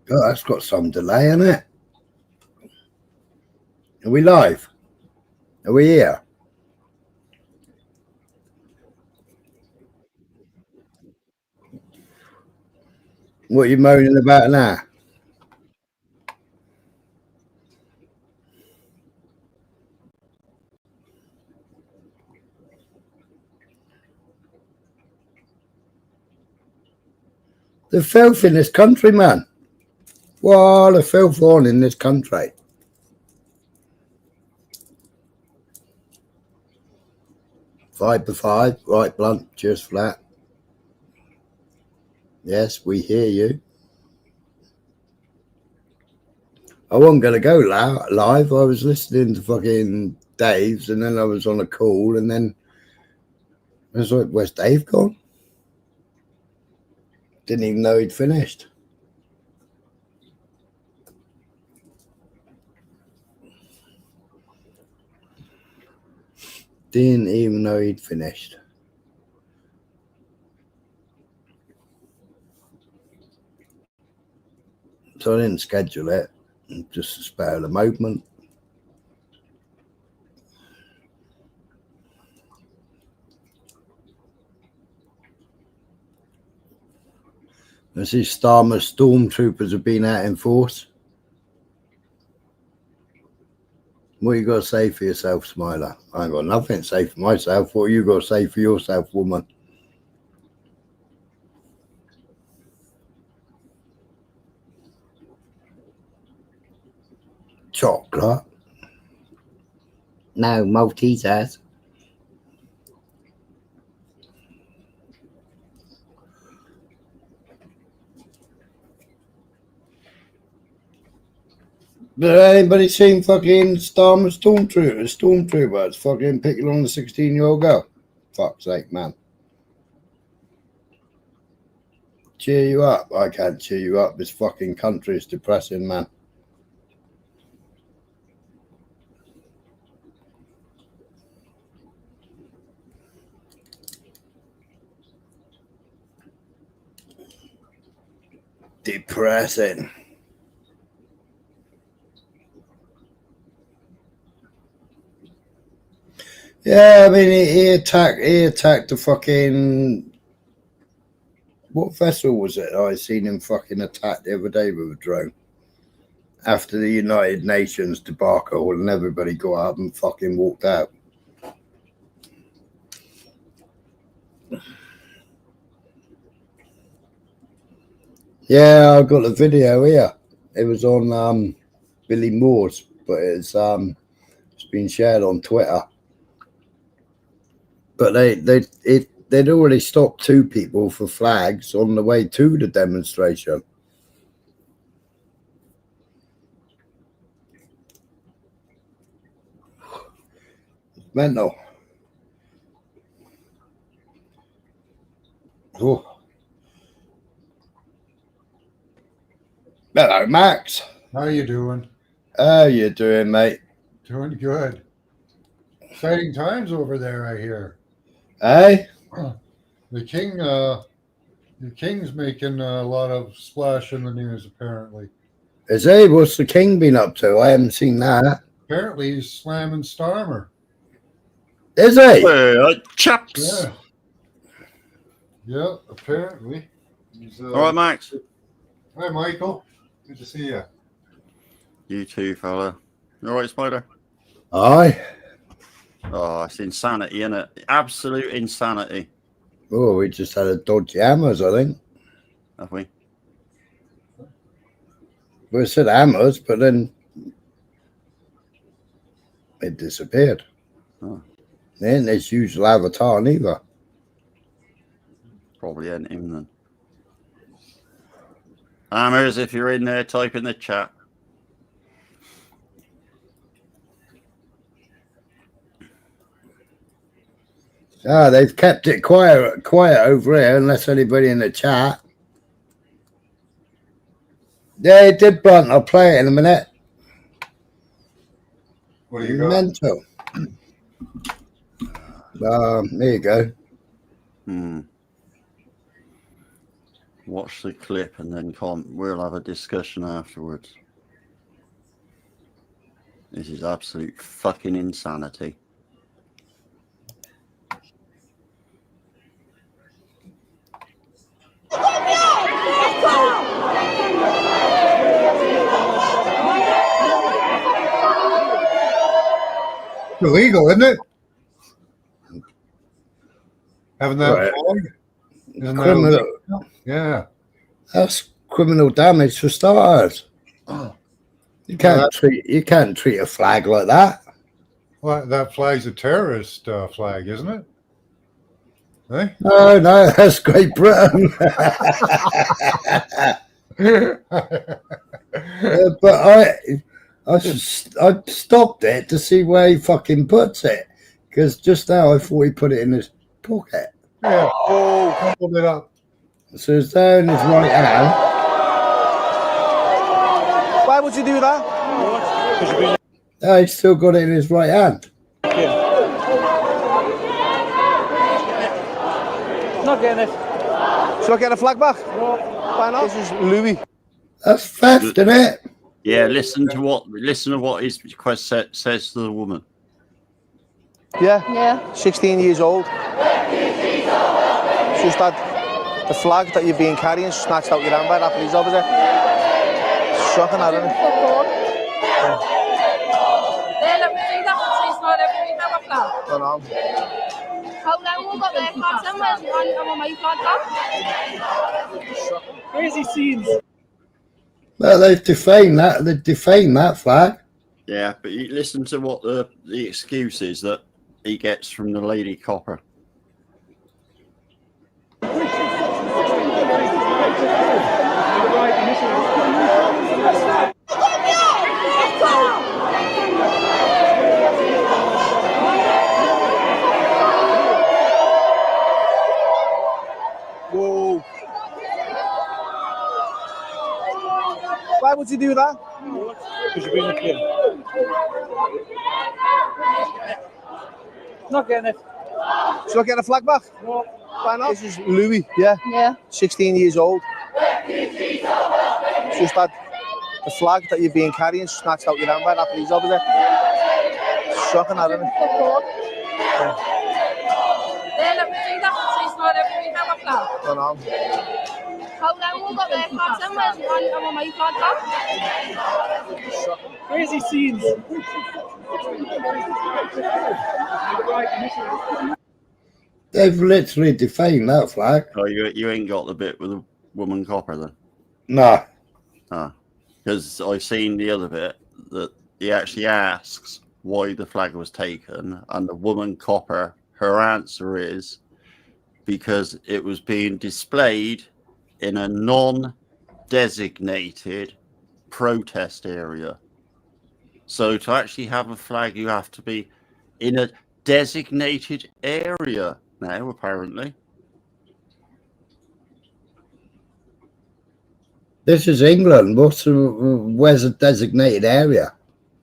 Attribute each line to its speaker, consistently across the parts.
Speaker 1: God, that's got some delay in it. Are we live? Are we here? What are you moaning about now? The filth in this country, man. What the filth on in this country? Five for five, right blunt, just flat. Yes, we hear you. I wasn't going to go live. I was listening to fucking Dave's, and then I was on a call, and then I was like, where's Dave gone? Didn't even know he'd finished. Didn't even know he'd finished. So I didn't schedule it, just to spare the moment. I see Starmer stormtroopers have been out in force. What you got to say for yourself, Smiler? I ain't got nothing to say for myself. What you got to say for yourself, woman? Chocolate? No, Maltesers. But anybody seen fucking Starmer stormtroopers fucking picking on a 16-year-old girl? Fuck's sake, man. Cheer you up. I can't cheer you up. This fucking country is depressing, man. Depressing. Yeah, I mean, he attacked the fucking, what vessel was it? I seen him fucking attack the other day with a drone. After the United Nations debacle, and everybody got up and fucking walked out. Yeah, I've got the video here. It was on Billy Moore's, but it's been shared on Twitter. But they'd already stopped 2 people for flags on the way to the demonstration. Mental. Oh. Hello, Max.
Speaker 2: How you doing?
Speaker 1: How you doing, mate?
Speaker 2: Doing good. Exciting times over there, I hear.
Speaker 1: Hey?
Speaker 2: The king's making a lot of splash in the news, apparently.
Speaker 1: Is he? What's the king been up to? I haven't seen that.
Speaker 2: Apparently he's slamming Starmer.
Speaker 1: Is he?
Speaker 3: Chaps.
Speaker 2: Yeah, apparently. He's,
Speaker 3: All right, Max.
Speaker 2: Hi, Michael. Good to see you.
Speaker 3: You too, fella. You all right, Spider?
Speaker 1: Aye.
Speaker 3: Oh, it's insanity, isn't it? Absolute insanity.
Speaker 1: Oh, we just had a dodgy hammers, I think.
Speaker 3: Have we?
Speaker 1: Well, it said hammers, but then it disappeared.
Speaker 3: Oh.
Speaker 1: Then there's usual avatar neither.
Speaker 3: Probably ain't him then. Hammers, if you're in there, type in the chat.
Speaker 1: Ah, they've kept it quiet over here, unless anybody in the chat. Yeah, it did, Brunt. I'll play it in a minute.
Speaker 2: What do you got?
Speaker 1: Mental. There you go.
Speaker 3: Watch the clip and then we'll have a discussion afterwards. This is absolute fucking insanity.
Speaker 2: Illegal, isn't it? Having that
Speaker 1: Right.
Speaker 2: flag? Isn't that
Speaker 1: Criminal.
Speaker 2: illegal? Yeah.
Speaker 1: That's criminal damage for starters. You can't treat a flag like that.
Speaker 2: Well, that flag's a terrorist flag, isn't it? Eh?
Speaker 1: No, that's Great Britain. But I stopped it to see where he fucking puts it, because just now I thought he put it in his pocket.
Speaker 2: Yeah. Oh, hold it up.
Speaker 1: So it's there in his right hand.
Speaker 4: Why would you do that?
Speaker 1: Oh, he's still got it in his right hand.
Speaker 4: Not getting it. Should I get a flag back? No. Why not? This is Louis.
Speaker 1: That's theft, isn't it?
Speaker 3: Yeah, listen to what his request says to the woman.
Speaker 4: Yeah. 16 years old. Just had the flag that you've been carrying snatched out your hand by that police officer. Shocking, isn't it? Don't know.
Speaker 5: How long we got their flags and where's my flag back?
Speaker 4: Crazy scenes.
Speaker 1: Well, they've defamed that. They defamed that flag.
Speaker 3: Yeah, but you listen to what the excuse is that he gets from the lady copper.
Speaker 4: Whoa. Why would you do that? Because you're being a kid. Not getting it. Should I get a flag back? No. Why not? This is Louis. Yeah. 16 years old. Just had the flag that you've been carrying snatched out your hand by that police officer. Shocking, isn't it? Don't know.
Speaker 5: How long we got their flags and where's my flag back?
Speaker 4: Crazy scenes.
Speaker 1: They've literally defamed that flag.
Speaker 3: Oh, you ain't got the bit with the woman copper then?
Speaker 1: No.
Speaker 3: Because I've seen the other bit that he actually asks why the flag was taken, and the woman copper, her answer is because it was being displayed in a non-designated protest area. So to actually have a flag, you have to be in a designated area now, apparently.
Speaker 1: This is England. Where's a designated area?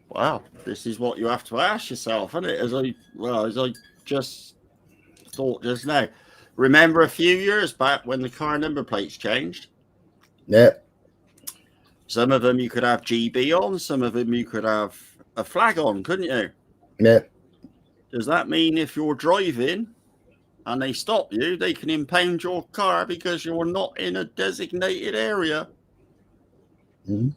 Speaker 3: Wow, this is what you have to ask yourself, isn't it? As I just thought just now. Remember a few years back when the car number plates changed?
Speaker 1: Yeah.
Speaker 3: Some of them you could have GB on, some of them you could have a flag on, couldn't you?
Speaker 1: Yeah.
Speaker 3: Does that mean if you're driving and they stop you, they can impound your car because you're not in a designated area?
Speaker 1: Mm-hmm.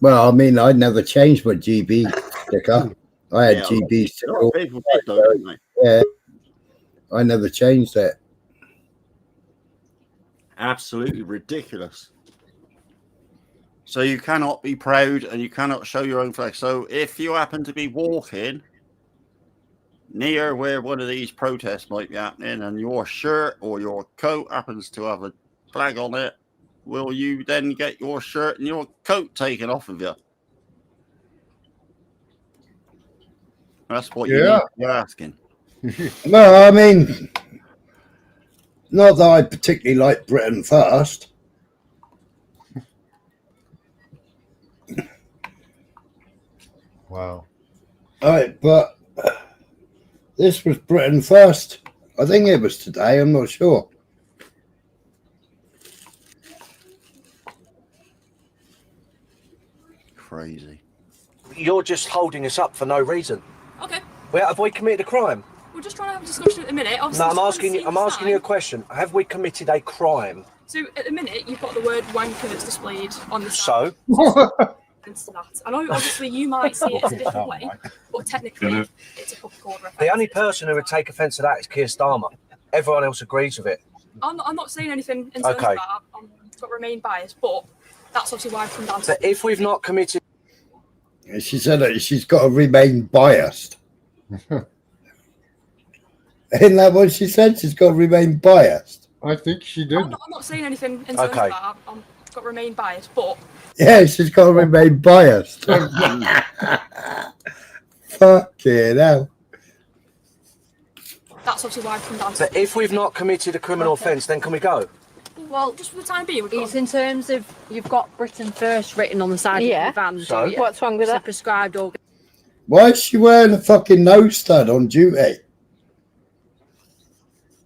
Speaker 1: Well, I mean, I never changed my GB sticker. I had GB sticker.
Speaker 3: A lot of people did, though, didn't they?
Speaker 1: Yeah. I never changed it.
Speaker 3: Absolutely ridiculous. So you cannot be proud and you cannot show your own flag. So if you happen to be walking near where one of these protests might be happening and your shirt or your coat happens to have a flag on it, will you then get your shirt and your coat taken off of you? That's what you're asking.
Speaker 1: No, I mean, not that I particularly like Britain first.
Speaker 2: Wow.
Speaker 1: All right, but this was Britain first. I think it was today. I'm not sure.
Speaker 3: crazy.
Speaker 6: You're just holding us up for no reason.
Speaker 7: Okay.
Speaker 6: Have we committed a crime?
Speaker 7: We're just trying to have a discussion at the minute. Obviously,
Speaker 6: No, I'm asking you a question. Have we committed a crime?
Speaker 7: So at the minute, you've got the word wanker that's displayed on the
Speaker 6: So?
Speaker 7: Into that. I know obviously you might see it as a different way, but technically it's a public order offence.
Speaker 6: The only person who would take offence to that is Keir Starmer. Everyone else agrees with it.
Speaker 7: I'm not saying anything in terms of that. I've got to remain biased, but that's obviously why I've come down to
Speaker 6: But if we've not committed...
Speaker 1: She said that she's got to remain biased. Isn't that what she said? She's got to remain biased.
Speaker 2: I think she did.
Speaker 7: I'm not saying anything in terms of that. I've got to remain biased, but...
Speaker 1: Yeah, she's got to remain biased. Fucking hell.
Speaker 7: That's obviously why I've come down to
Speaker 6: But if we've not committed a criminal offence, then can we go?
Speaker 7: Well, just for the time being,
Speaker 8: it's in terms of you've got Britain First written on the side of the van.
Speaker 6: So?
Speaker 8: What's wrong with that? Prescribed organ.
Speaker 1: Why is she wearing a fucking nose stud on duty?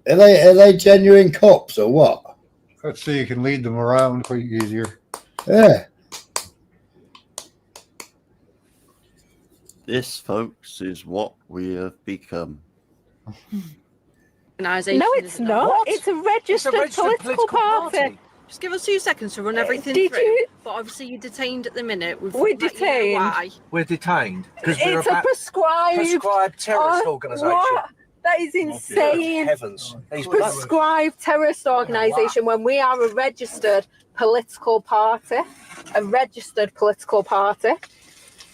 Speaker 1: Are they genuine cops or what?
Speaker 2: Let's see, you can lead them around quite easier.
Speaker 1: Yeah.
Speaker 3: This, folks, is what we have become.
Speaker 8: Organisation.
Speaker 9: No, it's not.
Speaker 6: What?
Speaker 9: It's a registered, political party.
Speaker 8: Just give us 2 seconds to run everything
Speaker 9: Did
Speaker 8: through.
Speaker 9: you-
Speaker 8: But obviously you're detained at the minute.
Speaker 9: We're detained.
Speaker 8: Why?
Speaker 6: We're detained. Because
Speaker 9: It's
Speaker 6: we're
Speaker 9: a prescribed
Speaker 6: terrorist
Speaker 9: Oh,
Speaker 6: organisation.
Speaker 9: what? That is insane.
Speaker 6: Heavens.
Speaker 9: Prescribed terrorist organisation when we are a registered political party. A registered political party.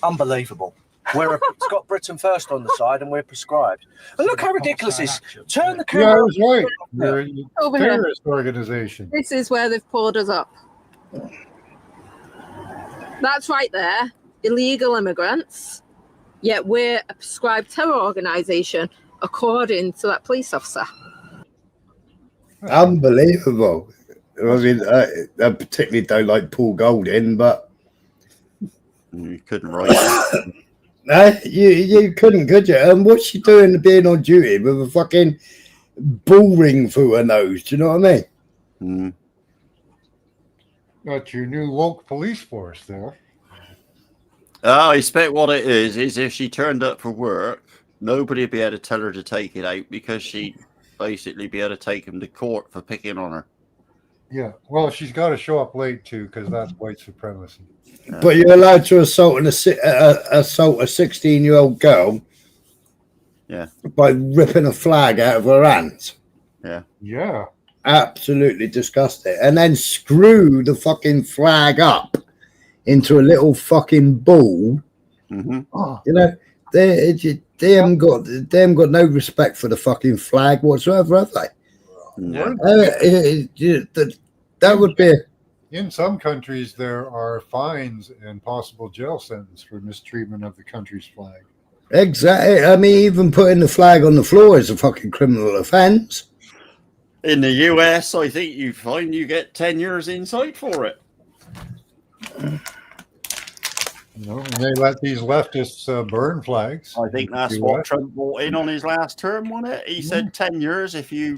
Speaker 6: Unbelievable. It's got Britain First on the side and we're prescribed. And look how ridiculous this is. Turn the
Speaker 2: Yeah,
Speaker 6: camera
Speaker 2: I was right. You're a
Speaker 9: Over here.
Speaker 2: terrorist organization.
Speaker 9: This is where they've pulled us up. That's right there. Illegal immigrants. Yet we're a prescribed terror organisation, according to that police officer.
Speaker 1: Unbelievable. I mean, I particularly don't like Paul Golding, but
Speaker 3: You couldn't write it.
Speaker 1: no, you couldn't, could you? And what's she doing being on duty with a fucking bull ring through her nose? Do you know what I mean?
Speaker 2: Got your new woke police force there.
Speaker 3: I expect what it is if she turned up for work, nobody would be able to tell her to take it out because she'd basically be able to take him to court for picking on her.
Speaker 2: Yeah, well, she's got to show up late too because that's white supremacy.
Speaker 1: But you're allowed to assault a 16-year-old girl,
Speaker 3: yeah,
Speaker 1: by ripping a flag out of her hands.
Speaker 2: Yeah.
Speaker 1: Absolutely disgusting. And then screw the fucking flag up into a little fucking ball.
Speaker 3: Mm-hmm.
Speaker 1: You know, they haven't got no respect for the fucking flag whatsoever, have they?
Speaker 3: Yeah.
Speaker 1: That would be.
Speaker 2: In some countries, there are fines and possible jail sentence for mistreatment of the country's flag.
Speaker 1: Exactly. I mean, even putting the flag on the floor is a fucking criminal offence.
Speaker 3: In the US, I think you find you get 10 years inside for it.
Speaker 2: You know, and they let these leftists burn flags.
Speaker 3: I think that's what Trump brought in on his last term, wasn't it? He said 10 years if you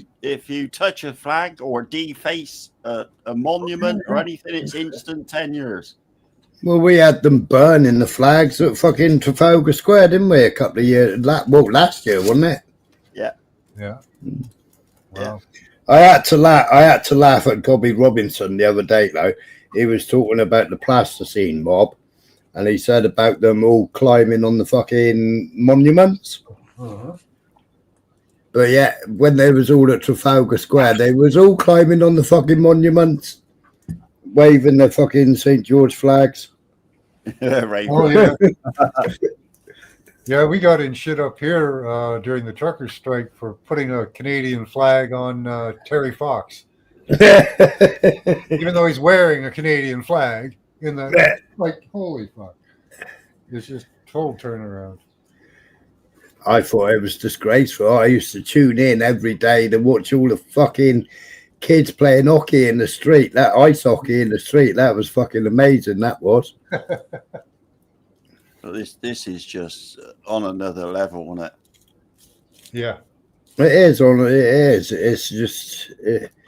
Speaker 3: touch a flag or deface a monument or anything, it's instant 10 years.
Speaker 1: Well, we had them burning the flags at fucking Trafalgar Square, didn't we? A couple of years, last year, wasn't it?
Speaker 3: Yeah.
Speaker 2: Yeah.
Speaker 3: Wow.
Speaker 1: I had to laugh at Bobby Robinson the other day, though. He was talking about the plasticine mob, and he said about them all climbing on the fucking monuments.
Speaker 2: Uh-huh.
Speaker 1: But yeah, when they was all at Trafalgar Square, they was all climbing on the fucking monuments, waving their fucking St. George flags.
Speaker 3: Right.
Speaker 2: Oh, yeah. Yeah, we got in shit up here during the truckers' strike for putting a Canadian flag on Terry Fox. Even though he's wearing a Canadian flag in that, like, holy fuck. It's just total turnaround.
Speaker 1: I thought it was disgraceful. I used to tune in every day to watch all the fucking kids playing hockey in the street, that ice hockey in the street. That was fucking amazing, that was.
Speaker 3: But this is just on another level, isn't it?
Speaker 2: Yeah.
Speaker 1: It is on. It is. It's just.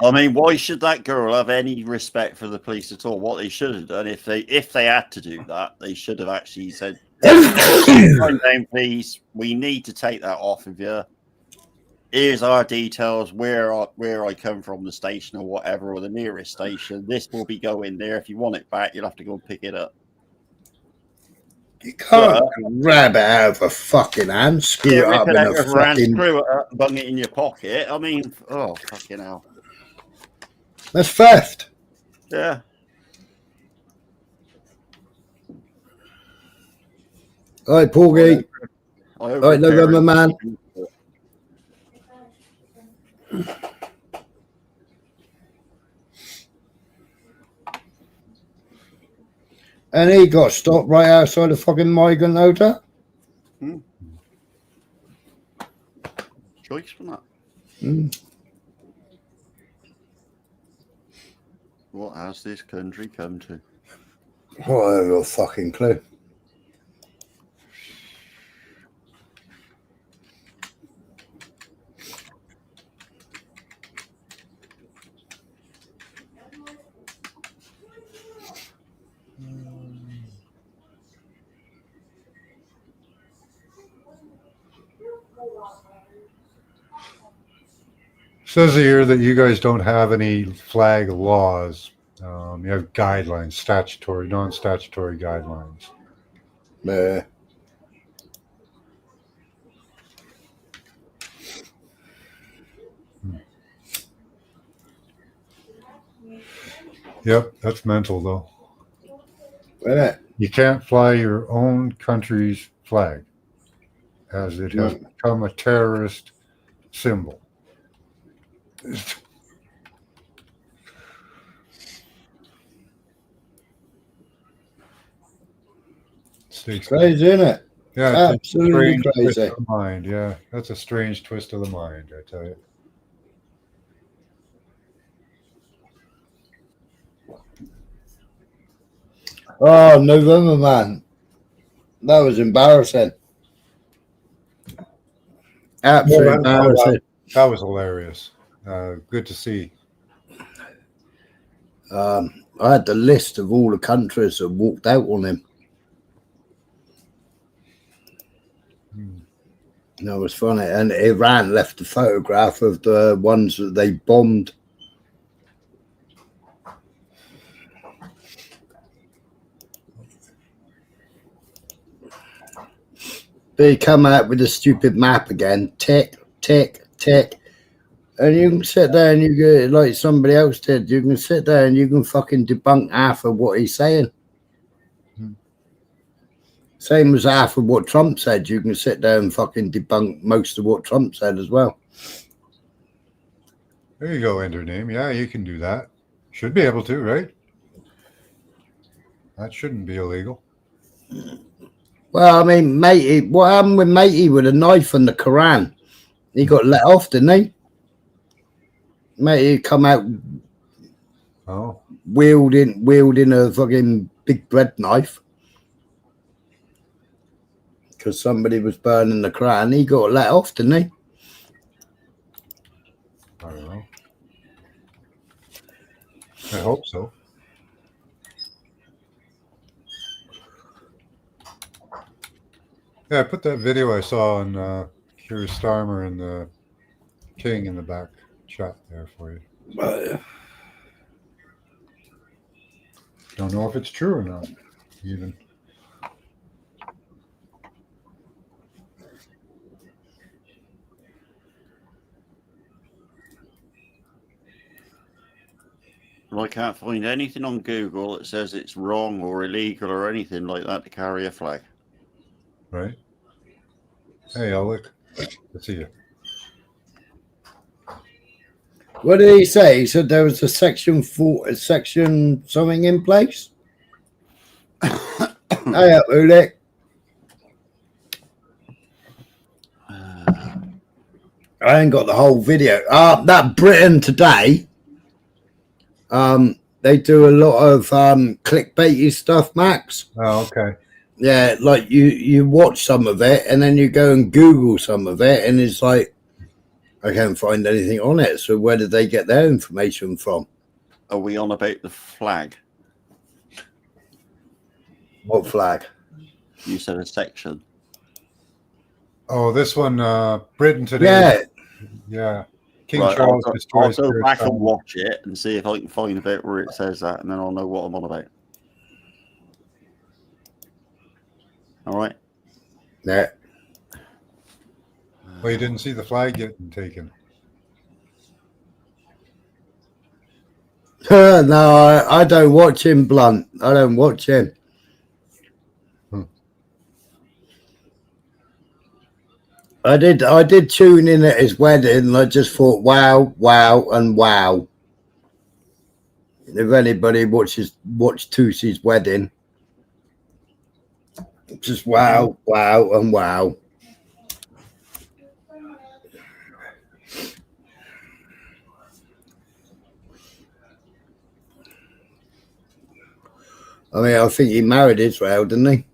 Speaker 3: I mean, why should that girl have any respect for the police at all? What they should have done, if they had to do that, they should have actually said, "Calm down, please. We need to take that off of you. Here's our details. Where I come from, the station or whatever, or the nearest station. This will be going there. If you want it back, you'll have to go and pick it up."
Speaker 1: You can't grab it out of a fucking hand, screw it up in a fucking...
Speaker 3: Screw it up, bung it in your pocket. I mean, oh, fucking hell.
Speaker 1: That's theft.
Speaker 3: Yeah.
Speaker 1: All right, Porgy. All right, November man. And he got stopped right outside the fucking migrant hotel.
Speaker 3: Choice from that. What has this country come to?
Speaker 1: Well, I have a fucking clue.
Speaker 2: Says here that you guys don't have any flag laws. You have guidelines, statutory, non-statutory guidelines.
Speaker 1: Yeah.
Speaker 2: Yep, that's mental though.
Speaker 1: Yeah.
Speaker 2: You can't fly your own country's flag, as it has become a terrorist symbol.
Speaker 1: It's crazy, isn't it?
Speaker 2: Yeah,
Speaker 1: absolutely crazy.
Speaker 2: Twist of the mind. Yeah, that's a strange twist of the mind, I tell you.
Speaker 1: Oh, November man, that was embarrassing. Absolutely embarrassing.
Speaker 2: That was hilarious. Good to see.
Speaker 1: I had the list of all the countries that walked out on him. That was funny. And Iran left a photograph of the ones that they bombed. They come out with a stupid map again. Tick, tick, tick. And you can sit there and you go, like somebody else did, you can sit there and you can fucking debunk half of what he's saying. Same as half of what Trump said. You can sit there and fucking debunk most of what Trump said as well.
Speaker 2: There you go, enter name. Yeah, you can do that. Should be able to, right? That shouldn't be illegal.
Speaker 1: Well, I mean, matey, what happened with matey with a knife and the Quran? He got let off, didn't he? Matey come out wielding a fucking big bread knife. Because somebody was burning the Quran. He got let off, didn't he?
Speaker 2: I don't know. I hope so. Yeah, I put that video I saw on Keir Starmer and the King in the back chat there for you. Don't know if it's true or not, even.
Speaker 3: Well, I can't find anything on Google that says it's wrong or illegal or anything like that to carry a flag.
Speaker 2: Right. Hey, Alec. Good to see you.
Speaker 1: What did he say? He said there was a section something in place. Hey up, Ulrich. I ain't got the whole video. That Britain Today. They do a lot of clickbaity stuff, Max.
Speaker 2: Oh, okay.
Speaker 1: Yeah, like you watch some of it and then you go and Google some of it and it's like I can't find anything on it. So where did they get their information from?
Speaker 3: Are we on about the flag?
Speaker 1: What flag?
Speaker 3: You said a section.
Speaker 2: Oh, this one, Britain today.
Speaker 1: Yeah.
Speaker 2: King
Speaker 3: Right,
Speaker 2: Charles
Speaker 3: I'll
Speaker 2: destroys
Speaker 3: go
Speaker 2: Keir
Speaker 3: back and
Speaker 2: Starmer.
Speaker 3: watch it and see if I can find a bit where it says that, and then I'll know what I'm on about. All right.
Speaker 1: Yeah.
Speaker 2: Well, you didn't see the flag getting taken.
Speaker 1: No, I don't watch him, Blunt. I don't watch him. I did tune in at his wedding, and I just thought, wow, wow, and wow. If anybody watched Tusi's wedding, just wow, wow, and wow. I mean, I think he married Israel, didn't he?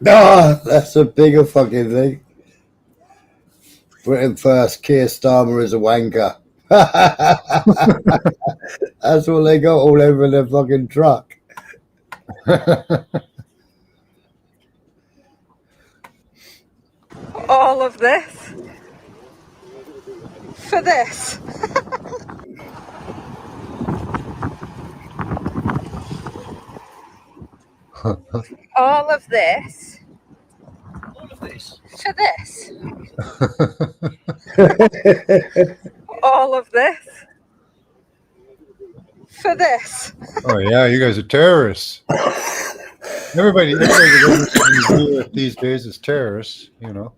Speaker 1: Ah, that's a bigger fucking thing. Britain first, Keir Starmer is a wanker. That's what they got all over their fucking truck.
Speaker 9: All of this for this. All of this.
Speaker 6: All of this.
Speaker 9: For this. All of this. For this.
Speaker 2: Oh yeah, you guys are terrorists. Everybody these days is terrorists, you know.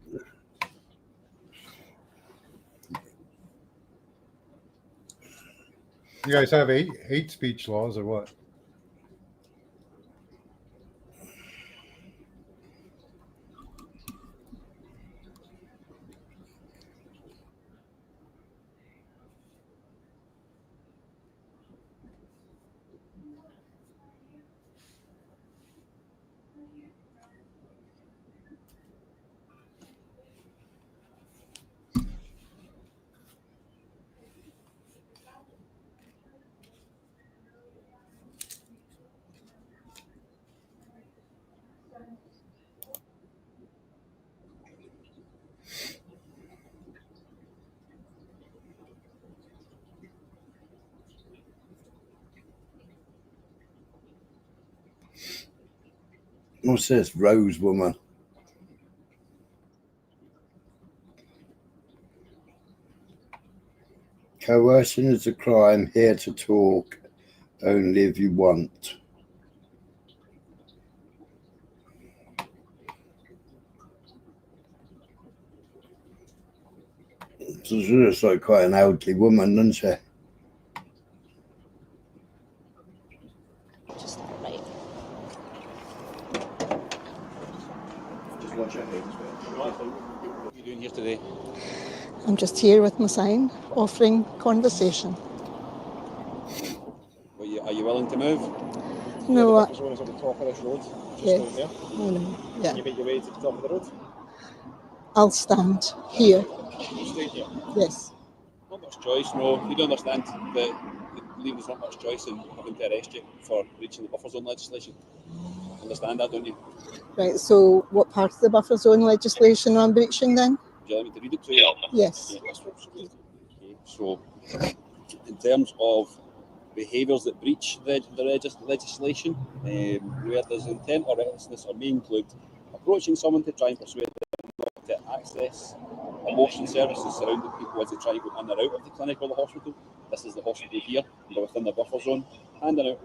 Speaker 2: You guys have hate speech laws or what?
Speaker 1: What's this? Rose woman. Coercion is a crime. Here to talk. Only if you want. So she looks like quite an elderly woman, doesn't she?
Speaker 10: What are you doing here today?
Speaker 11: I'm just here with my sign, offering conversation.
Speaker 10: Are you willing to move?
Speaker 11: No,
Speaker 10: The zone is at the top of this road. Just
Speaker 11: yes.
Speaker 10: down there.
Speaker 11: Oh, no. Yeah.
Speaker 10: Can you make your way to the top of the road?
Speaker 11: I'll stand here.
Speaker 10: You stay here.
Speaker 11: Yes.
Speaker 10: Not much choice, no. You do understand that I believe there's not much choice in having to arrest you for breaching the buffer zone legislation. Understand that, don't you?
Speaker 11: Right, so what part of the buffer zone legislation am I breaching then?
Speaker 10: Would you like me to read it to you?
Speaker 11: Yes.
Speaker 10: Yeah, that's what it's good. Okay, so in terms of behaviours that breach the legislation, where there's intent or recklessness or may include approaching someone to try and persuade them not to access abortion services surrounding people as they try to go in or out of the clinic or the hospital. This is the hospital here, and we're within the buffer zone, handing out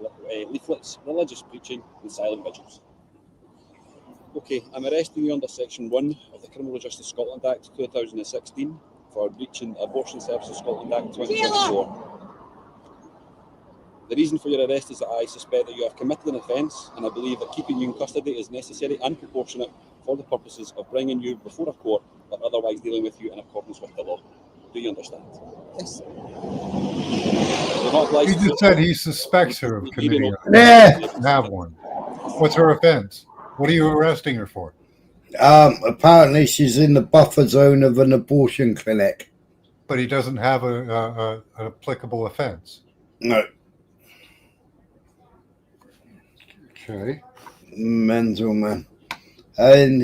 Speaker 10: leaflets, religious preaching, and silent vigils. Okay, I'm arresting you under Section 1 of the Criminal Justice Scotland Act 2016 for breaching Abortion Services Scotland Act 2024. The reason for your arrest is that I suspect that you have committed an offence, and I believe that keeping you in custody is necessary and proportionate for the purposes of bringing you before a court or otherwise dealing with you in accordance with the law. Do you understand?
Speaker 11: Yes.
Speaker 10: You're not obliged
Speaker 2: He
Speaker 10: to
Speaker 2: just said he suspects her of committing a
Speaker 1: Yeah.
Speaker 2: have one. What's her offense? What are you arresting her for?
Speaker 1: Apparently she's in the buffer zone of an abortion clinic.
Speaker 2: But he doesn't have an applicable offense.
Speaker 1: No.
Speaker 2: Okay.
Speaker 1: Mental, man. And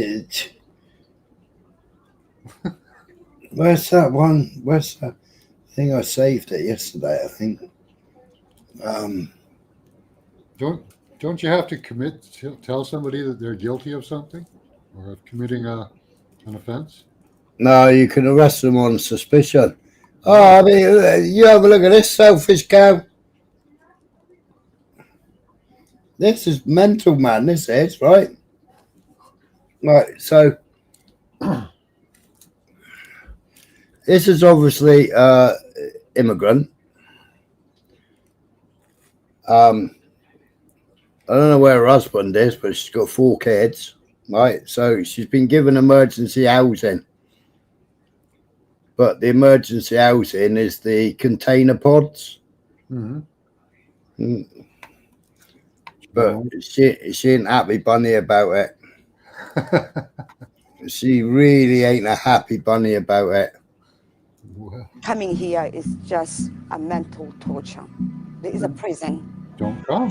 Speaker 1: where's that one? Where's that? I think I saved it yesterday, I think.
Speaker 2: Don't you have to tell somebody that they're guilty of something or of committing an offense?
Speaker 1: No, you can arrest them on suspicion. Oh, I mean, you have a look at this selfish cow. This is mental, man. This is, right? Right, so this is obviously immigrant. I don't know where her husband is, but she's got 4 kids, right? So she's been given emergency housing. But the emergency housing is the container pods.
Speaker 2: Mm-hmm.
Speaker 1: But she ain't happy bunny about it. She really ain't a happy bunny about it.
Speaker 12: Coming here is just a mental torture. There is a prison.
Speaker 2: Don't come.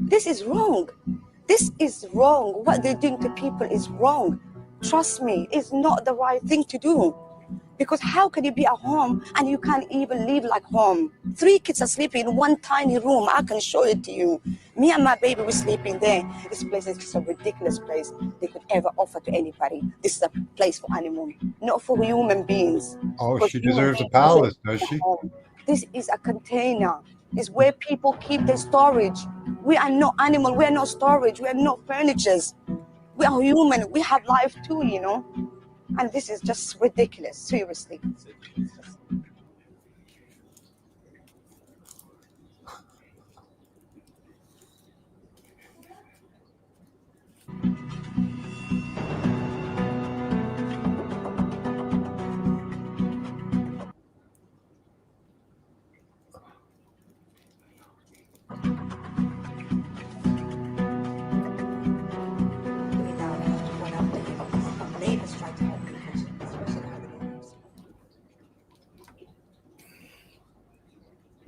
Speaker 12: This is wrong. This is wrong. What they're doing to people is wrong. Trust me, it's not the right thing to do. Because how can you be at home and you can't even live like home? 3 kids are sleeping in one tiny room. I can show it to you. Me and my baby were sleeping there. This place is just a ridiculous place they could ever offer to anybody. This is a place for animals, not for human beings.
Speaker 2: Oh,
Speaker 12: Because
Speaker 2: she
Speaker 12: human
Speaker 2: deserves a
Speaker 12: beings
Speaker 2: palace,
Speaker 12: deserve
Speaker 2: does she?
Speaker 12: home. This is a container. It's where people keep their storage. We are not animal. We are not storage. We are not furnitures. We are human. We have life too, you know. And this is just ridiculous, seriously.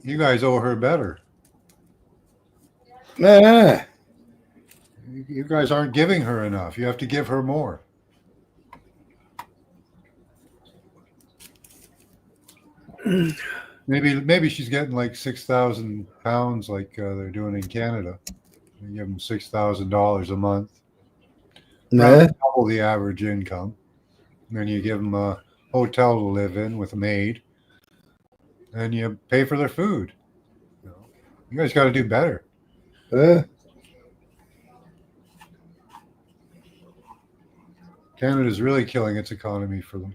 Speaker 2: You guys owe her better.
Speaker 1: Yeah.
Speaker 2: You guys aren't giving her enough. You have to give her more. Maybe she's getting like £6,000 like they're doing in Canada. You give them $6,000 a month.
Speaker 1: Yeah.
Speaker 2: Double the average income. And then you give them a hotel to live in with a maid. And you pay for their food. You guys got to do better.
Speaker 1: Yeah.
Speaker 2: Canada's really killing its economy for them.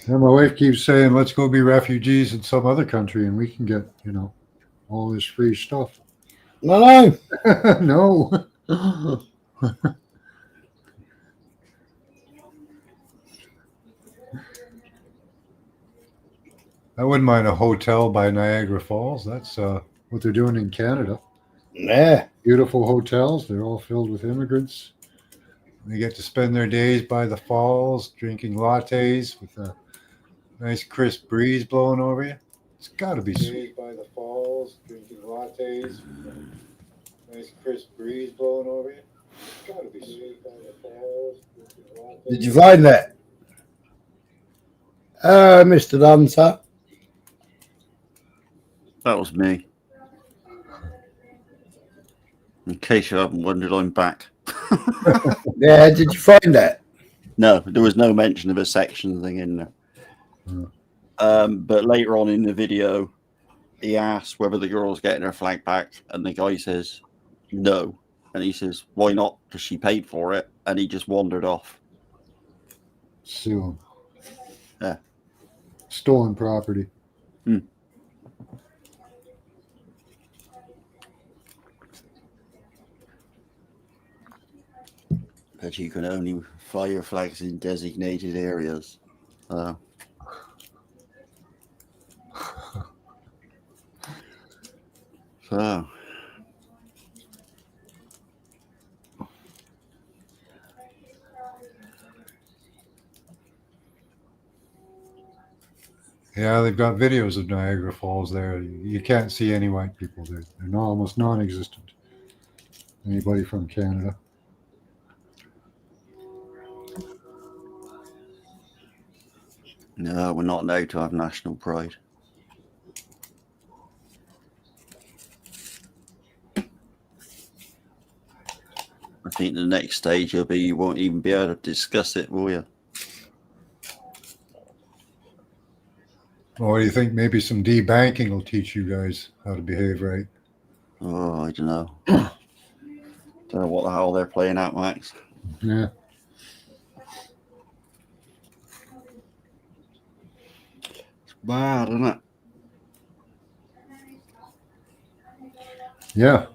Speaker 2: And my wife keeps saying, let's go be refugees in some other country and we can get, all this free stuff.
Speaker 1: No.
Speaker 2: No. I wouldn't mind a hotel by Niagara Falls. That's what they're doing in Canada.
Speaker 1: Yeah.
Speaker 2: Beautiful hotels. They're all filled with immigrants. They get to spend their days by the falls, drinking lattes with a nice crisp breeze blowing over you. It's got to be sweet. By the falls, drinking lattes with a Nice crisp breeze blowing over you. It's gotta be sweet.
Speaker 1: Did you find that? Mr. Dancer.
Speaker 3: That was me. In case you haven't wondered, I'm back.
Speaker 1: Yeah, did you find that?
Speaker 3: No, there was no mention of a section thing in there. But later on in the video, he asks whether the girl's getting her flag back, and the guy says no. And he says, why not? Because she paid for it. And he just wandered off.
Speaker 2: Sue him.
Speaker 3: Yeah.
Speaker 2: Stolen property.
Speaker 3: But you can only fly your flags in designated areas. So.
Speaker 2: Yeah, they've got videos of Niagara Falls there. You can't see any white people there. They're almost non-existent. Anybody from Canada?
Speaker 3: No, we're not allowed to have national pride. I think the next stage will be you won't even be able to discuss it, will you?
Speaker 2: Well, what do you think? Maybe some debanking will teach you guys how to behave right.
Speaker 3: Oh, I don't know. Don't know what the hell they're playing at, Max.
Speaker 2: Yeah.
Speaker 3: It's bad, isn't it?
Speaker 2: Yeah.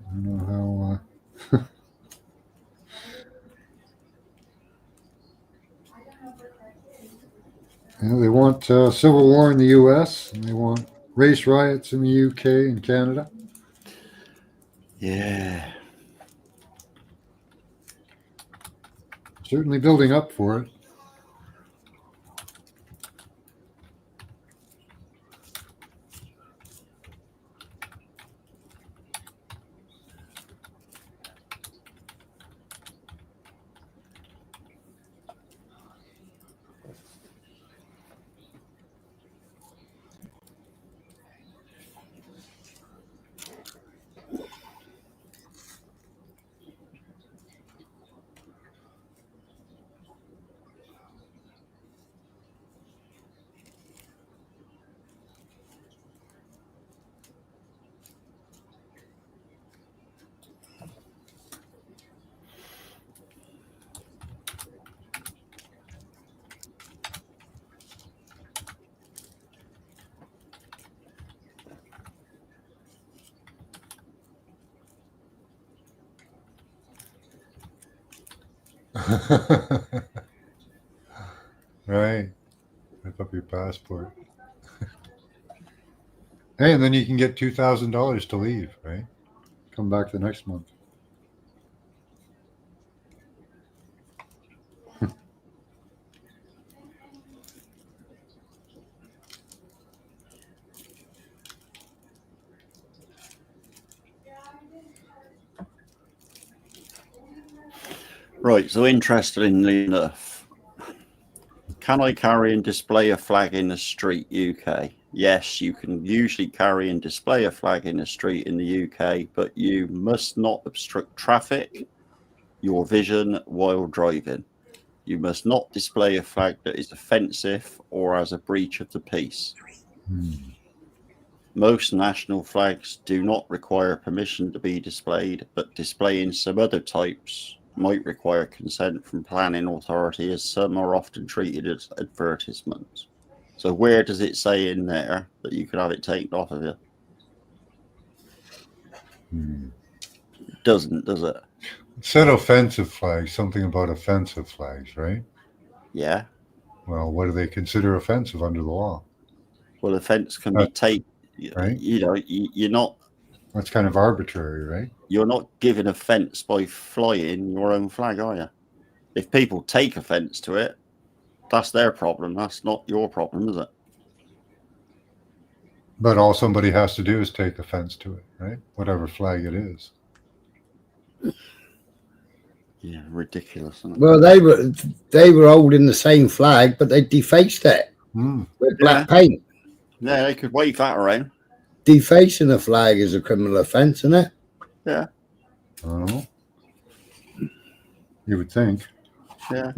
Speaker 2: I don't know how... Yeah, they want civil war in the U.S. and they want race riots in the U.K. and Canada.
Speaker 3: Yeah.
Speaker 2: Certainly building up for it. Right. Rip up your passport. Hey, and then you can get $2,000 to leave, right? Come back the next month.
Speaker 3: Right, so interestingly enough, can I carry and display a flag in the street, UK? Yes, you can usually carry and display a flag in the street in the UK, but you must not obstruct traffic, your vision while driving. You must not display a flag that is offensive or as a breach of the peace. Most national flags do not require permission to be displayed, but displaying some other types might require consent from planning authority, as some are often treated as advertisements. So where does it say in there that you can have it taken off of you? It doesn't, does it?
Speaker 2: It said offensive flags, something about offensive flags, right?
Speaker 3: Yeah.
Speaker 2: Well, what do they consider offensive under the law?
Speaker 3: Well, offence can be taken,
Speaker 2: right?
Speaker 3: You know, you're not...
Speaker 2: That's kind of arbitrary, right?
Speaker 3: You're not giving offence by flying your own flag, are you? If people take offence to it, that's their problem. That's not your problem, is it?
Speaker 2: But all somebody has to do is take offense to it, right? Whatever flag it is.
Speaker 3: Yeah, ridiculous. Isn't it?
Speaker 1: Well, they were holding the same flag, but they defaced it with black paint.
Speaker 3: Yeah, they could wave that around.
Speaker 1: Defacing a flag is a criminal offence, isn't it?
Speaker 3: Yeah.
Speaker 2: Oh, you would think.
Speaker 3: Yeah.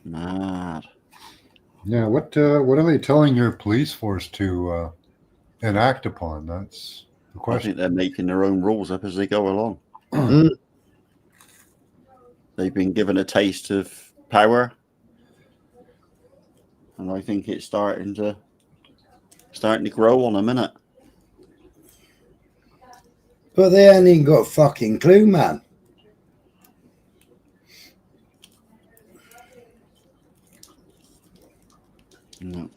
Speaker 3: Mad.
Speaker 2: Yeah, what are they telling your police force to enact upon? That's the
Speaker 3: I
Speaker 2: question.
Speaker 3: think they're making their own rules up as they go along. They've been given a taste of power, and I think it's starting to grow on them, innit?
Speaker 1: But they ain't even got a fucking clue, man.
Speaker 3: No.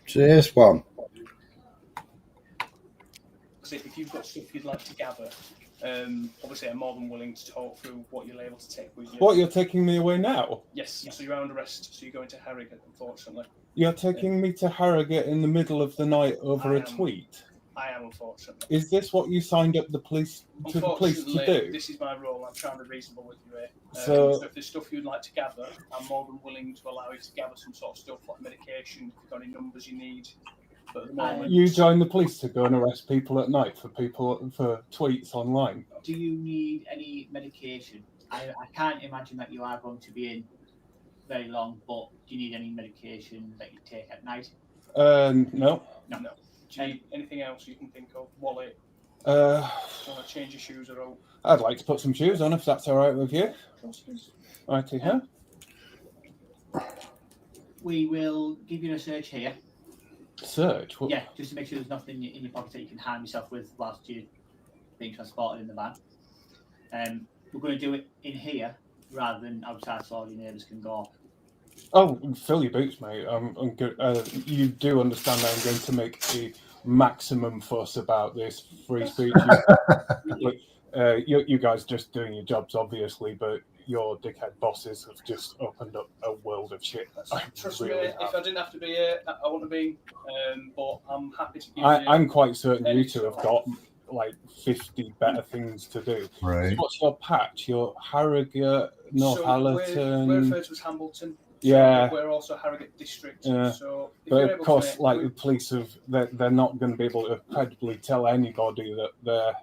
Speaker 1: So this one.
Speaker 13: If you've got stuff you'd like to gather, obviously I'm more than willing to talk through what you're able to take with you.
Speaker 14: What, you're taking me away now?
Speaker 13: Yes, so you're under arrest, so you're going to Harrogate, unfortunately.
Speaker 14: You're taking me to Harrogate in the middle of the night over a tweet?
Speaker 13: I am, unfortunately.
Speaker 14: Is this what you signed up the police to do?
Speaker 13: This is my role. I'm trying to be reasonable with you here.
Speaker 14: So
Speaker 13: if there's stuff you'd like to gather, I'm more than willing to allow you to gather some sort of stuff like medication, if you've got any numbers you need. But at the moment,
Speaker 14: you join the police to go and arrest people at night for tweets online?
Speaker 15: Do you need any medication? I can't imagine that you are going to be in very long, but do you need any medication that you take at night?
Speaker 14: No.
Speaker 13: No. Do you need anything else you can think of? Wallet?
Speaker 14: Want
Speaker 13: to change your shoes or all?
Speaker 14: I'd like to put some shoes on if that's all right with you. Righty, huh?
Speaker 15: We will give you a search here.
Speaker 14: Search?
Speaker 15: Yeah, just to make sure there's nothing in your pocket that you can harm yourself with whilst you're being transported in the van. We're going to do it in here rather than outside so all your neighbours can go.
Speaker 14: Oh, fill your boots, mate. I'm good. You do understand that I'm going to make a maximum fuss about this free speech. You guys just doing your jobs, obviously, but your dickhead bosses have just opened up a world of shit.
Speaker 13: Trust me, if I didn't have to be here, I wouldn't have been. But I'm happy to give you.
Speaker 14: I'm quite certain you two have got like 50 better things to do.
Speaker 2: Right.
Speaker 14: So what's your patch? Your Harrogate, Northallerton.
Speaker 13: We're referred to as Hambleton.
Speaker 14: Yeah.
Speaker 13: We're also Harrogate District.
Speaker 14: Yeah.
Speaker 13: So
Speaker 14: but of course, like the police they're not going to be able to credibly tell anybody that they're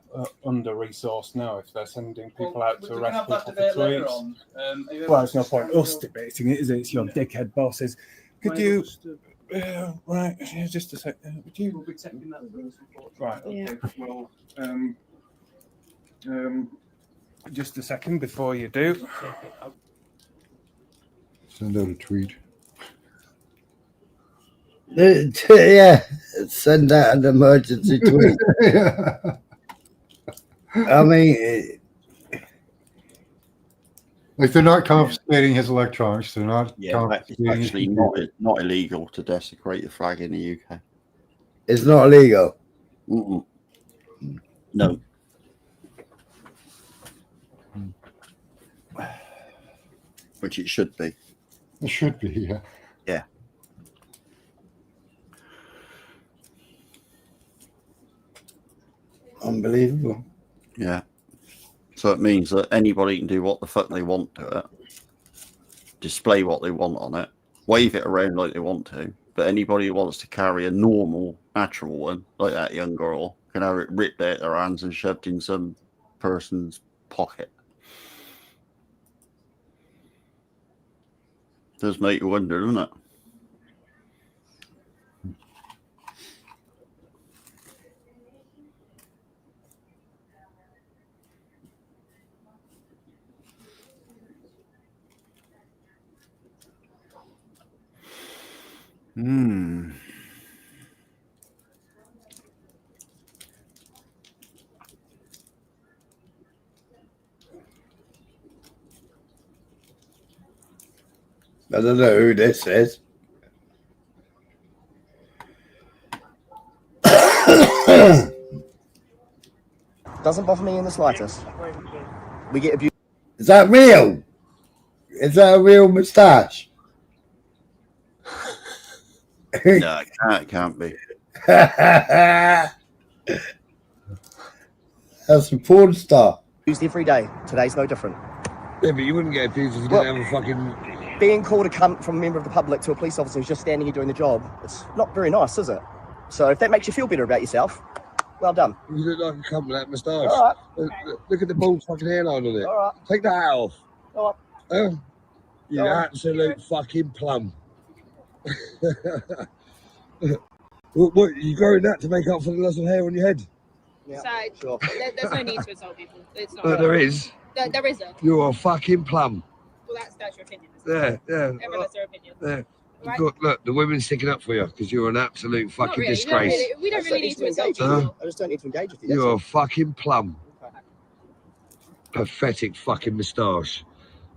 Speaker 14: under-resourced now if they're sending people out to arrest people for tweets. Well, it's no point us debating it, is it? It's your dickhead bosses. Could you... right, yeah, just a sec. Would you...
Speaker 13: We'll be taking that first.
Speaker 14: Right, okay. Well, just a second before you do.
Speaker 2: Send out a tweet.
Speaker 1: Yeah, send out an emergency tweet. I mean,
Speaker 2: like they're not confiscating his electronics. They're not.
Speaker 3: Yeah, it's actually not illegal to desecrate the flag in the UK.
Speaker 1: It's not illegal.
Speaker 3: No. Which it should be.
Speaker 2: It should be, yeah.
Speaker 3: Yeah.
Speaker 1: Unbelievable.
Speaker 3: Yeah. So it means that anybody can do what the fuck they want to it, display what they want on it, wave it around like they want to, but anybody who wants to carry a normal, natural one, like that young girl, can have it ripped out their hands and shoved in some person's pocket. Does make you wonder, doesn't it?
Speaker 1: I don't know who this is.
Speaker 6: Doesn't bother me in the slightest. We get abused.
Speaker 1: Is that real? Is that a real moustache?
Speaker 3: No, it can't be.
Speaker 1: That's a porn star.
Speaker 6: Abused every day. Today's no different.
Speaker 16: Yeah, but you wouldn't get abused if you didn't have a fucking...
Speaker 6: Being called a cunt from a member of the public to a police officer who's just standing here doing the job, it's not very nice, is it? So if that makes you feel better about yourself, well done.
Speaker 16: You look like a cunt with that moustache.
Speaker 6: All right.
Speaker 16: Look at the bald fucking hairline on it.
Speaker 6: All right.
Speaker 16: Take the hat off.
Speaker 6: All
Speaker 16: right. You absolute fucking plum. What, you growing that to make up for the loss of hair on your head?
Speaker 7: Yeah. So there's no need to insult people. It's not.
Speaker 16: There is.
Speaker 7: There isn't.
Speaker 16: You're a fucking plum.
Speaker 7: Well, that's your opinion.
Speaker 16: Yeah.
Speaker 7: Everyone has their opinion.
Speaker 16: Yeah.
Speaker 7: Right?
Speaker 16: Look, the women's sticking up for you because you're an absolute fucking
Speaker 7: Really.
Speaker 16: disgrace.
Speaker 7: We don't really need to insult people.
Speaker 6: I just don't need to engage with you.
Speaker 16: You're a fucking plum. Pathetic fucking moustache.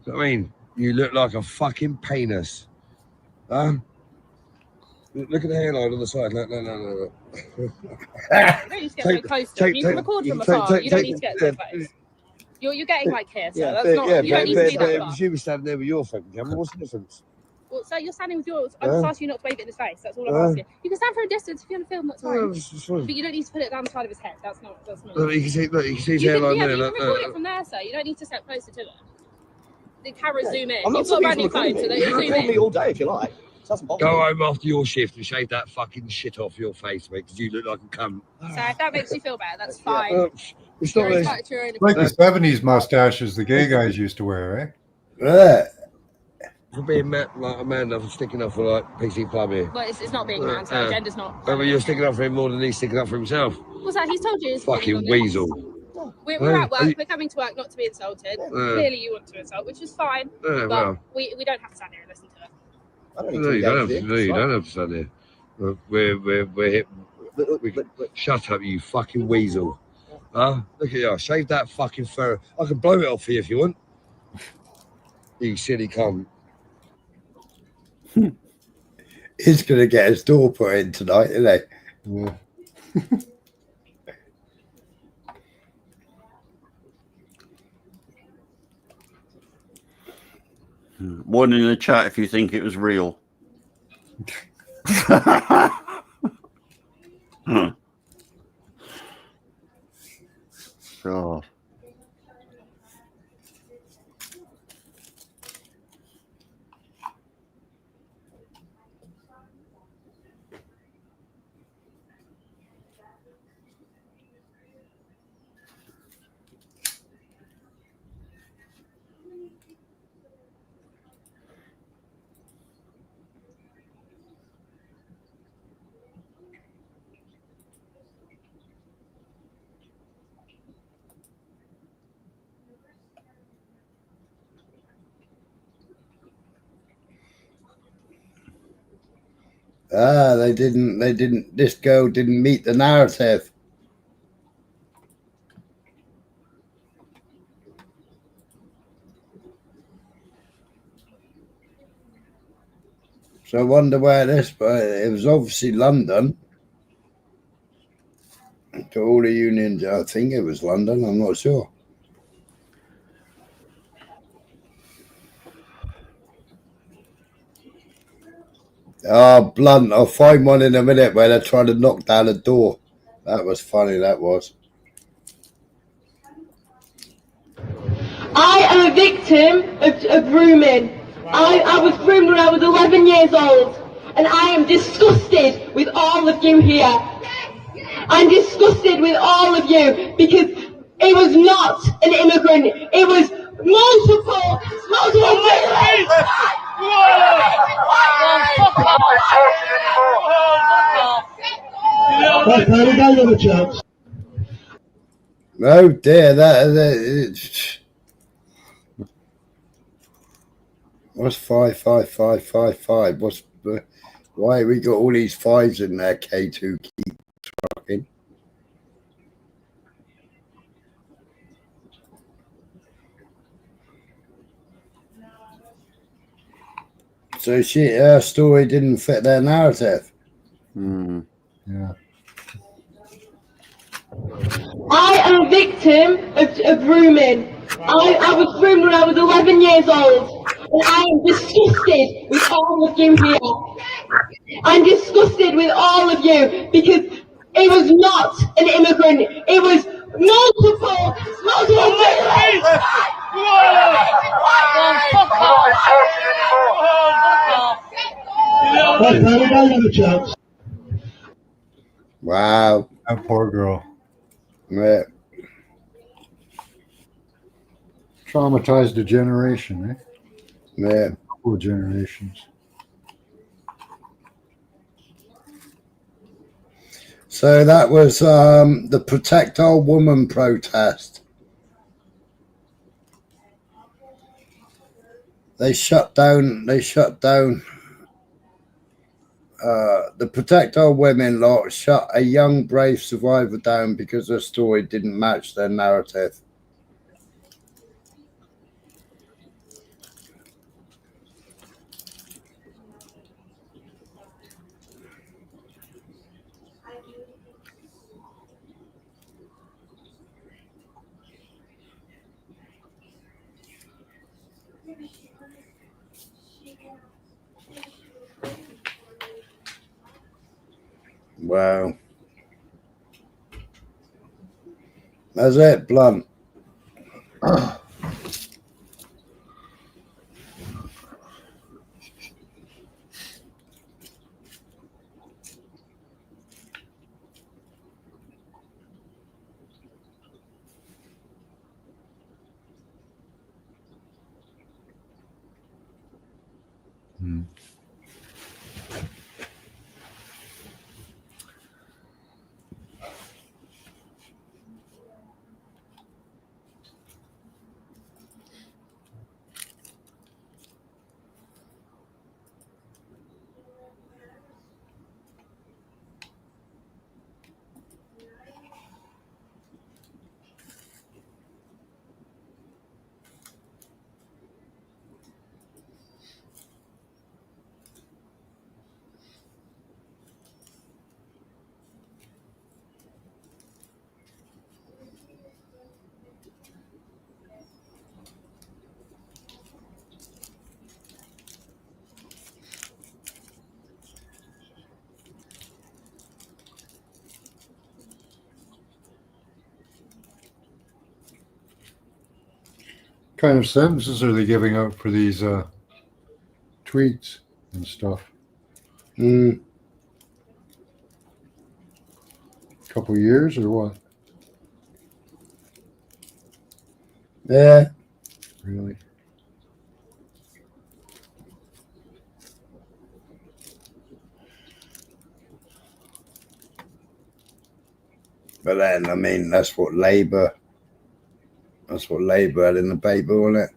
Speaker 16: I mean, you look like a fucking penis. Look at the hairline on the side. No.
Speaker 7: You don't need to get so close to them. You can record from afar. You don't need to get so close. You're getting like here, so that's not. You don't need to be that far.
Speaker 16: If you were standing there with your fucking camera, what's the difference?
Speaker 7: Well, so you're standing with yours. I'm just asking you not to wave it in his face. That's all I'm asking. You can stand for a distance if you want to film. That's fine. But you don't need to put it down the side of his head. That's not.
Speaker 16: Look, you can see his hairline there.
Speaker 7: You can record it from there, sir. You don't need to step closer to it. The camera zoom in.
Speaker 6: I'm not
Speaker 7: You've got a brand new
Speaker 6: recording
Speaker 7: phone, so
Speaker 6: me.
Speaker 7: they
Speaker 6: You
Speaker 7: zoom
Speaker 6: can record me
Speaker 7: in.
Speaker 6: all day if you like.
Speaker 16: Go home after your shift and shave that fucking shit off your face, mate, because you look like a cunt.
Speaker 7: So if that makes you feel better, that's fine.
Speaker 16: It's
Speaker 7: You're
Speaker 16: not
Speaker 7: entitled to your own
Speaker 2: Like the
Speaker 7: opinion.
Speaker 2: 70s mustaches the gay guys used to wear, eh?
Speaker 1: Yeah.
Speaker 16: For being like a man, I'm sticking up for like PC Plummy.
Speaker 7: But it's not being man, so gender's not.
Speaker 16: But you're sticking up for him more than he's sticking up for himself.
Speaker 7: What's that? He's told you. His opinion
Speaker 16: Fucking
Speaker 7: on this.
Speaker 16: weasel.
Speaker 7: We're at work. We're coming to work not to be insulted. Clearly, you want to insult, which is fine.
Speaker 16: Yeah,
Speaker 7: but
Speaker 16: well.
Speaker 7: we don't have to stand here and listen to it.
Speaker 16: No, you don't have to stand there. We're hit. Shut up, you fucking weasel. Look at you. Shave that fucking fur. I can blow it off for you if you want. You silly cunt.
Speaker 1: He's going to get his door put in tonight, isn't he?
Speaker 2: Yeah.
Speaker 3: One in the chat if you think it was real. God.
Speaker 1: They didn't, this girl didn't meet the narrative. So I wonder where this, but it was obviously London. To all the unions, I think it was London, I'm not sure. Oh, blunt. I'll find one in a minute where they're trying to knock down a door. That was funny, that was.
Speaker 17: I am a victim of grooming. I was groomed when I was 11 years old, and I am disgusted with all of you here. I'm disgusted with all of you because it was not an immigrant. It was multiple
Speaker 1: Oh dear, that what's 55555? What's why we got all these fives in there? K2 keep trucking. So her story didn't fit their narrative.
Speaker 2: Yeah.
Speaker 17: I am a victim of grooming. I was groomed when I was 11 years old, and I am disgusted with all of you here. I'm disgusted with all of you because it was not an immigrant. It was multiple.
Speaker 1: Wow.
Speaker 2: That poor girl.
Speaker 1: Yeah.
Speaker 2: Traumatized a generation, eh?
Speaker 1: Yeah.
Speaker 2: A couple of generations.
Speaker 1: So that was the Protect Our Woman protest. They shut down the Protect Our Women lot shut a young brave survivor down because her story didn't match their narrative. Wow. That's it, Blunt.
Speaker 2: What kind of sentences are they giving out for these tweets and stuff? Couple years or what?
Speaker 1: Yeah.
Speaker 2: Really?
Speaker 1: But then, I mean, that's what Labour had in the paper, wasn't it?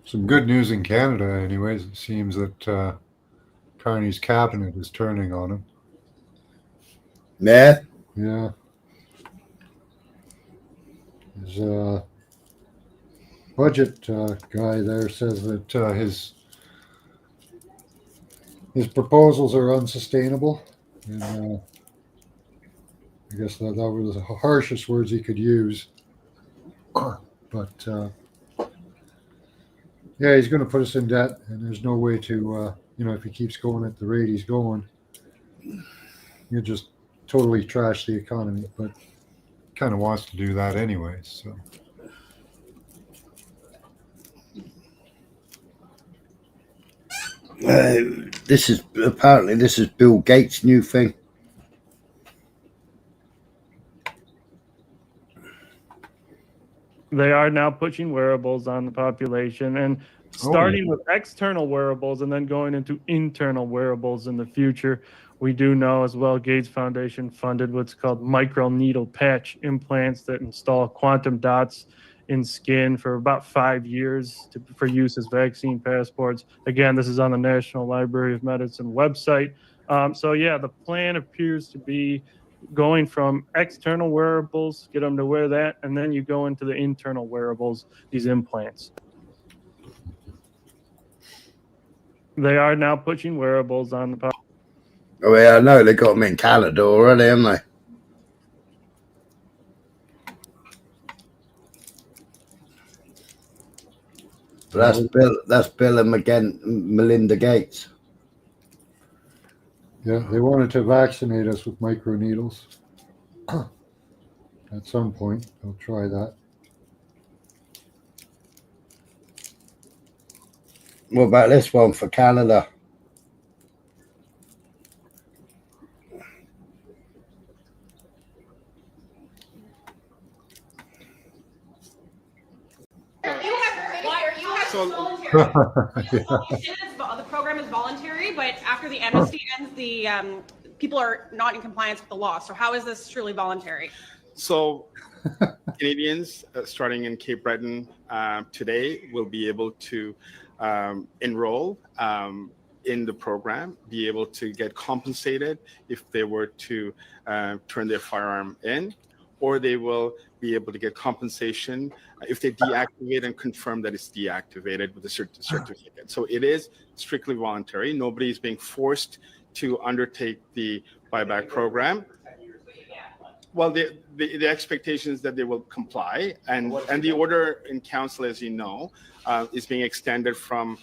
Speaker 2: Some good news in Canada, anyways. It seems that Carney's cabinet is turning on him.
Speaker 1: Yeah.
Speaker 2: Yeah. His budget guy there says that his proposals are unsustainable, and I guess that was the harshest words he could use. But yeah, he's going to put us in debt, and there's no way to, if he keeps going at the rate he's going, you just totally trash the economy. But kind of wants to do that anyways. So.
Speaker 1: This is Bill Gates' new thing.
Speaker 18: They are now pushing wearables on the population and starting with external wearables and then going into internal wearables in the future. We do know as well, Gates Foundation funded what's called microneedle patch implants that install quantum dots in skin for about 5 years for use as vaccine passports. Again, this is on the National Library of Medicine website. So yeah, the plan appears to be going from external wearables, get them to wear that, and then you go into the internal wearables, these implants. They are now pushing wearables on the.
Speaker 1: Oh yeah, I know they got them in Canada already, haven't they? That's Bill and Melinda Gates.
Speaker 2: Yeah, they wanted to vaccinate us with microneedles. At some point, they'll try that.
Speaker 1: What about this one for Canada?
Speaker 19: The program is voluntary, but after the amnesty ends, the people are not in compliance with the law. So how is this truly voluntary?
Speaker 20: So Canadians starting in Cape Breton today will be able to enroll in the program, be able to get compensated if they were to turn their firearm in, or they will be able to get compensation if they deactivate and confirm that it's deactivated with a certificate. So it is strictly voluntary. Nobody is being forced to undertake the buyback program. Well, the expectation is that they will comply, and the order in council, as you know, is being extended from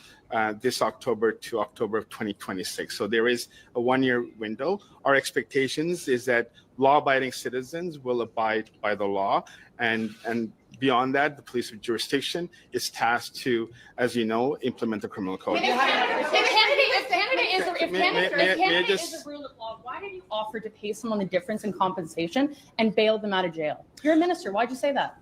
Speaker 20: this October to October of 2026. So there is a 1-year window. Our expectations is that law-abiding citizens will abide by the law, and beyond that, the police of jurisdiction is tasked to, as you know, implement the criminal code.
Speaker 19: If Canada is a rule of law, why did you offer to pay someone the difference in compensation and bail them out of jail? You're a minister. Why'd you say that?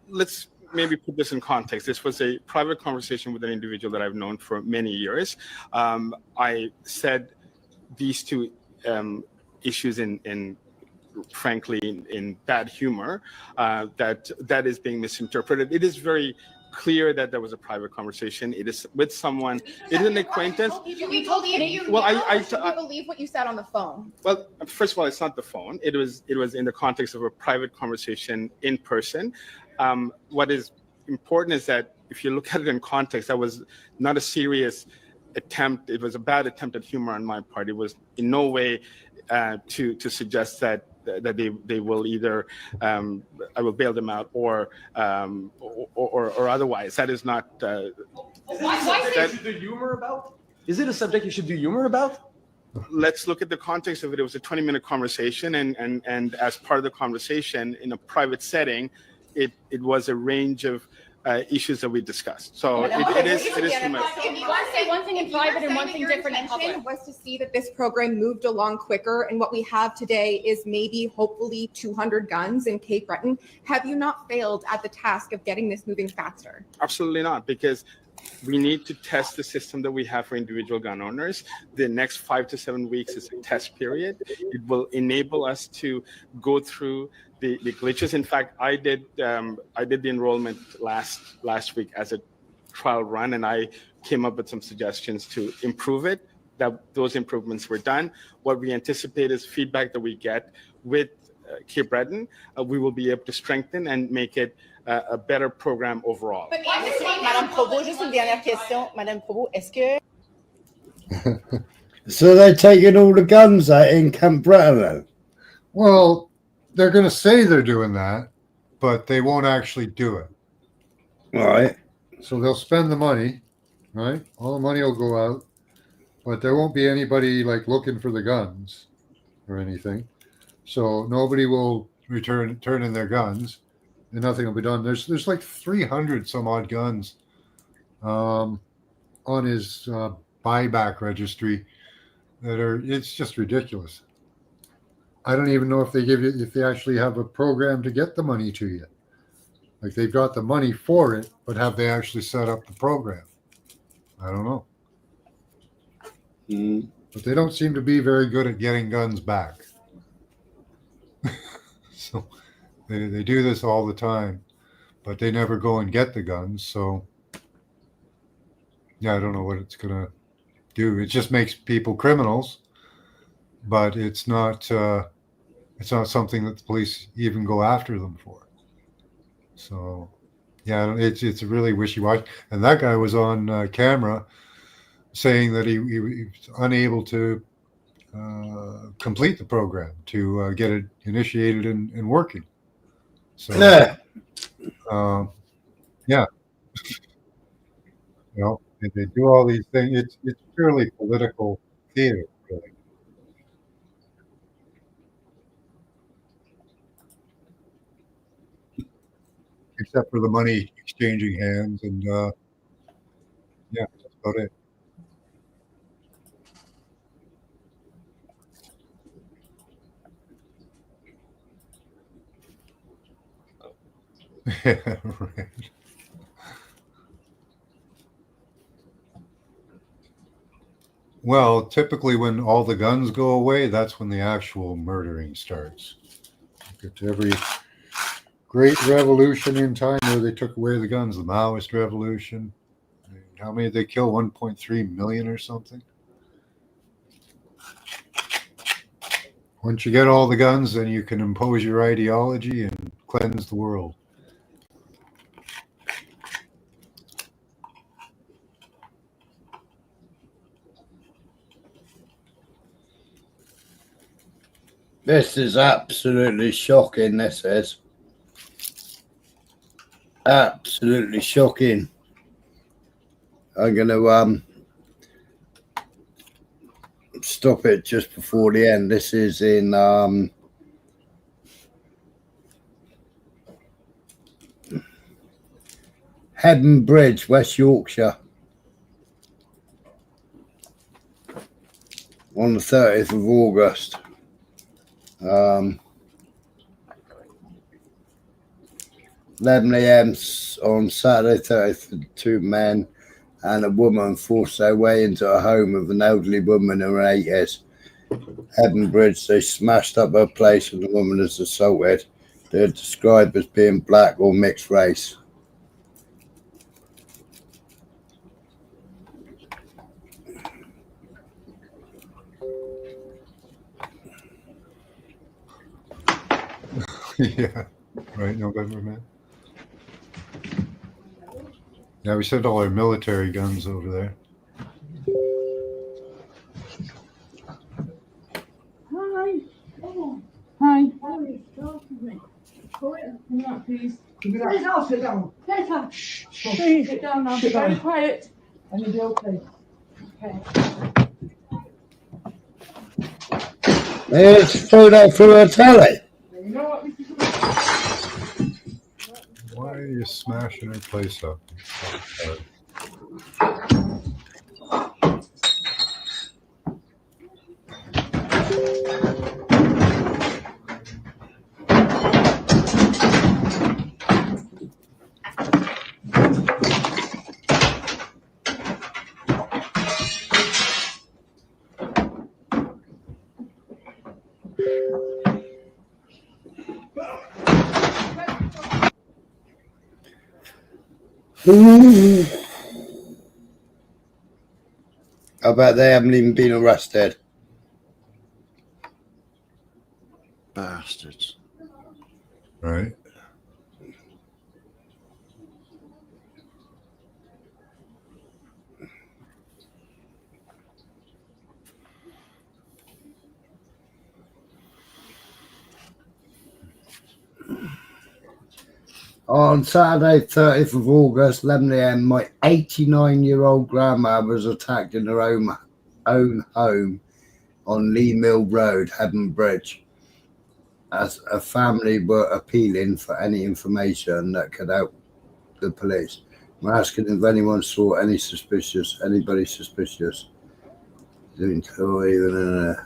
Speaker 20: Let's maybe put this in context. This was a private conversation with an individual that I've known for many years. I said these two issues frankly in bad humor, that is being misinterpreted. It is very clear that there was a private conversation. It is with someone. It is an acquaintance.
Speaker 19: We told you.
Speaker 20: Well, I
Speaker 19: believe what you said on the phone.
Speaker 20: Well, first of all, it's not the phone. It was in the context of a private conversation in person. What is important is that if you look at it in context, that was not a serious attempt. It was a bad attempt at humor on my part. It was in no way to suggest that they will either I will bail them out or otherwise. That is not.
Speaker 21: Why should you do humor about? Is it a subject you should do humor about?
Speaker 20: Let's look at the context of it. It was a 20-minute conversation, and as part of the conversation in a private setting, it was a range of issues that we discussed. So it is.
Speaker 19: If you want to say one thing in private and one thing different in public,
Speaker 22: was to see that this program moved along quicker, and what we have today is maybe, hopefully, 200 guns in Cape Breton. Have you not failed at the task of getting this moving faster?
Speaker 20: Absolutely not, because we need to test the system that we have for individual gun owners. The next 5 to 7 weeks is a test period. It will enable us to go through the glitches. In fact, I did the enrollment last week as a trial run, and I came up with some suggestions to improve it. Those improvements were done. What we anticipate is feedback that we get with Cape Breton. We will be able to strengthen and make it a better program overall.
Speaker 22: Madame Provost, juste une dernière question. Madame Provost, est-ce que...
Speaker 1: So they're taking all the guns out in Camp Breton?
Speaker 2: Well, they're going to say they're doing that, but they won't actually do it.
Speaker 1: Right.
Speaker 2: So they'll spend the money, right? All the money will go out, but there won't be anybody like looking for the guns or anything. So nobody will turn in their guns, and nothing will be done. There's like 300 some odd guns on his buyback registry it's just ridiculous. I don't even know if they actually have a program to get the money to you. Like they've got the money for it, but have they actually set up the program? I don't know. But they don't seem to be very good at getting guns back. So they do this all the time, but they never go and get the guns. So yeah, I don't know what it's gonna do. It just makes people criminals, but it's not something that the police even go after them for. So yeah, it's really wishy-washy. And that guy was on camera saying that he was unable to complete the program, to get it initiated and working. So yeah, you know, they do all these things. It's purely political theater, really. Except for the money exchanging hands, and yeah, that's about it. Yeah, right. Well, typically when all the guns go away, that's when the actual murdering starts. Look at every great revolution in time where they took away the guns, the Maoist revolution. How many did they kill? 1.3 million or something? Once you get all the guns, then you can impose your ideology and cleanse the world.
Speaker 1: This is absolutely shocking, this is. Absolutely shocking. I'm going to stop it just before the end. This is in Hebden Bridge, West Yorkshire, on the 30th of August. 11 a.m. on Saturday 30th, two men and a woman forced their way into a home of an elderly woman in her 80s. Hebden Bridge, they smashed up her place and the woman is assaulted. They're described as being black or mixed race.
Speaker 2: Yeah, right, November, man. Yeah, we sent all our military guns over there.
Speaker 17: Hi. Oh. Hi. Come on, please. Please, I'll sit down. Get up. Shh. Please sit down now. Be very quiet. And you'll be okay. Okay.
Speaker 1: It's thrown out through her telly.
Speaker 17: You know what?
Speaker 2: Why are you smashing her place up?
Speaker 1: I bet they haven't even been arrested.
Speaker 3: Bastards.
Speaker 2: Right.
Speaker 1: On Saturday, 30th of August, 11 a.m., my 89-year-old grandma was attacked in her own home on Lee Mill Road, Hebden Bridge. As a family were appealing for any information that could help the police. We're asking if anyone saw anybody suspicious. Didn't tell even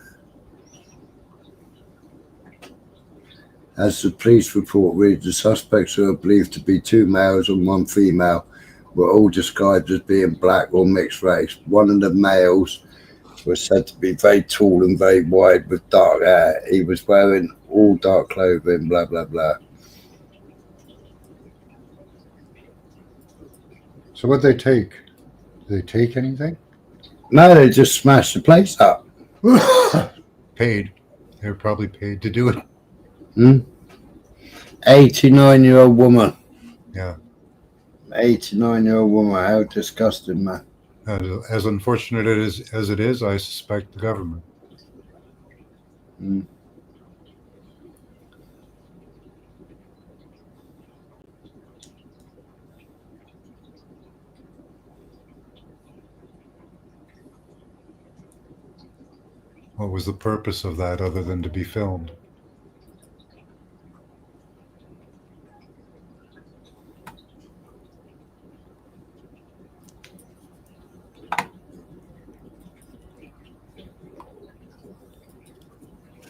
Speaker 1: As the police report reads, the suspects, who are believed to be 2 males and 1 female, were all described as being black or mixed race. One of the males was said to be very tall and very wide with dark hair. He was wearing all dark clothing, blah, blah, blah.
Speaker 2: So what'd they take? Did they take anything?
Speaker 1: No, they just smashed the place up.
Speaker 2: Paid. They were probably paid to do it.
Speaker 1: 89-year-old woman.
Speaker 2: Yeah.
Speaker 1: 89-year-old woman. How disgusting, man.
Speaker 2: As unfortunate as it is, I suspect the government. What was the purpose of that other than to be filmed?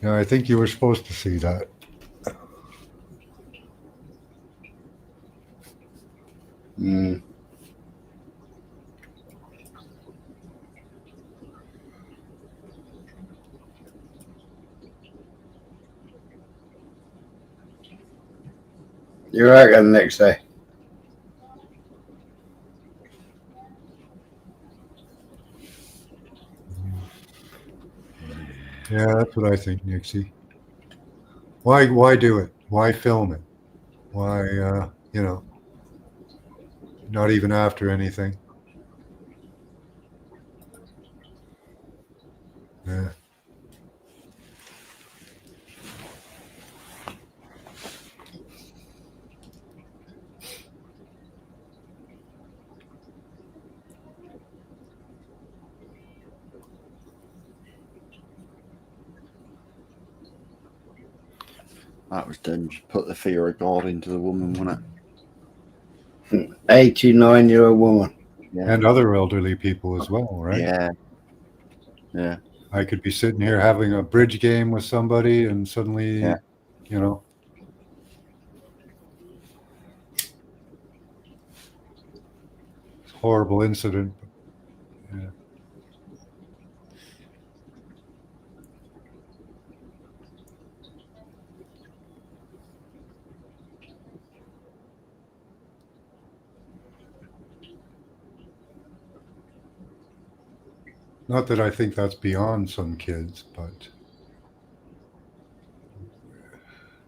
Speaker 2: Yeah, I think you were supposed to see that.
Speaker 1: You're right the next day.
Speaker 2: Yeah, that's what I think, Nixie. Why do it? Why film it? Why, not even after anything? Yeah.
Speaker 3: That was done. Just put the fear of God into the woman, wasn't
Speaker 1: it? 89-year-old woman.
Speaker 3: Yeah.
Speaker 2: And other elderly people as well, right?
Speaker 3: Yeah. Yeah.
Speaker 2: I could be sitting here having a bridge game with somebody and suddenly, horrible incident. Yeah. Not that I think that's beyond some kids, but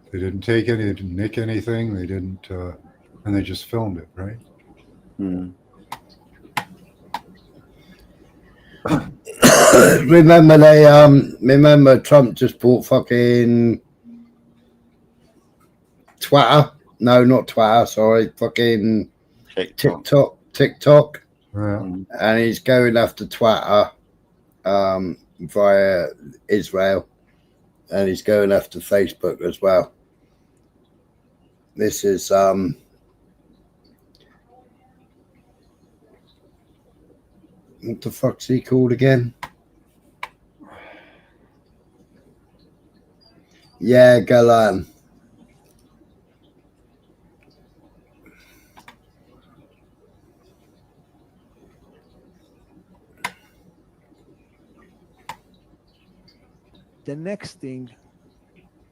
Speaker 2: they didn't take any, they didn't nick anything, they didn't, and they just filmed it, right?
Speaker 1: Remember Trump just bought fucking Twitter? No, not Twitter, sorry, fucking TikTok.
Speaker 2: Yeah.
Speaker 1: And he's going after Twitter via Israel, and he's going after Facebook as well. This is what the fuck's he called again? Yeah, Galan.
Speaker 4: The next thing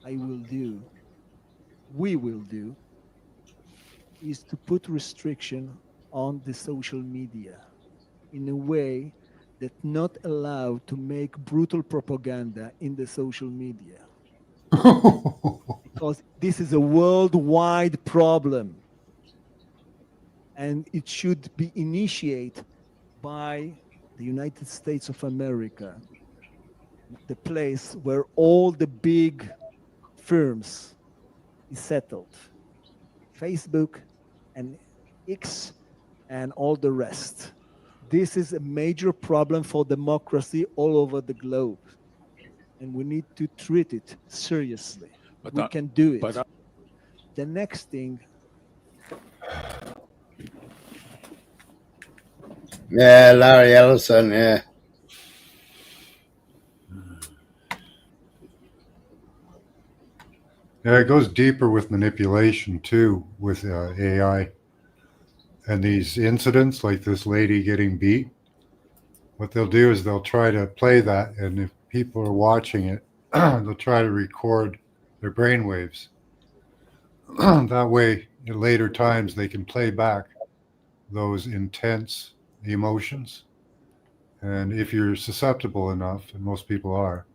Speaker 4: we will do, is to put restriction on the social media in a way that not allowed to make brutal propaganda in the social media. Because this is a worldwide problem, and it should be initiated by the United States of America, the place where all the big firms is settled. Facebook and X and all the rest. This is a major problem for democracy all over the globe. And we need to treat it seriously. We can do it. The next thing.
Speaker 1: Yeah, Larry Ellison, yeah.
Speaker 2: Yeah, it goes deeper with manipulation too, with AI. And these incidents, like this lady getting beat, what they'll do is they'll try to play that, and if people are watching it, they'll try to record their brainwaves. That way, in later times, they can play back those intense emotions. And if you're susceptible enough, and most people are,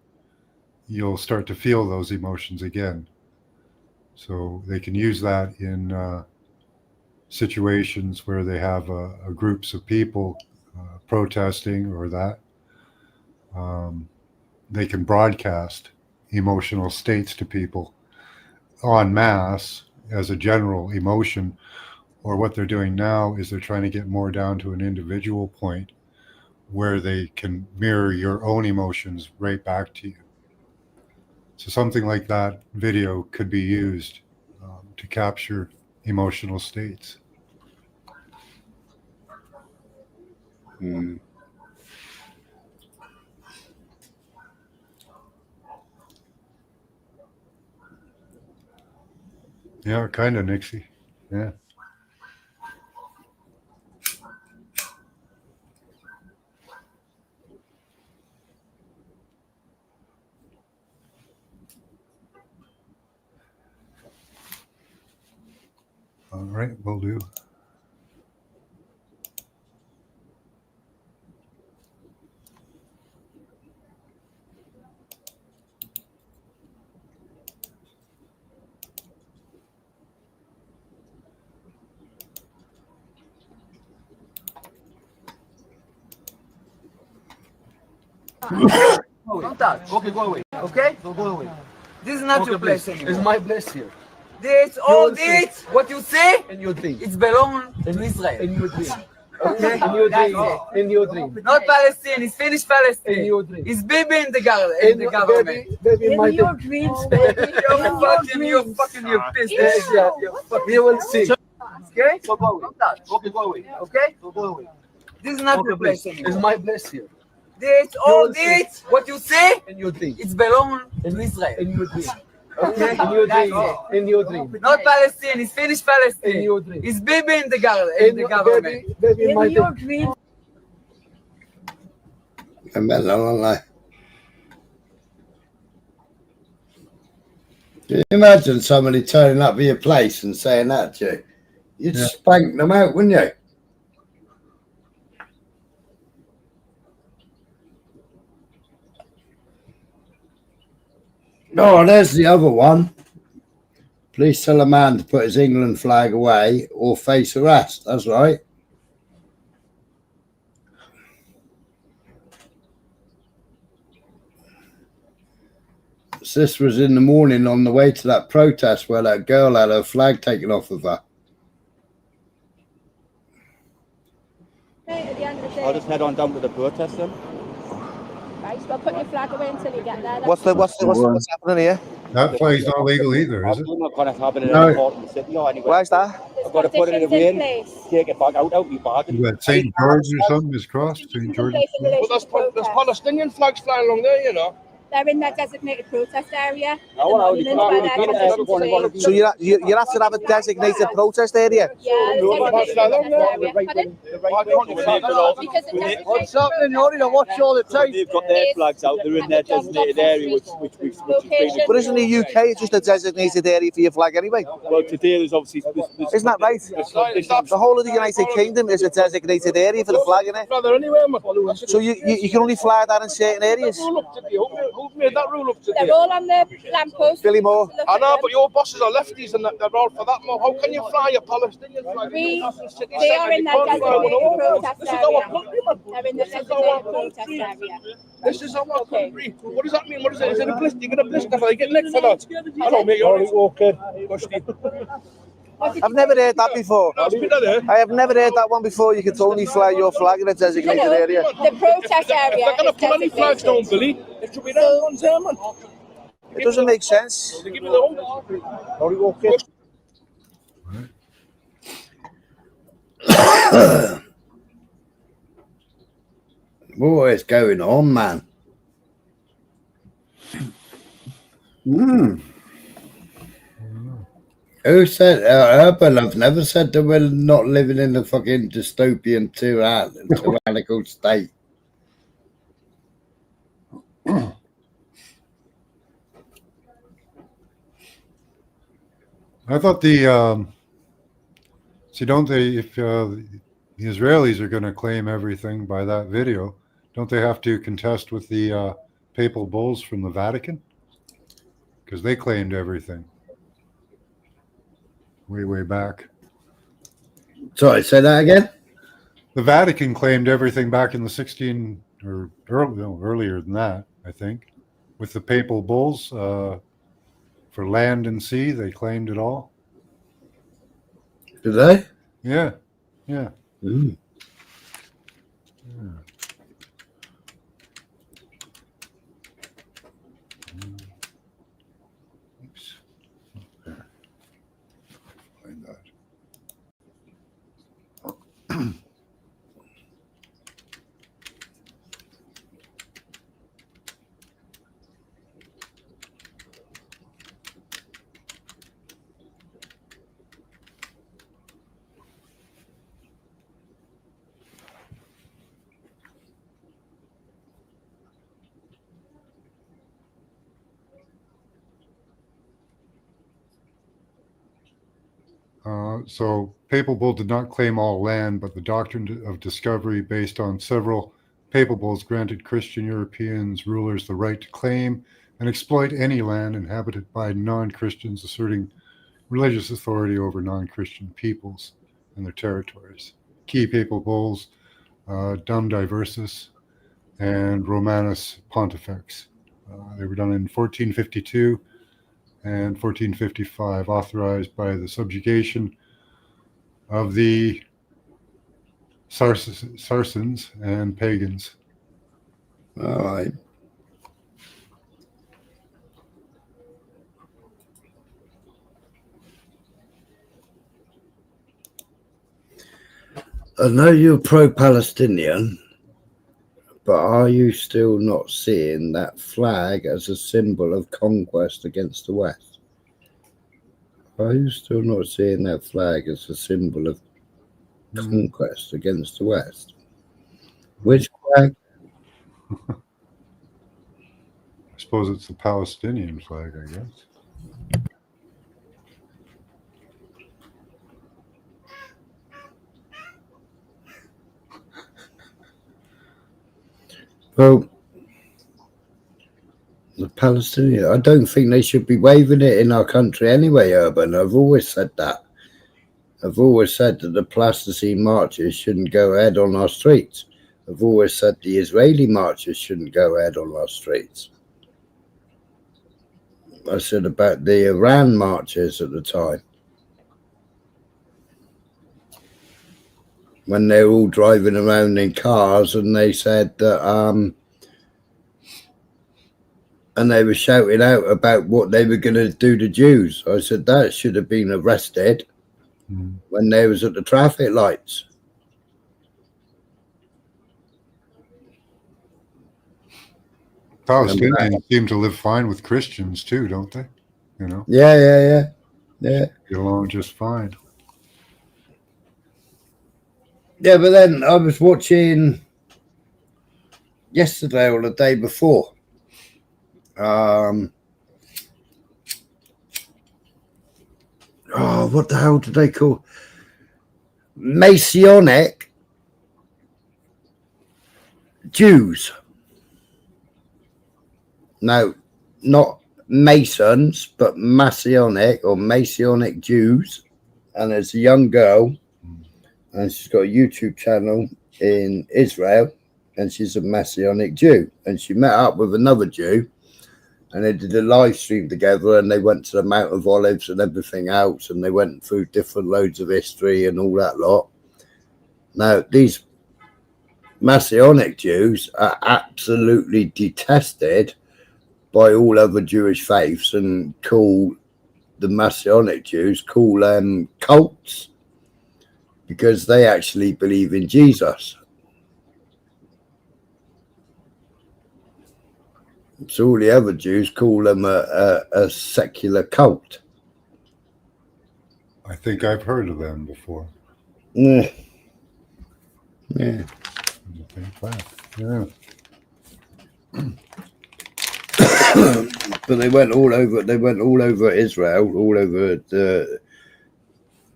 Speaker 2: you'll start to feel those emotions again. So they can use that in situations where they have groups of people protesting or that. They can broadcast emotional states to people en masse as a general emotion, or what they're doing now is they're trying to get more down to an individual point where they can mirror your own emotions right back to you. So something like that video could be used to capture emotional states. Yeah, kind of, Nixie. Yeah. All right, will do.
Speaker 5: Don't touch. Okay, go away. Okay? So go away. This is not your place anymore. It's my place here. This, all this, what you say, in your dream. It's belong to Israel. In your dream. Okay? In your dream. In your dream. Not Palestine. It's finished Palestine. In your dream. It's Bibi in the government. In the government. Baby, in your dreams, baby. You're fucking your business. You will see. Okay? So go away. Don't touch. Okay, go away. Okay? So go away. This is not your place anymore. It's my place here. This, all this, what you say, in your dream. It's belong to Israel. In your dream. Okay? In your dream. In your dream. Not Palestine. It's finished Palestine. In your dream. It's Bibi in the government. Baby, in your dream.
Speaker 1: Can you imagine somebody turning up at your place and saying that to you? You'd spank them out, wouldn't you? Oh, there's the other one. Please tell a man to put his England flag away or face arrest. That's right. This was in the morning on the way to that protest where that girl had her flag taken off of her.
Speaker 8: I'll just head on down to the protest then.
Speaker 19: Right, so I'll put your flag away until you get there.
Speaker 8: What's happening here?
Speaker 2: That flag's not legal either, is it?
Speaker 8: Not going to happen in any court in the city or anywhere. Where's that? I've got to put it away, take it back out my bag.
Speaker 2: You got St. George or something is crossed? St. George?
Speaker 23: Well, there's Palestinian flags flying along there, you know.
Speaker 19: They're in that designated protest area.
Speaker 8: So you have to have a designated protest area?
Speaker 23: What's happening, watch all the time.
Speaker 8: They've got their flags out, they're in their designated area, which
Speaker 23: But
Speaker 8: isn't the UK just a designated area for your flag anyway? Well, today there's obviously... Isn't that right? The whole of the United Kingdom is a designated area for the flag, isn't it? So you can only fly that in certain areas?
Speaker 23: Who made that rule up today?
Speaker 19: They're all on the lamppost.
Speaker 8: Billy Moore.
Speaker 23: I know, but your bosses are lefties and they're all for that more. How can you fly a Palestinian flag?
Speaker 19: They are in that designated protest area. They're in the designated protest area.
Speaker 23: This is our country. What does that mean? What is it? Is it a blister? You get a blister for getting nicked for that? I don't make your okay.
Speaker 8: I've never heard that before. I have never heard that one before. You can only fly your flag in a designated area.
Speaker 19: The protest area is
Speaker 23: designated. Flags down, Billy. It should be down ones there, man.
Speaker 8: It doesn't make sense.
Speaker 23: They give you the own.
Speaker 1: What is going on, man? Who said Urban? I've never said that we're not living in a fucking dystopian tyrannical state.
Speaker 2: I thought the see, don't they? If the Israelis are going to claim everything by that video, don't they have to contest with the papal bulls from the Vatican? Because they claimed everything way back.
Speaker 1: Sorry, say that again.
Speaker 2: The Vatican claimed everything back in the 16 or earlier than that, I think, with the papal bulls for land and sea. They claimed it all.
Speaker 1: Did they?
Speaker 2: Yeah, yeah.
Speaker 1: Mm.
Speaker 2: Yeah. Oops. There. Find that. So Papal Bull did not claim all land, but the doctrine of discovery based on several Papal Bulls granted Christian Europeans rulers the right to claim and exploit any land inhabited by non-Christians, asserting religious authority over non-Christian peoples and their territories. Key Papal Bulls, Dum Diversus and Romanus Pontifex. They were done in 1452 and 1455, authorized by the subjugation of the Saracens and pagans.
Speaker 1: All right. I know you're pro-Palestinian, but are you still not seeing that flag as a symbol of conquest against the West? Are you still not seeing that flag as a symbol of conquest against the West? Which flag?
Speaker 2: I suppose it's the Palestinian flag, I guess.
Speaker 1: Well, the Palestinian, I don't think they should be waving it in our country anyway, Urban. I've always said that. I've always said that the Palestinian marches shouldn't go ahead on our streets. I've always said the Israeli marches shouldn't go ahead on our streets. I said about the Iran marches at the time, when they were all driving around in cars, and they said that and they were shouting out about what they were going to do to Jews. I said that should have been arrested when they was at the traffic lights.
Speaker 2: Palestinians seem to live fine with Christians too, don't they? You know?
Speaker 1: Yeah. Get
Speaker 2: along just fine.
Speaker 1: Yeah, but then I was watching yesterday or the day before. What the hell did they call Messianic Jews? No, not Masons, but Messianic or Messianic Jews. And there's a young girl, and she's got a YouTube channel in Israel, and she's a Messianic Jew. And she met up with another Jew, and they did a live stream together, and they went to the Mount of Olives and everything else, and they went through different loads of history and all that lot. Now, these Messianic Jews are absolutely detested by all other Jewish faiths, and call the Messianic Jews, call them cults, because they actually believe in Jesus. So all the other Jews call them a secular cult.
Speaker 2: I think I've heard of them before.
Speaker 1: Yeah. Yeah.
Speaker 2: Yeah.
Speaker 1: But they went all over. They went all over Israel, all over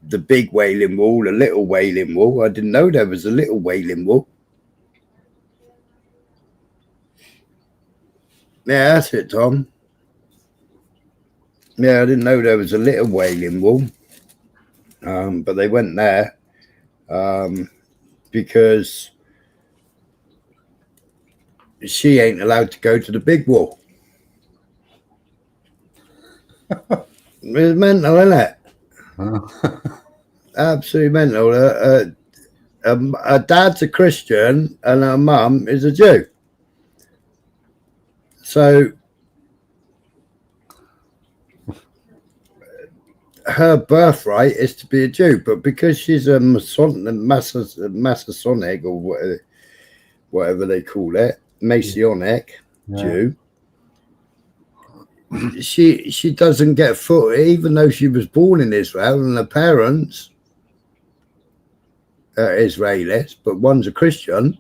Speaker 1: the big Wailing Wall, the little Wailing Wall. I didn't know there was a little Wailing Wall. Yeah, that's it, Tom. Yeah, I didn't know there was a little Wailing Wall. But they went there because she ain't allowed to go to the big wall. It's mental, isn't it? Absolutely mental. Her dad's a Christian and her mum is a Jew. So her birthright is to be a Jew, but because she's a Masonic or whatever they call it, Masonic Jew, she doesn't get foot, even though she was born in Israel and her parents are Israelis, but one's a Christian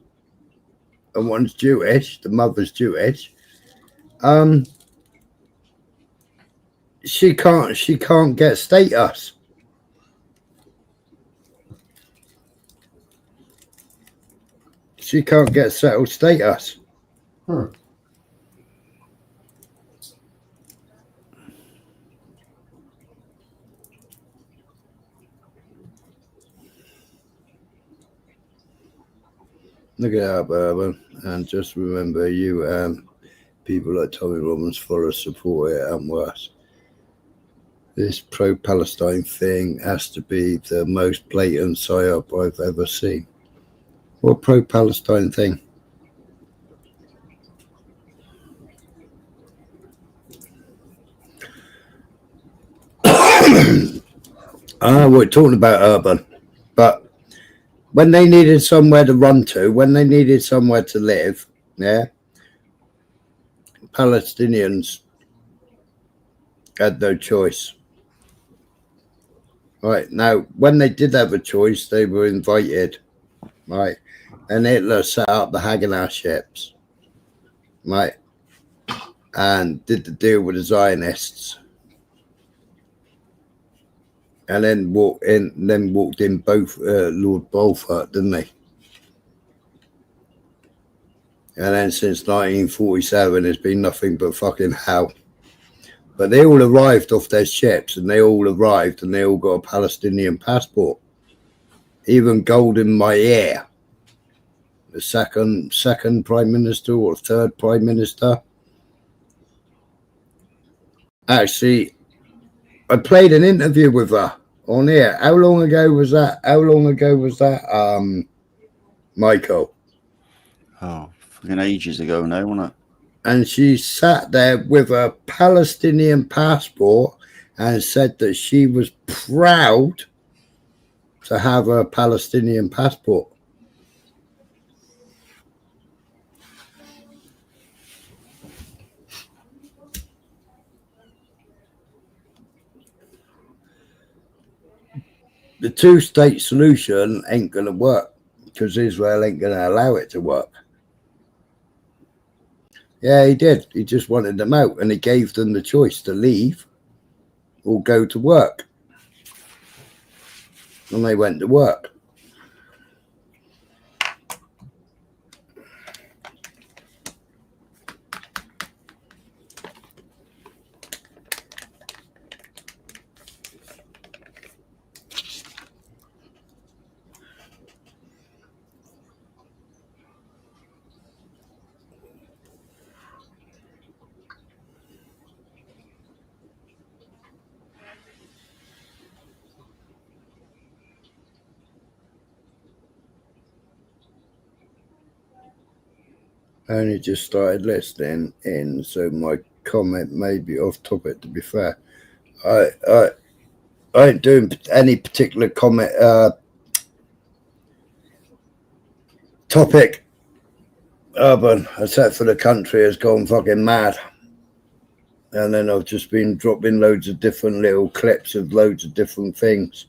Speaker 1: and one's Jewish, the mother's Jewish. She can't get status. She can't get settled status. Look it up, Urban, and just remember, you people like Tommy Robbins follow, support it, and worse. This pro-Palestine thing has to be the most blatant psyop I've ever seen. What pro-Palestine thing? We're talking about Urban, but when they needed somewhere to run to, when they needed somewhere to live, yeah, Palestinians had no choice. Right, now, when they did have a choice, they were invited, right, and Hitler set up the Haganah ships, right, and did the deal with the Zionists, and then walked in both Lord Balfour, didn't they? And then since 1947, there's been nothing but fucking hell. But they all arrived off their ships, and they all arrived, and they all got a Palestinian passport. Even Golden Meir, the second prime minister or third prime minister. Actually, I played an interview with her on here. How long ago was that? Michael?
Speaker 3: Oh, fucking ages ago now, wasn't it?
Speaker 1: And she sat there with a Palestinian passport and said that she was proud to have a Palestinian passport. The two-state solution ain't going to work because Israel ain't going to allow it to work. Yeah, he did. He just wanted them out, and he gave them the choice to leave or go to work. And they went to work. I only just started listening in, so my comment may be off topic, to be fair. I ain't doing any particular comment topic. Urban, except for the country has gone fucking mad. And then I've just been dropping loads of different little clips of loads of different things.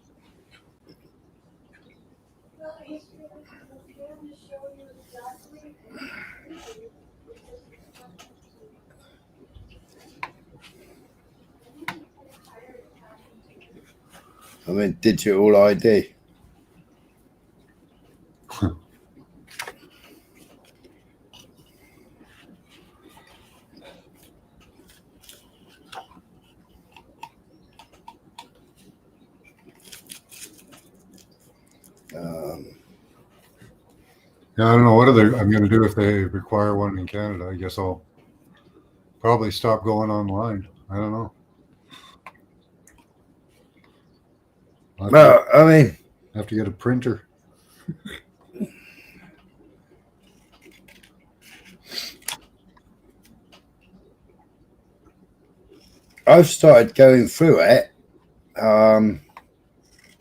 Speaker 1: I mean, digital ID.
Speaker 2: Yeah, I don't know what I'm going to do if they require one in Canada. I guess I'll probably stop going online. I don't know.
Speaker 1: Well, I mean,
Speaker 2: have to get a printer.
Speaker 1: I've started going through it. Oh,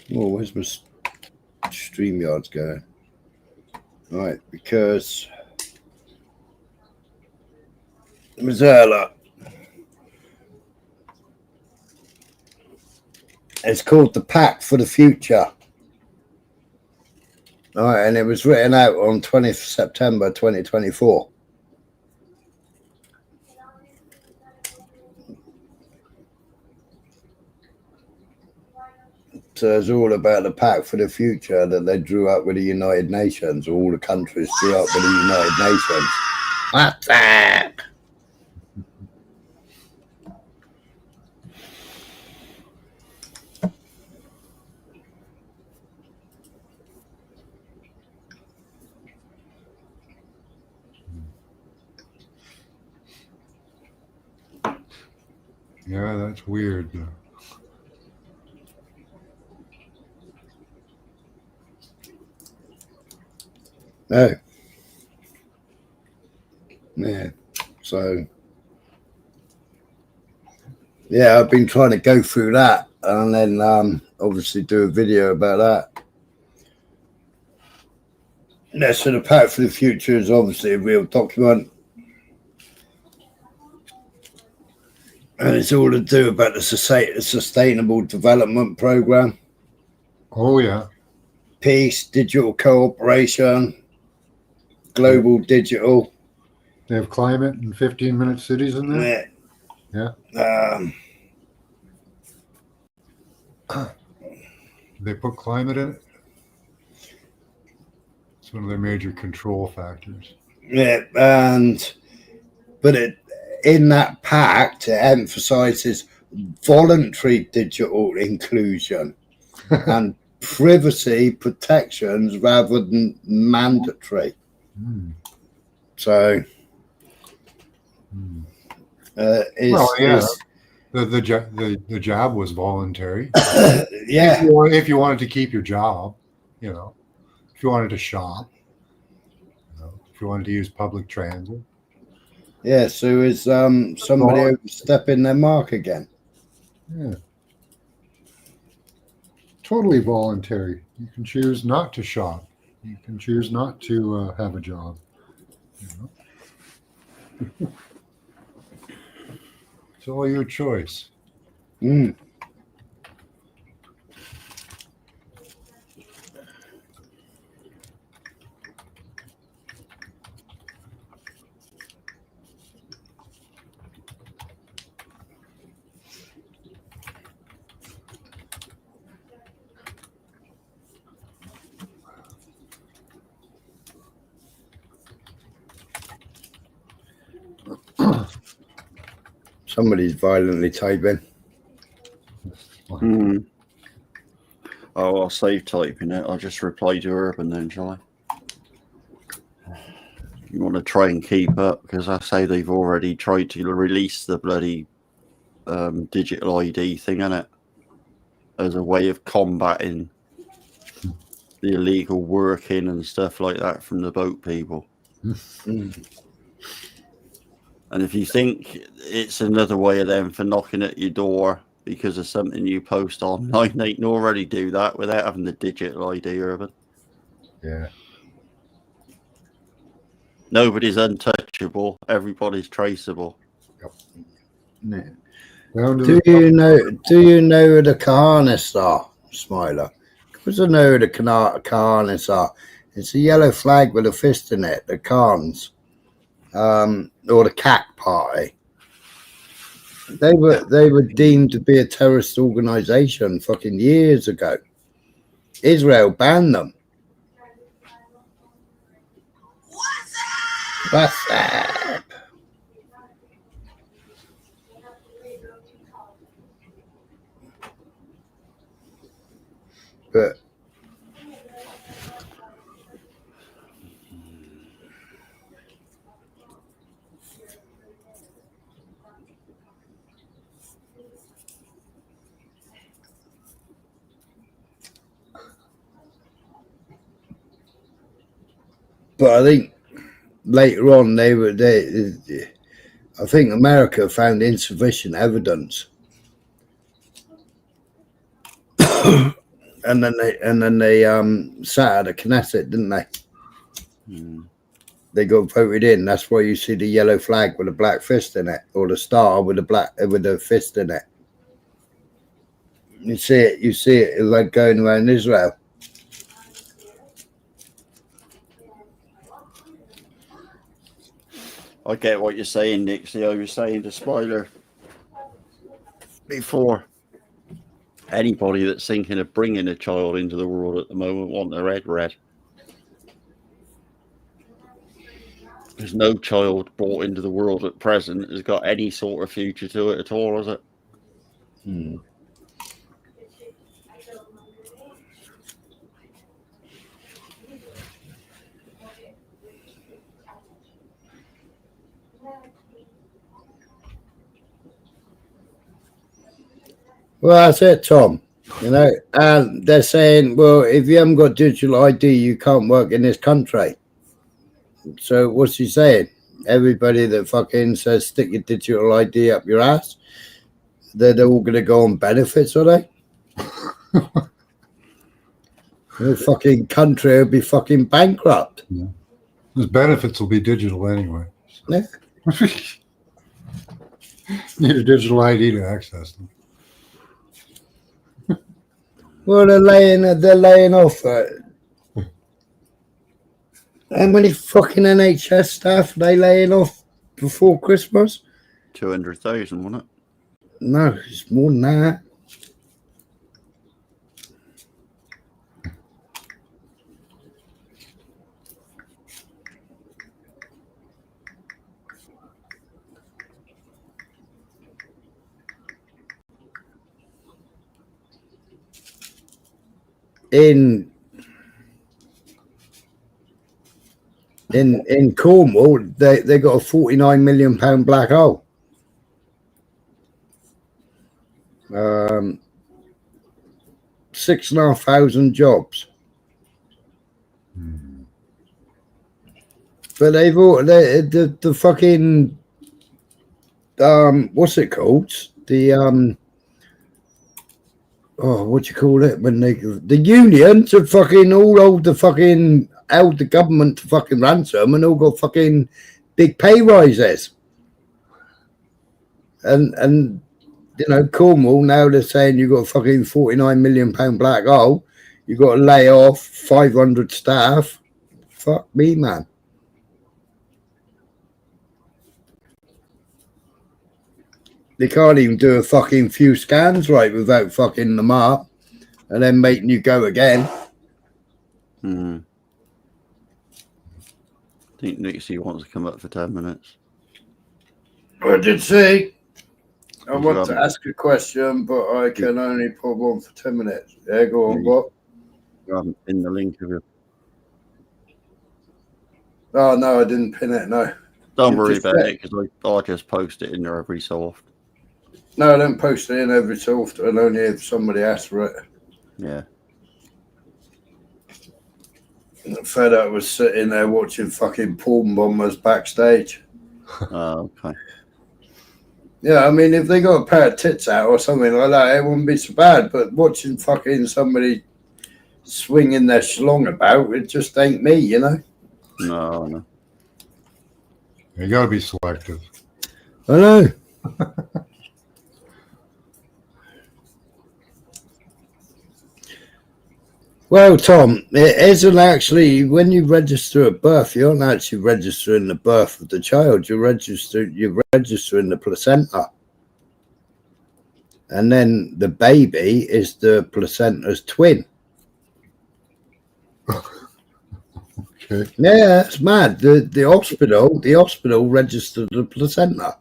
Speaker 1: where's my StreamYard's going? Right, because Missoula. It's called the Pact for the Future. All right, and it was written out on 20th September 2024. So it's all about the Pact for the Future that they drew up with the United Nations. All the countries drew up with the United Nations. What's that?
Speaker 2: Yeah, that's weird.
Speaker 1: No. Yeah. So, yeah, I've been trying to go through that and then obviously do a video about that. Yeah, so the Pact for the Future is obviously a real document. And it's all to do about the Sustainable Development Program.
Speaker 2: Oh, yeah.
Speaker 1: Peace, digital cooperation, global digital.
Speaker 2: They have climate and 15-minute cities in there?
Speaker 1: Yeah.
Speaker 2: They put climate in it? It's one of their major control factors.
Speaker 1: Yeah, but in that pact, it emphasizes voluntary digital inclusion and privacy protections rather than mandatory. So,
Speaker 2: well, yeah, the job was voluntary.
Speaker 1: Yeah,
Speaker 2: if you wanted to keep your job, you know, if you wanted to shop, you know, if you wanted to use public transit.
Speaker 1: Yeah, so is somebody overstepping their mark again?
Speaker 2: Yeah. Totally voluntary. You can choose not to shop. You can choose not to have a job. You know? It's all your choice.
Speaker 1: Somebody's violently typing.
Speaker 3: Oh, I'll save typing it. I'll just reply to Urban then, shall I? You want to try and keep up because I say they've already tried to release the bloody digital ID thing, innit? As a way of combating the illegal working and stuff like that from the boat people. And if you think it's another way of them for knocking at your door because of something you post online, they can already do that without having the digital ID, Urban.
Speaker 2: Yeah.
Speaker 3: Nobody's untouchable. Everybody's traceable.
Speaker 2: Yep.
Speaker 1: Do you know who the Kahanists are, Smiler? Because I know who the Kahanists are. It's a yellow flag with a fist in it, the Khans, or the CAC party. They were deemed to be a terrorist organization fucking years ago. Israel banned them. What's up? But I think later on I think America found insufficient evidence, and then they sat at the Knesset, didn't they? They got voted in. That's why you see the yellow flag with a black fist in it, or the star with a fist in it. You see it like going around Israel.
Speaker 3: I get what you're saying, Nixie. I was saying to Spoiler before. Anybody that's thinking of bringing a child into the world at the moment want their head read. There's no child brought into the world at present has got any sort of future to it at all, has it?
Speaker 1: Well, that's it, Tom. You know, and they're saying, well, if you haven't got digital ID, you can't work in this country. So what's he saying? Everybody that fucking says stick your digital ID up your ass, they're all going to go on benefits, are they? The fucking country will be fucking bankrupt.
Speaker 2: Yeah. His benefits will be digital anyway.
Speaker 1: Yeah.
Speaker 2: Need a digital ID to access them.
Speaker 1: Well, they're laying off. How many fucking NHS staff are they laying off before Christmas?
Speaker 3: 200,000, wasn't it?
Speaker 1: No, it's more than that. In Cornwall, they got a £49 million black hole. 6,500 jobs. But they've all the fucking what's it called? The what do you call it when the unions have fucking all held the government to fucking ransom and all got fucking big pay rises. And you know, Cornwall now they're saying you've got a fucking £49 million black hole, you've got to lay off 500 staff. Fuck me, man. They can't even do a fucking few scans right without fucking them up and then making you go again.
Speaker 3: I think Nixie wants to come up for 10 minutes.
Speaker 1: I did see. I want to ask a question, but I can only put one for 10 minutes. Yeah, go on, what?
Speaker 3: You haven't pinned the link of it.
Speaker 1: Oh, no, I didn't pin it, no.
Speaker 3: Don't worry about it, because I just post it in there every so often.
Speaker 1: No, I don't post it in every so often, only if somebody asks for it.
Speaker 3: Yeah.
Speaker 1: Fed up was sitting there watching fucking porn bombers backstage.
Speaker 3: Oh, okay.
Speaker 1: Yeah, I mean, if they got a pair of tits out or something like that, it wouldn't be so bad. But watching fucking somebody swinging their schlong about, it just ain't me, you know?
Speaker 3: No.
Speaker 2: You got to be selective.
Speaker 1: I know. Well, Tom, it isn't actually, when you register at birth, you're not actually registering the birth of the child. You're registering the placenta. And then the baby is the placenta's twin.
Speaker 2: Okay.
Speaker 1: Yeah, it's mad. The hospital registered the placenta,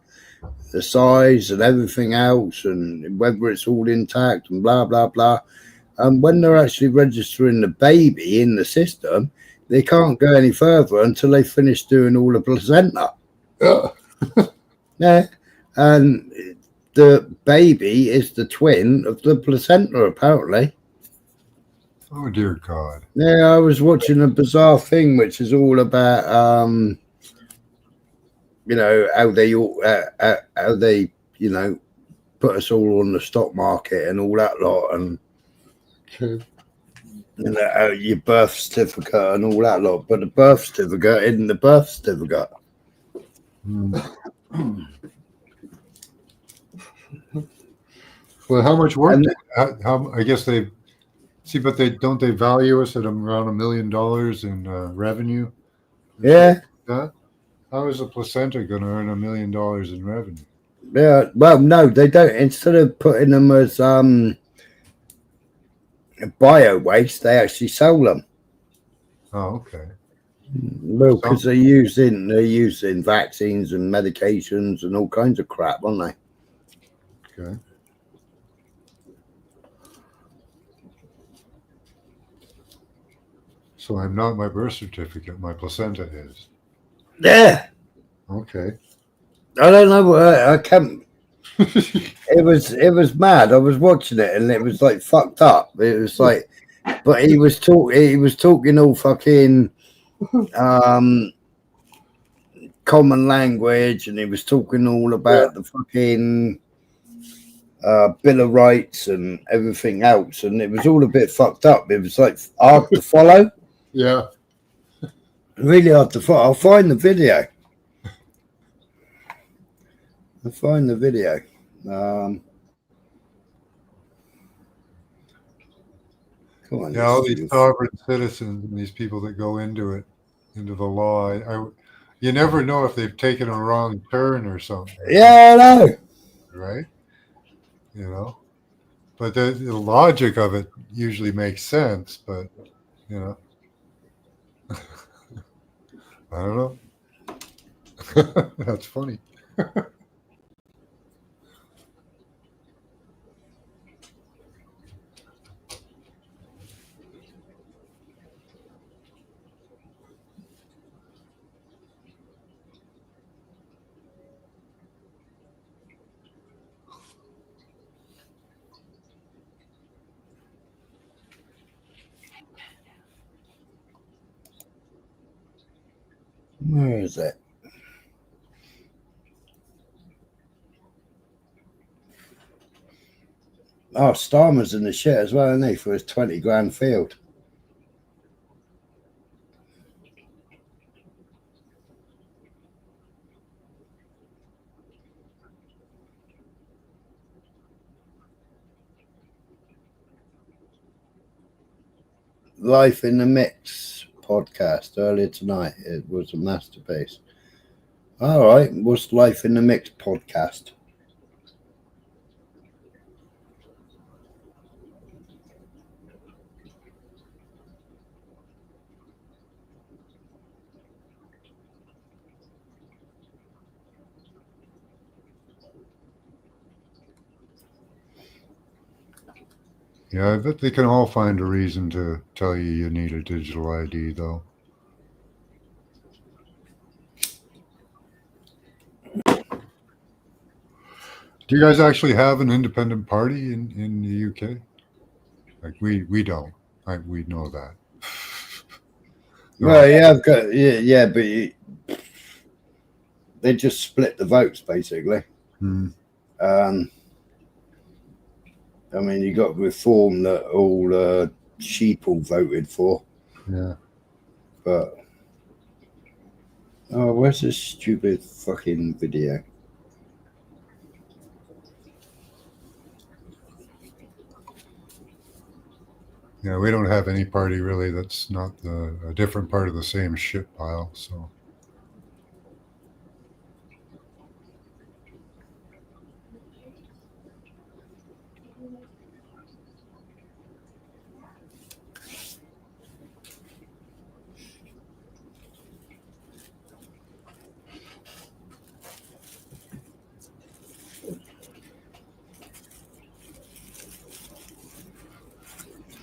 Speaker 1: the size and everything else, and whether it's all intact and blah blah blah. And when they're actually registering the baby in the system, they can't go any further until they finish doing all the placenta. Yeah, and the baby is the twin of the placenta, apparently.
Speaker 2: Oh dear God!
Speaker 1: Yeah, I was watching a bizarre thing, which is all about you know, how they you know, put us all on the stock market and all that lot, and
Speaker 2: okay.
Speaker 1: You know, your birth certificate and all that lot, but the birth certificate isn't the birth certificate.
Speaker 2: Well, how much work? How I guess they see, but they value us at around $1 million in revenue.
Speaker 1: Yeah.
Speaker 2: How is a placenta going to earn $1 million in revenue?
Speaker 1: Yeah. Well, no, they don't. Instead of putting them as bio waste, they actually sell them.
Speaker 2: Oh, okay.
Speaker 1: Well, because they're using vaccines and medications and all kinds of crap, aren't they?
Speaker 2: Okay. So I'm not my birth certificate. My placenta is.
Speaker 1: Yeah.
Speaker 2: Okay.
Speaker 1: I don't know. I can't. It was mad. I was watching it and it was like fucked up. It was like, but he was talking all fucking common language, and he was talking all about the fucking Bill of Rights and everything else, and it was all a bit fucked up. It was like hard to follow.
Speaker 2: Yeah.
Speaker 1: Really hard to follow. I'll find the video. Come on,
Speaker 2: yeah, all these sovereign citizens and these people that go into the law. You never know if they've taken a wrong turn or something.
Speaker 1: Yeah, I know.
Speaker 2: Right? You know, but the logic of it usually makes sense. But you know, I don't know. That's funny.
Speaker 1: Where is it? Oh, Starmer's in the shit as well, isn't he, for his 20 grand field? Life in the Mix podcast earlier tonight. It was a masterpiece. All right, what's Life in the Mix podcast?
Speaker 2: Yeah, I bet they can all find a reason to tell you need a digital ID, though. Do you guys actually have an independent party in the UK? Like we don't. We know that.
Speaker 1: Well, yeah, I've got but they just split the votes basically. I mean, you got reform that all sheeple voted for.
Speaker 2: Yeah.
Speaker 1: But where's this stupid fucking video?
Speaker 2: Yeah, we don't have any party really that's not a different part of the same shit pile. So.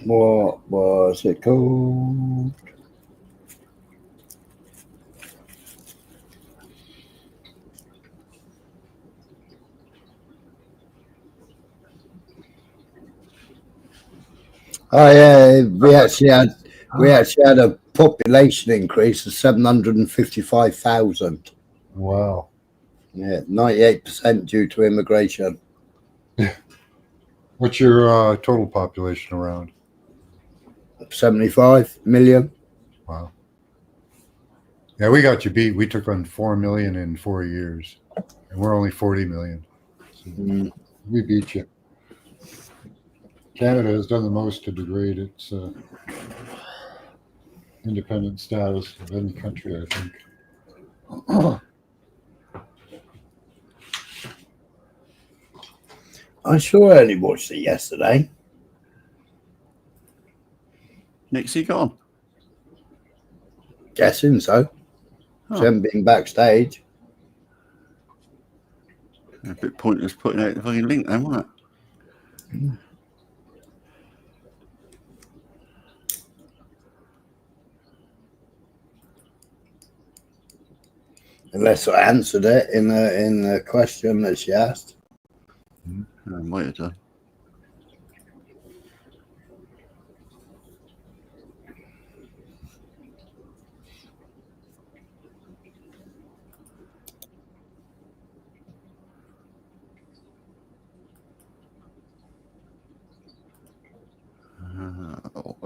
Speaker 1: What was it called? Oh yeah, we actually had a population increase of 755,000.
Speaker 2: Wow.
Speaker 1: Yeah, 98% due to immigration.
Speaker 2: What's your total population around?
Speaker 1: 75 million.
Speaker 2: Wow. Yeah, we got you beat. We took on 4 million in 4 years, and we're only 40 million. So we beat you. Canada has done the most to degrade its independent status of any country, I think.
Speaker 1: I sure only watched it yesterday.
Speaker 3: Nixie gone?
Speaker 1: Guessing so.
Speaker 3: Oh.
Speaker 1: She hasn't been backstage.
Speaker 3: A bit pointless putting out the fucking link then, wasn't it?
Speaker 1: Unless I answered it in the question that she asked.
Speaker 3: I might have done.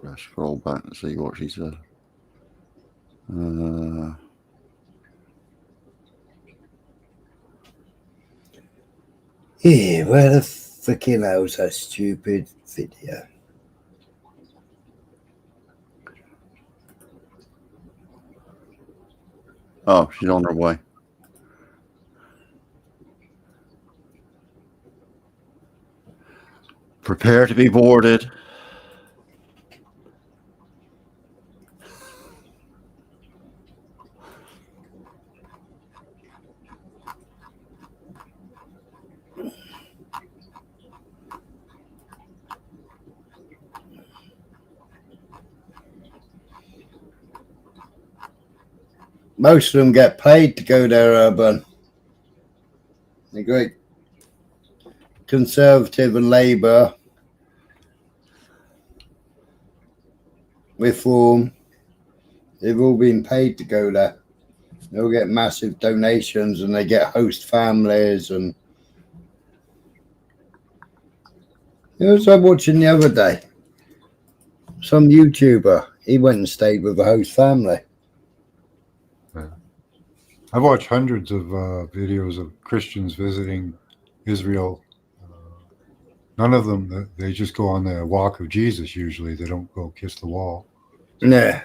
Speaker 3: Let's scroll back and see what she said.
Speaker 1: Yeah, where the freaking hell's that stupid video?
Speaker 3: Oh, she's on her way. Prepare to be boarded.
Speaker 1: Most of them get paid to go there, Urban. They're great. Conservative and Labour. Reform. They've all been paid to go there. They'll get massive donations and they get host families. And who was I watching the other day? Some YouTuber. He went and stayed with a host family.
Speaker 2: I've watched hundreds of videos of Christians visiting Israel. None of them, they just go on the walk of Jesus usually. They don't go kiss the wall.
Speaker 1: Yeah.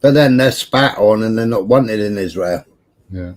Speaker 1: But then they're spat on and they're not wanted in Israel.
Speaker 2: Yeah.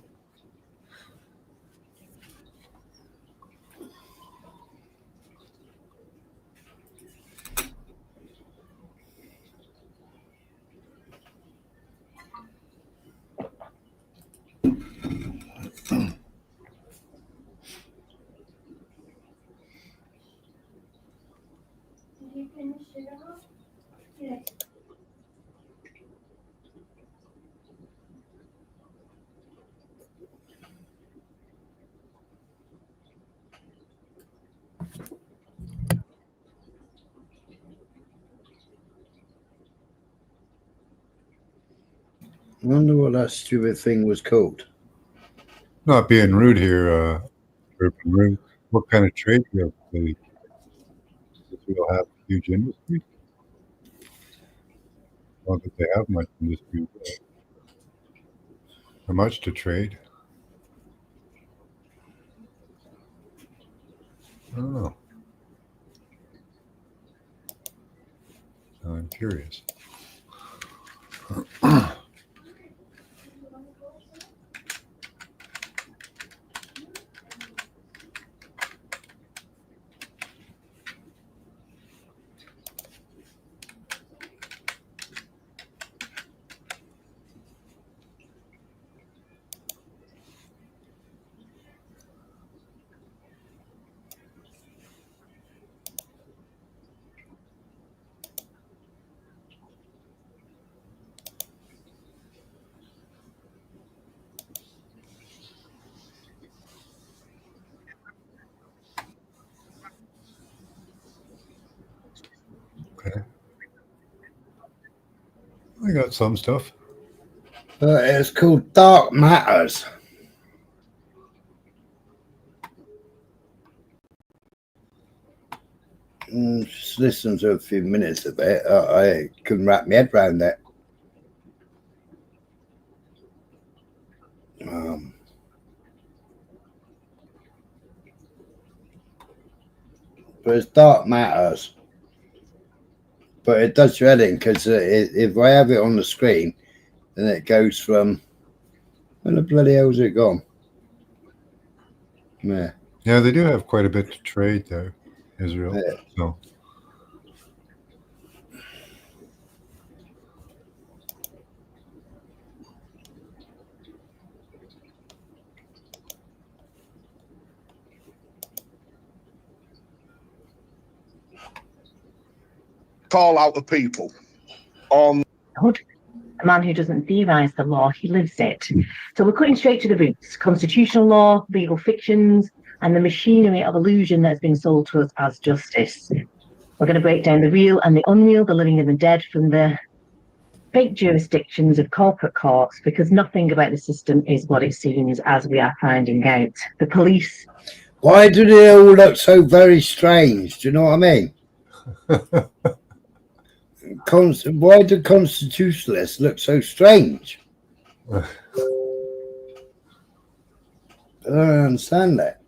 Speaker 1: I wonder what that stupid thing was called.
Speaker 2: Not being rude here, Urban Rude. What kind of trade do you have for the week? If we'll have a huge industry? Not that they have much industry. How much to trade? I don't know. I'm curious. Okay. I got some stuff.
Speaker 1: It's called Dark Matters. Just listen to a few minutes of it. I couldn't wrap my head around that. But it's Dark Matters. But it does your head in, because if I have it on the screen, then it goes from, where the bloody hell's it gone? Yeah.
Speaker 2: Yeah, they do have quite a bit to trade there, Israel.
Speaker 1: Yeah.
Speaker 2: So.
Speaker 23: Call out of people on
Speaker 9: Hood, a man who doesn't theorise the law, he lives it. So we're cutting straight to the roots. Constitutional law, legal fictions, and the machinery of illusion that's been sold to us as justice. We're going to break down the real and the unreal, the living and the dead, from the fake jurisdictions of corporate courts, because nothing about the system is what it seems, as we are finding out. The police.
Speaker 1: Why do they all look so very strange? Do you know what I mean? Why do constitutionalists look so strange? I don't understand that.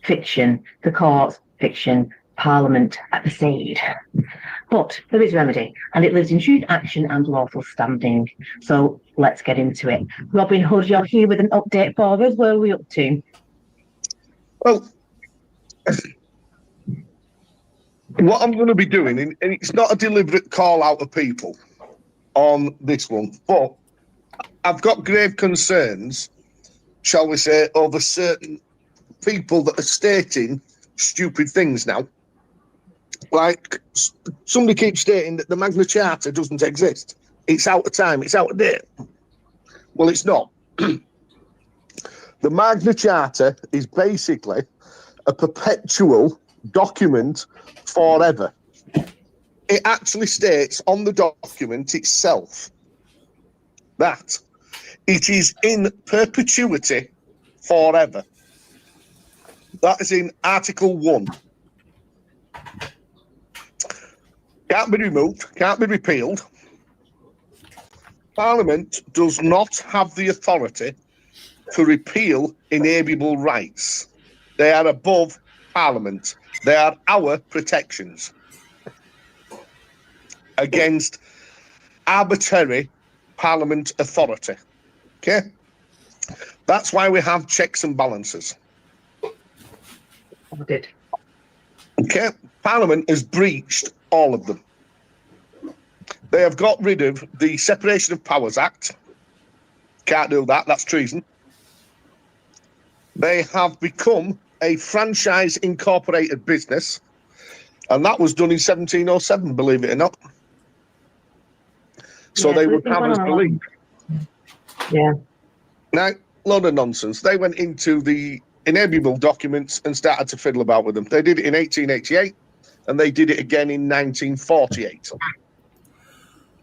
Speaker 9: Fiction, the courts, fiction, Parliament at the side. But there is remedy, and it lives in truth, action and lawful standing. So let's get into it. Robin Hood, you're here with an update for us. Where are we up to?
Speaker 23: Well, what I'm going to be doing, and it's not a deliberate call out of people on this one, but I've got grave concerns, shall we say, over certain people that are stating stupid things now. Like, somebody keeps stating that the Magna Charta doesn't exist. It's out of time, it's out of date. Well, it's not. The Magna Charta is basically a perpetual document forever. It actually states on the document itself that it is in perpetuity forever. That is in Article 1. Can't be removed, can't be repealed. Parliament does not have the authority to repeal inalienable rights. They are above Parliament. They are our protections against arbitrary Parliament authority. Okay? That's why we have checks and balances. Okay? Parliament has breached all of them. They have got rid of the Separation of Powers Act. Can't do that, that's treason. They have become a franchise incorporated business, and that was done in 1707, believe it or not. So yeah, they would have us believe.
Speaker 9: Yeah.
Speaker 23: Now, load of nonsense. They went into the inalienable documents and started to fiddle about with them. They did it in 1888, and they did it again in 1948.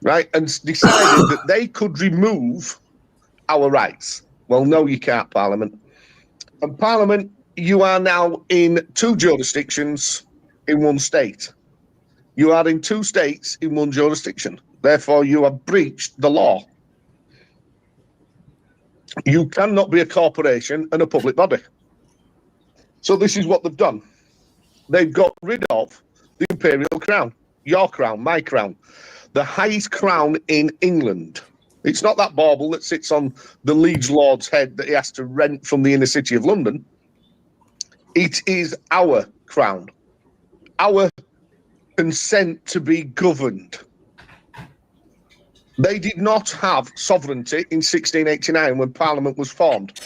Speaker 23: Right? And decided that they could remove our rights. Well, no, you can't, Parliament. And Parliament, you are now in 2 jurisdictions in 1 state. You are in 2 states in 1 jurisdiction. Therefore, you have breached the law. You cannot be a corporation and a public body. So this is what they've done. They've got rid of the imperial crown. your crown, my crown, the highest crown in England. It's not that bauble that sits on the liege lord's head that he has to rent from the inner city of London. It is our crown, our consent to be governed. They did not have sovereignty in 1689 when Parliament was formed.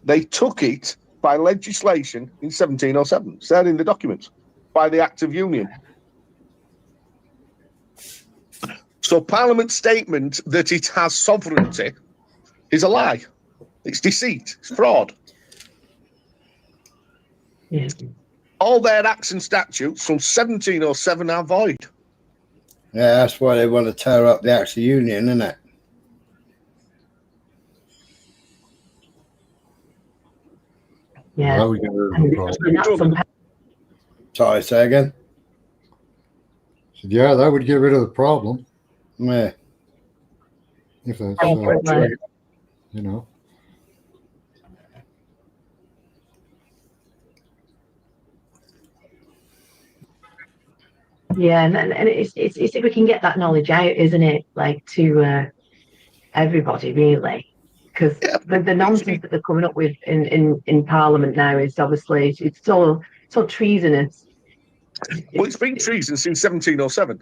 Speaker 23: They took it by legislation in 1707. It's there in the documents, by the Act of Union. So Parliament's statement that it has sovereignty is a lie. It's deceit. It's fraud.
Speaker 9: Yeah.
Speaker 23: All their acts and statutes from 1707 are void.
Speaker 1: Yeah, that's why they want to tear up the Act of Union, isn't it?
Speaker 9: Yeah.
Speaker 2: Well, we get rid of the problem.
Speaker 1: Sorry, say again?
Speaker 2: So, yeah, that would get rid of the problem.
Speaker 1: Yeah.
Speaker 2: If that's, you know.
Speaker 9: Yeah, and it's if we can get that knowledge out, isn't it? Like to everybody, really, because the nonsense that they're coming up with in Parliament now is obviously it's so treasonous.
Speaker 23: Well, it's been treason since 1707.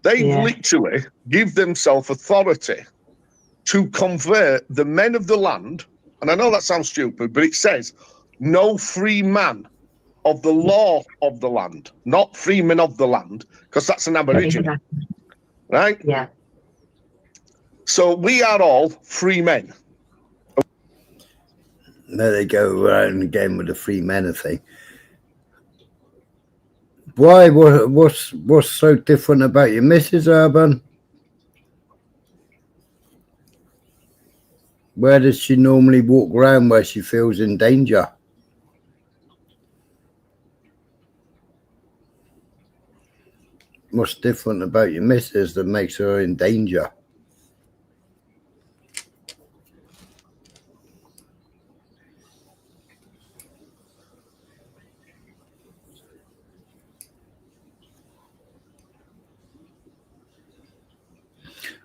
Speaker 23: They've literally give themselves authority to convert the men of the land, and I know that sounds stupid, but it says no free man of the law of the land, not freeman of the land, because that's an Aborigine, right?
Speaker 9: Yeah.
Speaker 23: So we are all free men.
Speaker 1: There they go around again with the free men thing. Why? What's so different about your Mrs. Urban? Where does she normally walk around where she feels in danger? What's different about your Mrs. that makes her in danger?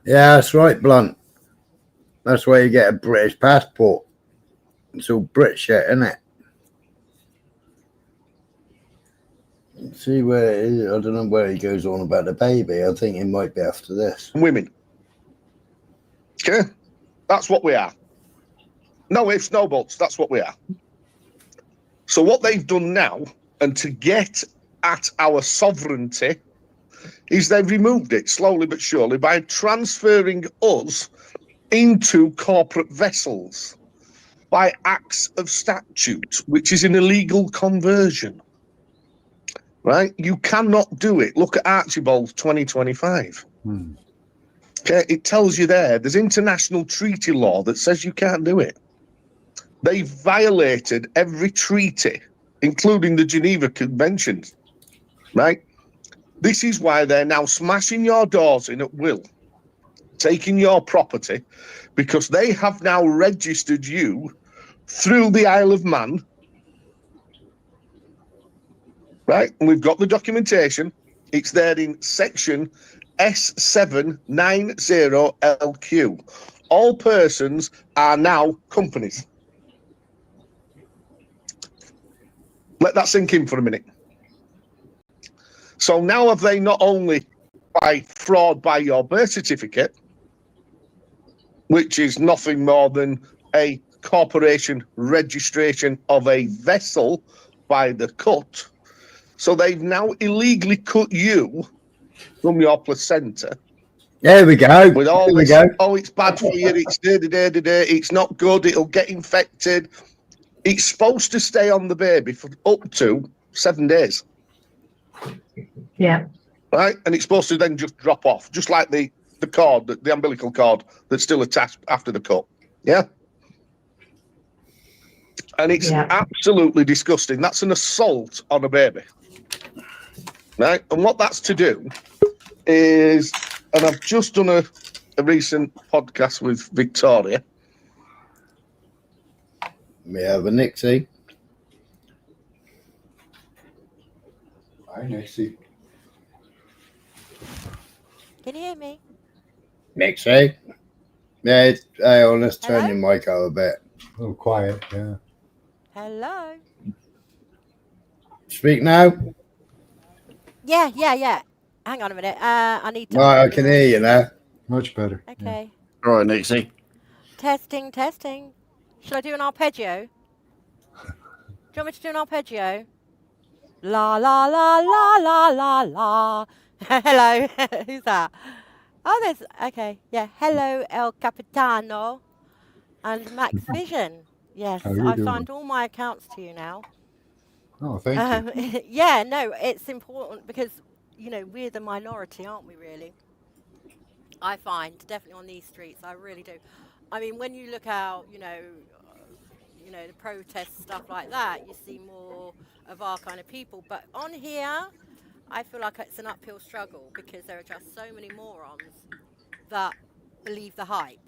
Speaker 1: Yeah, that's right, Blunt. That's why you get a British passport. It's all Brit shit, isn't it? See where it is. I don't know where he goes on about the baby. I think it might be after this.
Speaker 23: Women. Okay? That's what we are. No ifs, no buts. That's what we are. So what they've done now, and to get at our sovereignty, is they've removed it slowly but surely by transferring us into corporate vessels by acts of statute, which is an illegal conversion. Right? You cannot do it. Look at Archibald 2025. Okay, it tells you there's international treaty law that says you can't do it. They violated every treaty, including the Geneva Conventions, right? This is why they're now smashing your doors in at will, taking your property, because they have now registered you through the Isle of Man, right? And we've got the documentation. It's there in section S790LQ. All persons are now companies. Let that sink in for a minute. So now have they not only by fraud by your birth certificate, which is nothing more than a corporation registration of a vessel by the cut, so they've now illegally cut you from your placenta.
Speaker 1: There we go.
Speaker 23: With all
Speaker 1: There we
Speaker 23: this,
Speaker 1: go.
Speaker 23: oh, it's bad for you, it's it's not good, it'll get infected. It's supposed to stay on the baby for up to 7 days.
Speaker 9: Yeah.
Speaker 23: Right? And it's supposed to then just drop off, just like the cord, the umbilical cord that's still attached after the cut. Yeah? And it's absolutely disgusting. That's an assault on a baby. Right? And what that's to do is, and I've just done a recent podcast with Victoria.
Speaker 1: We have a Nixie.
Speaker 2: Hi, Nixie.
Speaker 10: Can you hear me?
Speaker 1: Mixie. Yeah, hey, let's turn your mic out a bit.
Speaker 2: A little quiet, yeah.
Speaker 10: Hello.
Speaker 1: Speak now.
Speaker 10: Yeah. Hang on a minute. I need to.
Speaker 1: Right, I can hear you now.
Speaker 2: Much better.
Speaker 10: Okay.
Speaker 3: All right, Nixie.
Speaker 10: Testing. Shall I do an arpeggio? Do you want me to do an arpeggio? La la la la la la la. Hello. Who's that? Oh, there's. Okay. Yeah. Hello, El Capitano. And Max Vision. Yes,
Speaker 2: How you
Speaker 10: I
Speaker 2: doing?
Speaker 10: signed all my accounts to you now.
Speaker 2: Oh, thank you.
Speaker 10: Yeah, no, it's important because, you know, we're the minority, aren't we, really? I find, definitely on these streets, I really do. I mean, when you look out, you know, the protests, stuff like that, you see more of our kind of people. But on here, I feel like it's an uphill struggle because there are just so many morons that believe the hype.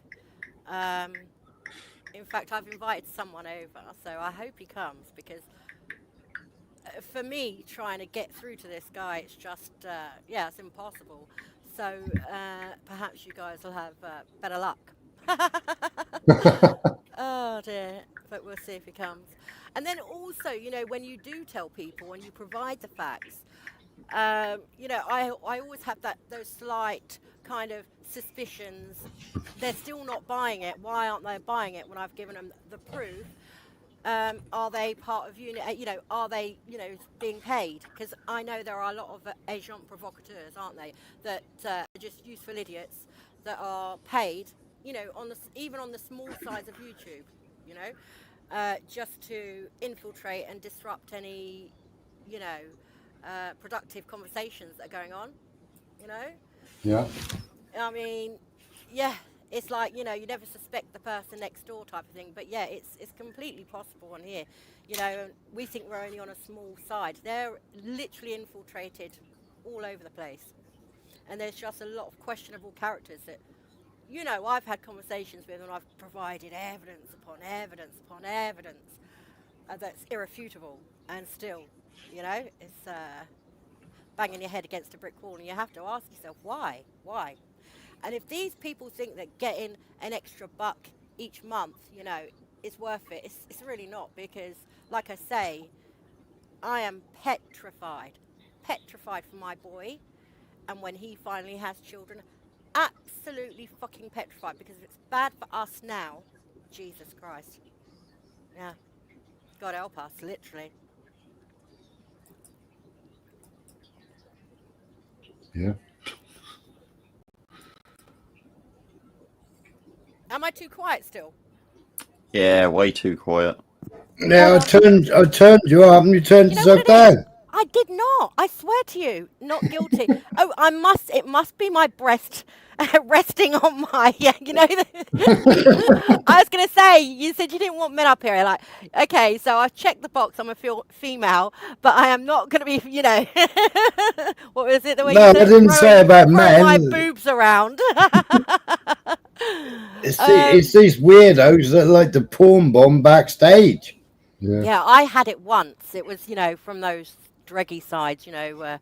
Speaker 10: In fact, I've invited someone over, so I hope he comes because for me, trying to get through to this guy, it's just, it's impossible. So perhaps you guys will have better luck. Oh dear, but we'll see if he comes. And then also, you know, when you do tell people and you provide the facts, you know, I always have those slight kind of suspicions. They're still not buying it. Why aren't they buying it when I've given them the proof? Are they part of unit? You know, are they, you know, being paid? Because I know there are a lot of agent provocateurs, aren't they? That are just useful idiots that are paid. You know, even on the small size of YouTube. You know, just to infiltrate and disrupt any, you know, productive conversations that are going on. You know.
Speaker 2: Yeah.
Speaker 10: I mean, yeah. It's like, you know, you never suspect the person next door type of thing. But yeah, it's completely possible on here. You know, we think we're only on a small side. They're literally infiltrated all over the place. And there's just a lot of questionable characters that, you know, I've had conversations with and I've provided evidence upon evidence upon evidence that's irrefutable. And still, you know, it's banging your head against a brick wall. And you have to ask yourself, why? Why? And if these people think that getting an extra buck each month, you know, is worth it, it's really not because, like I say, I am petrified for my boy. And when he finally has children, absolutely fucking petrified because if it's bad for us now, Jesus Christ. Yeah. God help us, literally.
Speaker 2: Yeah.
Speaker 10: Am I too quiet still?
Speaker 3: Yeah, way too quiet.
Speaker 1: Yeah, I turned you up and you turned yourself down.
Speaker 10: I did not. I swear to you, not guilty. Oh, it must be my breast resting on my, you know. I was going to say, you said you didn't want men up here. Like, okay, so I've checked the box. I'm a female, but I am not going to be, you know. What was it? The way
Speaker 1: No,
Speaker 10: you said,
Speaker 1: I didn't say about men.
Speaker 10: my boobs around.
Speaker 1: It's these weirdos that like to porn bomb backstage.
Speaker 10: Yeah, I had it once. It was, you know, from those dreggy sides, you know,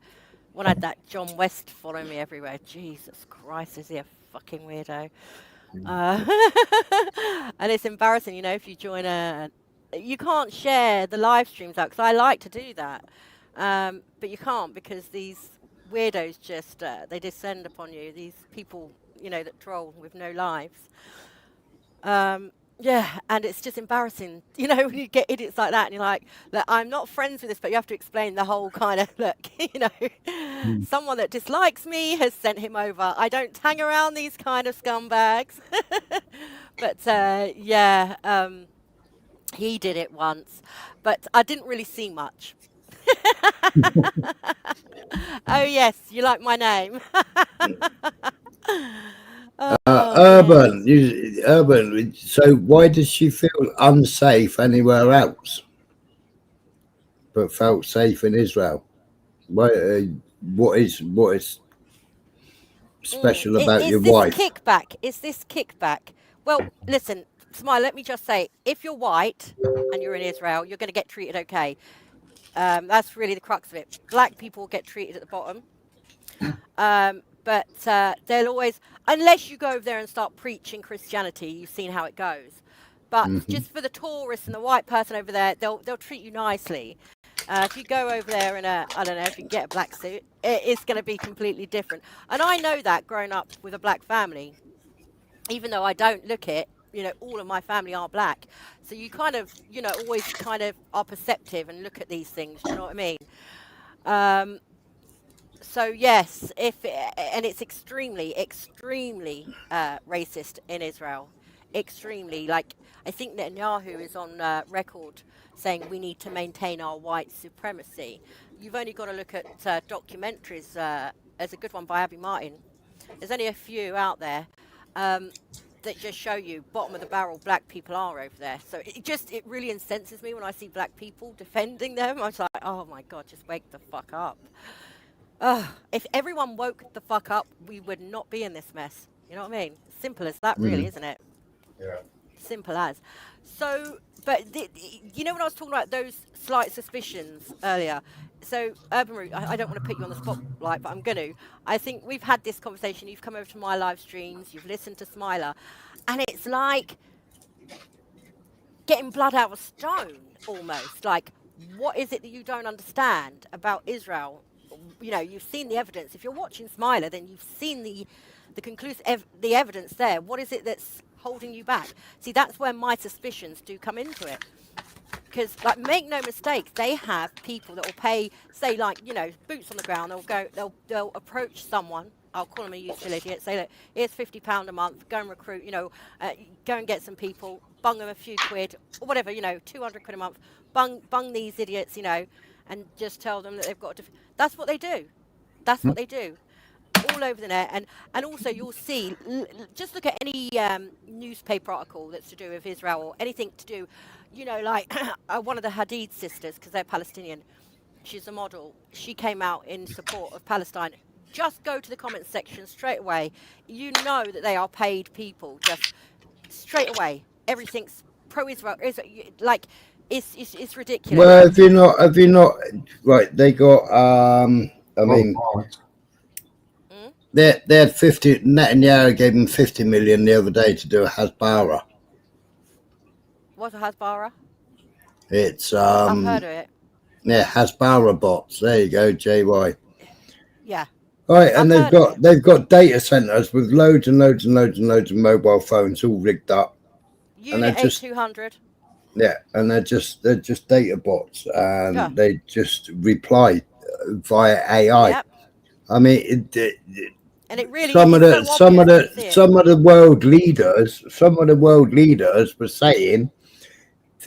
Speaker 10: when I had that John West following me everywhere. Jesus Christ, is he a fucking weirdo? And it's embarrassing, you know, if you join you can't share the live streams out because I like to do that, but you can't because these weirdos just they descend upon you. These people, you know, that troll with no lives. Yeah, and it's just embarrassing, you know, when you get idiots like that and you're like, look, I'm not friends with this, but you have to explain the whole kind of, look, you know, someone that dislikes me has sent him over. I don't hang around these kind of scumbags. But, he did it once, but I didn't really see much. Oh, yes, you like my name.
Speaker 1: Urban. So why does she feel unsafe anywhere else, but felt safe in Israel? What is special about your wife?
Speaker 10: Is this kickback? Well, listen, Smile, let me just say, if you're white and you're in Israel, you're going to get treated okay. That's really the crux of it. Black people get treated at the bottom. but they'll always, unless you go over there and start preaching Christianity, you've seen how it goes. But just for the tourists and the white person over there, they'll treat you nicely. If you go over there in I don't know, if you get a black suit, it's going to be completely different. And I know that growing up with a black family, even though I don't look it, all of my family are black. So you kind of, always kind of are perceptive and look at these things. Do you know what I mean? So yes, and it's extremely racist in Israel. Extremely. Like, I think Netanyahu is on record saying we need to maintain our white supremacy. You've only got to look at documentaries. There's a good one by Abby Martin. There's only a few out there that just show you bottom of the barrel black people are over there. So it really incenses me when I see black people defending them. I was like, oh my God, just wake the fuck up. If everyone woke the fuck up, we would not be in this mess. You know what I mean? Simple as that, really, isn't it?
Speaker 2: Yeah.
Speaker 10: Simple as. So, but when I was talking about those slight suspicions earlier, so Urban Root, I don't want to put you on the spotlight, but I'm going to. I think we've had this conversation. You've come over to my live streams. You've listened to Smiler. And it's like getting blood out of a stone, almost. Like, what is it that you don't understand about Israel? You've seen the evidence. If you're watching Smiler, then you've seen the conclusive the evidence there. What is it that's holding you back? See, that's where my suspicions do come into it. Because, like, make no mistake, they have people that will pay, say, like, boots on the ground. They'll approach someone. I'll call them a useful idiot. Say, look, here's £50 a month. Go and recruit. Go and get some people. Bung them a few quid or whatever. 200 quid a month. Bung these idiots. And just tell them that they've got to. That's what they do. That's what they do. All over the net. And also you'll see, just look at any newspaper article that's to do with Israel or anything to do, like one of the Hadid sisters, because they're Palestinian. She's a model. She came out in support of Palestine. Just go to the comments section straight away. You know that they are paid people. Just straight away. Everything's pro-Israel. Like, it's ridiculous.
Speaker 1: Well, have you not, right, they got, they had 50, Netanyahu gave them 50 million the other day to do a Hasbara.
Speaker 10: What's a Hasbara?
Speaker 1: It's,
Speaker 10: I've heard of it.
Speaker 1: Yeah, Hasbara bots. There you go, JY.
Speaker 10: Yeah.
Speaker 1: All right, and they've got data centers with loads and loads and loads and loads of mobile phones all rigged up.
Speaker 10: Unit A200.
Speaker 1: Yeah, and they're just data bots, and they just reply via AI.
Speaker 10: Yep.
Speaker 1: I mean,
Speaker 10: and it really
Speaker 1: some of the world leaders were saying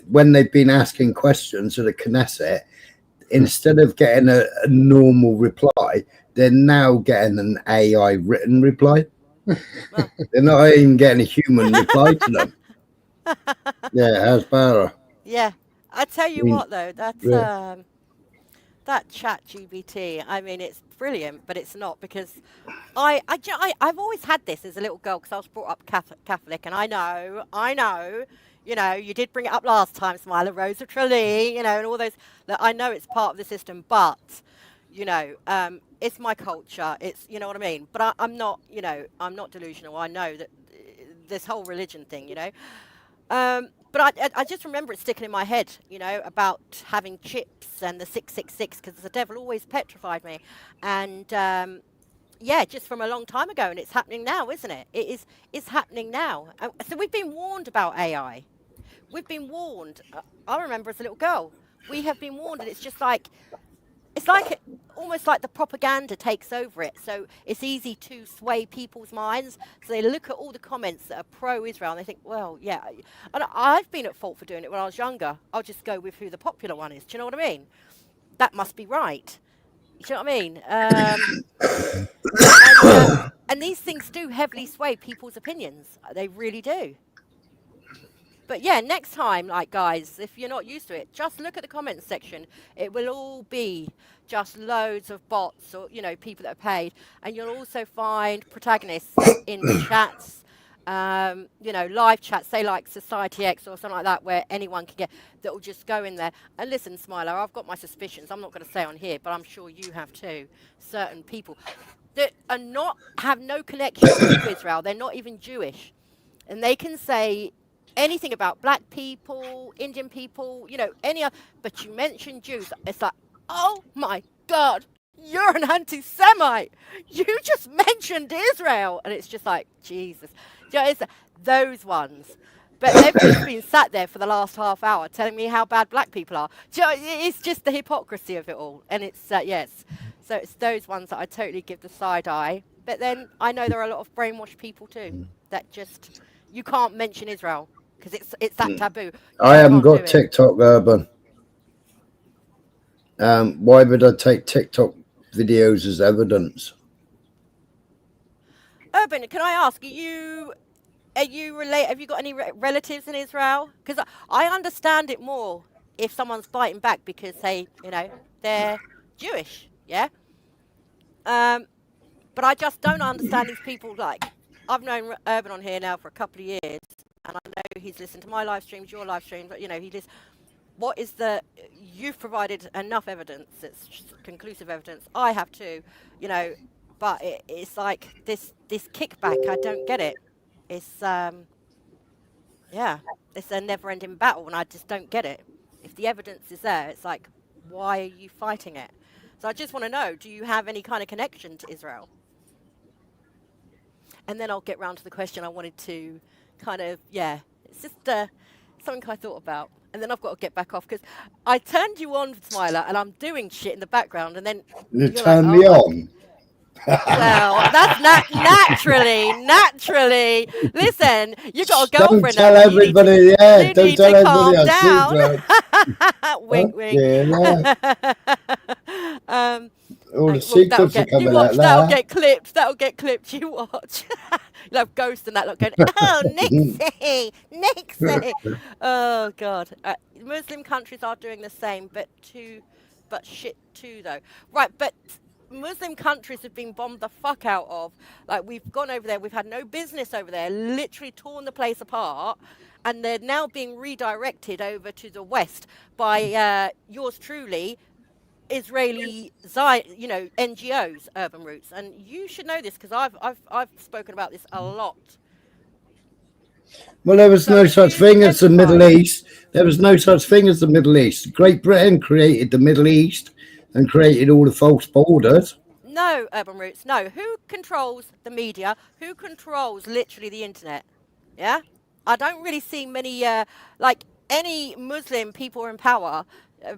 Speaker 1: when they've been asking questions to the Knesset, instead of getting a normal reply, they're now getting an AI written reply. They're not even getting a human reply to them. Yeah, Hasbara.
Speaker 10: Yeah, I tell you what though, that's that chat GBT. I mean, it's brilliant, but it's not, because I've always had this as a little girl, because I was brought up Catholic, and I know, you did bring it up last time, Smiler, Rose of Tralee, and all those. That I know it's part of the system, but it's my culture. It's what I mean. But I'm not, I'm not delusional. I know that this whole religion thing, But I just remember it sticking in my head, about having chips and the 666, because the devil always petrified me. And just from a long time ago, and it's happening now, isn't it? It's happening now. So we've been warned about AI. We've been warned. I remember as a little girl, we have been warned, and it's just like, almost like the propaganda takes over it. So it's easy to sway people's minds. So they look at all the comments that are pro-Israel and they think, well, yeah. And I've been at fault for doing it when I was younger. I'll just go with who the popular one is. Do you know what I mean? That must be right. Do you know what I mean? And these things do heavily sway people's opinions. They really do. But yeah, next time, like, guys, if you're not used to it, just look at the comments section. It will all be just loads of bots or, people that are paid. And you'll also find protagonists in chats, live chats, say like Society X or something like that, where anyone can get, that will just go in there. And listen, Smiler, I've got my suspicions. I'm not going to say on here, but I'm sure you have too. Certain people. that are not have no connection to Israel. They're not even Jewish, and they can say anything about black people, Indian people, you know, any other. But you mention Jews, it's like, oh my God, you're an anti-Semite. You just mentioned Israel, and it's just like Jesus. You know, it's those ones. But they've just been sat there for the last half hour telling me how bad black people are. Do you know, it's just the hypocrisy of it all. And it's, yes. So it's those ones that I totally give the side eye. But then I know there are a lot of brainwashed people too that just, you can't mention Israel because it's that taboo.
Speaker 1: I haven't got TikTok, Urban. Why would I take TikTok videos as evidence?
Speaker 10: Urban, can I ask, have you got any relatives in Israel? Because I understand it more if someone's biting back because they're Jewish, yeah. But I just don't understand these people. Like, I've known Urban on here now for a couple of years, and I know he's listened to my live streams, your live streams. But what is you've provided enough evidence. It's conclusive evidence. I have too, But it's like this kickback. I don't get it. It's it's a never-ending battle, and I just don't get it. If the evidence is there, it's like, why are you fighting it? So I just want to know, do you have any kind of connection to Israel? And then I'll get round to the question I wanted to it's just something I thought about. And then I've got to get back off because I turned you on, Smiler, and I'm doing shit in the background, and then
Speaker 1: you turned me on.
Speaker 10: Well, that's naturally. Listen, you got a girlfriend.
Speaker 1: Don't tell everybody. Don't tell everybody.
Speaker 10: Down. Wink, wink.
Speaker 1: All the secrets are coming out
Speaker 10: now.
Speaker 1: That'll
Speaker 10: get clipped. You watch. You'll have Ghost and that lot going, oh, Nixie. Oh, God. Muslim countries are doing the same, but shit too, though. Right, but Muslim countries have been bombed the fuck out of. Like, we've gone over there, we've had no business over there, literally torn the place apart, and they're now being redirected over to the West by yours truly, Israeli, NGOs, Urban Roots, and you should know this because I've spoken about this a lot.
Speaker 1: Well, there was no such thing as the Middle East. There was no such thing as the Middle East. Great Britain created the Middle East and created all the false borders.
Speaker 10: No, Urban Roots, no. Who controls the media? Who controls literally the internet? Yeah? I don't really see many, any Muslim people in power,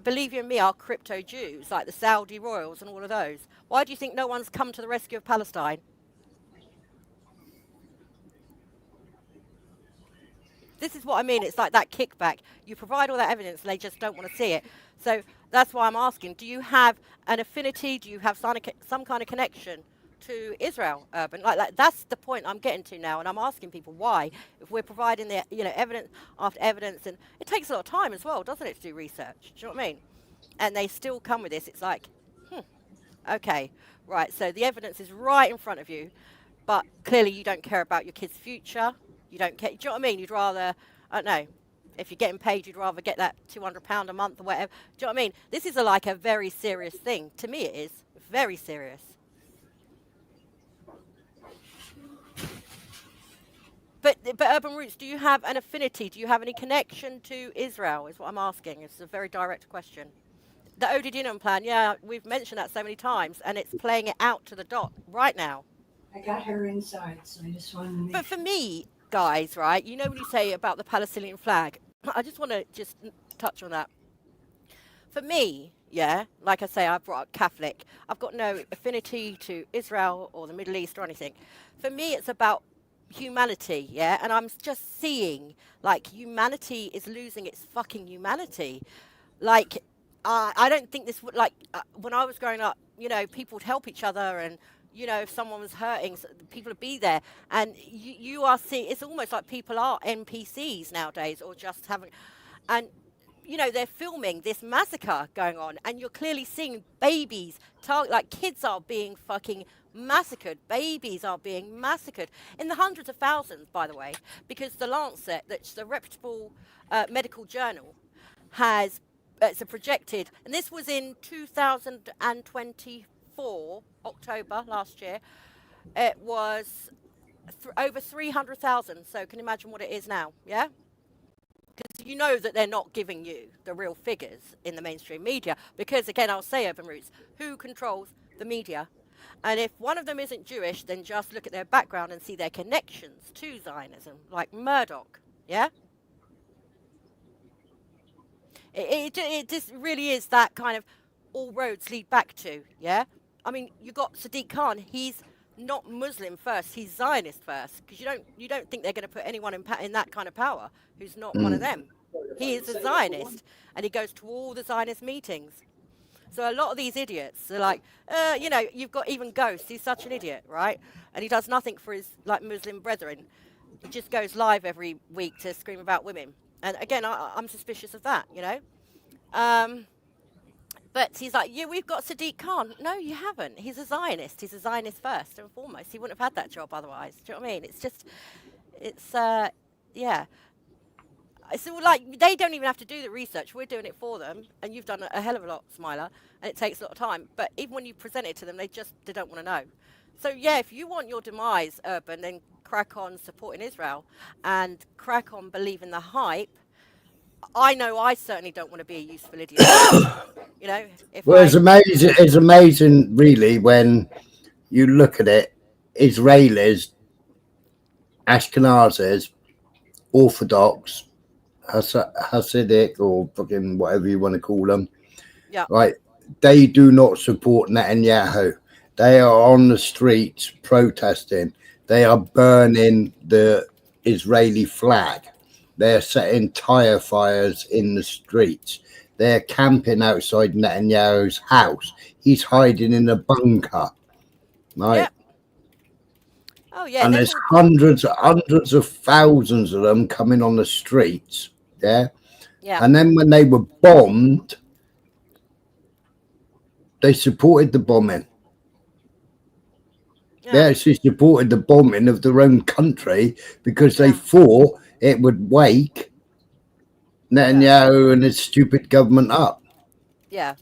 Speaker 10: believe you and me, are crypto Jews, like the Saudi royals and all of those. Why do you think no one's come to the rescue of Palestine? This is what I mean. It's like that kickback. You provide all that evidence and they just don't want to see it. So that's why I'm asking, do you have an affinity? Do you have some kind of connection to Israel, Urban? Like that's the point I'm getting to now. And I'm asking people why, if we're providing the evidence after evidence, and it takes a lot of time as well, doesn't it, to do research? Do you know what I mean? And they still come with this. It's like, okay, right. So the evidence is right in front of you, but clearly you don't care about your kid's future. You don't care. Do you know what I mean? You'd rather, I don't know, if you're getting paid, you'd rather get that £200 a month or whatever. Do you know what I mean? This is a very serious thing. To me, it is very serious. But Urban Roots, do you have an affinity? Do you have any connection to Israel? Is what I'm asking. It's a very direct question. The Odidinum plan, yeah, we've mentioned that so many times, and it's playing it out to the dot right now.
Speaker 11: I got her inside, so I just wanted to make
Speaker 10: But for me, guys, right, you know when you say about the Palestinian flag, I just want to just touch on that. For me, yeah, like I say, I brought up Catholic. I've got no affinity to Israel or the Middle East or anything. For me, it's about humanity, yeah, and I'm just seeing, humanity is losing its fucking humanity. I don't think this would, when I was growing up, people would help each other and, if someone was hurting, people would be there. And you are seeing, it's almost like people are NPCs nowadays or just having, and, they're filming this massacre going on and you're clearly seeing babies, kids are being fucking massacred. Babies are being massacred in the hundreds of thousands, by the way, because the Lancet, that's a reputable medical journal, has, it's a projected, and this was in 2020, before October last year, it was over 300,000. So can you imagine what it is now? Yeah. Because you know that they're not giving you the real figures in the mainstream media. Because again, I'll say Urban Roots, who controls the media? And if one of them isn't Jewish, then just look at their background and see their connections to Zionism, like Murdoch. Yeah. It just really is that kind of all roads lead back to. Yeah. I mean, you got Sadiq Khan. He's not Muslim first, he's Zionist first, because you don't think they're going to put anyone in that kind of power who's not one of them. He is a Zionist, and he goes to all the Zionist meetings. So a lot of these idiots are like, you know, you've got even Ghost, he's such an idiot, right? And he does nothing for his like Muslim brethren. He just goes live every week to scream about women. And again, I'm suspicious of that, you know. But he's like, yeah, we've got Sadiq Khan. No, you haven't. He's a Zionist. He's a Zionist first and foremost. He wouldn't have had that job otherwise. Do you know what I mean? It's just, yeah. So, like, they don't even have to do the research. We're doing it for them. And you've done a hell of a lot, Smiler. And it takes a lot of time. But even when you present it to them, they don't want to know. So, yeah, if you want your demise, Urban, then crack on supporting Israel and crack on believing the hype. I know I certainly don't want to be a useful idiot. You know,
Speaker 1: it's amazing, really, when you look at it. Israelis, Ashkenazis, Orthodox, Hasidic, or fucking whatever you want to call them,
Speaker 10: yeah,
Speaker 1: right? They do not support Netanyahu. They are on the streets protesting. They are burning the Israeli flag. They're setting tire fires in the streets. They're camping outside Netanyahu's house. He's hiding in a bunker, right?
Speaker 10: Yeah. Oh yeah.
Speaker 1: And there's hundreds of thousands of them coming on the streets. Yeah.
Speaker 10: Yeah.
Speaker 1: And then when they were bombed, they supported the bombing.
Speaker 10: Yeah.
Speaker 1: They actually supported the bombing of their own country because they thought it would wake Netanyahu and his stupid government up.
Speaker 10: Yeah.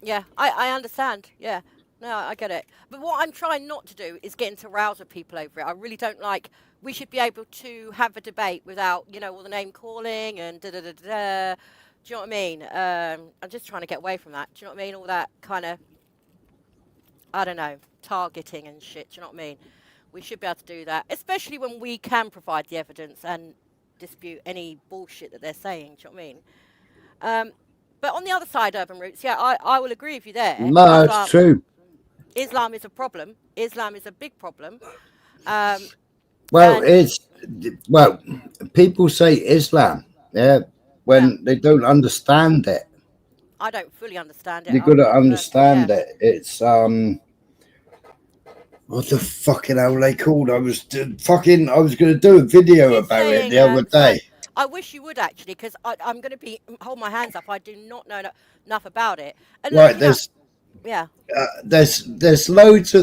Speaker 10: Yeah, I understand. Yeah. No, I get it. But what I'm trying not to do is get into rows with people over it. I really don't like. We should be able to have a debate without, you know, all the name calling and da da da da. Do you know what I mean? I'm just trying to get away from that. Do you know what I mean? All that kind of, I don't know, targeting and shit. Do you know what I mean? We should be able to do that, especially when we can provide the evidence and dispute any bullshit that they're saying. Do you know what I mean? But on the other side, Urban Roots, yeah, I will agree with you there.
Speaker 1: No, it's true.
Speaker 10: Islam is a problem. Islam is a big problem.
Speaker 1: Well, people say Islam, yeah, when they don't understand it.
Speaker 10: I don't fully understand it.
Speaker 1: You've got to understand it. It's what the fucking hell they called? I was going to do a video about it the other day.
Speaker 10: I wish you would actually, because I'm going to hold my hands up. I do not know enough about it. And
Speaker 1: right,
Speaker 10: there's
Speaker 1: loads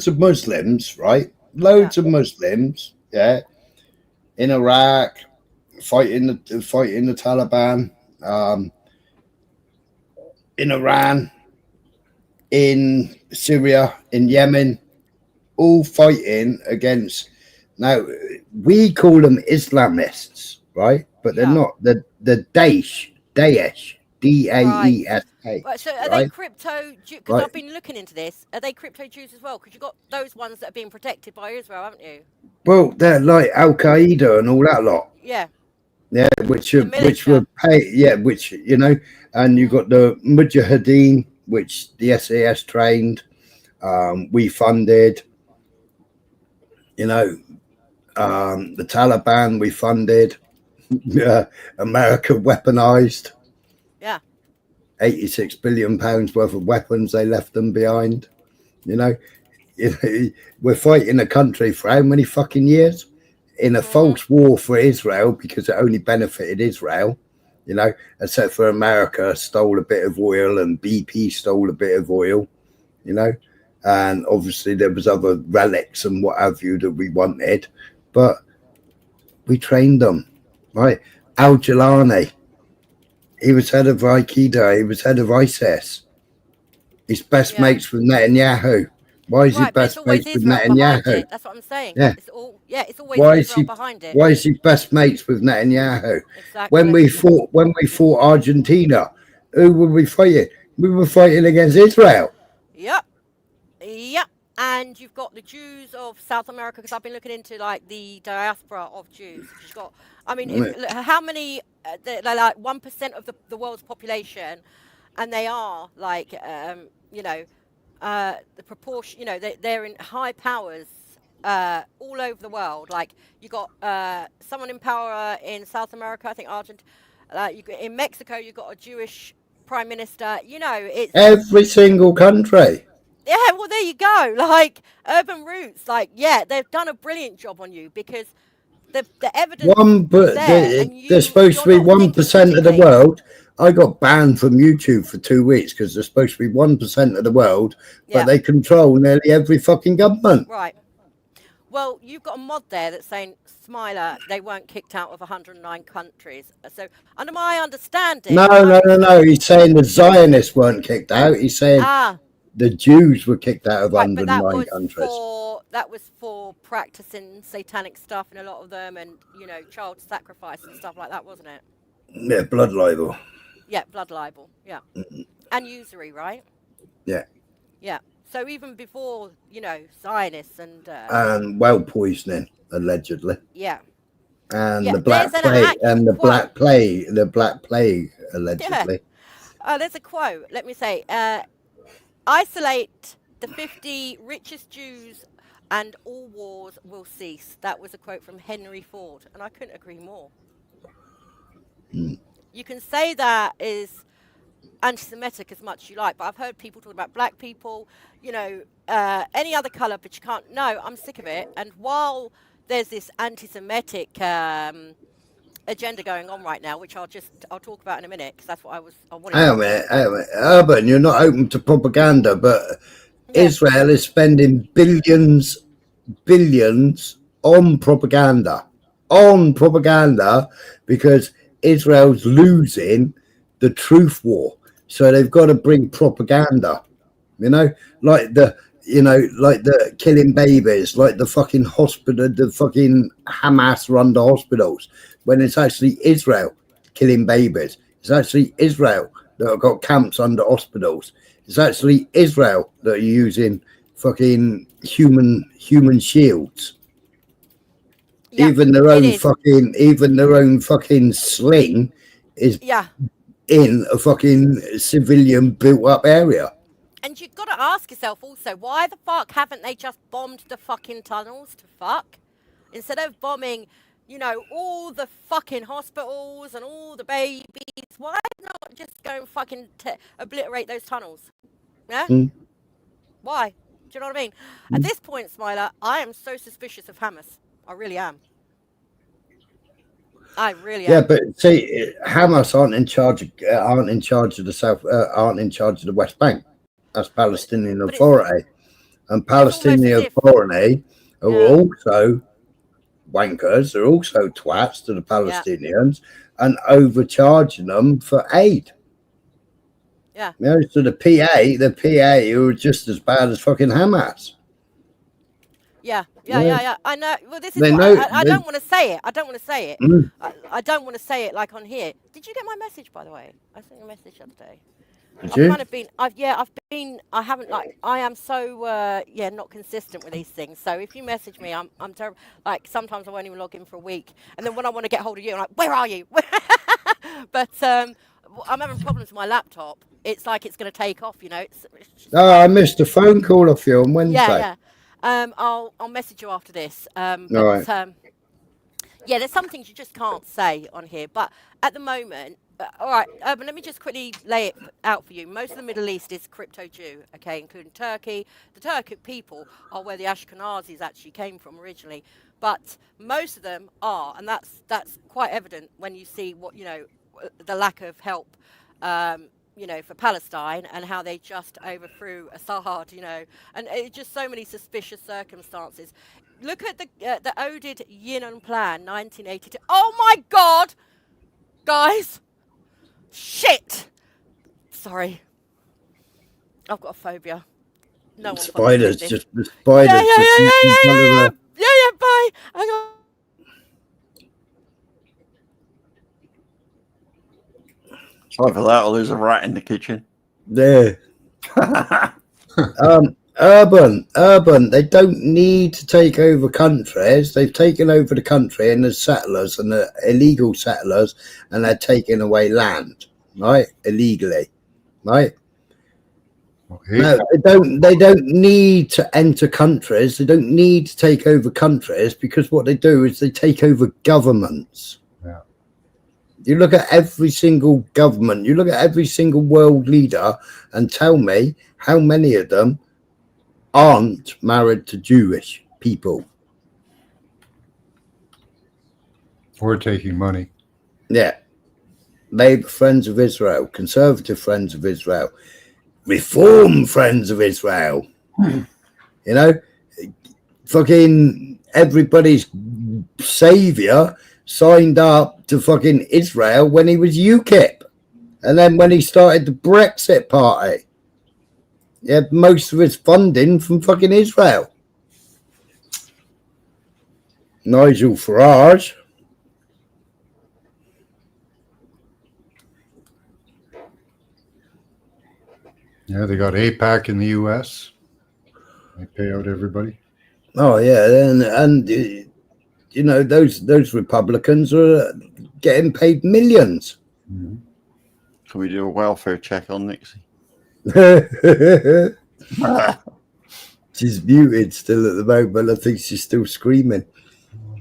Speaker 1: of Muslims, right? Loads of Muslims, yeah, in Iraq, fighting the Taliban, in Iran, in Syria, in Yemen, all fighting against. Now we call them Islamists, right? But they're not. The Daesh, Daesh. Right,
Speaker 10: so are they crypto? Because I've been looking into this. Are they crypto Jews as well? Because you've got those ones that are being protected by Israel, haven't you?
Speaker 1: Well, they're like Al Qaeda and all that lot.
Speaker 10: Yeah.
Speaker 1: Yeah, which were paid. Yeah, which you know, and you've got the Mujahideen, which the SAS trained. We funded. You know, the Taliban we funded. America weaponized.
Speaker 10: Yeah.
Speaker 1: 86 billion pounds worth of weapons they left them behind. You know, we're fighting a country for how many fucking years in a false war for Israel because it only benefited Israel, you know, except for America stole a bit of oil and BP stole a bit of oil, you know, and obviously there was other relics and what have you that we wanted, but we trained them, right? Al-Jilani, he was head of Al-Qaeda, he was head of ISIS, He's best mates with Netanyahu. Why is he best mates with Netanyahu?
Speaker 10: That's what I'm saying.
Speaker 1: Yeah.
Speaker 10: It's always Israel behind it.
Speaker 1: Why is he best mates with Netanyahu?
Speaker 10: Exactly.
Speaker 1: When we fought Argentina, who were we fighting? We were fighting against Israel.
Speaker 10: Yep. And you've got the Jews of South America, because I've been looking into like the diaspora of Jews. You've got, I mean, how many? They're like 1% of the world's population, and they are like, the proportion. They're in high powers all over the world. Like you got someone in power in South America, I think Argentina. In Mexico, you've got a Jewish prime minister. It's
Speaker 1: every single country.
Speaker 10: Yeah, well, there you go. Like Urban Roots, they've done a brilliant job on you, because the evidence
Speaker 1: They're supposed to be 1% of the world. I got banned from YouTube for 2 weeks because they're supposed to be 1% of the world, but they control nearly every fucking government.
Speaker 10: Right. Well, you've got a mod there that's saying, Smiler, they weren't kicked out of 109 countries. So, under my understanding...
Speaker 1: No. He's saying the Zionists weren't kicked out. He's saying the Jews were kicked out of 109 countries.
Speaker 10: That was for practicing satanic stuff in a lot of them, and, child sacrifice and stuff like that, wasn't it?
Speaker 1: Yeah, blood libel.
Speaker 10: Yeah, blood libel, yeah. And usury, right?
Speaker 1: Yeah.
Speaker 10: Yeah. So even before, Zionists and
Speaker 1: well poisoning, allegedly.
Speaker 10: Yeah.
Speaker 1: And the black plague, the black plague, allegedly.
Speaker 10: Yeah. There's a quote. Let me say, isolate the 50 richest Jews and all wars will cease. That was a quote from Henry Ford, and I couldn't agree more. You can say that is anti-Semitic as much as you like, but I've heard people talk about black people, any other colour, but you can't. No, I'm sick of it. And while there's this anti-Semitic agenda going on right now, which I'll talk about in a minute, because that's what I wanted.
Speaker 1: Hang on a minute. Urban, you're not open to propaganda, but Israel is spending billions on propaganda, because Israel's losing the truth war. So they've got to bring propaganda, like the killing babies, like the fucking hospital, the fucking Hamas run the hospitals, when it's actually Israel killing babies. It's actually Israel that have got camps under hospitals. It's actually Israel that are using fucking human shields. Yeah, even their own fucking sling is in a fucking civilian built up area.
Speaker 10: And you've got to ask yourself also, why the fuck haven't they just bombed the fucking tunnels to fuck? Instead of bombing, all the fucking hospitals and all the babies, why not just go and fucking obliterate those tunnels? Yeah? Why? Do you know what I mean? At this point, Smiler, I am so suspicious of Hamas. I really am. I really am.
Speaker 1: Yeah, but see, Hamas aren't in charge of the South, aren't in charge of the West Bank. That's Palestinian Authority, and Palestinian Authority are also wankers. They're also twats to the Palestinians and overcharging them for aid.
Speaker 10: Yeah.
Speaker 1: So the PA who are just as bad as fucking Hamas.
Speaker 10: Yeah. I know. Well, this is I don't want to say it. I don't want to say it. I don't want to say it like on here. Did you get my message, by the way? I sent you a message the other day. I am so not consistent with these things. So if you message me, I'm terrible. Like sometimes I won't even log in for a week, and then when I want to get hold of you, I'm like, where are you? But I'm having problems with my laptop. It's like it's going to take off.
Speaker 1: I missed a phone call off you on Wednesday.
Speaker 10: Yeah. I'll message you after this. All right. There's some things you just can't say on here. But at the moment, all right, Urban, let me just quickly lay it out for you. Most of the Middle East is crypto-Jew, okay, including Turkey. The Turkic people are where the Ashkenazis actually came from originally. But most of them are, and that's quite evident when you see what, the lack of help for Palestine, and how they just overthrew Assad, and it's just so many suspicious circumstances. Look at the Oded Yinon Plan, 1982. Oh my God, guys, shit. Sorry. I've got a phobia. No one
Speaker 1: Spiders,
Speaker 10: fucking
Speaker 1: just the spiders.
Speaker 10: Yeah, bye. Hang on.
Speaker 3: Sorry for that, or there's a rat in the kitchen.
Speaker 1: Yeah. Urban, they don't need to take over countries. They've taken over the country and the settlers and the illegal settlers, and they're taking away land, right? Illegally, right? No, they don't need to enter countries. They don't need to take over countries, because what they do is they take over governments.
Speaker 2: Yeah.
Speaker 1: You look at every single government, you look at every single world leader, and tell me how many of them aren't married to Jewish people.
Speaker 2: Or taking money.
Speaker 1: Yeah. Labour Friends of Israel, Conservative Friends of Israel, Reform Friends of Israel. You know, fucking everybody's saviour signed up to fucking Israel when he was UKIP. And then when he started the Brexit party, he had most of his funding from fucking Israel. Nigel Farage.
Speaker 2: Yeah, they got APAC in the US. They pay out everybody.
Speaker 1: Oh yeah, and you know, those Republicans are getting paid millions.
Speaker 2: Mm-hmm.
Speaker 3: Can we do a welfare check on Nixie?
Speaker 1: She's muted still at the moment. I think she's still screaming.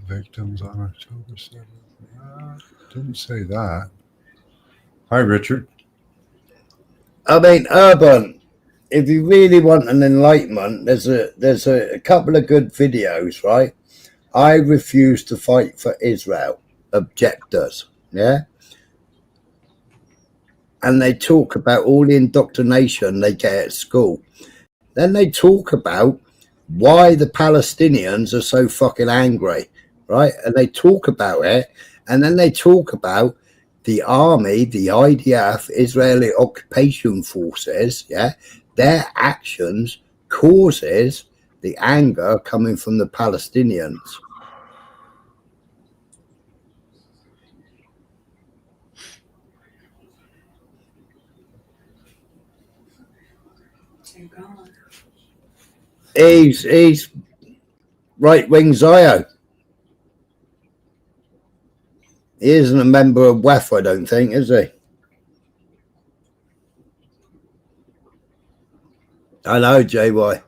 Speaker 2: Victims on October 7th. Didn't say that. Hi, Richard.
Speaker 1: I mean, Urban, if you really want an enlightenment, there's a couple of good videos, right? I refuse to fight for Israel. Objectors, yeah? And they talk about all the indoctrination they get at school. Then they talk about why the Palestinians are so fucking angry, right? And they talk about it, and then they talk about the army, the IDF, Israeli occupation forces, yeah, their actions causes the anger coming from the Palestinians. He's right-wing Zio. He isn't a member of WEF, I don't think, is he? I know, JY.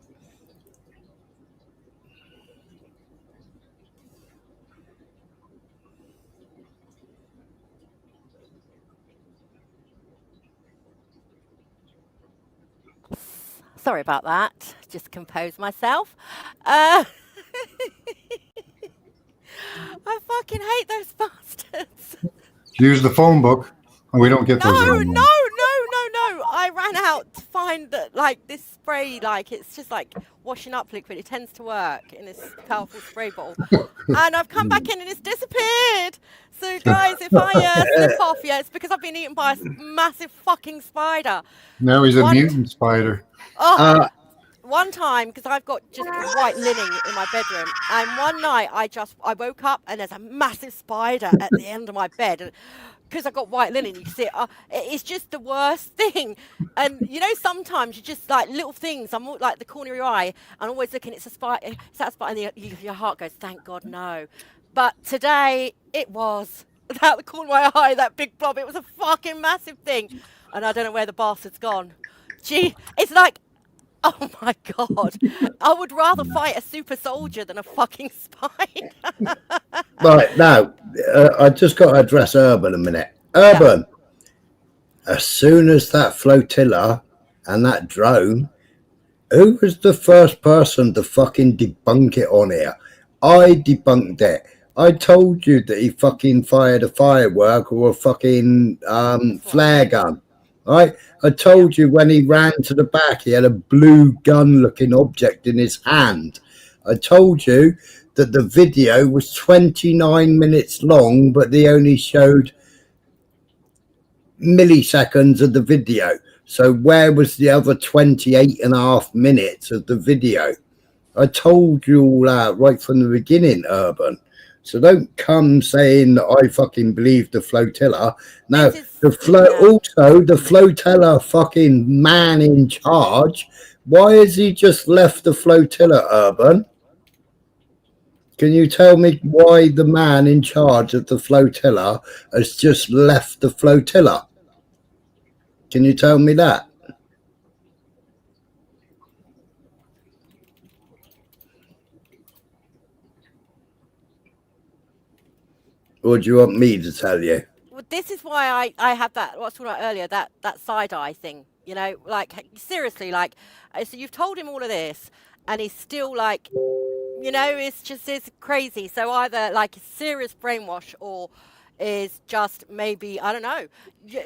Speaker 10: Sorry about that. Just compose myself. I fucking hate those bastards.
Speaker 2: Use the phone book. We don't get those anymore.
Speaker 10: No. I ran out to find that, like, this spray, like, it's just like washing up liquid. It tends to work in this powerful spray bottle. And I've come back in and it's disappeared. So, guys, if I slip off, yeah, it's because I've been eaten by a massive fucking spider.
Speaker 2: Now he's a mutant spider.
Speaker 10: One time, because I've got just white linen in my bedroom, and one night I woke up and there's a massive spider at the end of my bed. Because I've got white linen, you can see it. It's just the worst thing. And you know, sometimes you just like little things. I'm like the corner of your eye, and always looking. It's a spider. It's that spider, and your heart goes, "Thank God, no." But today it was out the corner of my eye. That big blob. It was a fucking massive thing, and I don't know where the bastard's gone. Gee, it's like, oh my God, I would rather fight a super soldier than a fucking spider.
Speaker 1: Right, now, I just got to address Urban a minute. Urban, as soon as that flotilla and that drone, who was the first person to fucking debunk it on here? I debunked it. I told you that he fucking fired a firework or a fucking flare gun. Right? I told you when he ran to the back, he had a blue gun-looking object in his hand. I told you that the video was 29 minutes long, but they only showed milliseconds of the video. So where was the other 28.5 minutes of the video? I told you all that right from the beginning, Urban. So don't come saying that I fucking believe the flotilla. No, the flotilla fucking man in charge. Why has he just left the flotilla, Urban? Can you tell me why the man in charge of the flotilla has just left the flotilla? Can you tell me that? Or do you want me to tell you?
Speaker 10: Well, this is why I have that, what I was talking about earlier, that side eye thing, you know, like, seriously, like, so you've told him all of this, and he's still like, you know, it's crazy. So either like serious brainwash, or is just maybe, I don't know.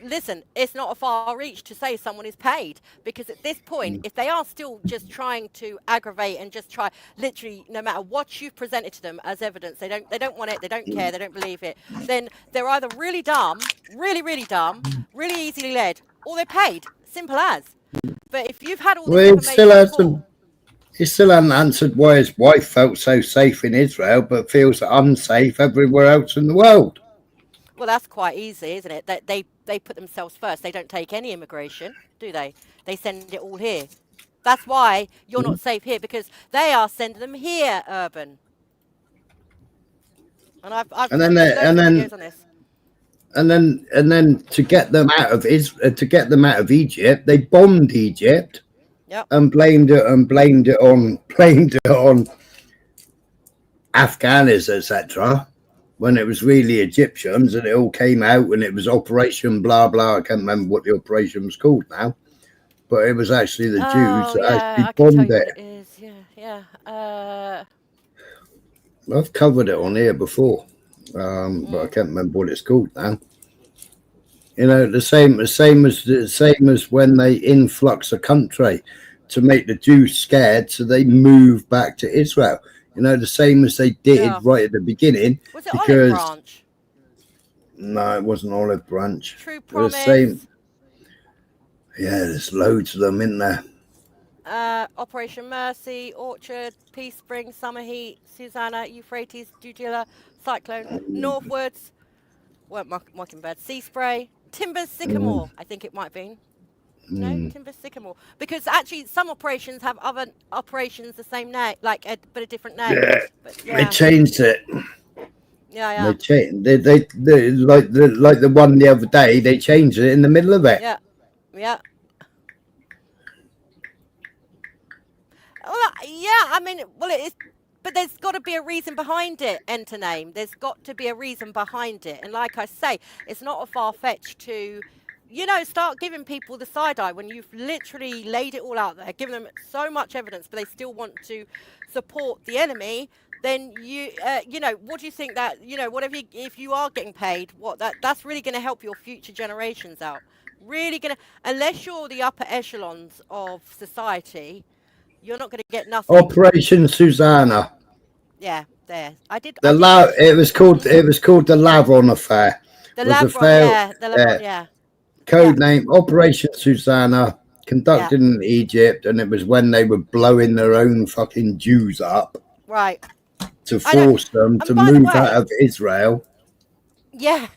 Speaker 10: Listen, it's not a far reach to say someone is paid, because at this point, if they are still just trying to aggravate and just try, literally, no matter what you've presented to them as evidence, they don't want it, they don't care, they don't believe it, then they're either really dumb, really dumb, really easily led, or they're paid. Simple as. But if you've had all this information
Speaker 1: he still hasn't answered why his wife felt so safe in Israel, but feels unsafe everywhere else in the world.
Speaker 10: Well, that's quite easy, isn't it? That they put themselves first. They don't take any immigration, do they? They send it all here. That's why you're not safe here, because they are sending them here, Urban. And I've videos on this.
Speaker 1: And then to get them out of Egypt, they bombed Egypt.
Speaker 10: Yep.
Speaker 1: And blamed it on Afghans, etc. When it was really Egyptians, and it all came out, and it was Operation blah blah. I can't remember what the operation was called now, but it was actually the Jews that actually bombed it. I've covered it on here before, but I can't remember what it's called now. You know, the same as when they influx a country to make the Jews scared, so they move back to Israel. You know, the same as they did right at the beginning.
Speaker 10: Was it Olive Branch?
Speaker 1: No, it wasn't Olive Branch.
Speaker 10: True Promise.
Speaker 1: The same. Yeah, there's loads of them in there.
Speaker 10: Operation Mercy, Orchard, Peace Spring, Summer Heat, Susanna, Euphrates, Judilla, Cyclone, Northwards, Mockingbird, Sea Spray, Timber Sycamore, I think it might be. No, Timber Sycamore. Because actually some operations have other operations the same name, like but a different name.
Speaker 1: Yeah,
Speaker 10: but,
Speaker 1: they changed it.
Speaker 10: Yeah.
Speaker 1: They changed. They like the one the other day. They changed it in the middle of it.
Speaker 10: Yeah. Well, I mean, it is, but there's got to be a reason behind it. Enter name. There's got to be a reason behind it, and like I say, it's not a far fetch to, you know, start giving people the side eye when you've literally laid it all out there, given them so much evidence, but they still want to support the enemy. Then you know, what do you think that, you know, whatever if you are getting paid, that's really going to help your future generations out. Really going to, unless you're the upper echelons of society, you're not going to get nothing.
Speaker 1: Operation Susanna.
Speaker 10: Yeah, there.
Speaker 1: It was called the Lavon affair.
Speaker 10: The Lavon,
Speaker 1: Code name Operation Susanna, conducted in Egypt, and it was when they were blowing their own fucking Jews up.
Speaker 10: Right.
Speaker 1: To force them to move out of Israel.
Speaker 10: Yeah.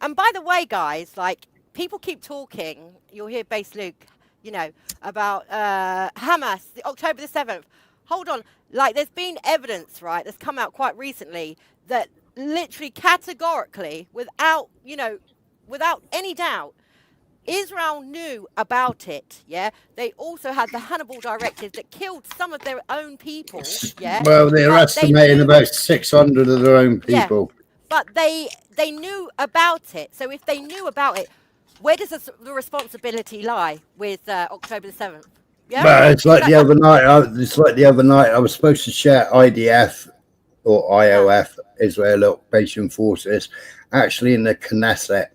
Speaker 10: And by the way, guys, like, people keep talking, you'll hear Base Luke, you know, about Hamas, October the 7th. Hold on. Like, there's been evidence, right, that's come out quite recently that literally categorically, without any doubt, Israel knew about it, yeah? They also had the Hannibal Directive that killed some of their own people, yeah?
Speaker 1: Well, they're estimating about 600 of their own people.
Speaker 10: Yeah, but they knew about it. So if they knew about it, where does the responsibility lie with October the 7th? Yeah?
Speaker 1: But it's like the other night, I was supposed to share IDF or IOF, Israel Occupation Forces, actually in the Knesset,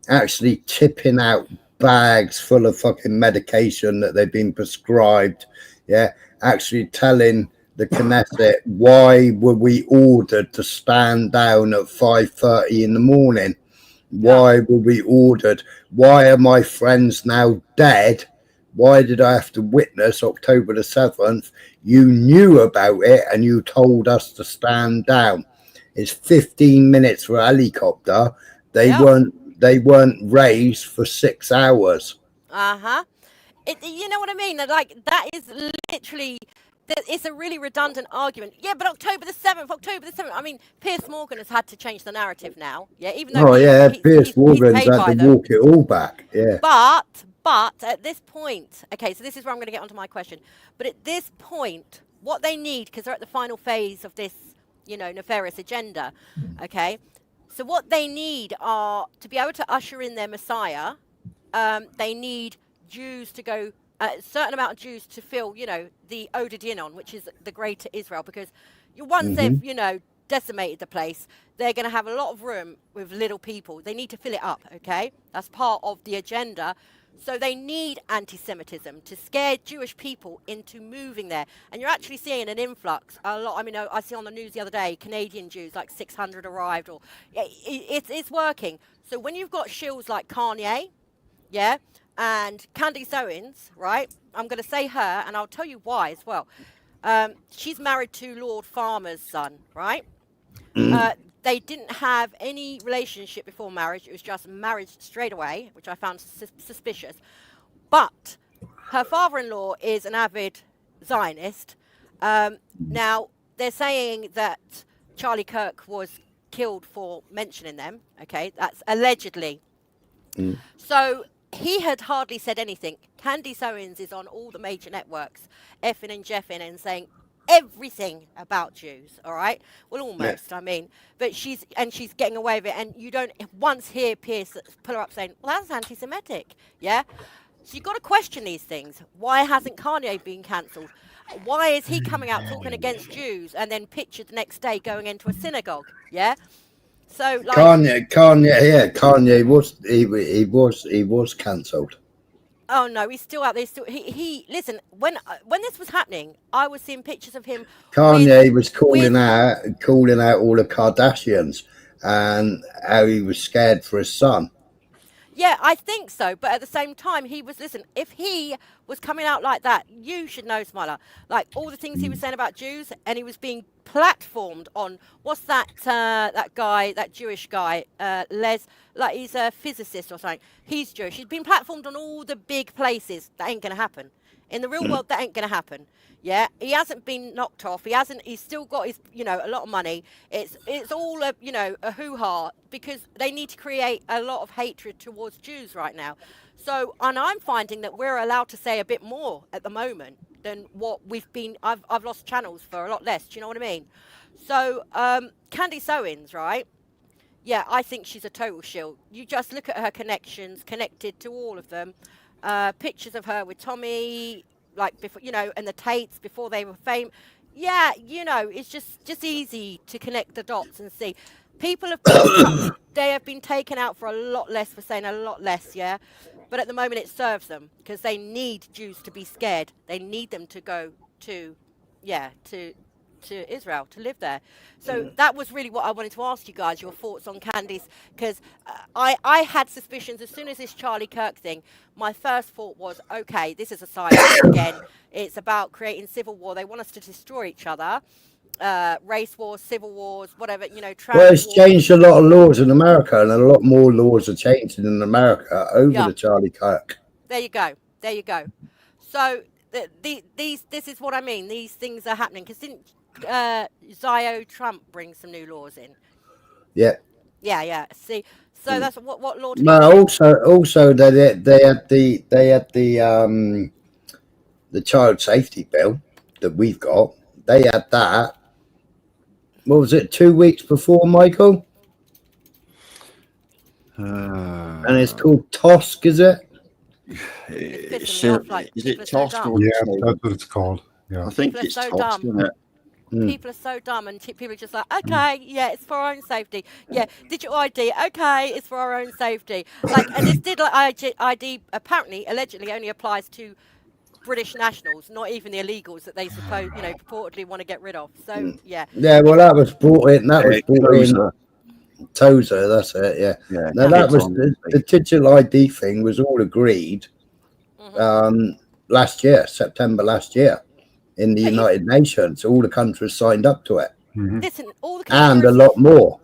Speaker 1: actually tipping out bags full of fucking medication that they've been prescribed, actually telling the Knesset why were we ordered to stand down at 5:30 in the morning, Why were we ordered? Why are my friends now dead? Why did I have to witness October the 7th? You knew about it and you told us to stand down. It's 15 minutes for a helicopter. They weren't raised for 6 hours.
Speaker 10: You know what I mean? Like, that is literally, it's a really redundant argument. Yeah, but October the 7th. I mean, Piers Morgan has had to change the narrative now. Yeah, even though
Speaker 1: Piers Morgan's had to walk it all back. Yeah.
Speaker 10: But at this point, okay, so this is where I'm going to get onto my question. But at this point, what they need, because they're at the final phase of this, nefarious agenda, okay? So what they need are, to be able to usher in their Messiah, they need Jews to go, a certain amount of Jews to fill, the Odedinon, which is the greater Israel, because once they've, decimated the place, they're going to have a lot of room with little people. They need to fill it up, okay? That's part of the agenda. So they need anti-Semitism to scare Jewish people into moving there. And you're actually seeing an influx. A lot. I mean, I see on the news the other day, Canadian Jews, like 600 arrived. Or it's working. So when you've got shills like Kanye, yeah, and Candace Owens, right? I'm going to say her, and I'll tell you why as well. She's married to Lord Farmer's son, right? They didn't have any relationship before marriage. It was just marriage straight away, which I found suspicious. But her father-in-law is an avid Zionist. Now, they're saying that Charlie Kirk was killed for mentioning them. Okay, that's allegedly. So he had hardly said anything. Candace Owens is on all the major networks, effing and jeffing and saying everything about Jews, all right? Well, almost, I mean. But she's getting away with it. And you don't once hear Pierce pull her up saying, well, that's anti-Semitic, yeah? So you've got to question these things. Why hasn't Kanye been cancelled? Why is he coming out talking against Jews and then pictured the next day going into a synagogue, yeah? So like
Speaker 1: Kanye was cancelled.
Speaker 10: Oh no, he's still out there. He listen. When this was happening, I was seeing pictures of him.
Speaker 1: Kanye was calling out all the Kardashians and how he was scared for his son.
Speaker 10: Yeah, I think so. But at the same time, he was, listen, if he was coming out like that, you should know, Smiler, like all the things he was saying about Jews, and he was being platformed on, what's that guy, that Jewish guy, like he's a physicist or something. He's Jewish. He's been platformed on all the big places. That ain't going to happen. In the real world, that ain't going to happen. Yeah, he hasn't been knocked off. He's still got his, a lot of money. It's all a hoo-ha, because they need to create a lot of hatred towards Jews right now. So, and I'm finding that we're allowed to say a bit more at the moment than what we've been. I've lost channels for a lot less. Do you know what I mean? So, Candace Owens, right? Yeah, I think she's a total shill. You just look at her connections, connected to all of them. Pictures of her with Tommy, like before, and the Tates before they were famous. Yeah, it's just easy to connect the dots and see. People they have been taken out for a lot less, for saying a lot less, yeah. But at the moment it serves them, because they need Jews to be scared. They need them to go to Israel, to live there. So that was really what I wanted to ask you guys, your thoughts on Candace, because I had suspicions as soon as this Charlie Kirk thing. My first thought was, okay, this is a side again. It's about creating civil war. They want us to destroy each other, race wars, civil wars, whatever,
Speaker 1: Well, it's changed a lot of laws in America, and a lot more laws are changing in America over the Charlie Kirk.
Speaker 10: There you go. So this is what I mean. These things are happening, because didn't Zio Trump bring some new laws in?
Speaker 1: Yeah.
Speaker 10: See, so that's what law?
Speaker 1: No, also they had the child safety bill that we've got. They had that. What was it? 2 weeks before, Michael? And it's called TOSC, is it?
Speaker 3: Is it TOSC?
Speaker 2: Yeah, that's what it's called. Yeah,
Speaker 3: I think it's
Speaker 10: so
Speaker 3: TOSC, isn't it?
Speaker 10: People are so dumb, and people are just like, okay, yeah, it's for our own safety. Yeah, digital ID, okay, it's for our own safety. Like, and this digital ID apparently, allegedly, only applies to British nationals, not even the illegals that they purportedly want to get rid of. So yeah.
Speaker 1: Yeah, well, that was brought in. Tozer, that's it. Yeah.
Speaker 3: Yeah.
Speaker 1: Now that
Speaker 3: kids
Speaker 1: was
Speaker 3: on
Speaker 1: the digital ID thing was all agreed last year, September last year, in the United Nations. All the countries signed up to it,
Speaker 10: Listen, all the
Speaker 1: and a
Speaker 10: conspiracy,
Speaker 1: lot more.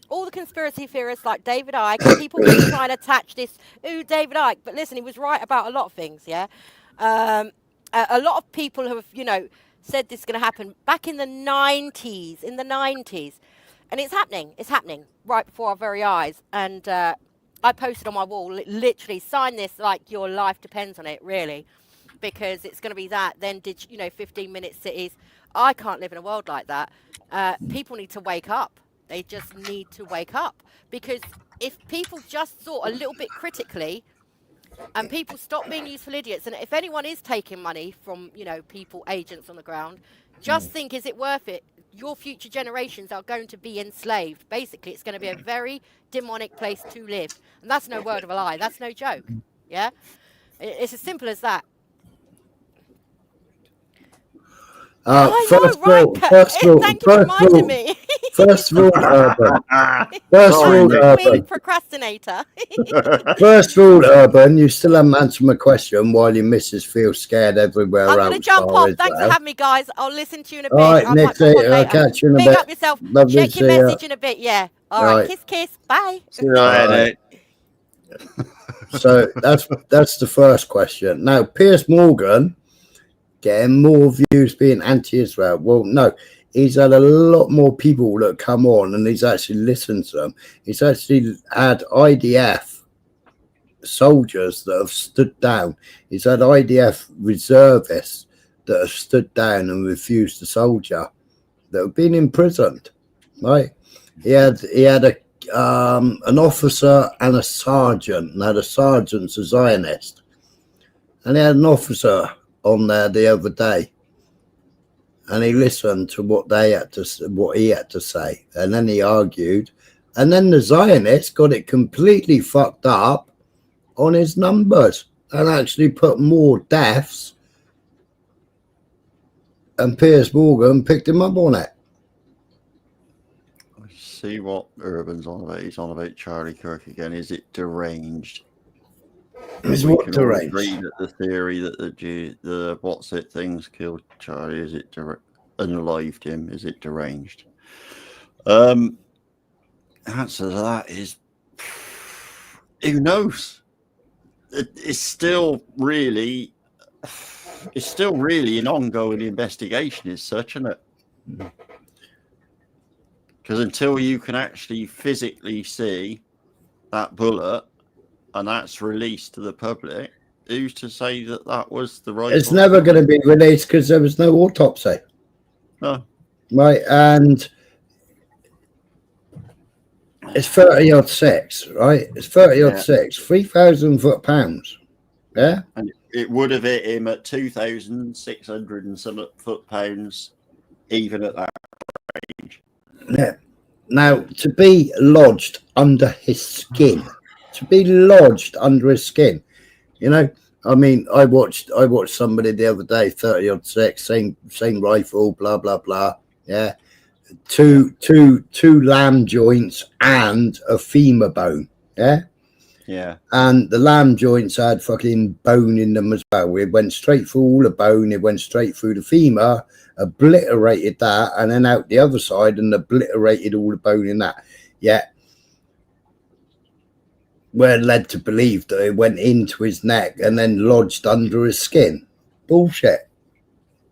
Speaker 10: all the conspiracy theorists like David Icke, and people want to try and attach this. Ooh, David Icke, but listen, he was right about a lot of things. Yeah, a lot of people have, said this is going to happen back in the 90s. In the 90s, and it's happening. It's happening right before our very eyes. And I posted on my wall, literally, sign this like your life depends on it, really, because it's going to be that. Then 15-minute cities. I can't live in a world like that. People need to wake up. They just need to wake up, because if people just thought a little bit critically, and people stop being useful idiots, and if anyone is taking money from, people, agents on the ground, just think, is it worth it? Your future generations are going to be enslaved. Basically, it's going to be a very demonic place to live. And that's no word of a lie. That's no joke. Yeah? It's as simple as that.
Speaker 1: First of all, Urban.
Speaker 10: Procrastinator.
Speaker 1: First of all, Urban, you still haven't answered my question why your missus feels scared everywhere else.
Speaker 10: I'm going to jump off. Thanks for having me, guys. I'll listen to you in a bit.
Speaker 1: All right, Nixie, I'll catch you in a bit.
Speaker 10: Big up yourself. Check your message in a bit. Yeah. All right. Kiss, kiss. Bye.
Speaker 1: So that's the first question. Now, Piers Morgan getting more views being anti-Israel. Well, no, he's had a lot more people that come on, and he's actually listened to them. He's actually had IDF soldiers that have stood down. He's had IDF reservists that have stood down and refused to soldier, that have been imprisoned. Right? He had an officer and a sergeant. Now the sergeant's a Zionist, and he had an officer on there the other day, and he listened to what he had to say, and then he argued, and then the Zionists got it completely fucked up on his numbers and actually put more deaths, and Piers Morgan picked him up on it.
Speaker 3: See what Urban's on about. He's on about Charlie Kirk again. Is it deranged?
Speaker 1: Is what deranged?
Speaker 3: Agree that the theory that the what's it things killed Charlie, is it unalived him? Is it deranged? Answer to that is who knows. It's still really an ongoing investigation as such, isn't it? Because until you can actually physically see that bullet and that's released to the public, who's to say that that was the right?
Speaker 1: It's never going to be released because there was no autopsy.
Speaker 3: No.
Speaker 1: Right, and it's 30-6, right? It's 30-6, 3,000 foot-pounds. Yeah?
Speaker 3: And it would have hit him at 2,600 and some foot-pounds, even at that range.
Speaker 1: Yeah. Now, to be lodged under his skin, I mean, I watched somebody the other day, 30-6, same rifle, blah blah blah. Yeah, two lamb joints and a femur bone. Yeah.
Speaker 3: Yeah.
Speaker 1: And the lamb joints had fucking bone in them as well. It went straight through all the bone. It went straight through the femur, obliterated that, and then out the other side and obliterated all the bone in that. Yeah. We're led to believe that it went into his neck and then lodged under his skin. Bullshit.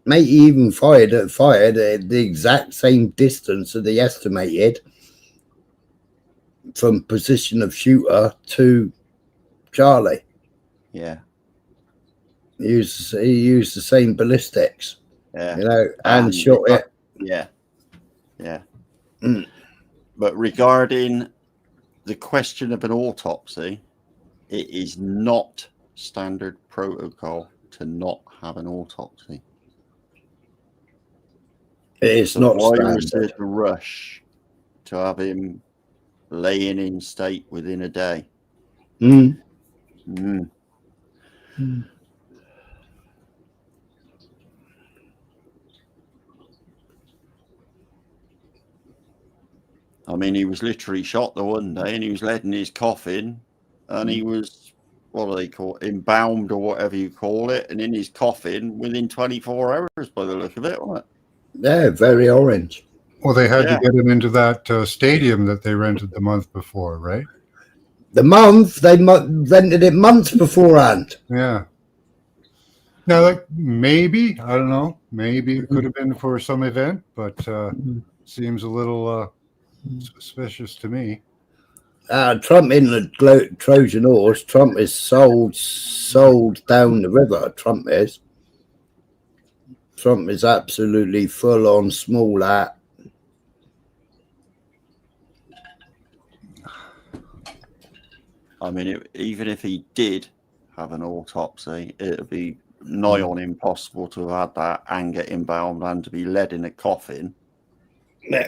Speaker 1: Mate, he even fired at the exact same distance that he estimated from position of shooter to Charlie.
Speaker 3: Yeah.
Speaker 1: He used the same ballistics.
Speaker 3: Yeah.
Speaker 1: And shot it.
Speaker 3: Yeah. Yeah. But regarding the question of an autopsy, it is not standard protocol to not have an autopsy.
Speaker 1: It is
Speaker 3: so
Speaker 1: not
Speaker 3: why
Speaker 1: standard.
Speaker 3: was there the rush to have him laying in state within a day? I mean, he was literally shot the one day, and he was led in his coffin, and he was, what do they call it, embalmed or whatever you call it, and in his coffin within 24 hours by the look of it, wasn't it?
Speaker 1: Yeah, very orange.
Speaker 2: Well, they had to get him into that stadium that they rented the month before, right?
Speaker 1: The month? They rented it months beforehand.
Speaker 2: Yeah. Now, like, maybe, I don't know, maybe it could have been for some event, but seems a little suspicious to me.
Speaker 1: Trump in the Trojan horse. Trump is sold down the river. Trump is absolutely full on small hat.
Speaker 3: I mean, even if he did have an autopsy, it would be nigh on impossible to have had that and get embalmed and to be led in a coffin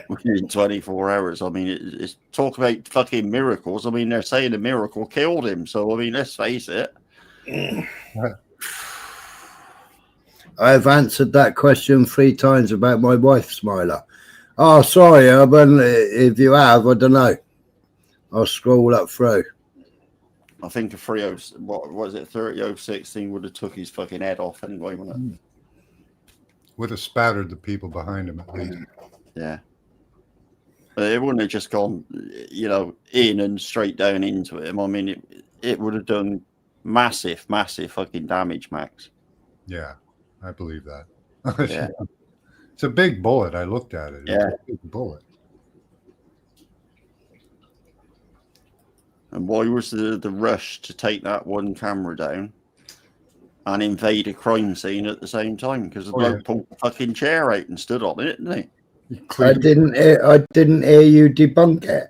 Speaker 3: within 24 hours. I mean, it's talk about fucking miracles. I mean, they're saying a miracle killed him. So, I mean, let's face it.
Speaker 1: I've answered that question 3 times about my wife, Smiler. Oh, sorry, Urban. If you have, I don't know. I'll scroll up through.
Speaker 3: I think a 30, what was it, 30-016 would have took his fucking head off anyway, wouldn't it?
Speaker 2: Would have spattered the people behind him at least.
Speaker 3: Yeah. But it wouldn't have just gone, in and straight down into him. I mean, it would have done massive fucking damage, Max.
Speaker 2: Yeah, I believe that.
Speaker 3: Yeah.
Speaker 2: It's a big bullet. I looked at it.
Speaker 3: Yeah.
Speaker 2: It's a big bullet.
Speaker 3: And why was the rush to take that one camera down and invade a crime scene at the same time? Because the bloke pulled the fucking chair out and stood on it, didn't he?
Speaker 1: I didn't hear you debunk it.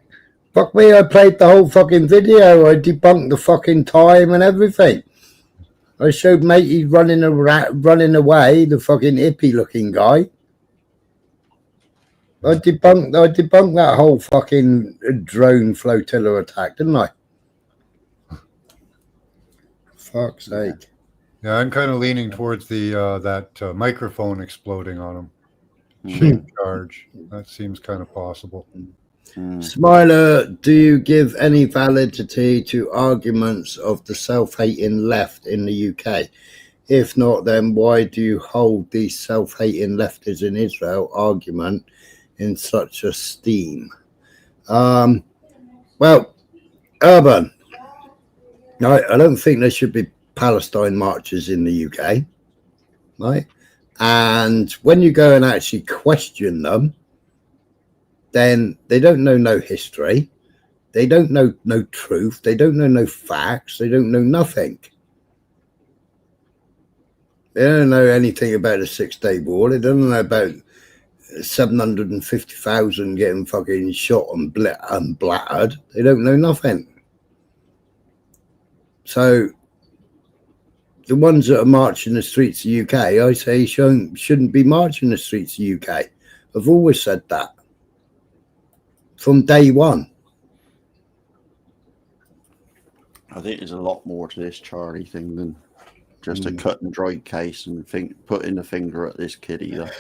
Speaker 1: Fuck me, I played the whole fucking video. I debunked the fucking time and everything. I showed matey running away, the fucking hippie looking guy. I debunked that whole fucking drone flotilla attack, didn't I? Fuck's sake.
Speaker 2: Yeah, I'm kind of leaning towards the that microphone exploding on him. Shape charge. That seems kind of possible.
Speaker 1: Smiler, do you give any validity to arguments of the self-hating left in the UK? If not, then why do you hold these self-hating leftists in Israel argument in such esteem? Well, Urban, I don't think there should be Palestine marches in the UK, right? And when you go and actually question them, then they don't know no history, they don't know no truth, they don't know no facts, they don't know nothing. They don't know anything about the 6-day war. They don't know about 750,000 getting fucking shot and blattered. They don't know nothing. So the ones that are marching the streets of the UK, I say shouldn't be marching the streets of the UK. I've always said that from day one.
Speaker 3: I think there's a lot more to this Charlie thing than just a cut and dried case and putting the finger at this kid either.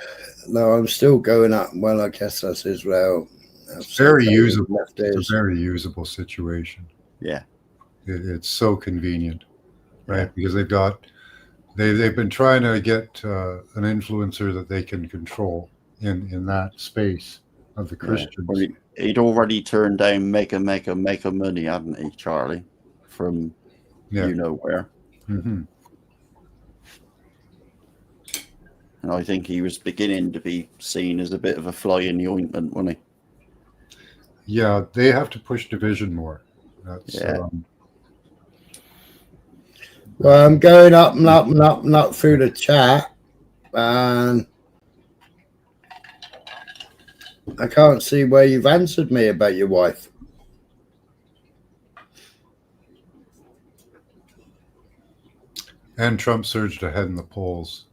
Speaker 1: No, I'm still going up. Well, I guess that's Israel.
Speaker 2: It's very usable. It's a very usable situation.
Speaker 3: Yeah.
Speaker 2: It's so convenient, right? Because they've been trying to get an influencer that they can control in that space of the Christians.
Speaker 3: Well, he'd already turned down mega money, hadn't he, Charlie? From you know where.
Speaker 2: Mm-hmm.
Speaker 3: And I think he was beginning to be seen as a bit of a fly in the ointment, wasn't he?
Speaker 2: Yeah, they have to push division more. That's,
Speaker 1: well, I'm going up and up and up and up through the chat, and I can't see where you've answered me about your wife.
Speaker 2: And Trump surged ahead in the polls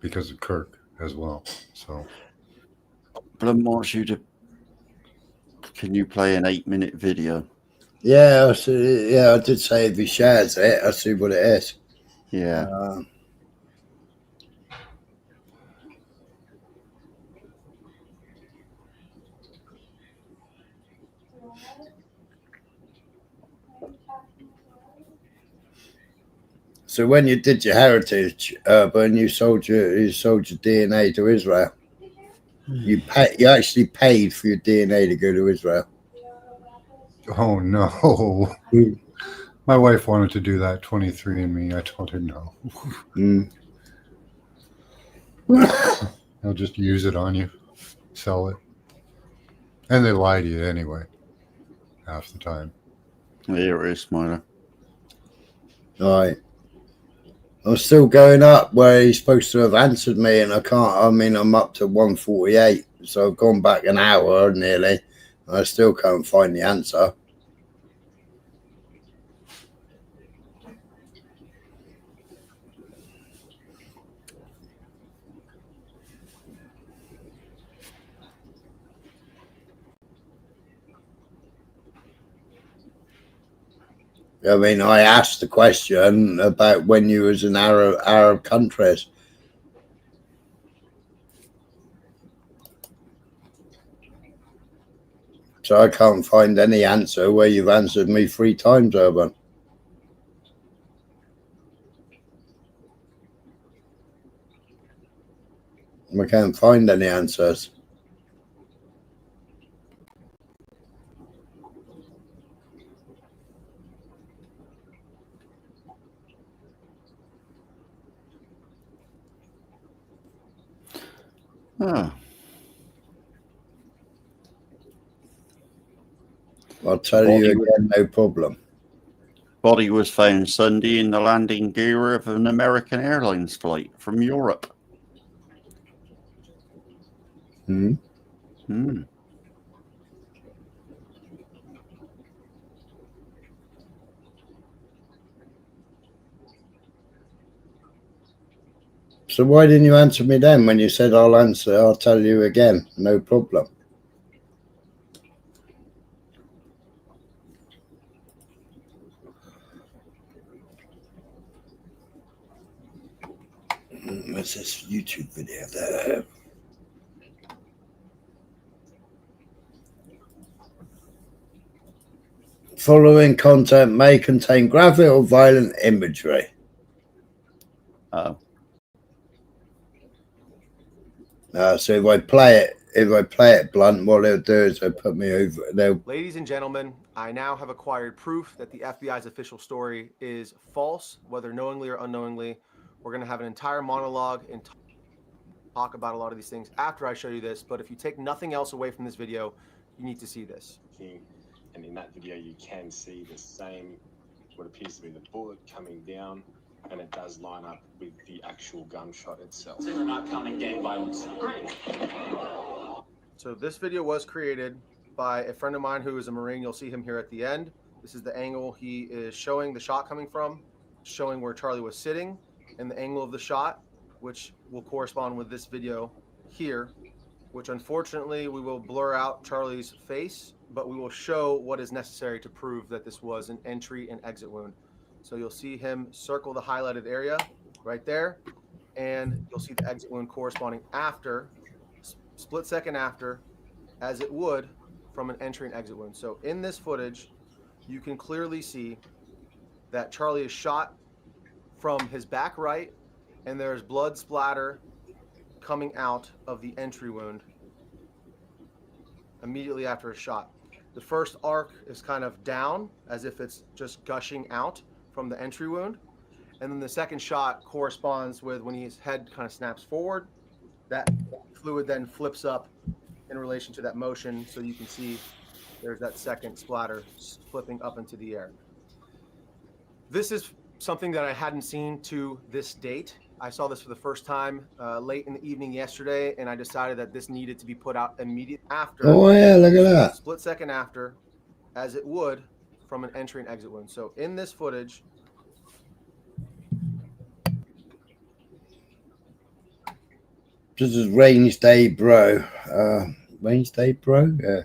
Speaker 2: because of Kirk as well. So,
Speaker 3: Blum wants you to. Can you play an 8-minute video?
Speaker 1: Yeah, I did say if he shares it, I'll see what it is.
Speaker 3: Yeah.
Speaker 1: So when you did your heritage, when you sold your DNA to Israel, you actually paid for your DNA to go to Israel.
Speaker 2: Oh no. My wife wanted to do that 23andMe. I told her no. They'll just use it on you, sell it. And they lie to you anyway, half the time.
Speaker 3: Here it is, Smiler.
Speaker 1: Right. I'm still going up where he's supposed to have answered me, and I can't. I mean, I'm up to 148, so I've gone back an hour nearly. I still can't find the answer. I mean, I asked the question about when you was in Arab countries. So I can't find any answer where you've answered me 3 times, Urban. I can't find any answers.
Speaker 3: Ah.
Speaker 1: I'll tell you again, no problem.
Speaker 3: Body was found Sunday in the landing gear of an American Airlines flight from Europe.
Speaker 1: Hmm. So why didn't you answer me then when you said I'll answer? I'll tell you again, no problem. What's this YouTube video there? Following content may contain graphic or violent imagery.
Speaker 3: Oh.
Speaker 1: So if I play it blunt, what they'll do is they'll put me over.
Speaker 12: Ladies and gentlemen, I now have acquired proof that the FBI's official story is false, whether knowingly or unknowingly. We're going to have an entire monologue and talk about a lot of these things after I show you this. But if you take nothing else away from this video, you need to see this.
Speaker 13: And in that video, you can see the same, what appears to be the bullet coming down, and it does line up with the actual gunshot itself. We're not counting gang violence.
Speaker 12: So this video was created by a friend of mine who is a Marine. You'll see him here at the end. This is the angle he is showing the shot coming from, showing where Charlie was sitting, and the angle of the shot, which will correspond with this video here, which unfortunately we will blur out Charlie's face, but we will show what is necessary to prove that this was an entry and exit wound. So you'll see him circle the highlighted area right there, and you'll see the exit wound corresponding after, split second after, as it would from an entry and exit wound. So in this footage, you can clearly see that Charlie is shot from his back right, and there's blood splatter coming out of the entry wound immediately after a shot. The first arc is kind of down, as if it's just gushing out from the entry wound. And then the second shot corresponds with when his head kind of snaps forward, that fluid then flips up in relation to that motion. So you can see there's that second splatter flipping up into the air. This is something that I hadn't seen to this date. I saw this for the first time late in the evening yesterday, and I decided that this needed to be put out immediately after.
Speaker 1: Oh yeah, look at that.
Speaker 12: Split second after, as it would from an entry and exit wound. So in this footage,
Speaker 1: this is range day, bro. Range day, bro. Yeah.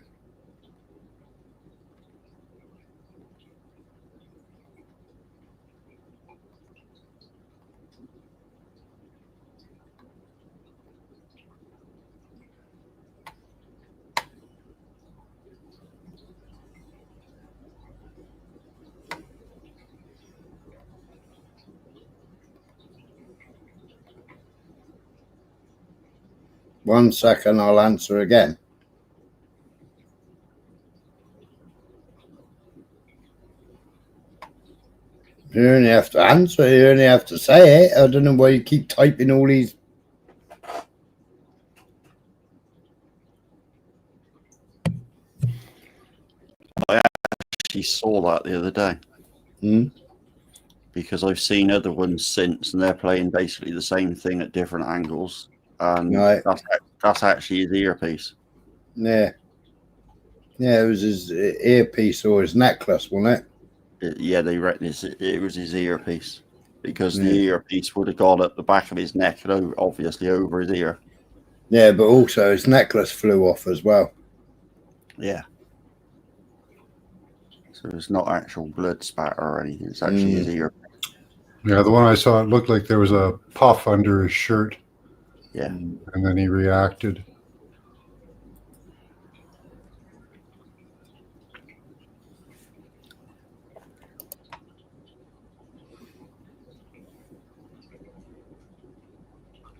Speaker 1: 1 second, I'll answer again. You only have to answer, you only have to say it. I don't know why you keep typing all these.
Speaker 3: I actually saw that the other day. Because I've seen other ones since, and they're playing basically the same thing at different angles. And
Speaker 1: Right.
Speaker 3: that's actually his earpiece.
Speaker 1: Yeah. Yeah, it was his earpiece or his necklace, wasn't it?
Speaker 3: Yeah, they reckon it was his earpiece. Because
Speaker 1: Yeah.
Speaker 3: the earpiece would have gone up the back of his neck and obviously over his ear.
Speaker 1: Yeah, but also his necklace flew off as well.
Speaker 3: Yeah. So it's not actual blood spatter or anything. It's actually his ear.
Speaker 2: Yeah, the one I saw, it looked like there was a puff under his shirt.
Speaker 3: Yeah.
Speaker 2: And then he reacted.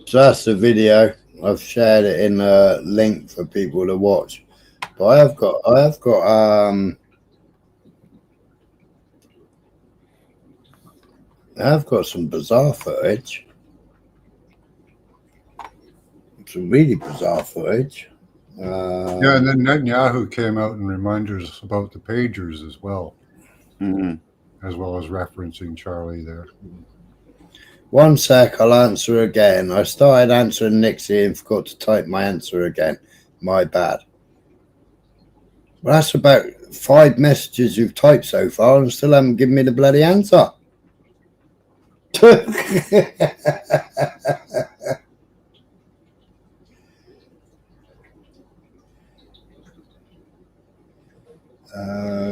Speaker 1: So that's the video. I've shared it in a link for people to watch. But I have got some bizarre footage. Some really bizarre footage.
Speaker 2: Yeah, and then Netanyahu came out and reminded us about the pagers as well. As well as referencing Charlie there.
Speaker 1: 1 sec, I'll answer again. I started answering Nixie and forgot to type my answer again. My bad. Well, that's about 5 messages you've typed so far and still haven't given me the bloody answer.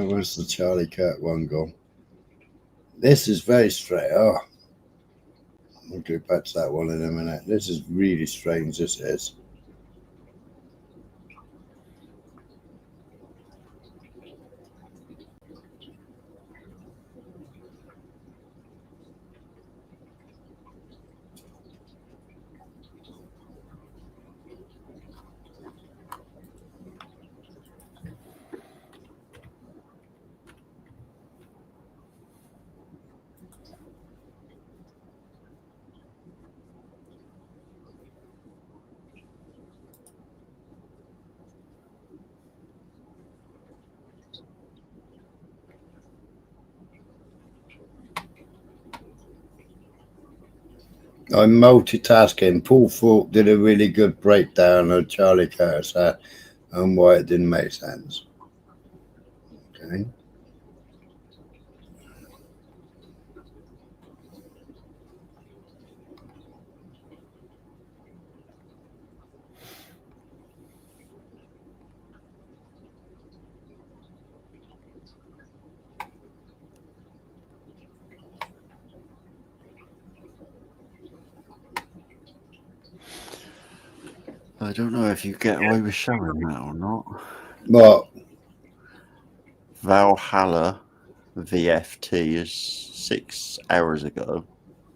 Speaker 1: Where's the Charlie Kirk one gone? This is very strange. Oh, I'll go back to that one in a minute. This is really strange, this is. I'm multitasking. Paul Falk did a really good breakdown of Charlie Kirk's and why it didn't make sense. Okay.
Speaker 3: I don't know if you get away with showing that or not.
Speaker 1: What?
Speaker 3: Valhalla VFT is 6 hours ago.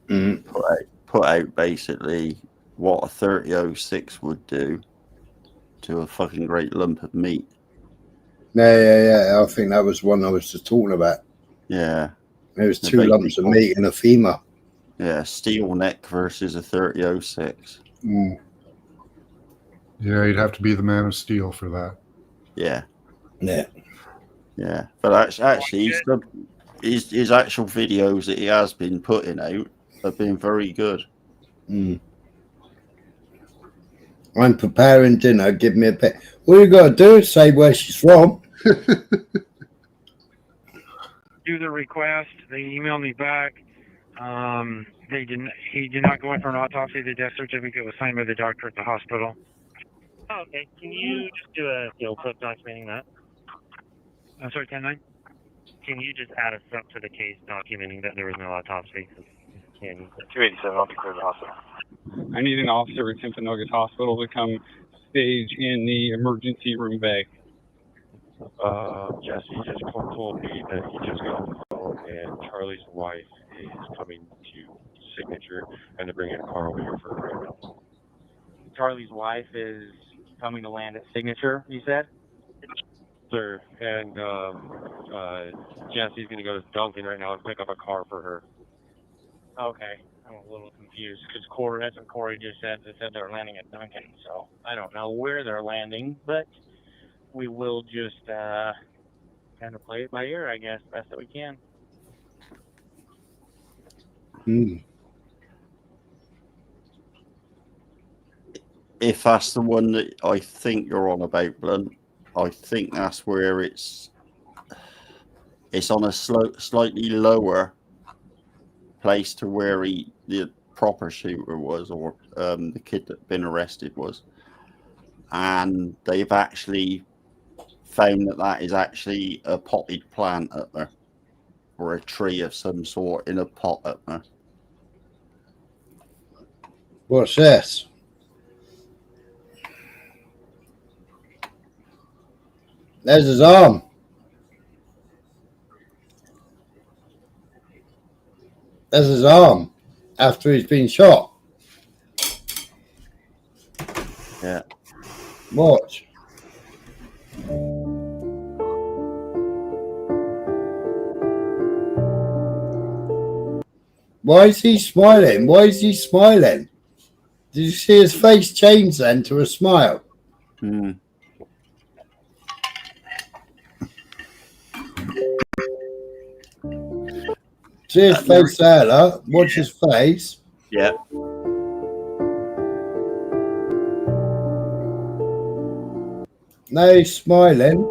Speaker 3: Put out basically what a 3006 would do to a fucking great lump of meat.
Speaker 1: Yeah. I think that was one I was just talking about.
Speaker 3: Yeah.
Speaker 1: It was 2 lumps of meat and a femur.
Speaker 3: Yeah, steel neck versus a 3006.
Speaker 2: Yeah, you'd have to be the man of steel for that.
Speaker 3: Yeah.
Speaker 1: Yeah.
Speaker 3: But actually, his actual videos that he has been putting out have been very good.
Speaker 1: I'm preparing dinner. Give me a bit. All you got to do is say where she's from.
Speaker 6: Do the request. They emailed me back. He did not go in for an autopsy. The death certificate was signed by the doctor at the hospital. Oh, okay. Can you just do a clip documenting that? I'm sorry, 10-9? Can you just add us up to the case documenting that there was no autopsy? 287, I'll declare the hospital.
Speaker 14: I need an officer at Timpanogos Hospital to come stage in the emergency room bay.
Speaker 6: Yes, he just told me that he just got the phone and Charlie's wife is coming to signature and to bring in a car over here for a right now. Charlie's wife is coming to land at Signature, you said?
Speaker 7: Sir, and Jesse's going to go to Duncan right now and pick up a car for her.
Speaker 6: Okay. I'm a little confused because Corey, that's what Corey just said. They said they're landing at Duncan, so I don't know where they're landing, but we will just kind of play it by ear, I guess, best that we can.
Speaker 3: If that's the one that I think you're on about, Blunt, I think that's where it's on a slightly lower place to where the proper shooter was, or the kid that had been arrested was, and they've actually found that is actually a potted plant up there, or a tree of some sort in a pot up there.
Speaker 1: What's this? There's his arm. There's his arm after he's been shot.
Speaker 3: Yeah.
Speaker 1: Watch. Why is he smiling? Why is he smiling? Did you see his face change then to a smile?
Speaker 3: Hmm.
Speaker 1: See his face there, look. Watch his face.
Speaker 3: Yeah.
Speaker 1: Now he's smiling.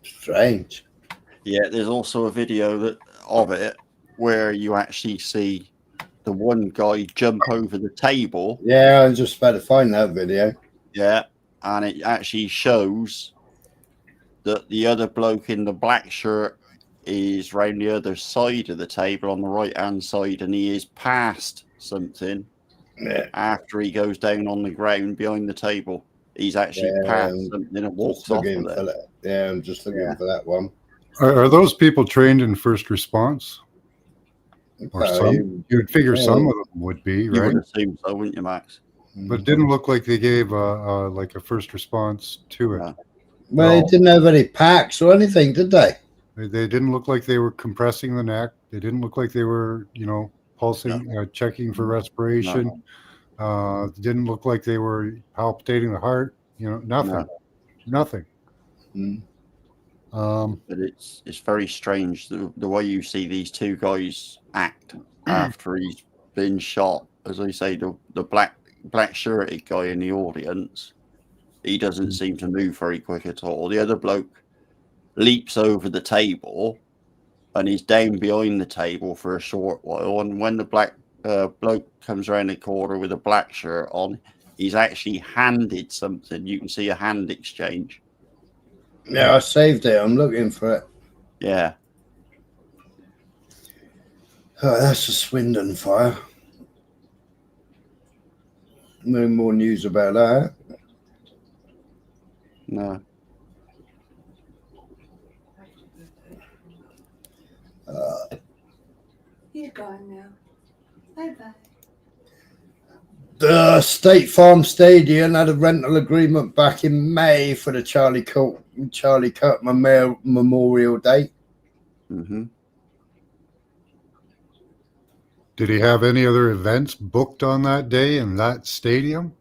Speaker 1: Strange.
Speaker 3: Yeah, there's also a video of it where you actually see the one guy jump over the table.
Speaker 1: Yeah, I was just about to find that video.
Speaker 3: Yeah, and it actually shows that the other bloke in the black shirt is round the other side of the table on the right-hand side, and he is past something after he goes down on the ground behind the table. He's actually past something and walks off of it.
Speaker 1: Yeah, I'm just looking for that one.
Speaker 2: Are those people trained in first response? Or some? You'd figure some of them would be, right?
Speaker 3: You would assume so, wouldn't you, Max?
Speaker 2: But it didn't look like they gave like a first response to it.
Speaker 1: Well, they didn't have any packs or anything, did they?
Speaker 2: They didn't look like they were compressing the neck. They didn't look like they were, pulsing, checking for respiration. It didn't look like they were palpitating the heart. Nothing. Nothing.
Speaker 3: But it's very strange the way you see these two guys act after he's been shot. As I say, the black shirted guy in the audience, he doesn't seem to move very quick at all. The other bloke leaps over the table and he's down behind the table for a short while. And when the black bloke comes around the corner with a black shirt on, he's actually handed something. You can see a hand exchange.
Speaker 1: Yeah, I saved it. I'm looking for it.
Speaker 3: Yeah.
Speaker 1: Oh, that's a Swindon fire. No more news about that.
Speaker 3: No.
Speaker 11: He's gone now. Bye-bye.
Speaker 1: The State Farm Stadium had a rental agreement back in May for the Charlie Kirk Memorial Day.
Speaker 3: Mm-hmm.
Speaker 2: Did he have any other events booked on that day in that stadium?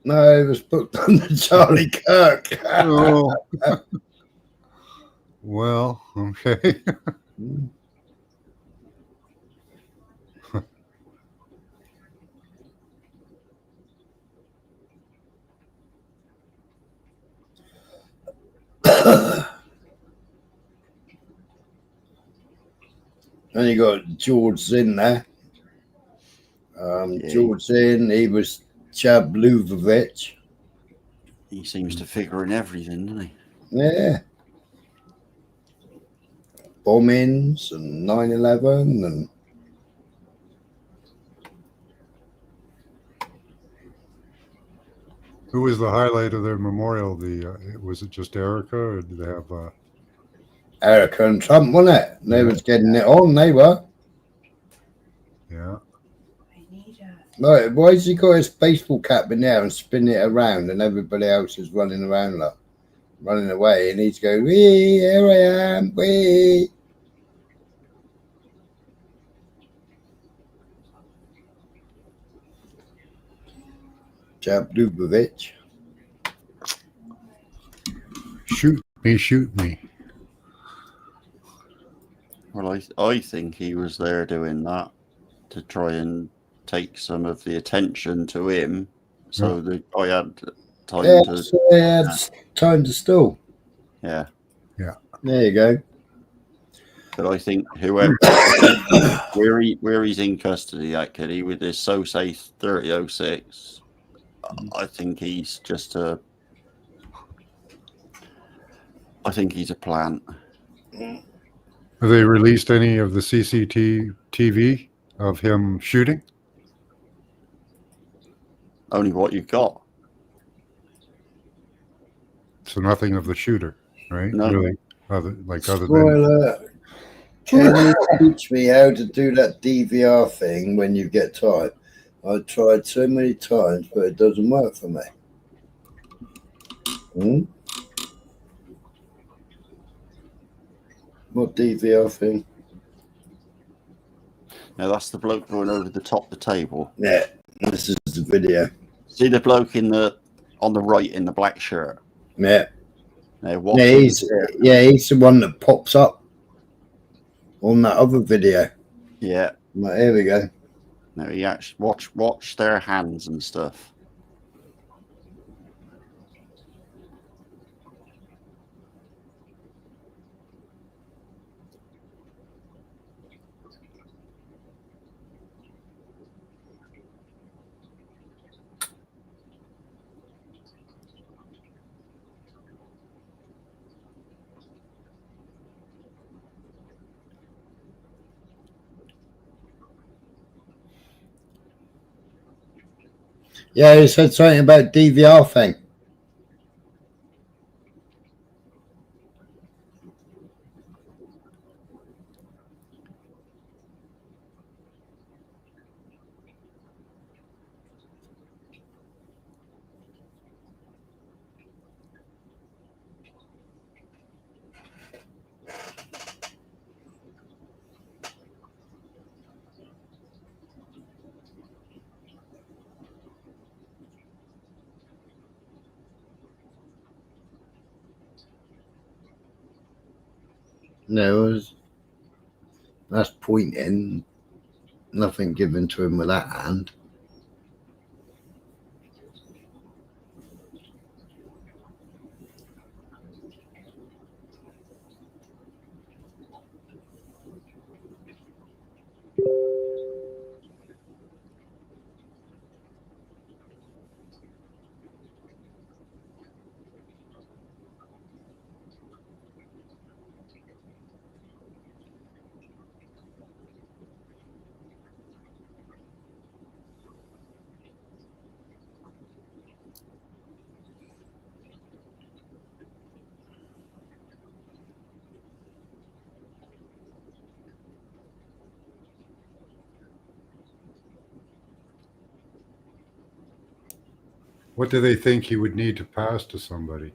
Speaker 1: No, it was booked on the Charlie Kirk.
Speaker 2: Oh. Well, okay.
Speaker 1: And you got George Zinn there. George Zinn, he was Chab Luvovich.
Speaker 3: He seems to figure in everything, doesn't he?
Speaker 1: Yeah. Bombings and 9/11 and
Speaker 2: Who was the highlight of their memorial? Was it just Erica, or did they have?
Speaker 1: Erica and Trump, wasn't it? They was getting it on. They were.
Speaker 2: Yeah.
Speaker 1: Right, why has he got his baseball cap in there and spinning it around, and everybody else is running around like running away, and he's going, "Wee, here I am, wee." Chab Lubavitch.
Speaker 2: Shoot me, shoot me.
Speaker 3: Well, I think he was there doing that to try and take some of the attention to him, so that I had time
Speaker 1: time to stall.
Speaker 3: Yeah.
Speaker 2: Yeah.
Speaker 1: There you go.
Speaker 3: But I think whoever where he's in custody, actually, with this say 3006, I think he's just I think he's a plant.
Speaker 2: Have they released any of the CCTV of him shooting?
Speaker 3: Only what you've got.
Speaker 2: So nothing of the shooter, right?
Speaker 3: No.
Speaker 2: Really, other than.
Speaker 1: Spoiler. Can you teach me how to do that DVR thing when you get time? I've tried so many times, but it doesn't work for me. What DVR thing?
Speaker 3: Now that's the bloke going over the top of the table.
Speaker 1: Yeah, this is the video.
Speaker 3: See the bloke on the right in the black shirt.
Speaker 1: Yeah.
Speaker 3: Now,
Speaker 1: he's the one that pops up on that other video.
Speaker 3: Yeah.
Speaker 1: Right, here we go.
Speaker 3: Now you actually watch their hands and stuff.
Speaker 1: Yeah, he said something about DVR thing. No, that's pointing. Nothing given to him with that hand.
Speaker 2: What do they think he would need to pass to somebody?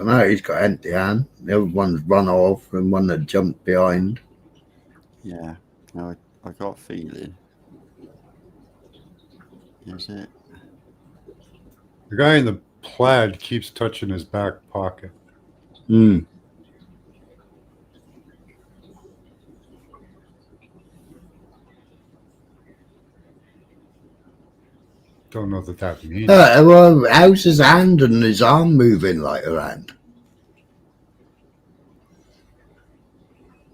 Speaker 1: I know he's got empty hand. The other one's run off and one that jumped behind.
Speaker 3: Yeah, no, I got a feeling. Is it?
Speaker 2: The guy in the plaid keeps touching his back pocket.
Speaker 1: Hmm.
Speaker 2: Don't know that that means.
Speaker 1: Well, how's his hand and his arm moving like around?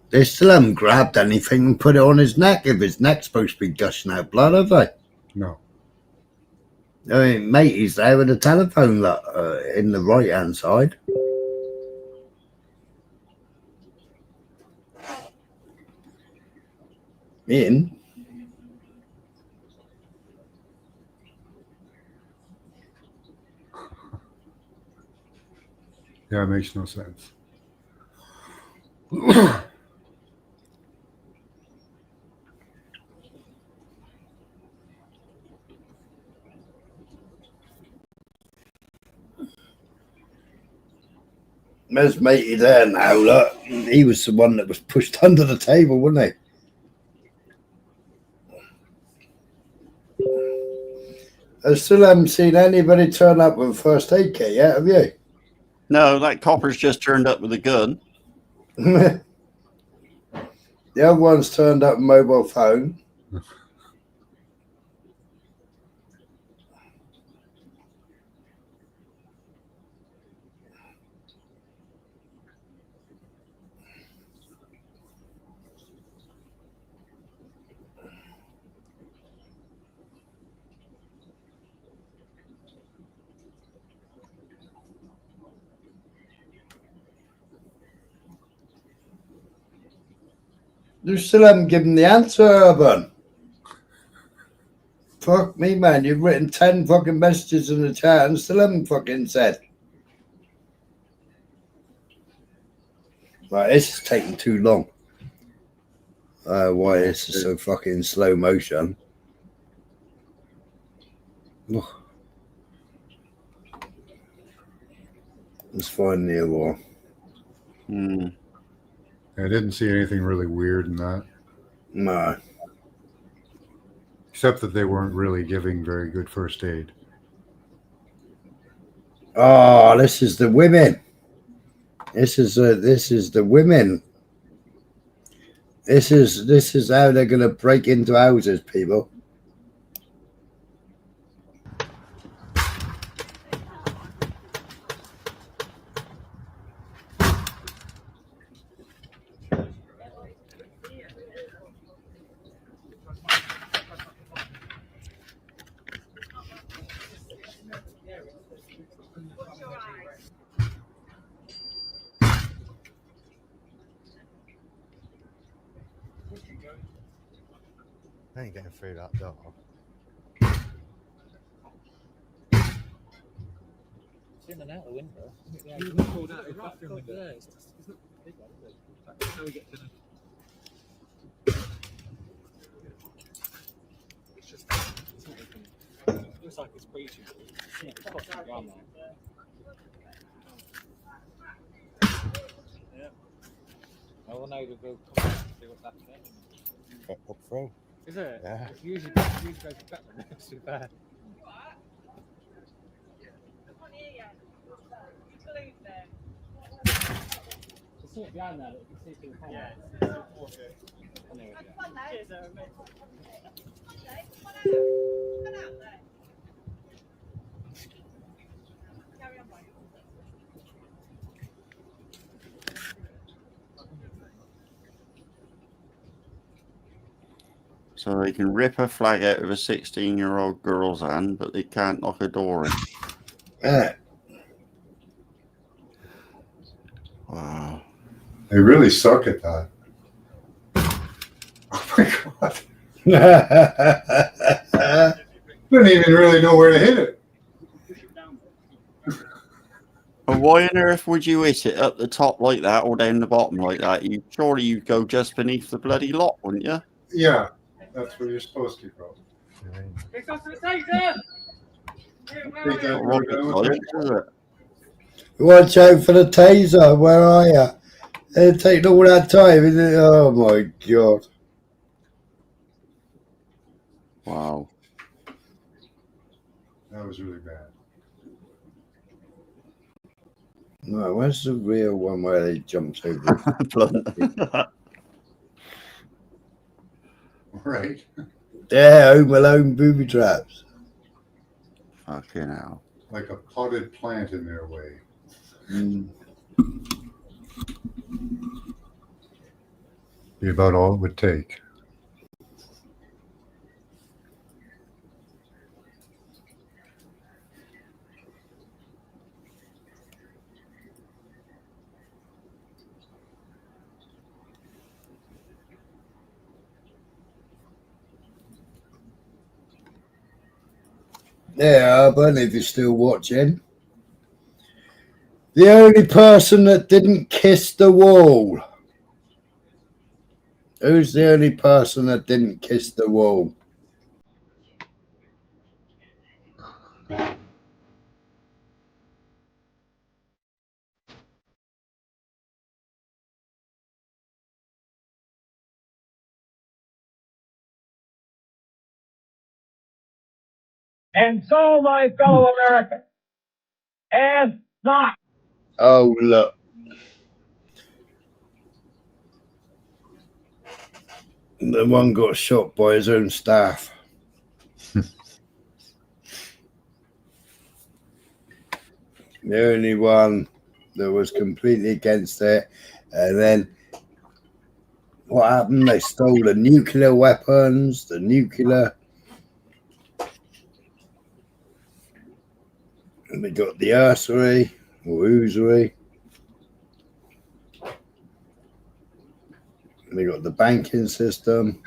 Speaker 1: They still haven't grabbed anything and put it on his neck if his neck's supposed to be gushing out blood, have they?
Speaker 2: No.
Speaker 1: I mean, mate, he's there with a telephone in the right-hand side. In.
Speaker 2: Yeah, it makes no sense.
Speaker 1: There's matey there now, look. He was the one that was pushed under the table, wasn't he? I still haven't seen anybody turn up with a first aid kit yet, have you?
Speaker 3: No, that copper's just turned up with a gun.
Speaker 1: The other one's turned up a mobile phone. You still haven't given the answer, Urban. Fuck me, man. You've written 10 fucking messages in the chat and still haven't fucking said. Right, this is taking too long. Why this is so fucking slow motion. Ugh. Let's find the other one.
Speaker 2: I didn't see anything really weird in that.
Speaker 1: No.
Speaker 2: Except that they weren't really giving very good first aid.
Speaker 1: Oh, this is the women. This is the women. This is how they're gonna break into houses, people.
Speaker 15: I ain't getting through that door.
Speaker 16: It's in and out the window. Yeah, you can pull out the bathroom window. Yeah, it's not big one, is it? That's how we get to the... It's just... It's not open. It looks like it's breaching. It's got the ground there. Yeah. I will know to go come and see what's happening.
Speaker 15: Get up through.
Speaker 16: Is it?
Speaker 15: Yeah.
Speaker 16: It's usually goes better than it's too bad. It's sort of behind that, you can see through the camera.
Speaker 3: So they can rip a flag out of a 16-year-old girl's hand, but they can't knock a door in.
Speaker 1: Yeah.
Speaker 3: Wow.
Speaker 2: They really suck at that. Oh my god. Didn't even really know where to hit it.
Speaker 3: But why on earth would you hit it up the top like that or down the bottom like that? Surely you'd go just beneath the bloody lock, wouldn't you?
Speaker 2: Yeah, that's where you're supposed to go.
Speaker 1: Watch out for the taser. Where are you? It's taking all that time, isn't it? Oh my god.
Speaker 3: Wow.
Speaker 2: That was really bad.
Speaker 1: No, where's the real one where they jumped over?
Speaker 2: Right.
Speaker 1: Yeah, Home Alone booby traps.
Speaker 3: Fucking hell.
Speaker 2: Like a potted plant in their way. Be about all it would take.
Speaker 1: Yeah, but if you're still watching. The only person that didn't kiss the wall. Who's the only person that didn't kiss the wall?
Speaker 18: And so, my fellow Americans, as not.
Speaker 1: Oh, look. The one got shot by his own staff. The only one that was completely against it. And then what happened? They stole the nuclear weapons, the nuclear. And they got the usury or usury. And they got the banking system.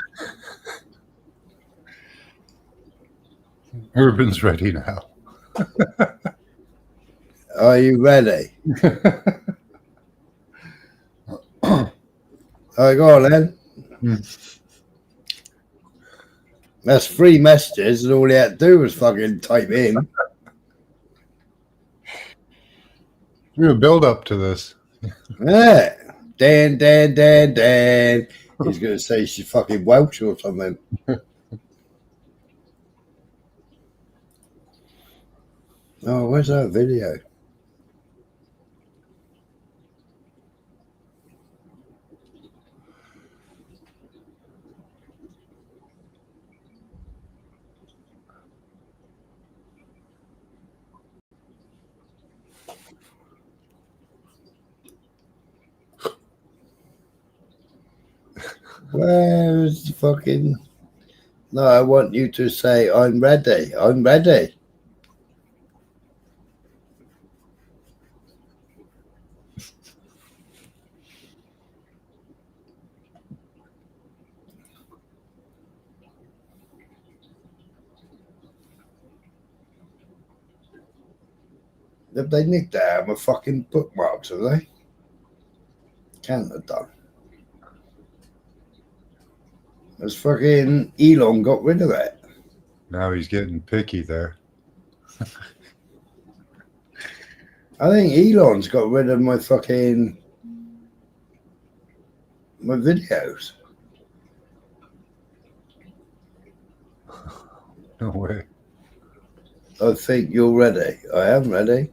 Speaker 2: Urban's ready now.
Speaker 1: Are you ready? All right, go on then. That's 3 messages, and all he had to do was fucking type in.
Speaker 2: We're gonna build up to this.
Speaker 1: Yeah. Dan, Dan, Dan, Dan. He's going to say she's fucking Welsh or something. Oh, where's that video? Where's the fucking... No, I want you to say, I'm ready. I'm ready. Have they nicked out my fucking bookmarks, have they? Can't have done. As fucking Elon got rid of it.
Speaker 2: Now he's getting picky there.
Speaker 1: I think Elon's got rid of my fucking... my videos.
Speaker 2: No way.
Speaker 1: I think you're ready. I am ready.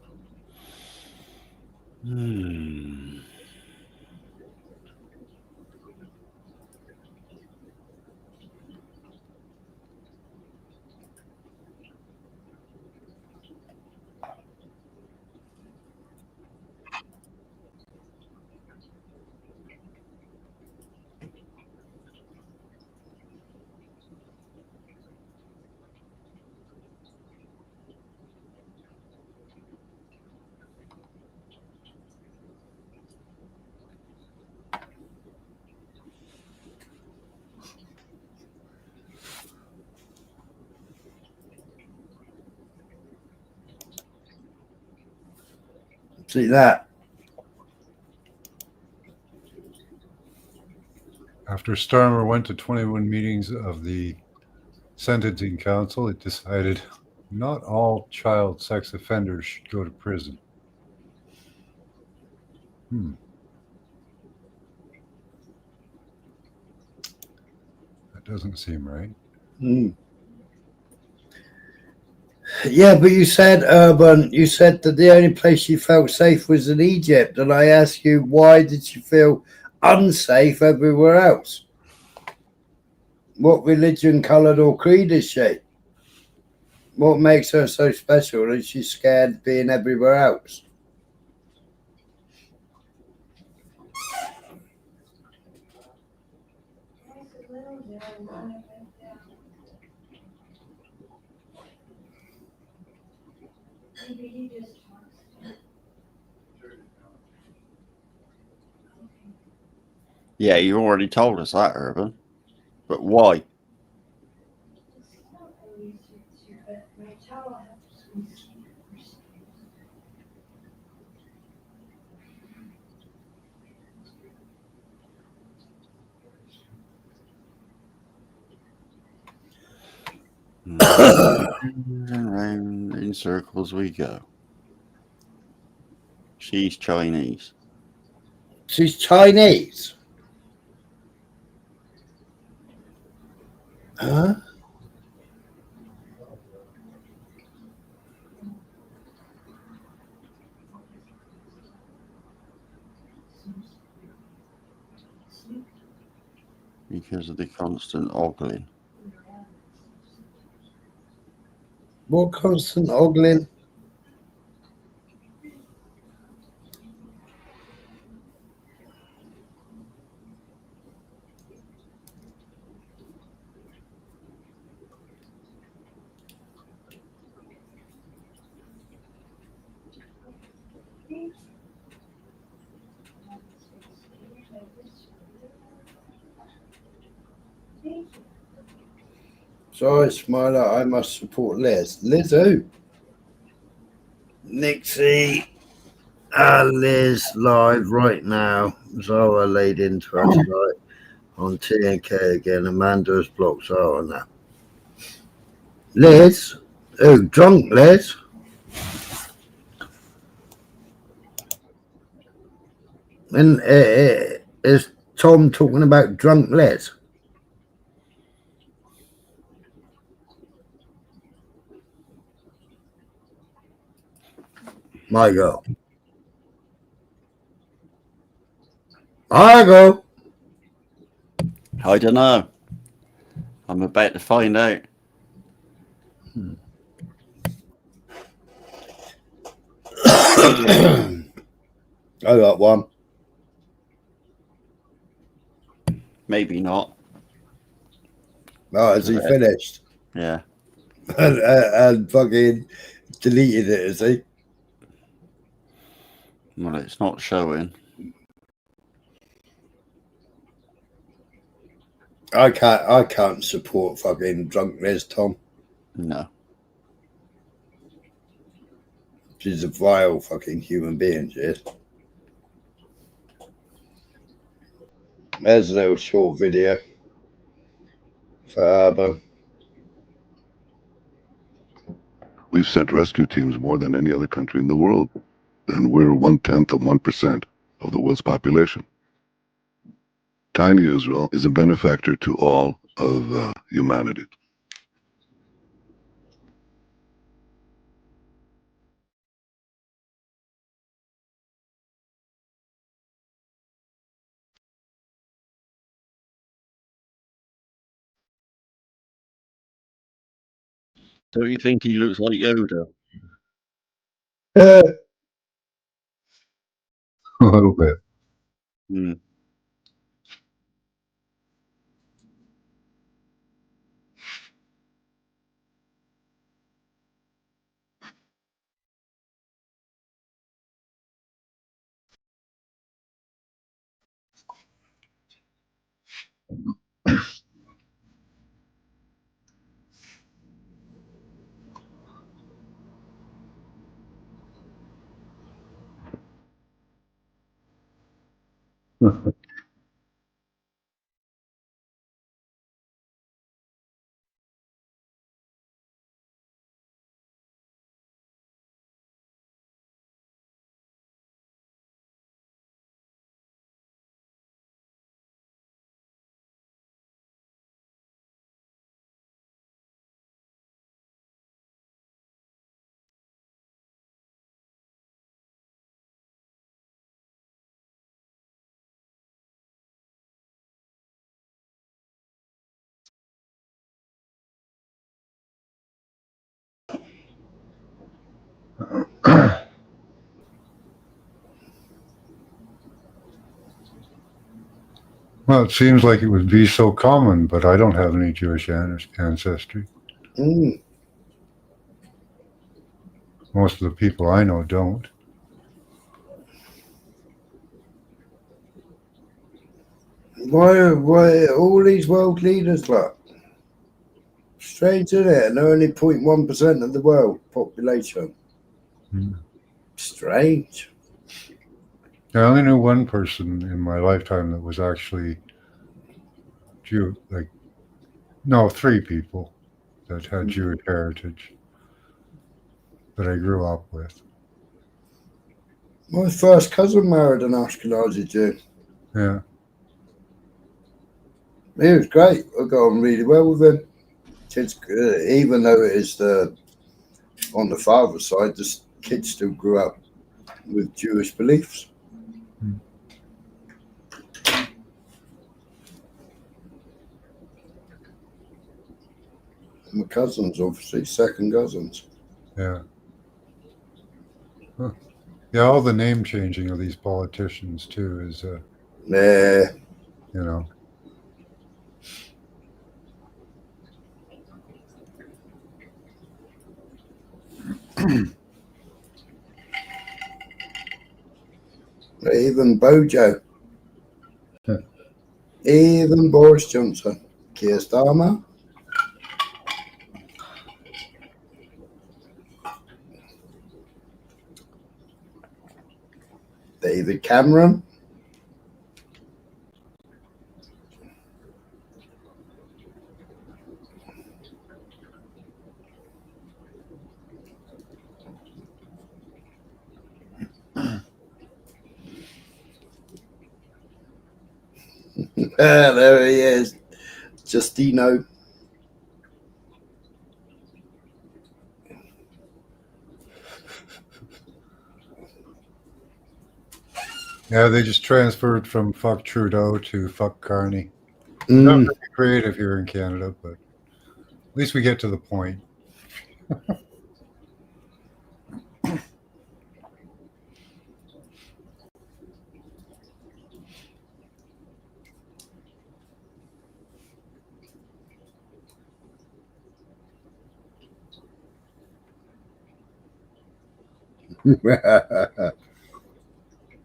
Speaker 1: See that?
Speaker 2: After Starmer went to 21 meetings of the Sentencing Council, it decided not all child sex offenders should go to prison. That doesn't seem right.
Speaker 1: Yeah, but you said, Urban, you said that the only place you felt safe was in Egypt. And I asked you, why did you feel unsafe everywhere else? What religion, colour, or creed is she? What makes her so special? Is she scared being everywhere else?
Speaker 3: Yeah, you already told us that, Urban. But why? Round in circles we go. She's Chinese.
Speaker 1: She's Chinese? Huh?
Speaker 3: Because of the constant ogling.
Speaker 1: What constant ogling? Sorry, Smiler, I must support Liz. Liz who? Nixie. Liz live right now. Zara laid into her tonight on TNK again. Amanda has blocked Zara on that. Liz? Who? Drunk Liz? And is Tom talking about drunk Liz? My girl. I go.
Speaker 3: I don't know. I'm about to find out.
Speaker 1: I got one.
Speaker 3: Maybe not.
Speaker 1: Oh, is he finished?
Speaker 3: Yeah.
Speaker 1: and fucking deleted it, is he?
Speaker 3: Well, it's not showing.
Speaker 1: I can't support fucking drunk Liz, Tom.
Speaker 3: No.
Speaker 1: She's a vile fucking human being, she is. There's a little short video for Arbor.
Speaker 20: We've sent rescue teams more than any other country in the world, and we're 1/10 of 1% of the world's population. Tiny Israel is a benefactor to all of humanity.
Speaker 3: Don't you think he looks like Yoda?
Speaker 20: A little bit.
Speaker 3: Hmm.
Speaker 2: Well, it seems like it would be so common, but I don't have any Jewish ancestry.
Speaker 1: Mm.
Speaker 2: Most of the people I know don't.
Speaker 1: Why all these world leaders, like? Strange, isn't it? And they're only 0.1% of the world population. Strange.
Speaker 2: I only knew one person in my lifetime that was actually Jew. Three people that had Jewish heritage that I grew up with.
Speaker 1: My first cousin married an Ashkenazi Jew.
Speaker 2: Yeah.
Speaker 1: He was great. I got on really well with him. Kids, even though it is on the father's side, the kids still grew up with Jewish beliefs. My cousins, obviously, second cousins.
Speaker 2: Yeah. Huh. Yeah, all the name changing of these politicians too is,
Speaker 1: Yeah.
Speaker 2: you know.
Speaker 1: Even Bojo. Even Boris Johnson. Keir Starmer. David Cameron. There he is. Justino.
Speaker 2: Yeah, they just transferred from fuck Trudeau to fuck Carney. Not very creative here in Canada, but at least we get to the point.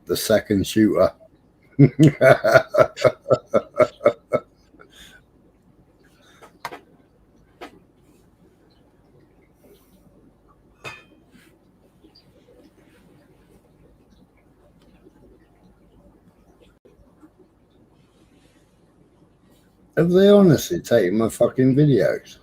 Speaker 1: The second shooter. Have they honestly taken my fucking videos?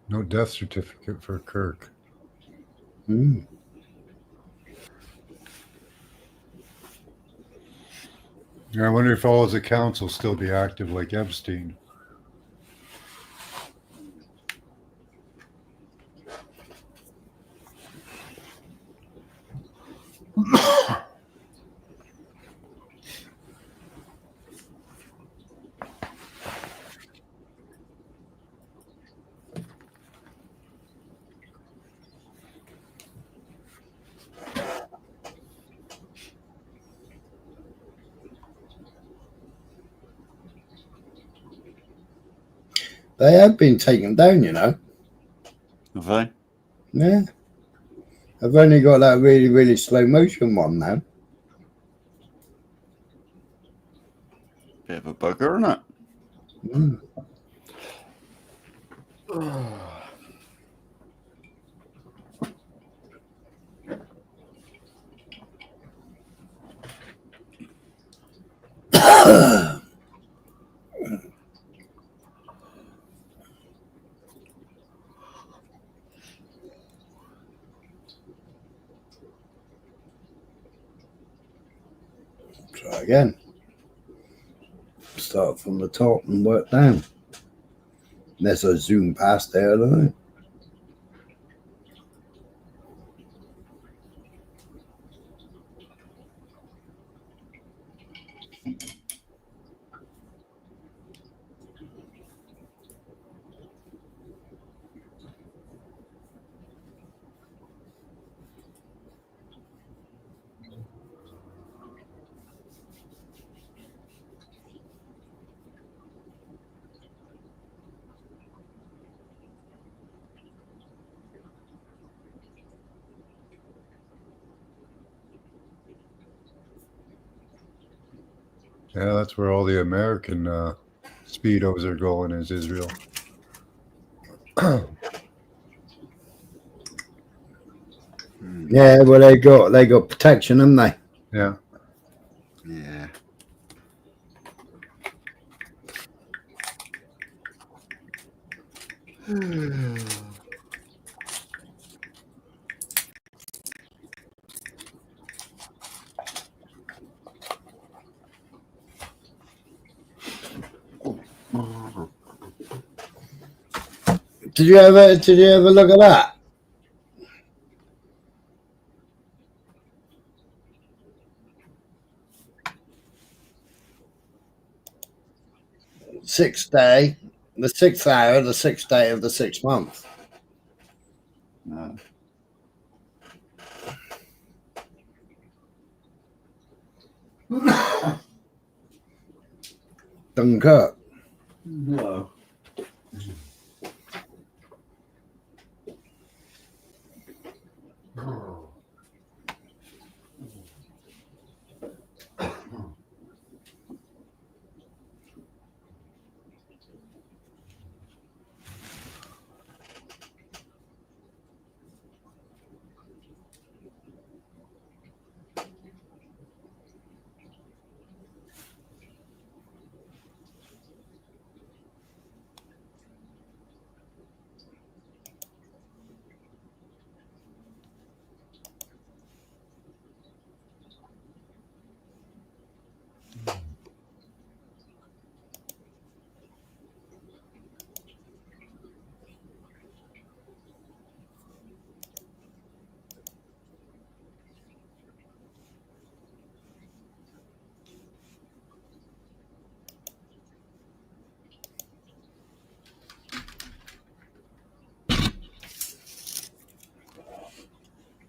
Speaker 2: No death certificate for Kirk.
Speaker 1: Mm.
Speaker 2: I wonder if all his accounts will still be active like Epstein.
Speaker 1: They have been taken down, you know.
Speaker 3: Have they?
Speaker 1: Yeah. I've only got that really, really slow motion one now.
Speaker 3: Bit of a bugger, isn't it?
Speaker 1: Mm. Try again. Start from the top and work down. Unless I zoom past there, I don't know.
Speaker 2: Yeah, that's where all the American speedos are going, is Israel.
Speaker 1: Yeah, well, they got protection, haven't they?
Speaker 2: Yeah.
Speaker 3: Yeah.
Speaker 1: Did you ever look at that? Sixth day, the 6th hour, the 6th day of the 6th month.
Speaker 3: No.
Speaker 1: Dunkirk.
Speaker 3: No.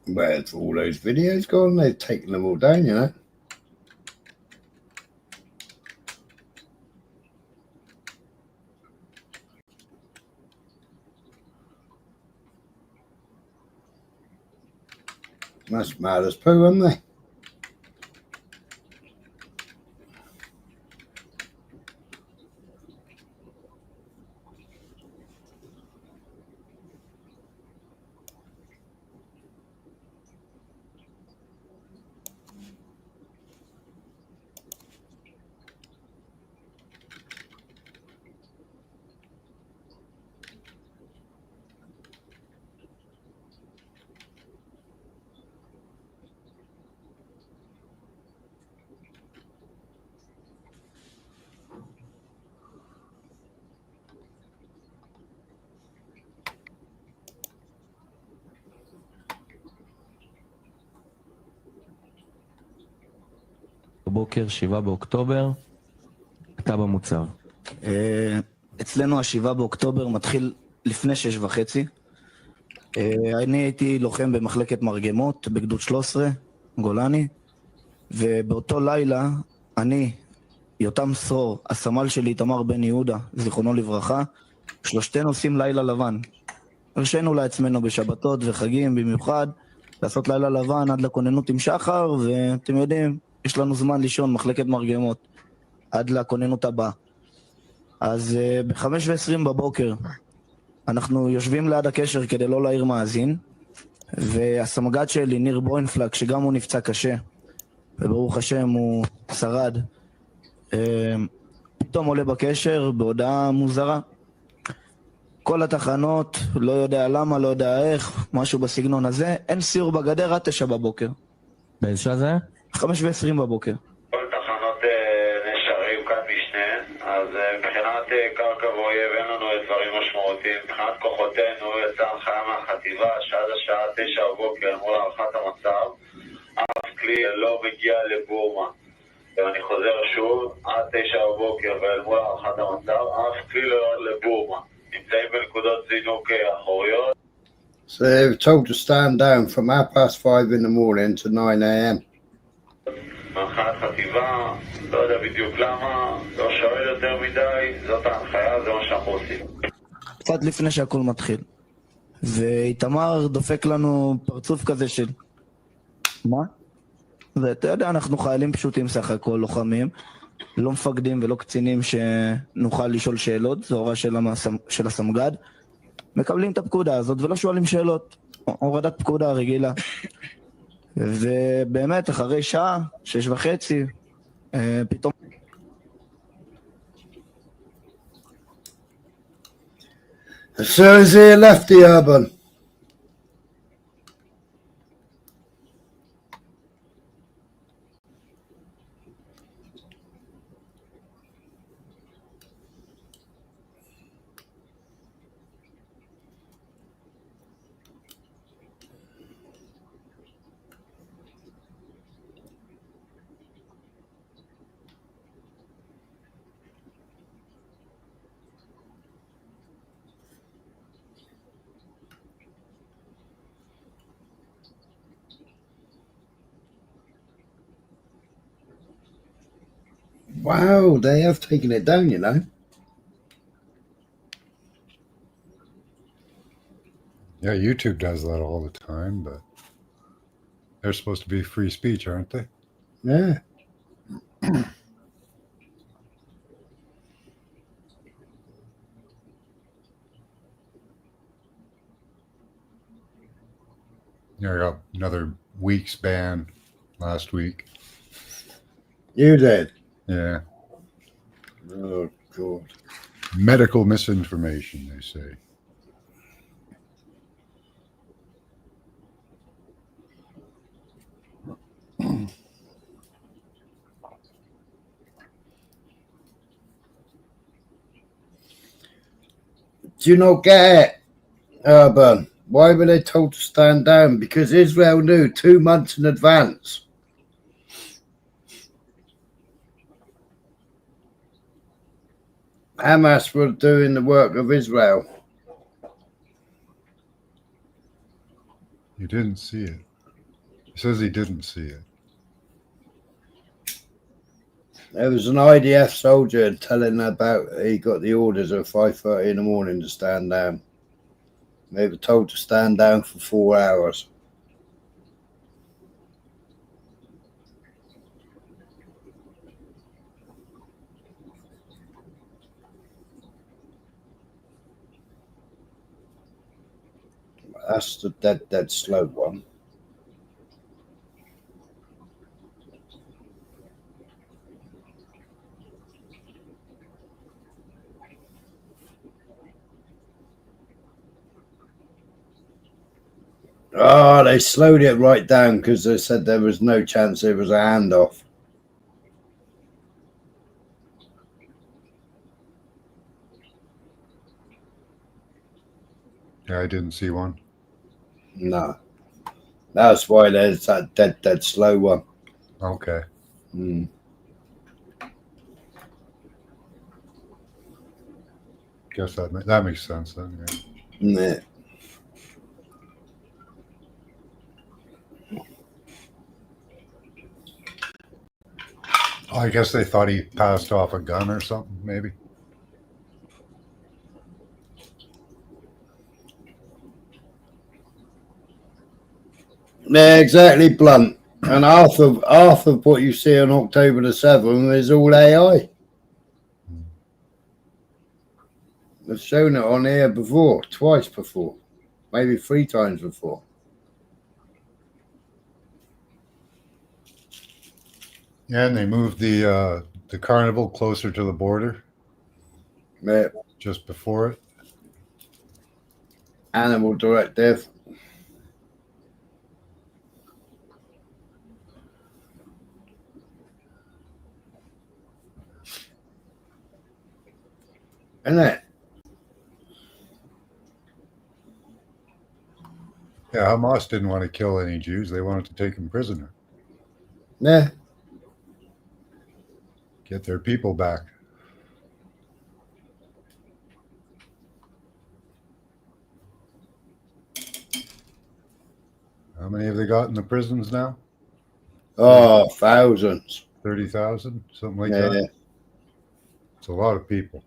Speaker 1: Where's all those videos gone? They've taken them all down, you know. That's mad as poo, aren't they?
Speaker 17: בבוקר 7 באוקטובר, אתה במוצב.
Speaker 21: אצלנו ה7 באוקטובר מתחיל לפני 6:30. אני הייתי לוחם במחלקת מרגמות בגדוד 13, גולני, ובאותו לילה אני, יותם סרור, הסמל שלי איתמר בן יהודה, זיכרונו לברכה, שלושתנו עושים לילה לבן. הרשינו לעצמנו בשבתות וחגים במיוחד, לעשות לילה לבן עד לכוננות עם שחר, ואתם יודעים, יש לנו זמן לישון מחלקת מרגמות עד לכוננות הבאה. אז ב-5:20 בבוקר אנחנו יושבים ליד הקשר כדי לא להעיר מאזין, והסמג"ד שלי, ניר בוינפלק, שגם הוא נפצע קשה, וברוך השם הוא שרד, פתאום עולה בקשר בהודעה מוזרה. כל התחנות, לא יודע למה, לא יודע איך, משהו בסגנון הזה, אין סיור בגדר עד 9 בבוקר.
Speaker 17: באיזה שעה זה?
Speaker 21: 5:20 בבוקר.
Speaker 22: כל תחנות נשארים כאן משנה, אז מבחינת קרקע ואויב אין לנו דברים משמעותיים. מבחינת כוחותינו יצאה הנחיה מהחטיבה שעד השעה 9 בבוקר מול הערכת המצב, אף כלי לא מגיע לבורמה. ואני חוזר שוב, עד 9 בבוקר ואל מול הערכת המצב, אף כלי לא יורד לבורמה. נמצאים בנקודות זינוק אחוריות.
Speaker 1: So they were told to stand down from 5:30 in the morning to 9 a.m.
Speaker 22: מהנחיית חטיבה, לא יודע בדיוק למה, לא שואל יותר מדי, זאת ההנחיה, זה מה שאנחנו עושים.
Speaker 21: קצת לפני שהכל מתחיל. ואיתמר דופק לנו פרצוף כזה של... מה? ואתה יודע, אנחנו חיילים פשוטים סך הכל, לוחמים. לא מפקדים ולא קצינים שנוכל לשאול שאלות, זו הוראה של הסמג"ד. מקבלים את הפקודה הזאת ולא שואלים שאלות, הורדת פקודה רגילה. ובאמת אחרי שעה, 6:30, פתאום...
Speaker 1: So is he left the urban? Wow, they have taken it down, you know.
Speaker 2: Yeah, YouTube does that all the time, but they're supposed to be free speech, aren't they?
Speaker 1: Yeah.
Speaker 2: Yeah, I got another week's ban last week.
Speaker 1: You did?
Speaker 2: Yeah.
Speaker 1: Oh, God.
Speaker 2: Medical misinformation, they say.
Speaker 1: Do you not get it, Urban? Why were they told to stand down? Because Israel knew 2 months in advance. Hamas were doing the work of Israel.
Speaker 2: He didn't see it. He says he didn't see it.
Speaker 1: There was an IDF soldier telling about he got the orders at 5:30 in the morning to stand down. They were told to stand down for 4 hours. That's the dead slow one. Oh, they slowed it right down because they said there was no chance it was a handoff.
Speaker 2: Yeah, I didn't see one.
Speaker 1: No. That's why there's that dead slow one.
Speaker 2: Okay.
Speaker 1: Mm.
Speaker 2: Guess that makes sense then. Yeah.
Speaker 1: Yeah.
Speaker 2: Oh, I guess they thought he passed off a gun or something, maybe.
Speaker 1: Yeah, exactly, Blunt. And half of what you see on October the 7th is all AI. They've shown it on here before, twice before, maybe 3 times before.
Speaker 2: Yeah, and they moved the carnival closer to the border.
Speaker 1: Yeah.
Speaker 2: Just before it.
Speaker 1: Animal directive. Isn't it?
Speaker 2: Yeah, Hamas didn't want to kill any Jews. They wanted to take them prisoner.
Speaker 1: Yeah.
Speaker 2: Get their people back. How many have they got in the prisons now?
Speaker 1: Oh, thousands.
Speaker 2: 30,000, something like that. It's a lot of people.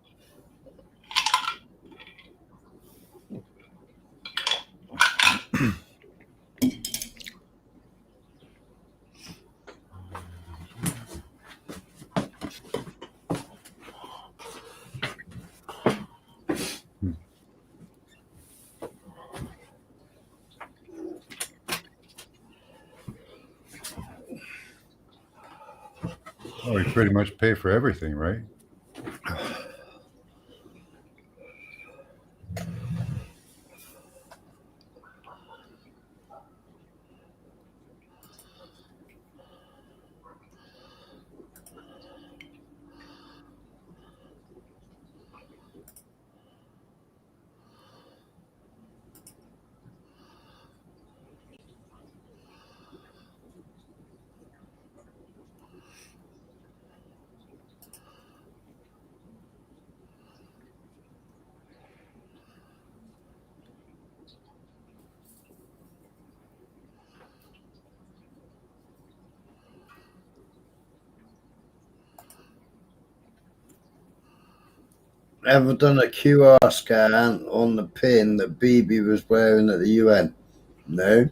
Speaker 2: Oh, we pretty much pay for everything, right?
Speaker 1: Ever done a QR scan on the pin that Bibi was wearing at the UN? No.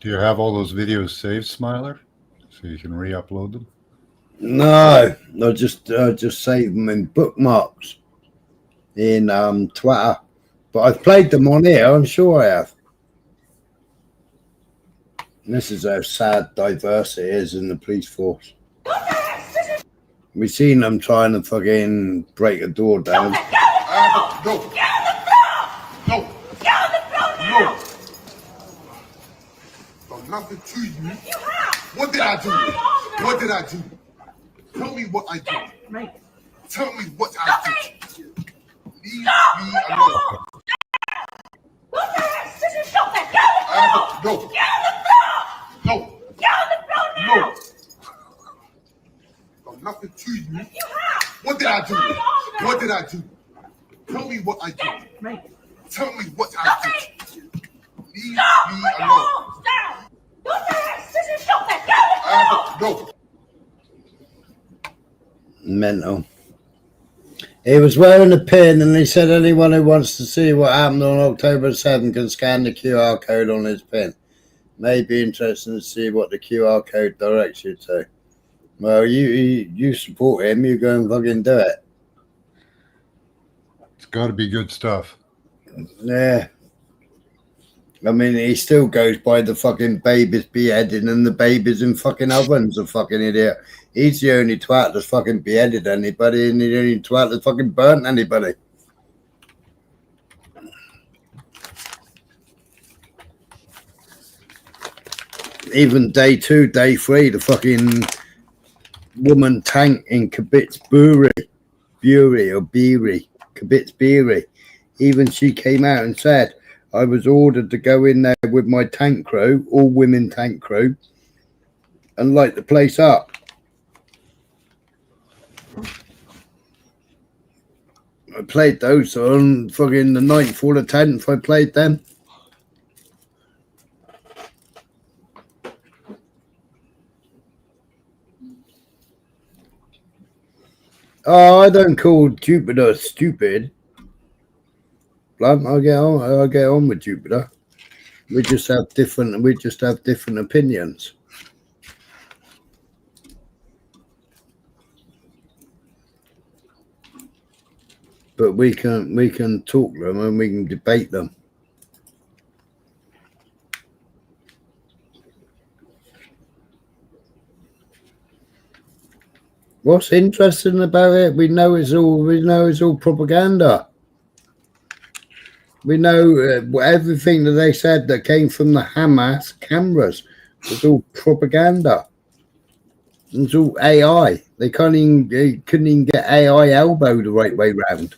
Speaker 2: Do you have all those videos saved, Smiler, so you can re-upload them?
Speaker 1: No, I just save them in bookmarks in Twitter, but I've played them on here. I'm sure I have. And this is how sad diversity is in the police force. We've seen them trying to fucking break a door down.
Speaker 23: No. No. No. Done nothing to you. What did I do? What did I do? Tell me what I did. Tell me what I did. Leave me alone. No. No. No. Done nothing to you. What did I do? What did I do? Tell me what I did. Tell me what I did. Leave me alone. No.
Speaker 1: Mental. He was wearing a pin and he said anyone who wants to see what happened on October 7th can scan the QR code on his pin. May be interesting to see what the QR code directs you to. Well, you support him, you go and fucking do it.
Speaker 2: It's got to be good stuff.
Speaker 1: Yeah. I mean, he still goes by the fucking babies beheaded and the babies in fucking ovens, a fucking idiot. He's the only twat that's fucking beheaded anybody and the only twat that's fucking burnt anybody. Even day 2, day 3, the fucking woman tank in Kibitz Buri, even she came out and said, I was ordered to go in there with my tank crew, all women tank crew, and light the place up. I played those on fucking the 9th or the 10th. I played them. Oh, I don't call Jupiter stupid. Blunt, I get on with Jupiter. We just have different opinions. But we can talk them and we can debate them. What's interesting about it? We know it's all propaganda. We know everything that they said that came from the Hamas cameras was all propaganda. It's all AI. They couldn't even get AI elbow the right way round.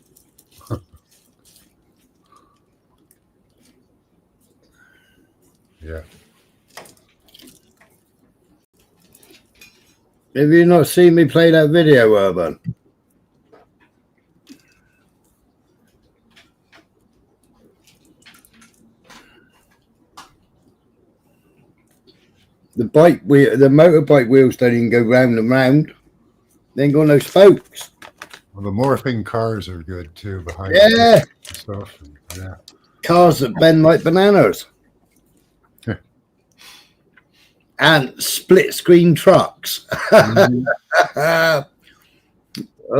Speaker 2: Yeah.
Speaker 1: Have you not seen me play that video, Urban? The motorbike wheels don't even go round and round. They ain't got no spokes.
Speaker 2: Well, the morphing cars are good too behind
Speaker 1: Yeah.
Speaker 2: the stuff. Yeah.
Speaker 1: Cars that bend like bananas. And split screen trucks.
Speaker 2: Mhm.
Speaker 1: I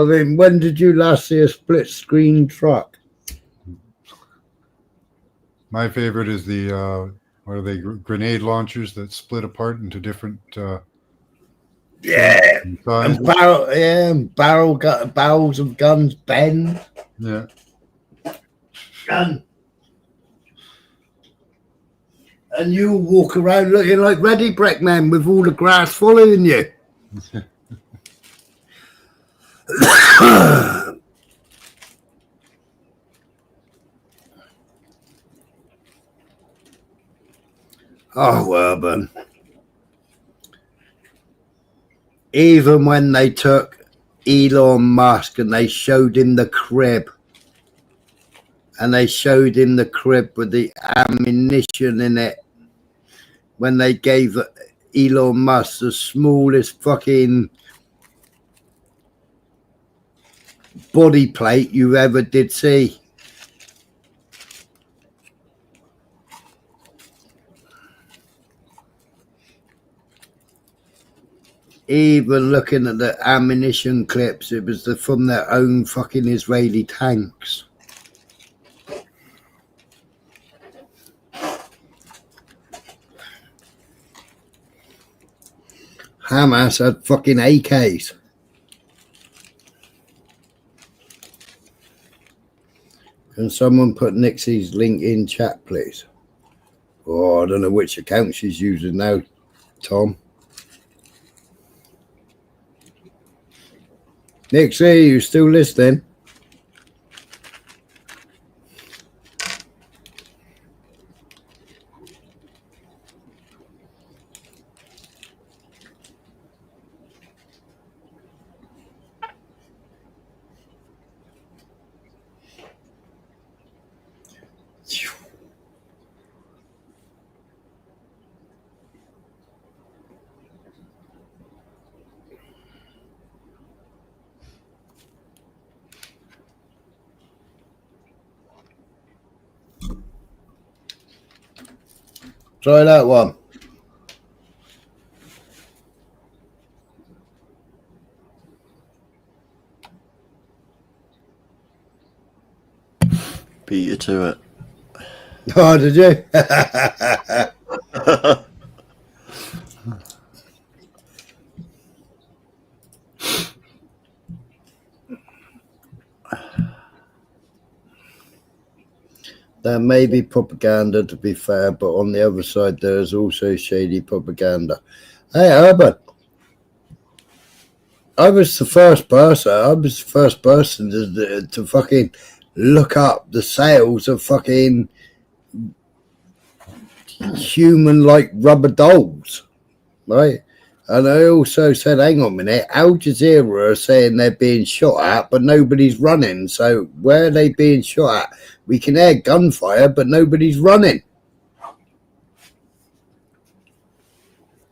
Speaker 1: mean, when did you last see a split screen truck?
Speaker 2: My favorite is the what are they, grenade launchers that split apart into different
Speaker 1: Yeah,
Speaker 2: and
Speaker 1: and
Speaker 2: sizes.
Speaker 1: barrels of guns bend.
Speaker 2: Yeah.
Speaker 1: Gun. And you walk around looking like Ready Brick Man with all the grass following you. Oh, Urban. Even when they took Elon Musk and they showed him the crib, and they showed him the crib with the ammunition in it, when they gave Elon Musk the smallest fucking body plate you ever did see. Even looking at the ammunition clips, it was from their own fucking Israeli tanks. Hamas had fucking AKs. Can someone put Nixie's link in chat, please? Oh, I don't know which account she's using now, Tom. Nixie, you still listening? Try that one.
Speaker 3: Beat you to it.
Speaker 1: Oh, did you? There may be propaganda, to be fair, but on the other side, there's also shady propaganda. Hey, Urban. I was the first person to fucking look up the sales of fucking human-like rubber dolls, right? And I also said, hang on a minute, Al Jazeera are saying they're being shot at, but nobody's running. So where are they being shot at? We can hear gunfire, but nobody's running.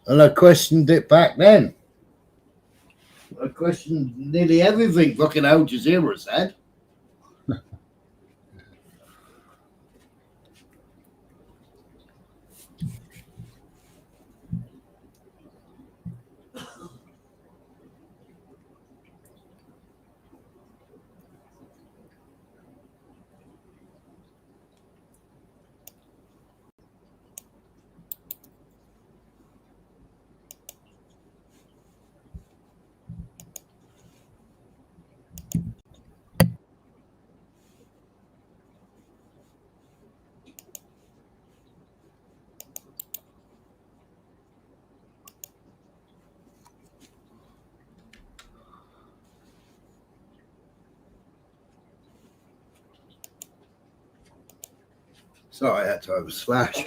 Speaker 1: And I questioned it back then. I questioned nearly everything fucking Al Jazeera said. Sorry, I had to have a slash.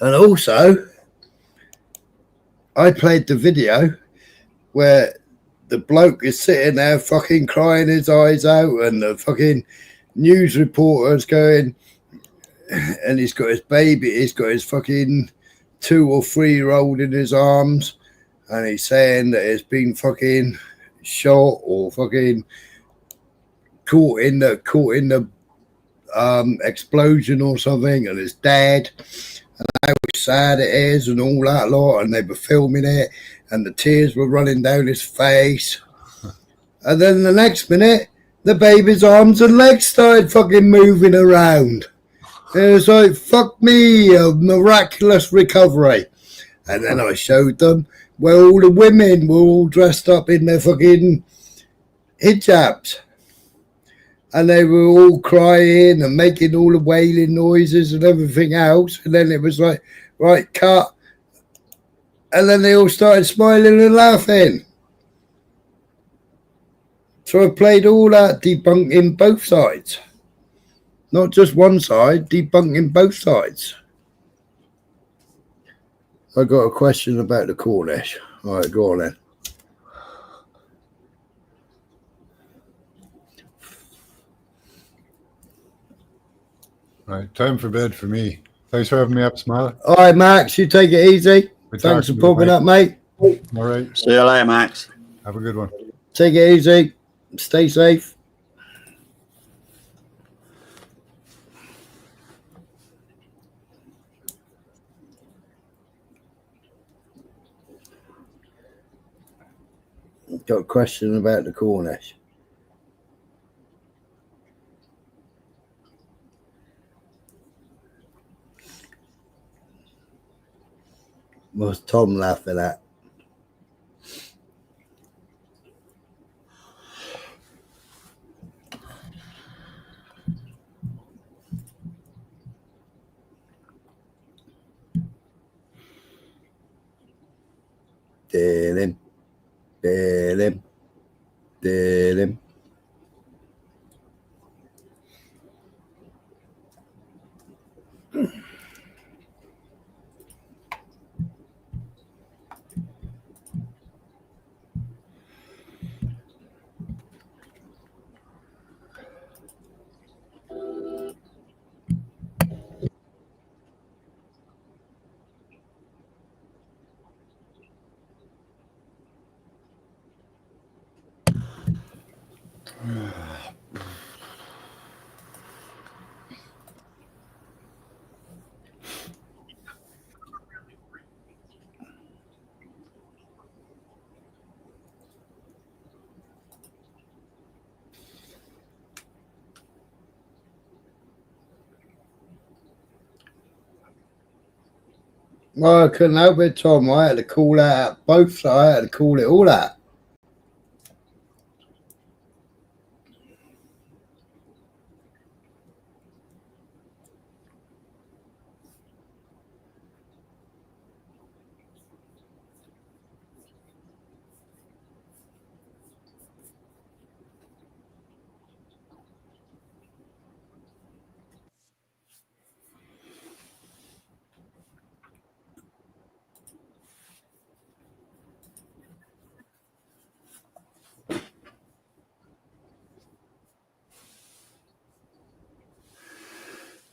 Speaker 1: And also, I played the video where the bloke is sitting there fucking crying his eyes out, and the fucking news reporter's going, and he's got his baby, he's got his fucking 2 or 3-year-old in his arms, and he's saying that it's been fucking shot or fucking caught in the explosion or something, and it's dead, and how sad it is and all that lot, and they were filming it and the tears were running down his face, and then the next minute the baby's arms and legs started fucking moving around. It was like, fuck me, a miraculous recovery. And then I showed them where all the women were all dressed up in their fucking hijabs. And they were all crying and making all the wailing noises and everything else. And then it was like, right, cut. And then they all started smiling and laughing. So I played all that, debunking both sides. Not just one side, debunking both sides. I got a question about the Cornish. All right, go on then.
Speaker 2: Right, time for bed for me. Thanks for having me up, Smiley.
Speaker 1: All right, Max, you take it easy. Thanks for popping up, mate.
Speaker 2: All right.
Speaker 3: See you later, Max.
Speaker 2: Have a good one.
Speaker 1: Take it easy. Stay safe. Got a question about the Cornish. What's Tom laughing at? Did him. Well, I couldn't help it, Tom. I had to call out both sides. I had to call it all out.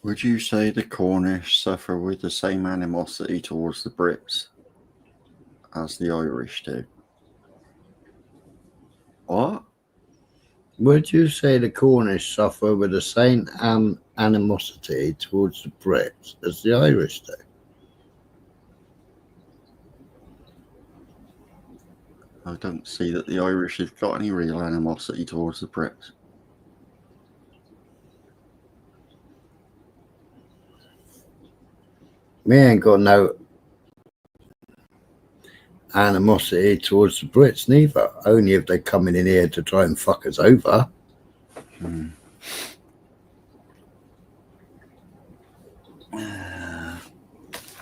Speaker 3: Would you say the Cornish suffer with the same animosity towards the Brits as the Irish do? What?
Speaker 1: Would you say the Cornish suffer with the same animosity towards the Brits as the Irish do?
Speaker 3: I don't see that the Irish have got any real animosity towards the Brits.
Speaker 1: We ain't got no animosity towards the Brits neither. Only if they're coming in here to try and fuck us over.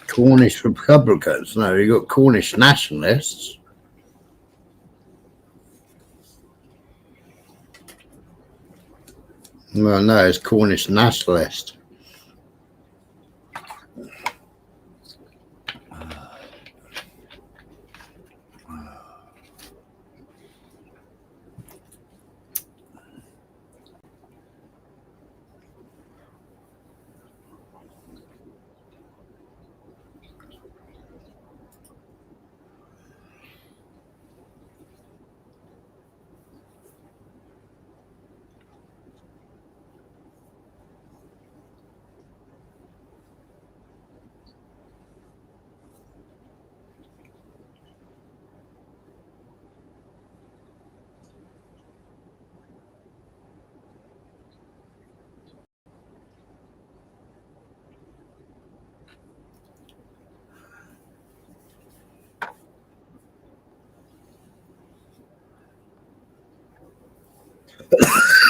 Speaker 1: Cornish Republicans. No, you got Cornish nationalists. Well, no, it's Cornish nationalist.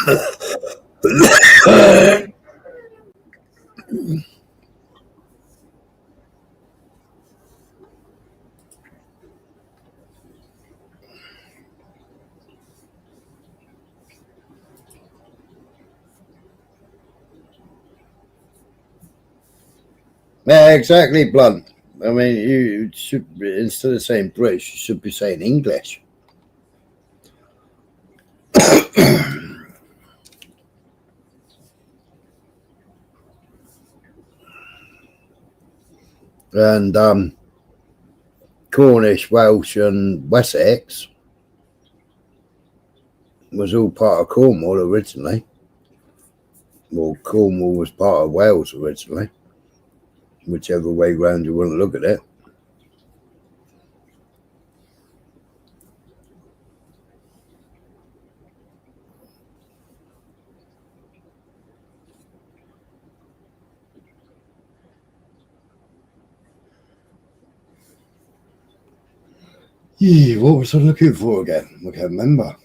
Speaker 1: Yeah, exactly, Blunt. I mean, you should, instead of saying British, you should be saying English. And Cornish, Welsh, and Wessex was all part of Cornwall originally. Well, Cornwall was part of Wales originally, whichever way round you want to look at it. Yeah, what was I looking for again? I can't remember.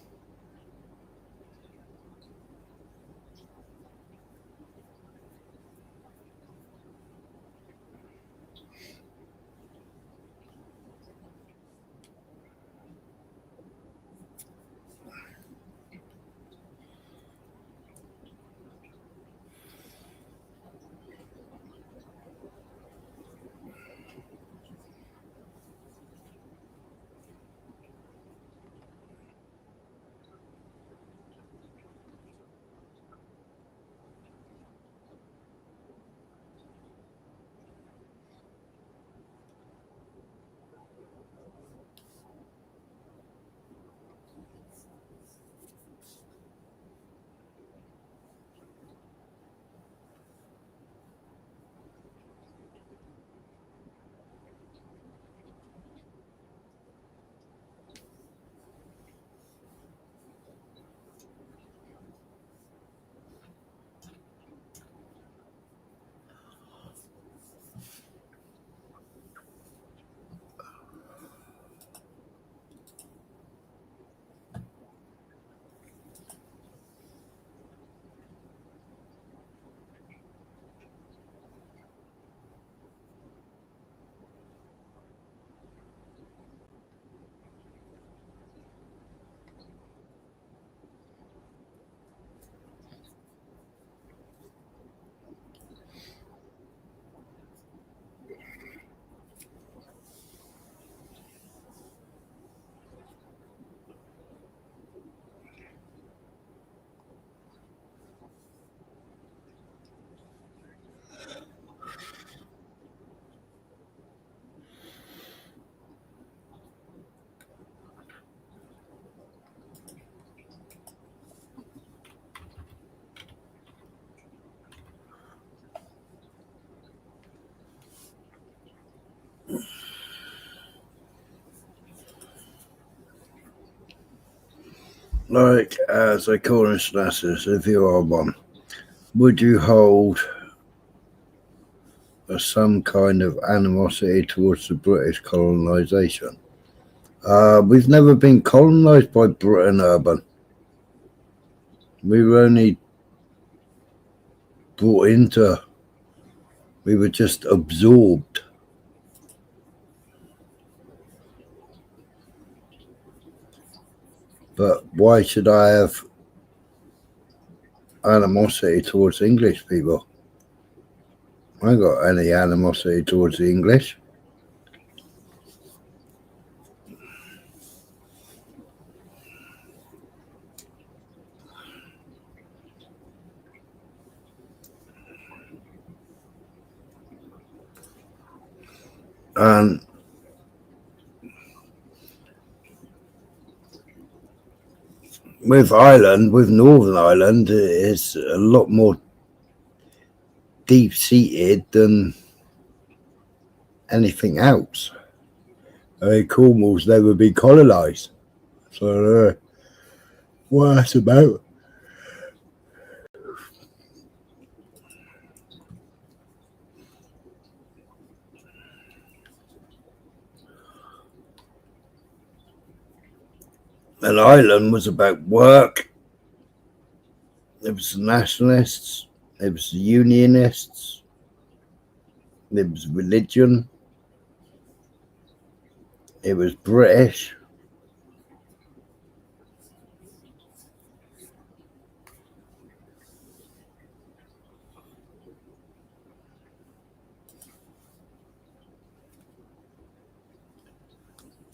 Speaker 1: Like, as a Cornish nationalist, if you are one, would you hold some kind of animosity towards the British colonisation? We've never been colonised by Britain, Urban. We were only brought into, we were just absorbed. But why should I have animosity towards English people? I ain't got any animosity towards the English. And with Ireland, with Northern Ireland, it's a lot more deep-seated than anything else. I mean, Cornwall's never been colonised, so I don't know what that's about. And Ireland was about work There was the nationalists. There was the unionists. There was religion. It was British.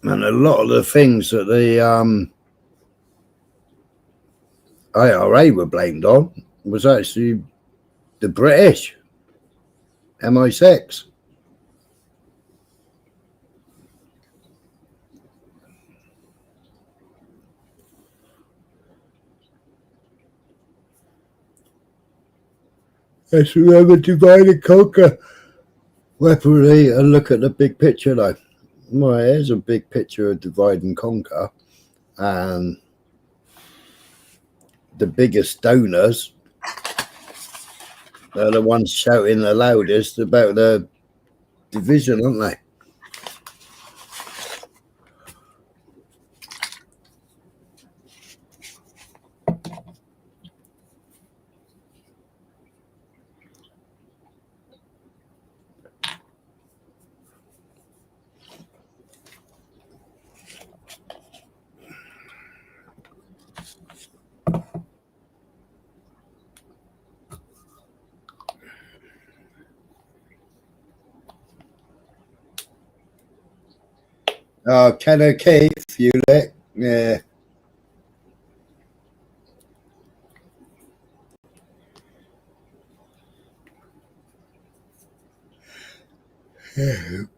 Speaker 1: And a lot of the things that the IRA were blamed on was actually the British, MI6. Let's remember divide and conquer weaponry and look at the big picture though. Well, here's a big picture of divide and conquer, and the biggest donors are the ones shouting the loudest about the division, aren't they? Ken O'Keefe, Hewlett, yeah.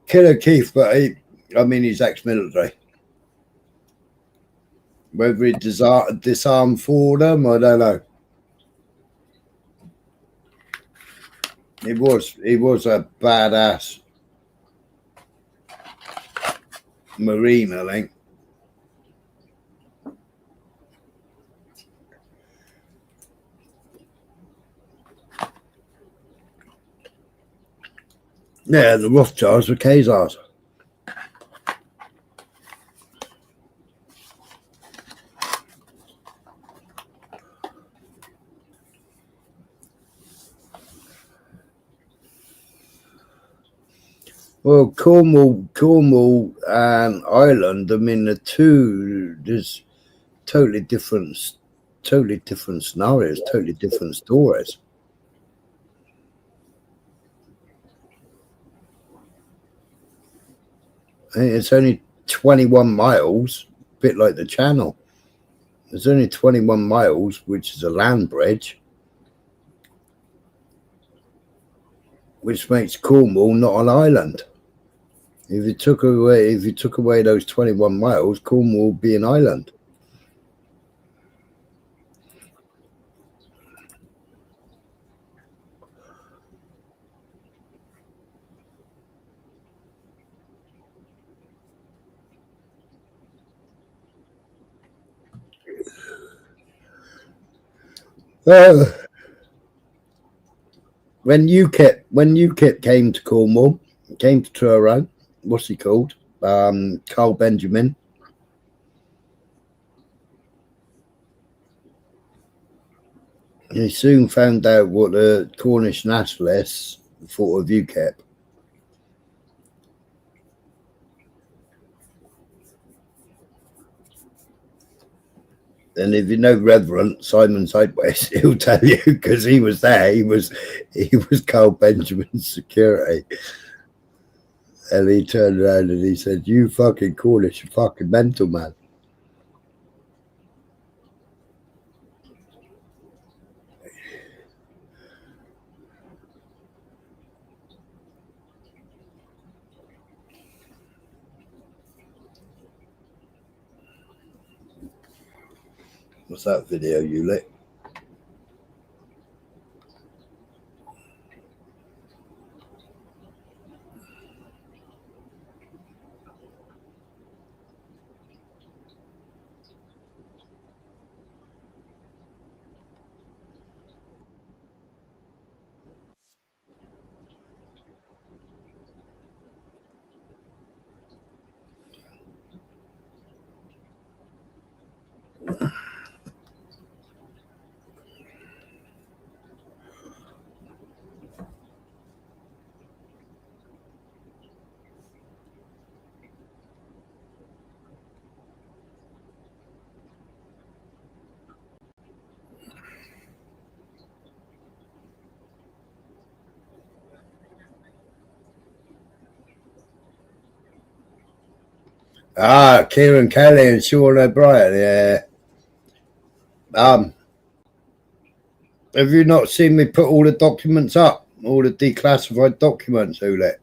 Speaker 1: Ken O'Keefe, but he's ex-military. Whether he disarmed for them, I don't know. He was a badass Marine, I think. Yeah, the Rothschilds were Khazars. Well, Cornwall and Ireland, I mean, there's totally different scenarios, totally different stories. It's only 21 miles, a bit like the Channel. There's only 21 miles, which is a land bridge, which makes Cornwall not an island. If you took away those 21 miles, Cornwall would be an island. When UKIP came to Cornwall, came to Truro, what's he called? Carl Benjamin. He soon found out what the Cornish nationalists thought of UKIP. And if you know Reverend Simon Sideways, he'll tell you, because he was there. He was Carl Benjamin's security. And he turned around and he said, "You fucking Cornish, you fucking mental, man." What's that video you lit? Kieran Kelly and Sean O'Brien, yeah. Have you not seen me put all the documents up? All the declassified documents, Ulet?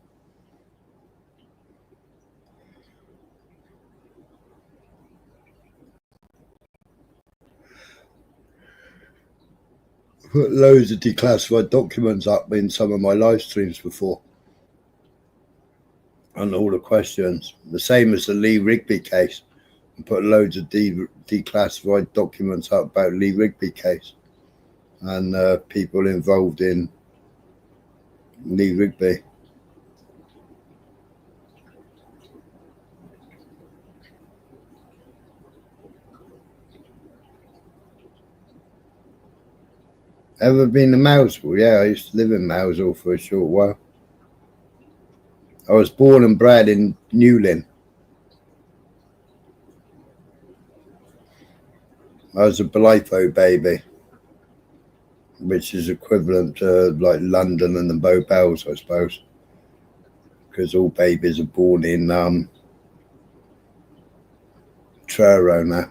Speaker 1: Put loads of declassified documents up in some of my live streams before. And all the questions. The same as the Lee Rigby case. I put loads of declassified documents up about Lee Rigby case. And people involved in Lee Rigby. Ever been to Mousehole? Yeah, I used to live in Mousehole for a short while. I was born and bred in Newlyn. I was a Blytho baby, which is equivalent to like London and the Bow Bells, I suppose. Because all babies are born in Truro now.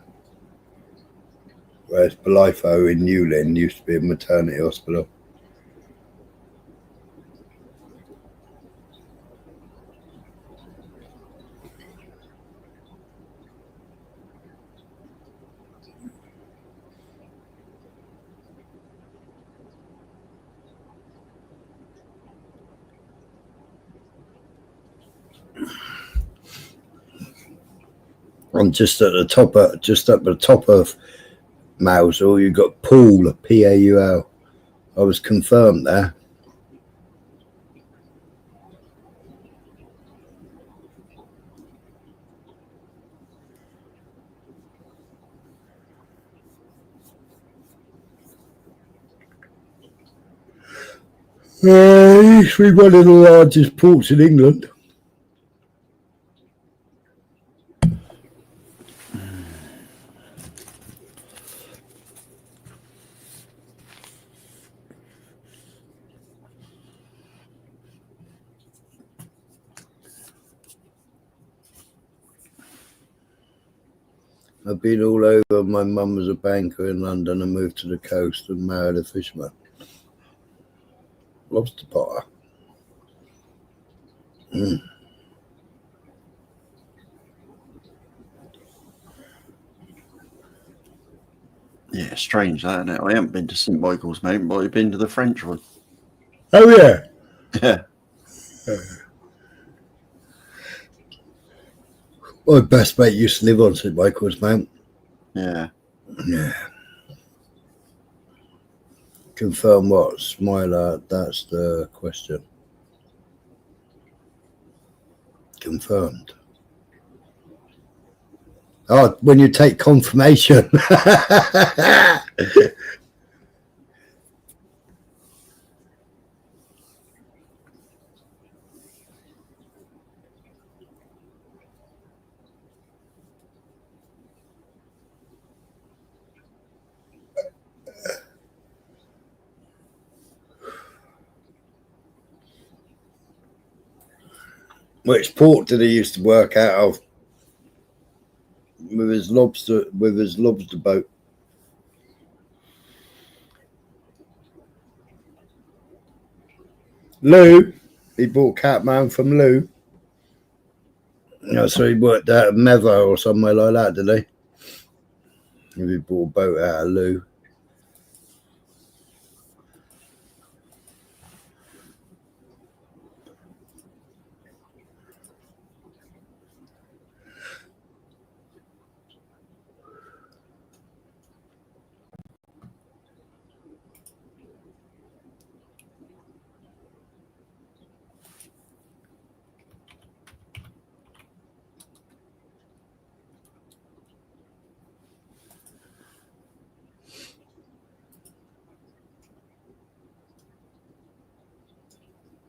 Speaker 1: Whereas Blytho in Newlyn used to be a maternity hospital. And just at the top of Mousehole, you got Paul, Paul. I was confirmed there. Used to be one of the largest ports in England. I've been all over. My mum was a banker in London and moved to the coast and married a fisherman. Lobster potter.
Speaker 3: Yeah, strange that, isn't it? I haven't been to St Michael's, mate, but I've been to the French one.
Speaker 1: Oh, yeah.
Speaker 3: Yeah.
Speaker 1: My best mate used to live on St Michael's, mate.
Speaker 3: Yeah.
Speaker 1: Yeah. Confirm what? Smiler, that's the question. Confirmed. Oh, when you take confirmation. Which port did he used to work out of? With his lobster boat. Lou. He bought Catman from Lou. So he worked out of Meva or somewhere like that, did he? If he bought a boat out of Lou.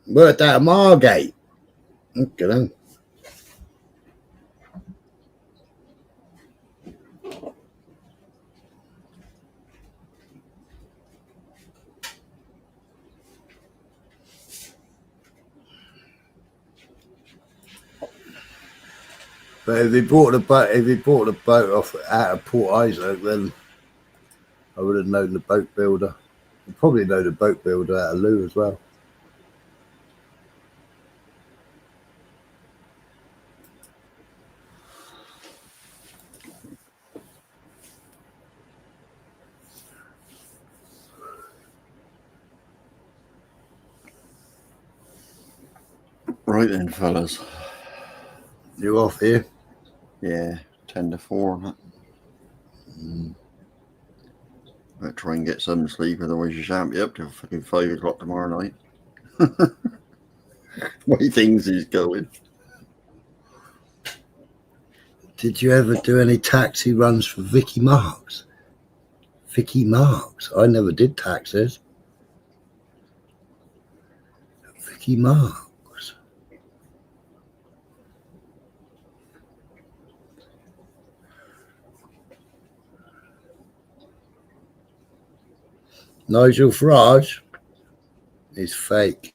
Speaker 1: Worked out of Margate. Okay, then. But if he bought the boat off out of Port Isaac, then I would have known the boat builder. I'd probably know the boat builder out of Lou as well.
Speaker 3: Right then, fellas.
Speaker 1: You off here?
Speaker 3: Yeah, 10 to 4. Better try and get some sleep, otherwise you shan't be up till fucking 5 o'clock tomorrow night. Way things is going.
Speaker 1: Did you ever do any taxi runs for Vicky Marks? Vicky Marks? I never did taxis. Vicky Marks. Nigel Farage is fake.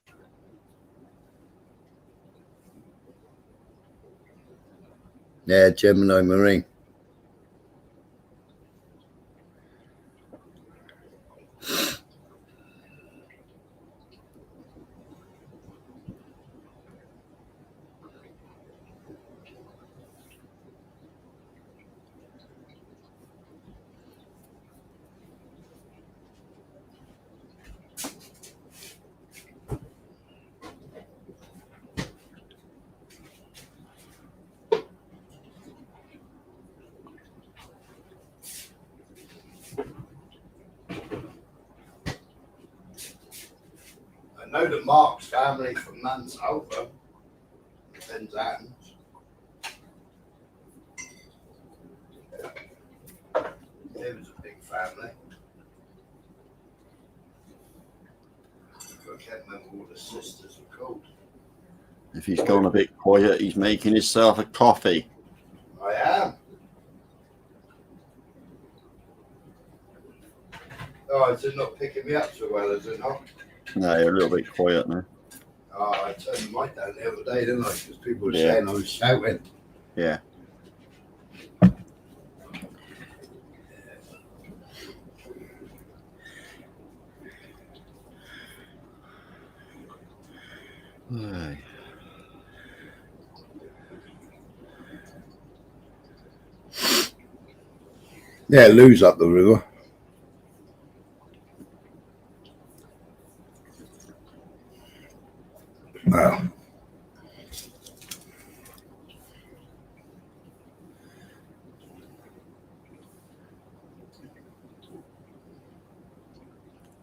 Speaker 1: Yeah, Gemini Marine. I know the Marks family from Mansalva. Penzance. It was a big family. I can't remember what the sisters were called.
Speaker 3: If he's gone a bit quiet, he's making himself a coffee.
Speaker 1: I am. Oh, is it not picking me up so well, is it not?
Speaker 3: No, you're a little bit quiet now.
Speaker 1: Oh, I turned the mic down the other day, didn't I? Because people were saying I was shouting.
Speaker 3: Yeah. Aye.
Speaker 1: Yeah, Lou's up the river. Wow.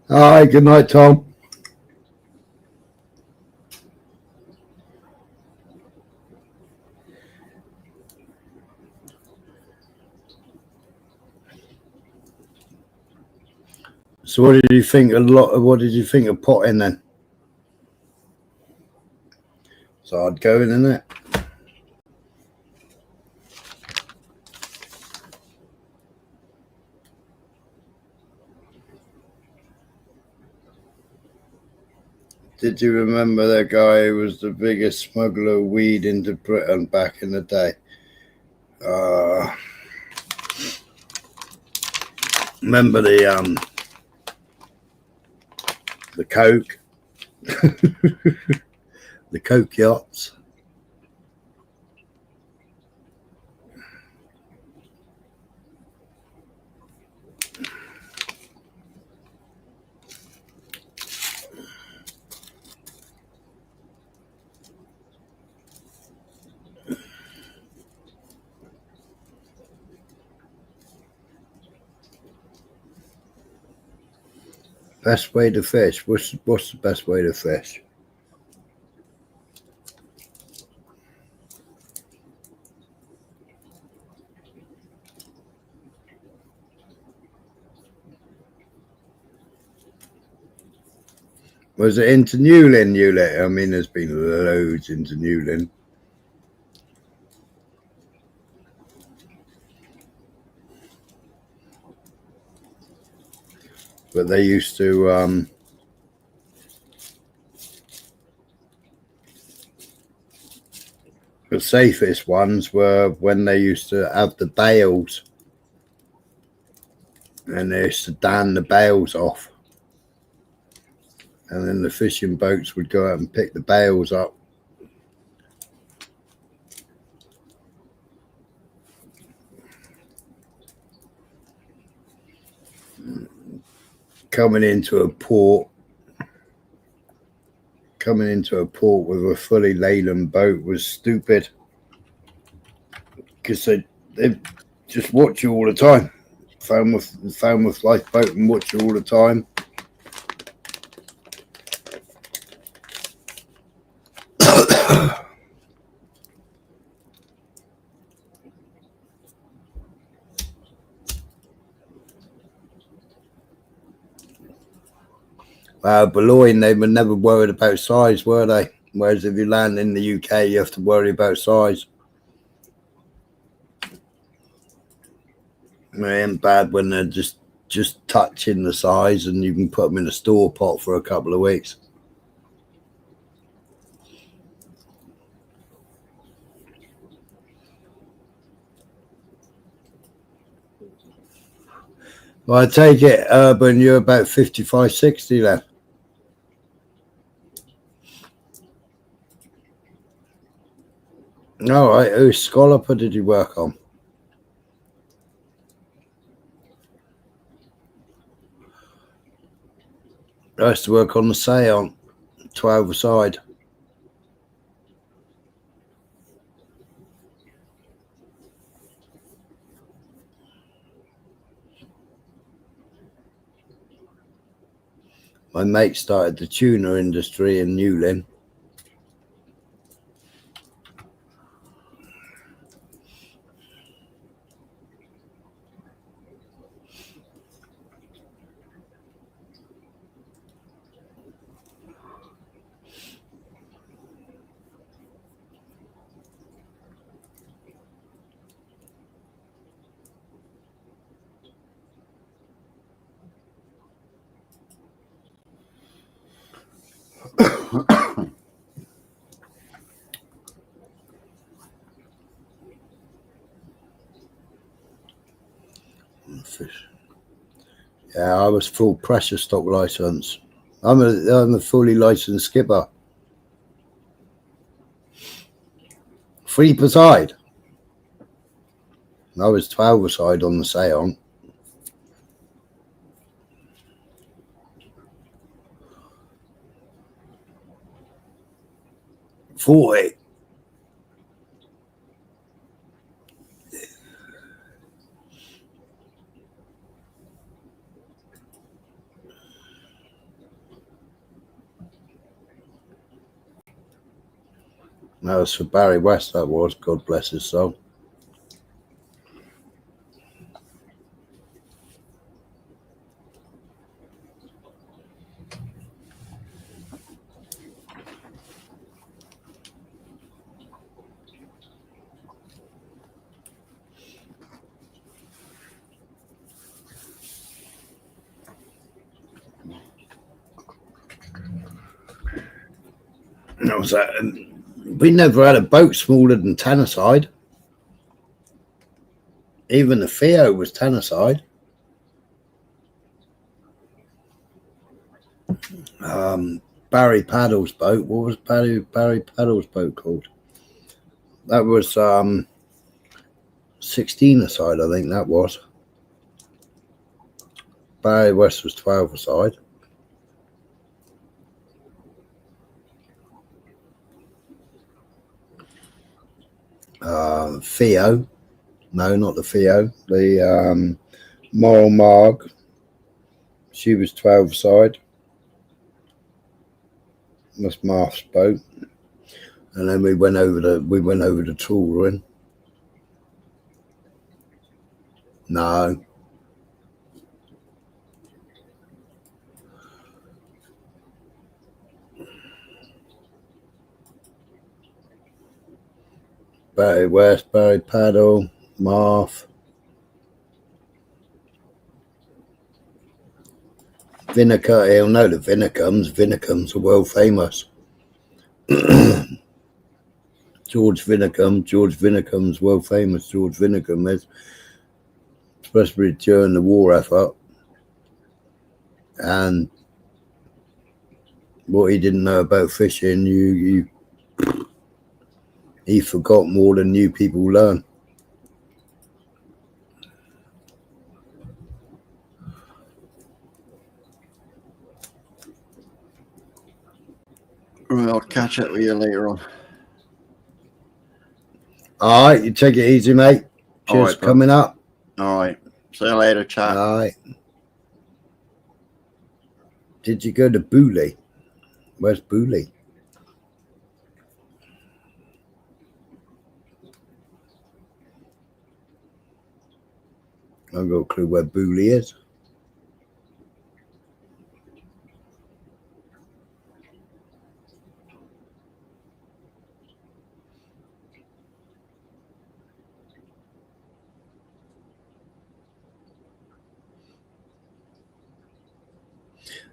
Speaker 1: Hi, good night, Tom. So what did you think what did you think of potting then? It's hard going, isn't it? Did you remember that guy who was the biggest smuggler of weed into Britain back in the day? Remember the Coke? The Coke yachts? Best way to fish? What's the best way to fish? Was it into Newlyn, Hewlett? I mean, there's been loads into Newlyn. But they used to The safest ones were when they used to have the bales, and they used to dam the bales off, and then the fishing boats would go out and pick the bales up. Coming into a port with a fully laden boat was stupid, because they just watch you all the time. Phone with lifeboat and watch you all the time. Boulogne, they were never worried about size, were they? Whereas if you land in the UK, you have to worry about size. It ain't bad when they're just touching the size, and you can put them in a store pot for a couple of weeks. Well, I take it, Urban, you're about 55, 60 then. All right, whose scallop did you work on? I used to work on the Seance, 12 aside. My mate started the tuna industry in Newlyn. Yeah, I was full pressure stock license. I'm a fully licensed skipper. 3 per side. I was 12 a side on the Seance. $40. That was for Barry West, that was. God bless his soul. That was that. We never had a boat smaller than 10 a side. Even the Theo was 10 a side. Barry Paddle's boat. What was Barry Paddle's boat called? That was 16 a side, I think that was. Barry West was 12 a side. Theo. No, not the Theo. The Moral Marg. She was 12 a side. That's Marth's boat. And then we went over to Tooling. No. Barry West, Barry Paddle, Marth. Vinegar, he'll know the Vinicums. Vinicums are world famous. George Vinnecombe's world famous. George Vinnecombe is supposed to be during the war effort, and what he didn't know about fishing, he forgot more than new people learn.
Speaker 3: Right, I'll catch up with you later on.
Speaker 1: All right, you take it easy, mate. Cheers for coming up.
Speaker 3: All right. See you later, chat.
Speaker 1: All right. Did you go to Booley? Where's Booley? I've got a clue where Booley is.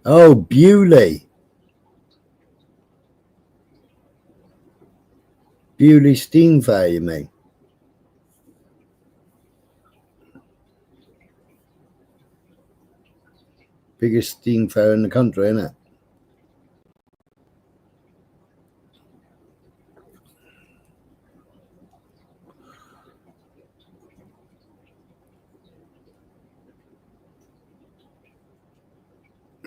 Speaker 1: Oh, Bewley. Bewley Steam Fair, you mean? Biggest steam fair in the country, isn't it?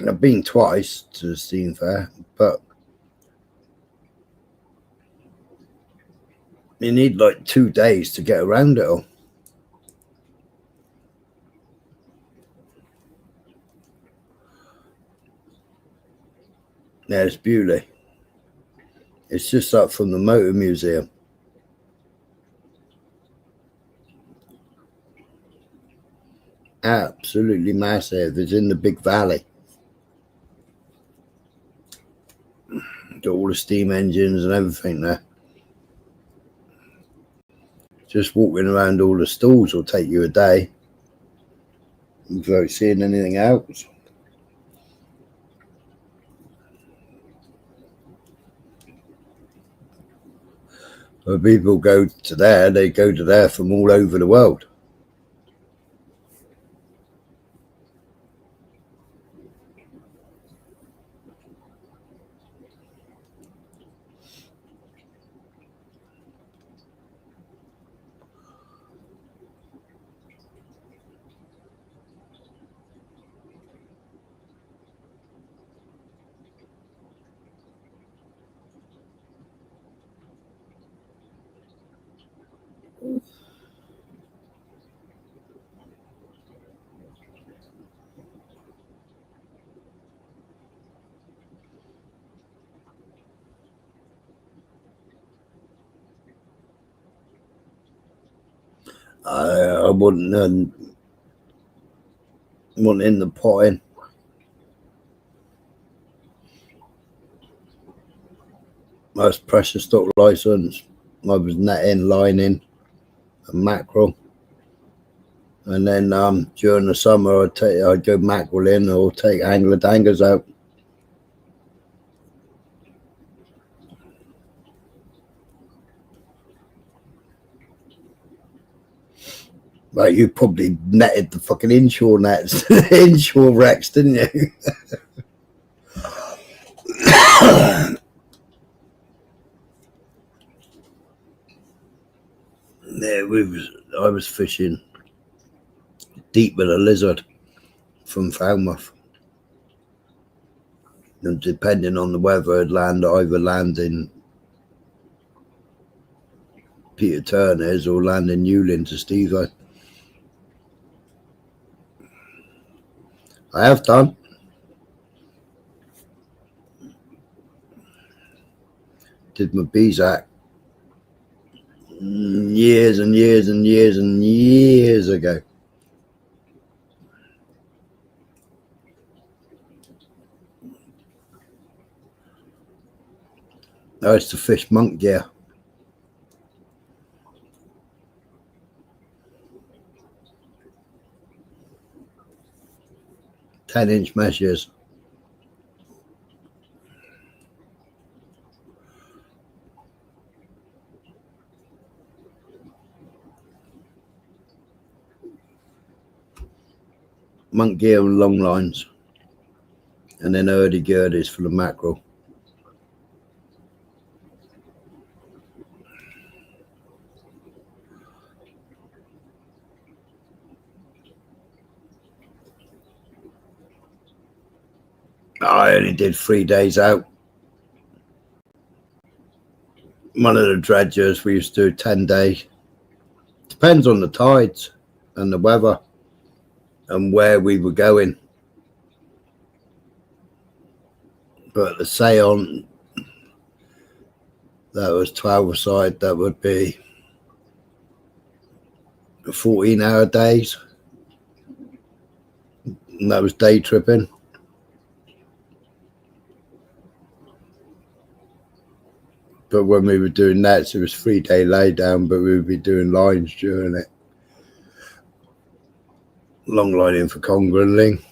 Speaker 1: I've been twice to the steam fair, but you need like 2 days to get around it all. There's Bewley. It's just up from the Motor Museum. Absolutely massive. It's in the big valley. Got all the steam engines and everything there. Just walking around all the stalls will take you a day without seeing anything else. When people go to there, they go to there from all over the world. I wouldn't want in the potting. Most precious stock license. I was netting, lining, and mackerel. And then during the summer, I'd go mackerel in or take angler dangers out. Well, you probably netted the fucking inshore nets, inshore wrecks, didn't you? Yeah, I was fishing deep with a lizard from Falmouth. And depending on the weather, I'd either land in Peter Turner's or land in Newlyn to Steve-O. I have done. Did my Bezac years and years and years and years ago. I used to fish monk gear. 10-inch meshes. monk gear and long lines, and then hurdy-gurdies for the mackerel. I only did 3 days out. One of the dredgers, we used to do 10 days. Depends on the tides and the weather and where we were going. But the Seon, that was 12 aside, that would be 14-hour days. And that was day tripping. But when we were doing that, it was 3-day laydown, but we would be doing lines during it. Long lining for conger and ling.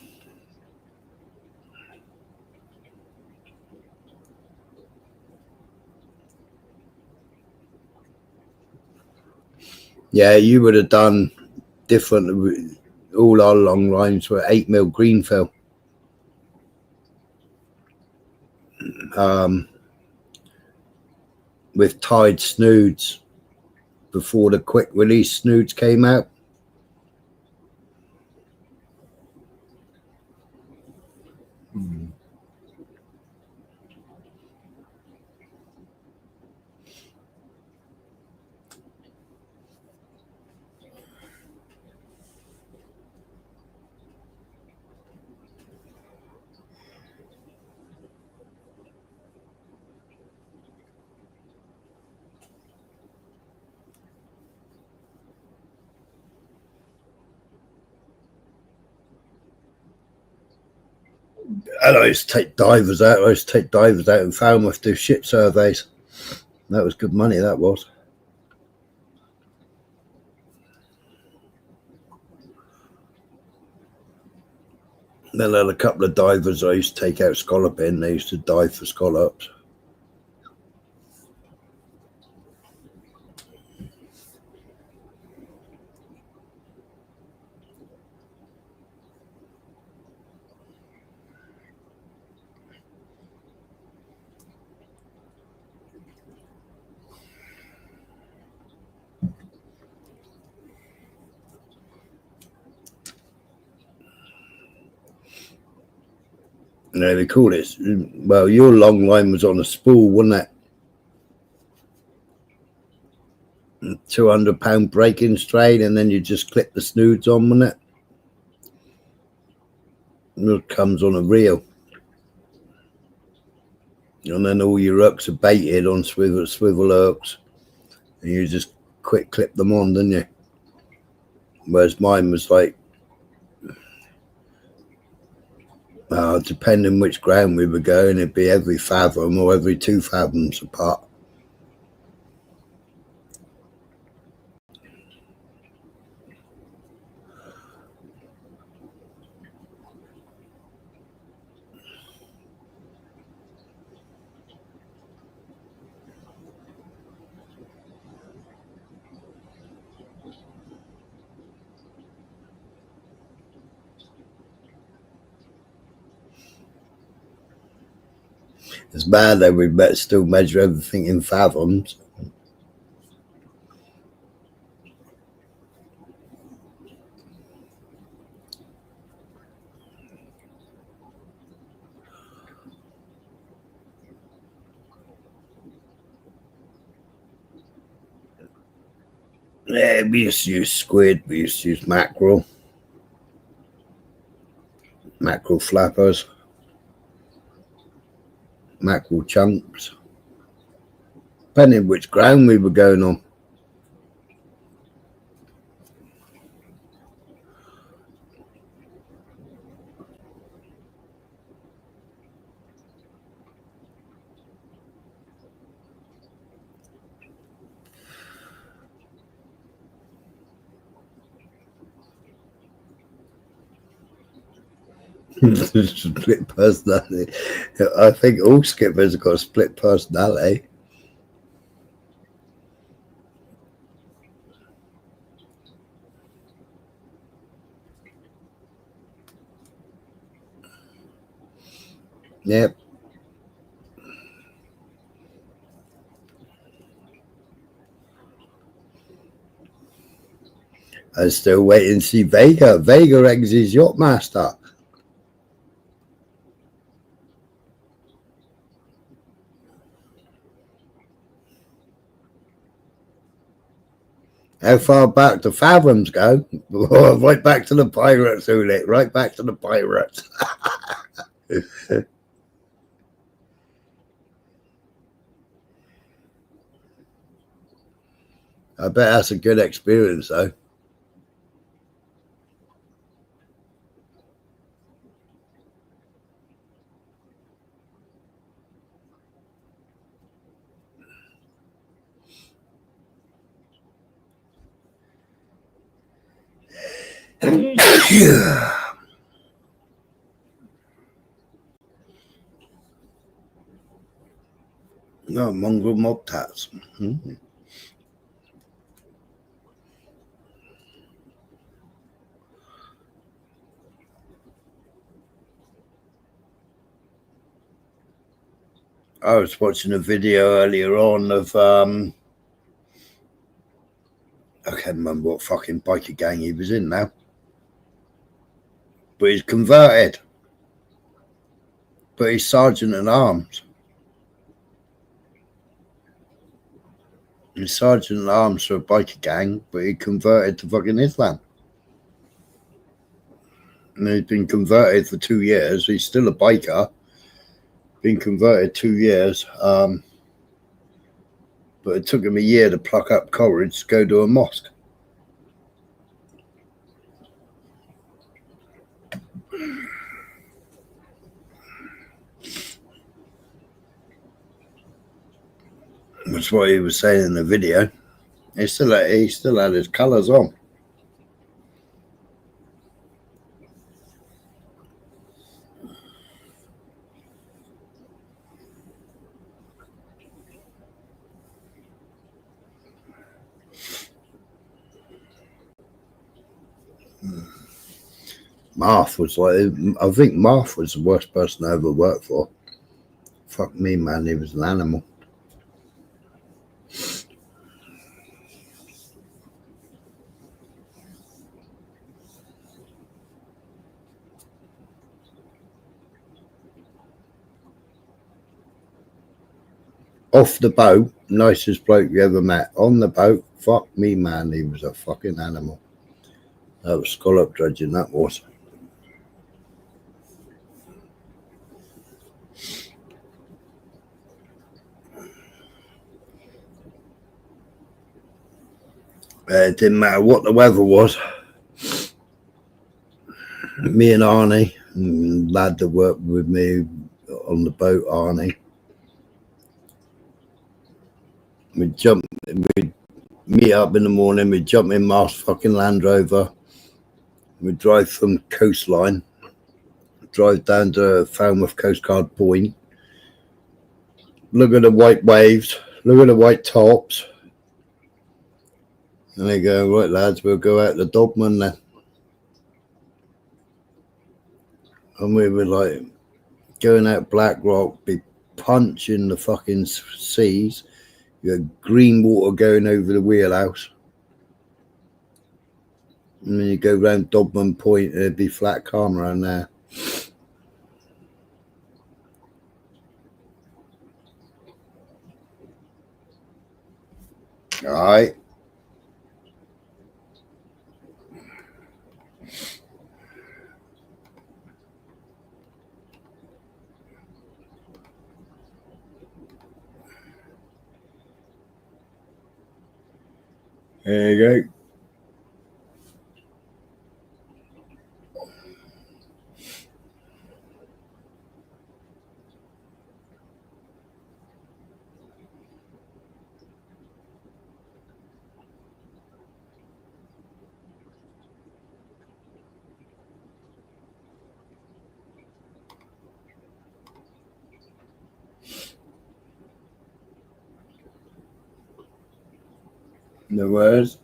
Speaker 1: Yeah, you would have done different. All our long lines were 8mm greenfill. With tied snoods before the quick release snoods came out. And I used to take divers out. I used to take divers out in Falmouth, do ship surveys. That was good money, that was. Then I had a couple of divers I used to take out scalloping. They used to dive for scallops. No, they call it. Well, your long line was on a spool, wasn't it? 200-pound breaking strain, and then you just clip the snoods on, wasn't it? And it comes on a reel, and then all your hooks are baited on swivel hooks, and you just quick clip them on, didn't you? Whereas mine was like, depending which ground we were going, it'd be every fathom or every 2 fathoms apart. It's bad that we still measure everything in fathoms. Yeah, we used to use squid, we used to use mackerel flappers, mackerel chunks, depending which ground we were going on. Split personality. I think all skippers have got a split personality. Yep. I'm still waiting to see Vega. Vega eggs his yacht master. How far back do Fathoms go? Right back to the pirates, Ulit. Right back to the pirates. I bet that's a good experience, though. No, mongrel mob tats. I was watching a video earlier on of I can't remember what fucking biker gang he was in now, but he's converted. But he's sergeant at arms. He's sergeant at arms for a biker gang, but he converted to fucking Islam. And he's been converted for 2 years. He's still a biker. Been converted 2 years. But it took him a year to pluck up courage to go to a mosque. That's what he was saying in the video. He still had his colours on. Marth was like, I think Marth was the worst person I ever worked for. Fuck me, man, he was an animal. Off the boat, nicest bloke you ever met. On the boat, fuck me, man, he was a fucking animal. That was scallop dredging, that was. It didn't matter what the weather was. Me and Arnie, lad that worked with me on the boat, Arnie, we'd meet up in the morning, we'd jump in Mar's fucking Land Rover, we'd drive from coastline, drive down to Falmouth Coast Guard Point, look at the white waves, look at the white tops, and they go, right lads, we'll go out to Dogman then. And we were like going out Black Rock, be punching the fucking seas. You had green water going over the wheelhouse. And then you go round Dogman Point and it'd be flat calm around there. All right. There you go. No words.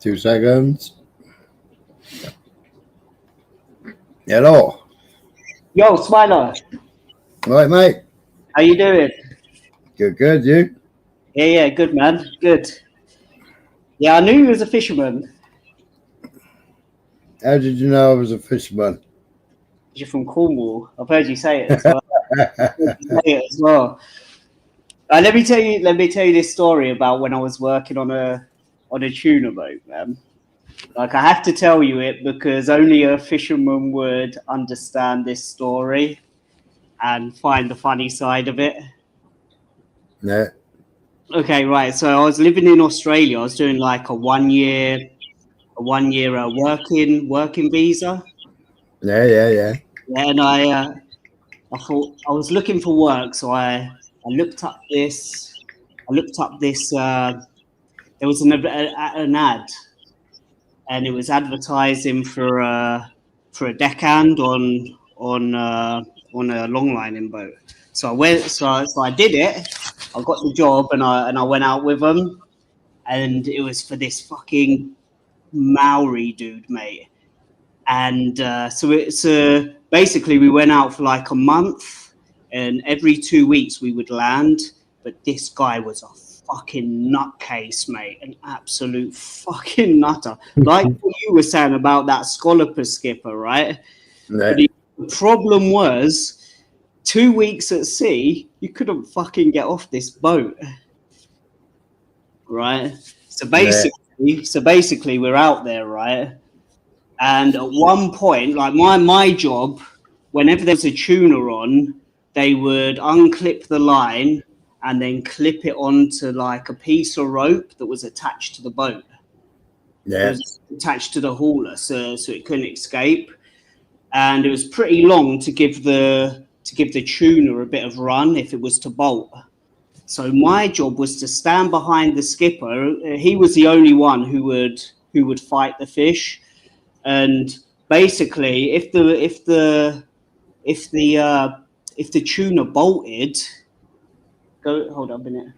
Speaker 1: 2 seconds. Hello.
Speaker 4: Yo, Smiler.
Speaker 1: Right, mate.
Speaker 4: How you doing?
Speaker 1: Good, you?
Speaker 4: Yeah, good, man. Good. Yeah, I knew you was a fisherman.
Speaker 1: How did you know I was a fisherman?
Speaker 4: You're from Cornwall. I've heard you say it as well. Let me tell you this story about when I was working on a tuna boat, man. Like, I have to tell you it because only a fisherman would understand this story and find the funny side of it.
Speaker 1: Yeah.
Speaker 4: Okay, right. So I was living in Australia. I was doing like a one year working visa.
Speaker 1: Yeah.
Speaker 4: Yeah, and I thought I was looking for work, so I looked up this. There was an ad, and it was advertising for a deckhand on a longlining boat. So I went. So I did it. I got the job, and I went out with them, and it was for this fucking Maori dude, mate. And so basically we went out for like a month, and every 2 weeks we would land. But this guy was a fucking nutcase, mate, an absolute fucking nutter. Like what you were saying about that scalloper skipper, right?
Speaker 1: Yeah.
Speaker 4: But the problem was 2 weeks at sea, you couldn't fucking get off this boat, right? So basically we're out there, right? And at one point, like my job, whenever there's a tuna on, they would unclip the line and then clip it onto like a piece of rope that was attached to the boat.
Speaker 1: Yeah.
Speaker 4: It was attached to the hauler, so it couldn't escape. And it was pretty long to give the tuna a bit of run if it was to bolt. So my job was to stand behind the skipper. He was the only one who would fight the fish. And basically, if the tuna bolted, hold on a minute.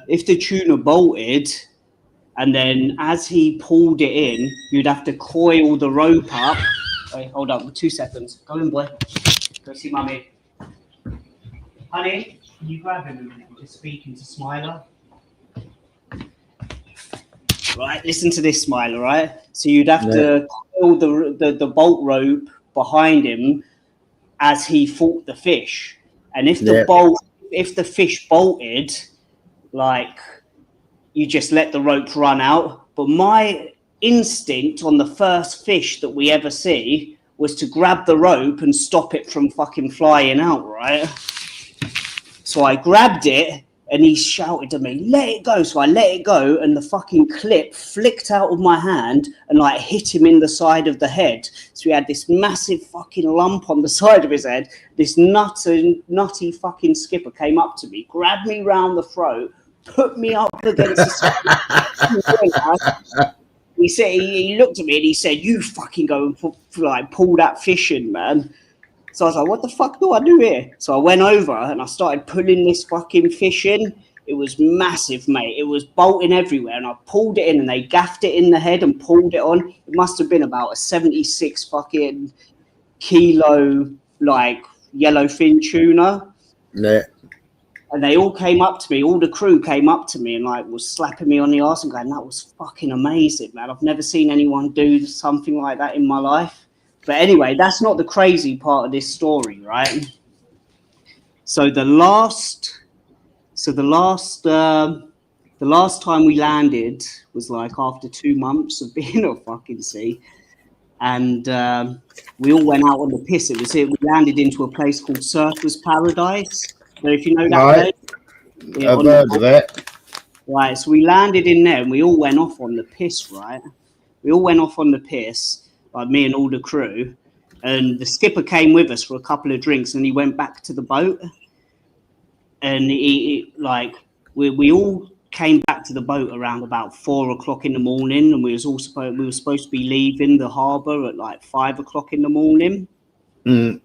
Speaker 4: If the tuna bolted, and then as he pulled it in, you'd have to coil the rope up. Wait, hold on, 2 seconds. Go in, boy. Go see mummy. Honey, can you grab him a minute? I'm just speaking to Smiler. Right, listen to this, Smiler, right? So you'd have to coil the bolt rope behind him as he fought the fish. And if the fish bolted, like, you just let the rope run out. But my instinct on the first fish that we ever see was to grab the rope and stop it from fucking flying out, right? So I grabbed it, and he shouted to me, "Let it go." So I let it go, and the fucking clip flicked out of my hand and like hit him in the side of the head. So he had this massive fucking lump on the side of his head. This nutty fucking skipper came up to me, grabbed me round the throat, put me up against the He said, he looked at me and he said, "You fucking go and pull that fish in, man." So I was like, "What the fuck do I do here?" So I went over and I started pulling this fucking fish in. It was massive, mate. It was bolting everywhere, and I pulled it in, and they gaffed it in the head and pulled it on. It must have been about a 76 fucking kilo, like, yellowfin tuna.
Speaker 1: Yeah.
Speaker 4: And they all came up to me, all the crew came up to me and like was slapping me on the arse and going, "That was fucking amazing, man. I've never seen anyone do something like that in my life." But anyway, that's not the crazy part of this story, right? So the last time we landed was like after 2 months of being at fucking sea, and we all went out on the piss. It was here. We landed into a place called Surfers Paradise. So if you know that place,
Speaker 1: I've heard of it.
Speaker 4: Right, so we landed in there and we all went off on the piss, right? We all went off on the piss, like me and all the crew, and the skipper came with us for a couple of drinks and he went back to the boat. And we all came back to the boat around about 4 o'clock in the morning, and we were supposed to be leaving the harbour at like 5 o'clock in the morning.
Speaker 1: Mm.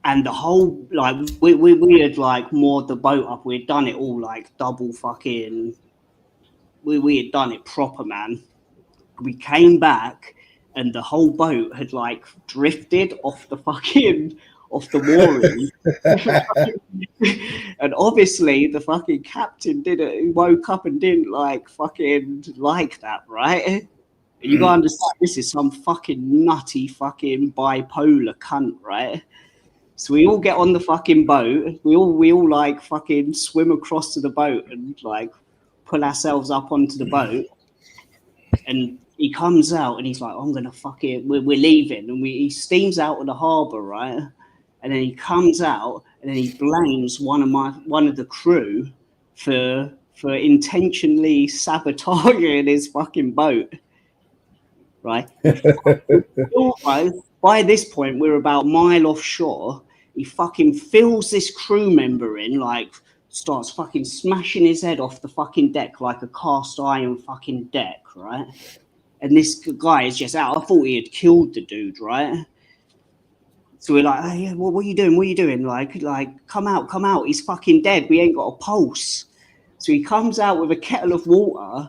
Speaker 4: And the whole, like, we had like moored the boat up. We'd done it all like double fucking we had done it proper, man. We came back and the whole boat had like drifted off the mooring. And obviously the fucking captain he woke up and didn't like that, right? You gotta understand, this is some fucking nutty fucking bipolar cunt, right? So we all get on the fucking boat. We all like fucking swim across to the boat and like pull ourselves up onto the boat. And he comes out and he's like, I'm gonna we're leaving. And he steams out of the harbour, right? And then he comes out and then he blames one of the crew for intentionally sabotaging his fucking boat. Right? By this point, we're about a mile offshore. He fucking fills this crew member in, like starts fucking smashing his head off the fucking deck like a cast iron fucking deck, right? And this guy is just out. I thought he had killed the dude, right? So we're like, hey, what are you doing? What are you doing? Like, come out. He's fucking dead. We ain't got a pulse. So he comes out with a kettle of water,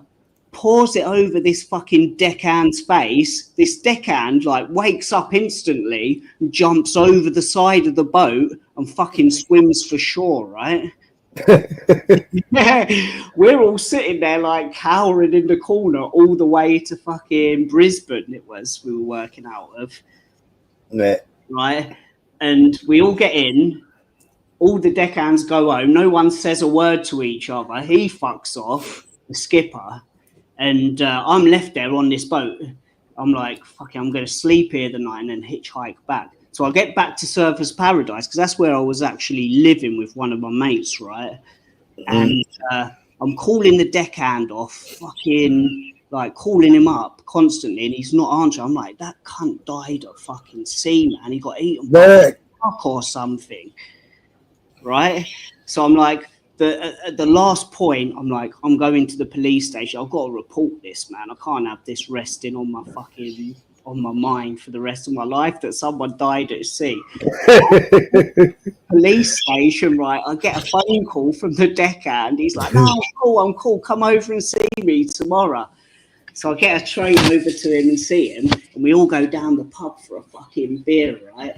Speaker 4: pours it over this fucking deckhand's face. This deckhand like wakes up instantly, and jumps over the side of the boat and fucking swims for shore, right? We're all sitting there like cowering in the corner all the way to fucking Brisbane. We were working out of.
Speaker 1: Yeah.
Speaker 4: Right? And we all get in. All the deckhands go home. No one says a word to each other. He fucks off, the skipper. And I'm left there on this boat. I'm like, fuck it, I'm going to sleep here the night and then hitchhike back. So I get back to Surfers Paradise because that's where I was actually living with one of my mates, right? And I'm calling the deckhand off, fucking like calling him up constantly, and he's not answering. I'm like, that cunt died at fucking sea, man. He got eaten by a shark or something, right? So I'm like, at the last point, I'm like, I'm going to the police station. I've got to report this, man. I can't have this resting on my mind for the rest of my life that someone died at sea. Police station, right? I get a phone call from the deckhand. He's like, no, I'm cool. Come over and see me tomorrow. So I get a train over to him and see him, and we all go down the pub for a fucking beer, right?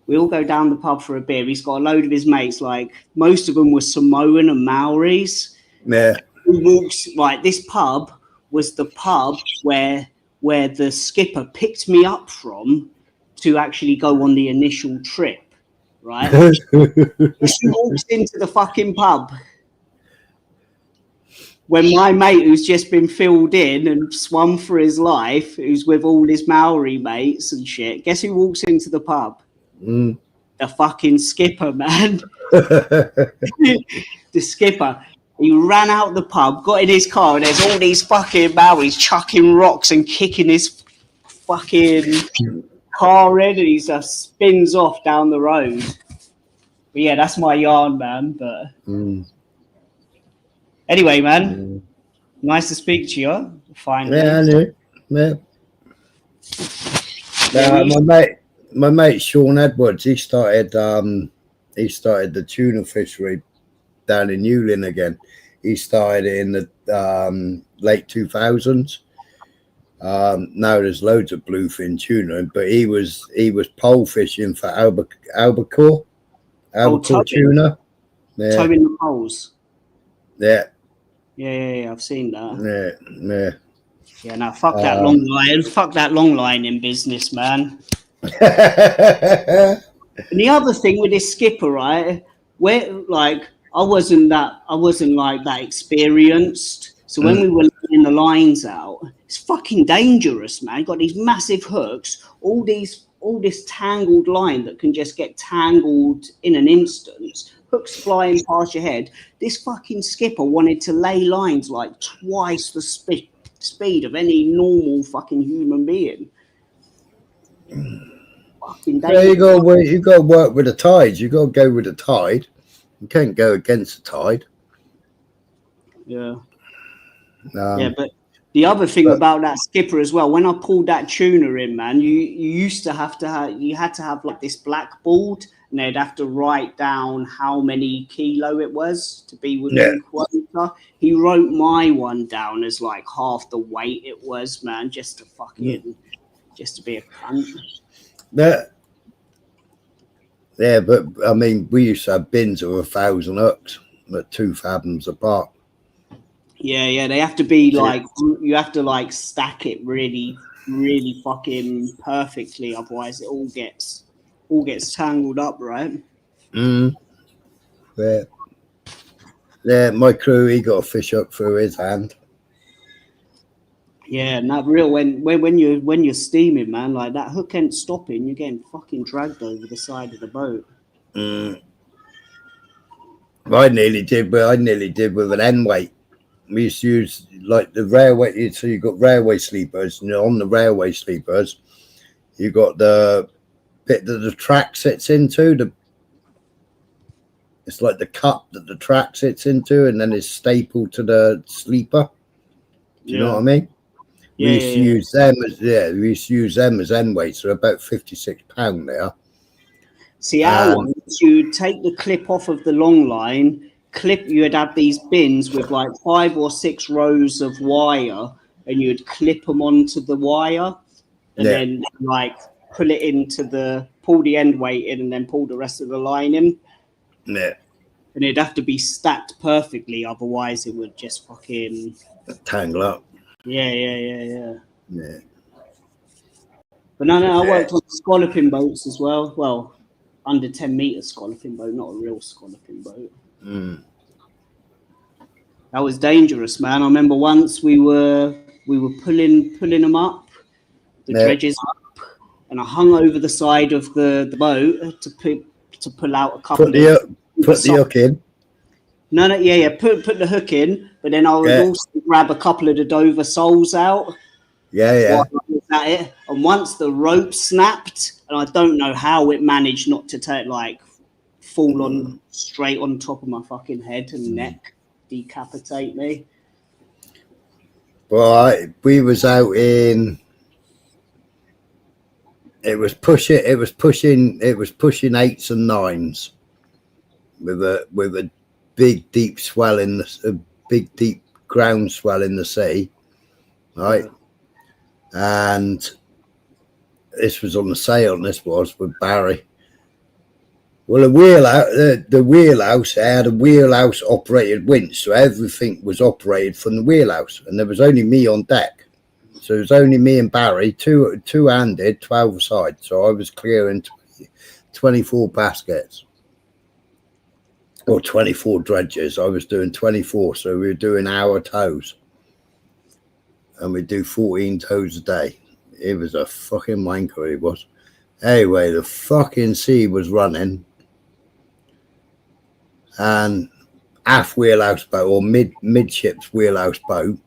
Speaker 4: We all go down the pub for a beer. He's got a load of his mates, like most of them were Samoan and Maoris.
Speaker 1: Yeah.
Speaker 4: Like this pub was the pub where the skipper picked me up from to actually go on the initial trip, right? She walks into the fucking pub when my mate, who's just been filled in and swum for his life, who's with all his Maori mates and shit, guess who walks into the pub? The fucking skipper, man. The skipper. He ran out the pub, got in his car, and there's all these fucking Maoris chucking rocks and kicking his fucking car in, and he just spins off down the road. But yeah, that's my yarn, man. But anyway, man, nice to speak to you. Finally.
Speaker 1: Yeah, I knew. Yeah. My mate Sean Edwards, he started the tuna fishery down in Newlyn again. He started in the late 2000s. Now there's loads of bluefin tuna, but he was pole fishing for albacore tuna.
Speaker 4: Yeah. Towing the poles.
Speaker 1: Yeah.
Speaker 4: Yeah, I've seen that.
Speaker 1: Yeah.
Speaker 4: Now fuck that long line. Fuck that long line in business, man. And the other thing with this skipper, right? Where like I wasn't like that experienced. So when we were laying the lines out, it's fucking dangerous, man. Got these massive hooks, all this tangled line that can just get tangled in an instant. Hooks flying past your head. This fucking skipper wanted to lay lines like twice the speed of any normal fucking human being.
Speaker 1: Yeah, you got to work with the tides. You got to go with the tide. You can't go against the tide.
Speaker 4: Yeah. But the other thing about that skipper as well, when I pulled that tuna in, man, you had to have like this blackboard, and they'd have to write down how many kilo it was to be within quota. He wrote my one down as like half the weight it was, man, just to fucking, just to be a cunt.
Speaker 1: Yeah, but I mean, we used to have bins of 1,000 hooks at 2 fathoms apart.
Speaker 4: Yeah, they have to be like, you have to like stack it really, really fucking perfectly, otherwise it all gets tangled up, right?
Speaker 1: Yeah, my crew, he got a fish hook through his hand.
Speaker 4: Yeah, and that real when you're steaming, man, like that hook ain't stopping, you're getting fucking dragged over the side of the boat.
Speaker 1: I nearly did with an end weight. We used to use like the railway, so you got railway sleepers, and on the railway sleepers, you got the bit that the track sits into. It's like the cup that the track sits into, and then it's stapled to the sleeper. Do you know what I mean? We used to use them as end weights. They're about £56 there.
Speaker 4: See, our ones, you'd take the clip off of the long line, you'd have these bins with like 5 or 6 rows of wire, and you'd clip them onto the wire, and then like pull the end weight in, and then pull the rest of the line in.
Speaker 1: Yeah.
Speaker 4: And it'd have to be stacked perfectly, otherwise it would just fucking
Speaker 1: tangle up.
Speaker 4: Yeah. But no, I worked on scalloping boats as well. Well, under 10 meter scalloping boat, not a real scalloping boat. That was dangerous, man. I remember once we were pulling them up, the dredges up, and I hung over the side of the boat to pull out a couple
Speaker 1: put the hook in.
Speaker 4: No, put the hook in, but then I would also grab a couple of the Dover soles out.
Speaker 1: Yeah.
Speaker 4: At it. And once the rope snapped, and I don't know how it managed not to fall on straight on top of my fucking head and neck, decapitate me.
Speaker 1: Well, we was out in. It was pushing 8s and 9s with a big deep swell big deep ground swell in the sea, right? And this was on the sail, and this was with Barry. Well, the wheelhouse had a wheelhouse operated winch, so everything was operated from the wheelhouse, and there was only me on deck. So it was only me and Barry, two-handed, 12 aside. So I was clearing 24 baskets. Or 24 dredges. I was doing 24, so we were doing hour tows. And we do 14 tows a day. It was a fucking wanker, it was. Anyway, the fucking sea was running. And aft wheelhouse boat, or midships wheelhouse boat.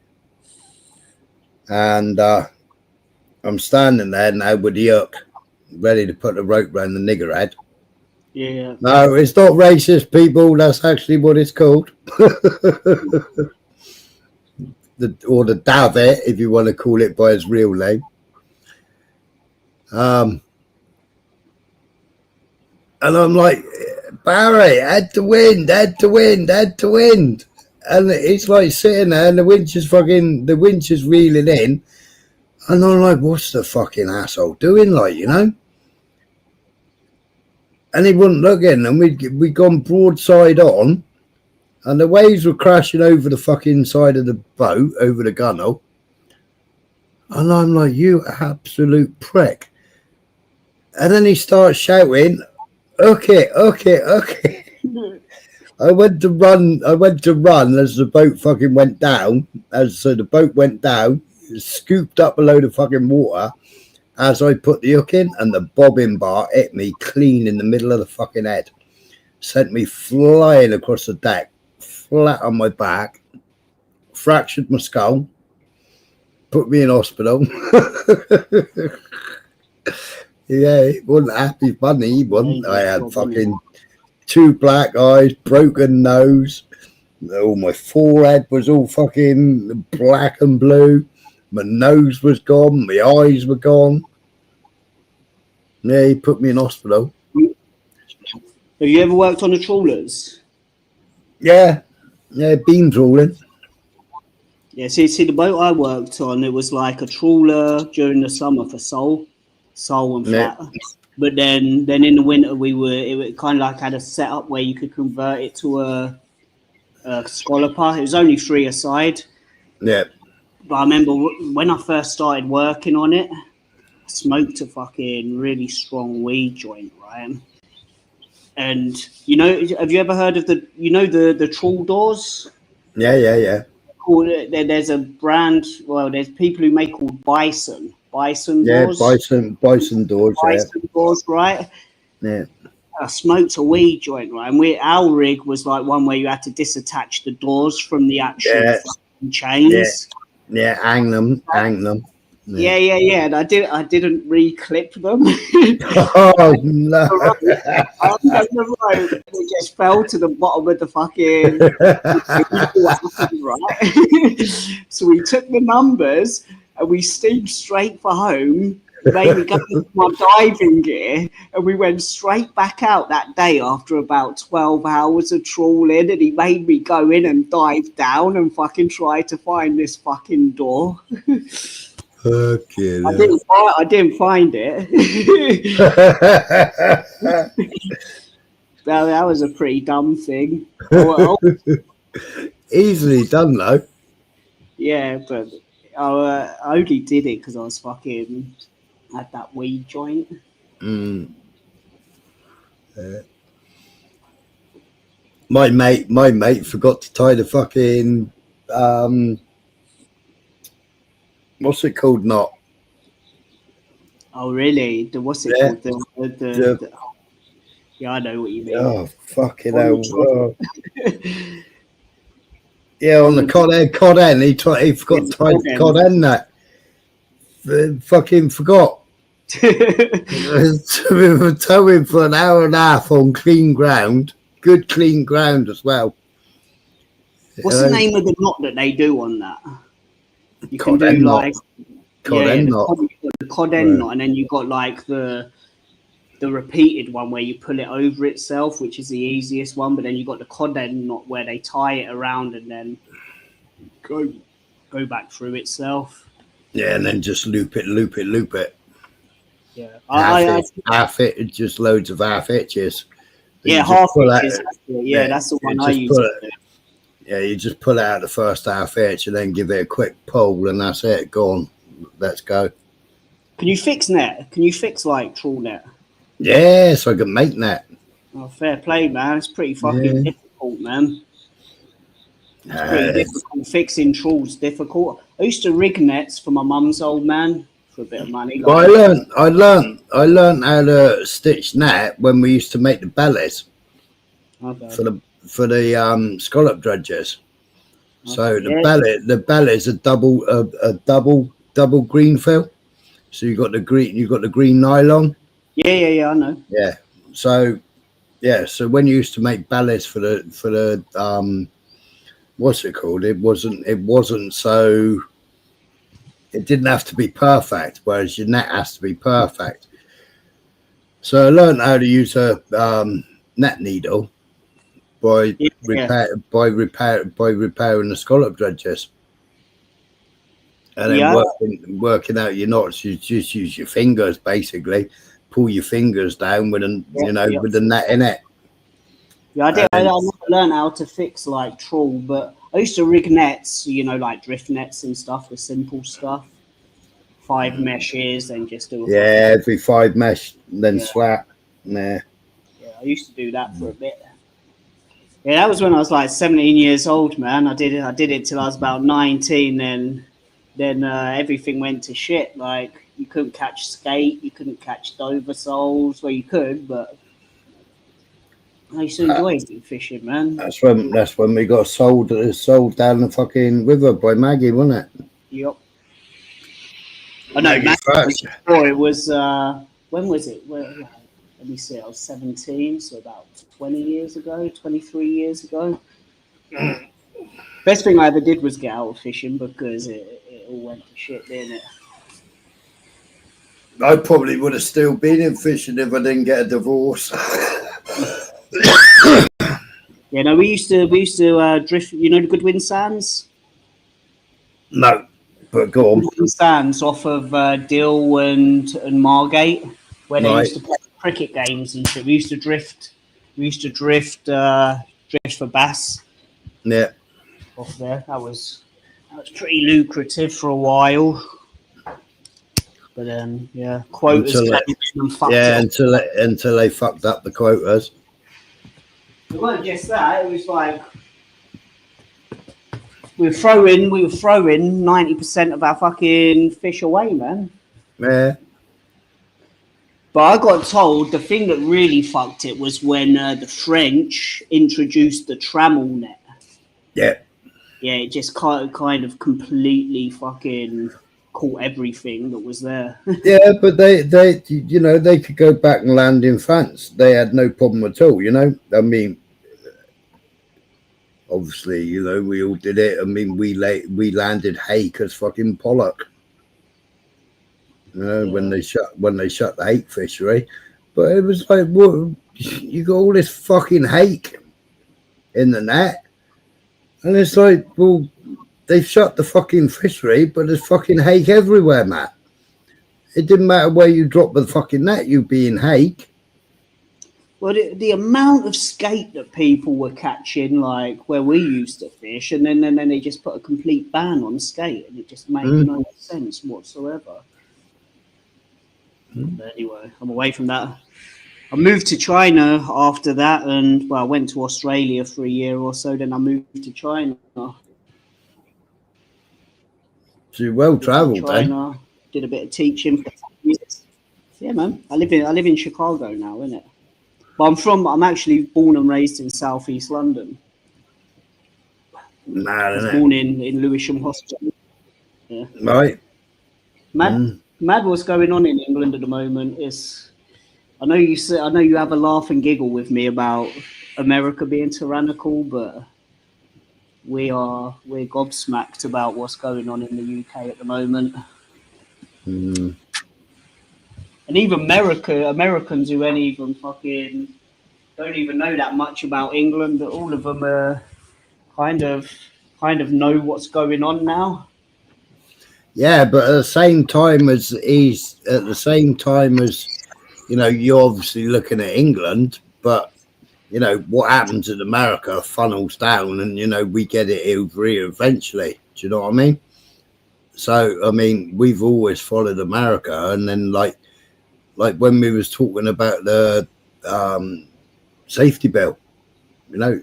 Speaker 1: And I'm standing there now with the hook, ready to put the rope round the nigger head.
Speaker 4: Yeah.
Speaker 1: No, it's not racist, people. That's actually what it's called. Or the davit, if you want to call it by its real name. And I'm like, Barry, head to wind. And it's like sitting there, and the winch is reeling in. And I'm like, what's the fucking asshole doing, like, you know? And he wouldn't look in, and we'd gone broadside on, and the waves were crashing over the fucking side of the boat, over the gunnel. And I'm like, you absolute prick. And then he starts shouting, okay. I went to run as the boat fucking went down. So the boat went down, scooped up a load of fucking water as I put the hook in, and the bobbin bar hit me clean in the middle of the fucking head. Sent me flying across the deck, flat on my back, fractured my skull, put me in hospital. Yeah, he wasn't happy bunny, he wasn't. I had fucking 2 black eyes, broken nose. Oh, my forehead was all fucking black and blue. My nose was gone. My eyes were gone. Yeah, he put me in hospital.
Speaker 4: Have you ever worked on the trawlers?
Speaker 1: Yeah, beam trawling.
Speaker 4: Yeah, see, the boat I worked on, it was like a trawler during the summer for sole and flat. But then in the winter, it kind of like had a setup where you could convert it to a scalloper. It was only 3 a side.
Speaker 1: Yeah.
Speaker 4: But I remember when I first started working on it, I smoked a fucking really strong weed joint, right? And have you ever heard of the trawl doors?
Speaker 1: Yeah.
Speaker 4: There's a brand. Well, there's people who make called Bison doors.
Speaker 1: Bison doors.
Speaker 4: Bison doors, right?
Speaker 1: Yeah.
Speaker 4: I smoked a weed joint, right? And our rig was like one where you had to disattach the doors from the actual chains.
Speaker 1: Yeah, hang them.
Speaker 4: Yeah. And I didn't re-clip them.
Speaker 1: Oh no!
Speaker 4: It just fell to the bottom of the fucking. Right. So we took the numbers and we steamed straight for home. Made me go into my diving gear, and we went straight back out that day after about 12 hours of trawling. And he made me go in and dive down and fucking try to find this fucking door.
Speaker 1: Okay.
Speaker 4: I didn't find it. that was a pretty dumb thing.
Speaker 1: Easily done though.
Speaker 4: Yeah, but I only did it because I was fucking had that weed joint.
Speaker 1: My mate forgot to tie the fucking what's it called knot?
Speaker 4: Oh really? What's it called? The yeah, I know what you mean.
Speaker 1: Oh fucking hell! Oh. Yeah, on the cod end, he forgot to tie the cod end that. Fucking forgot. We were towing for an hour and a half on clean ground, good clean ground as well.
Speaker 4: What's the name of the knot that they do on that? You can
Speaker 1: cod
Speaker 4: do
Speaker 1: end
Speaker 4: like
Speaker 1: the
Speaker 4: cod end knot, and then you got like the repeated one where you pull it over itself, which is the easiest one. But then you got the cod end knot where they tie it around and then go back through itself.
Speaker 1: Yeah, and then just loop it.
Speaker 4: Yeah,
Speaker 1: half it, just loads of half hitches.
Speaker 4: Yeah, half hitches. That's the one I use.
Speaker 1: Yeah, you just pull out the first half hitch and then give it a quick pull, and that's it. Gone. Let's go.
Speaker 4: Can you fix net? Can you fix like trawl net?
Speaker 1: Yeah, so I can make net.
Speaker 4: Oh, fair play, man. It's pretty fucking difficult, man. It's pretty difficult. Fixing trawls difficult. I used to rig nets for my mum's old man for a bit of money.
Speaker 1: Well, I learned how to stitch net when we used to make the bellies for the scallop dredgers. Okay. So the bellies are double green fill. So you got the green nylon.
Speaker 4: Yeah, I know.
Speaker 1: Yeah. So when you used to make bellies for the what's it called? It wasn't so. It didn't have to be perfect, whereas your net has to be perfect. So I learned how to use a net needle by repairing the scallop dredgers, and then working out your knots. You just use your fingers, basically. Pull your fingers down with with the net in it.
Speaker 4: Yeah, I did. I never learned how to fix like trawl, but I used to rig nets, like drift nets and stuff, the simple stuff. 5 meshes and just do
Speaker 1: every 5 mesh, then slap. Yeah,
Speaker 4: I used to do that for a bit. Yeah, that was when I was like 17 years old, man. I did it till I was about 19, then everything went to shit. Like you couldn't catch skate, you couldn't catch Dover soles. Well, you could, but I used to enjoy fishing, man.
Speaker 1: That's when we got sold down the fucking river by Maggie, wasn't it?
Speaker 4: Yep. I know, Maggie. It was when was it? Let me see. I was 17, so about 23 years ago. Best thing I ever did was get out of fishing because it all went to shit, didn't it?
Speaker 1: I probably would have still been in fishing if I didn't get a divorce.
Speaker 4: Yeah, no, we used to drift. You know the Goodwin Sands.
Speaker 1: No, but go on.
Speaker 4: Goodwin Sands off of Dill and Margate, where they used to play cricket games and shit. We used to drift. We used to drift for bass.
Speaker 1: Yeah.
Speaker 4: Off there, that was pretty lucrative for a while. But then, yeah, quotas came in and fucked it up.
Speaker 1: until they fucked up the quotas.
Speaker 4: It wasn't just that. It was like we were throwing 90% of our fucking fish away, man.
Speaker 1: Yeah.
Speaker 4: But I got told the thing that really fucked it was when the French introduced the trammel net.
Speaker 1: Yeah.
Speaker 4: Yeah, it just kind of completely fucking caught everything that was there.
Speaker 1: Yeah, but they you know, they could go back and land in France. They had no problem at all, you know. I mean, obviously, you know, we all did it. I mean, we landed hake as fucking pollock. You know, when they shut the hake fishery. But it was like, well, you got all this fucking hake in the net. And it's like, well, they've shut the fucking fishery, but there's fucking hake everywhere, Matt. It didn't matter where you drop the fucking net, you'd be in hake.
Speaker 4: Well, the amount of skate that people were catching, like where we used to fish, and then they just put a complete ban on skate, and it just made no sense whatsoever. But anyway, I'm away from that. I moved to China after that, and well, I went to Australia for a year or so. Then I moved to China.
Speaker 1: So you're well travelled, then.
Speaker 4: Did a bit of teaching for 10 years. Yeah, man. I live in Chicago now, innit? But I'm actually born and raised in southeast London.
Speaker 1: Mad,
Speaker 4: I was born in Lewisham Hospital. Yeah.
Speaker 1: Right.
Speaker 4: Mad what's going on in England at the moment is I know you have a laugh and giggle with me about America being tyrannical, but we're gobsmacked about what's going on in the UK at the moment. And even Americans who don't even know that much about England, that all of them are kind of know what's going on now.
Speaker 1: Yeah, but at the same time as you know, you're obviously looking at England, but you know what happens in America funnels down, and you know we get it over here eventually. Do you know what I mean? So I mean, we've always followed America, and then like when we was talking about the safety bill, you know,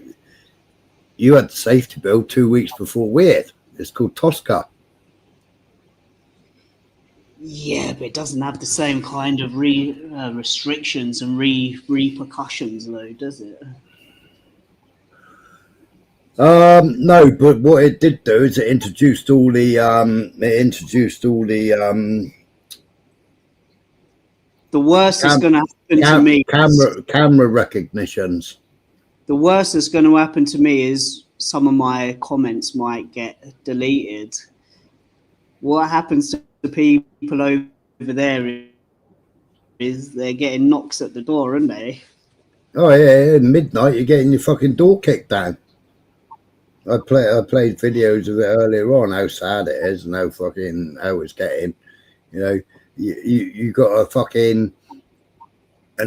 Speaker 1: you had the safety bill 2 weeks before we had. It's called Tosca.
Speaker 4: Yeah, but it doesn't have the same kind of restrictions and repercussions, though, does it?
Speaker 1: No, but what it did do is it introduced all the
Speaker 4: the worst is going to happen to me.
Speaker 1: Camera recognitions.
Speaker 4: The worst that's going to happen to me is some of my comments might get deleted. What happens to the people over there is they're getting knocks at the door, aren't they?
Speaker 1: Oh yeah, at midnight you're getting your fucking door kicked down. I played videos of it earlier on, how sad it is and how it's getting. You know, you got an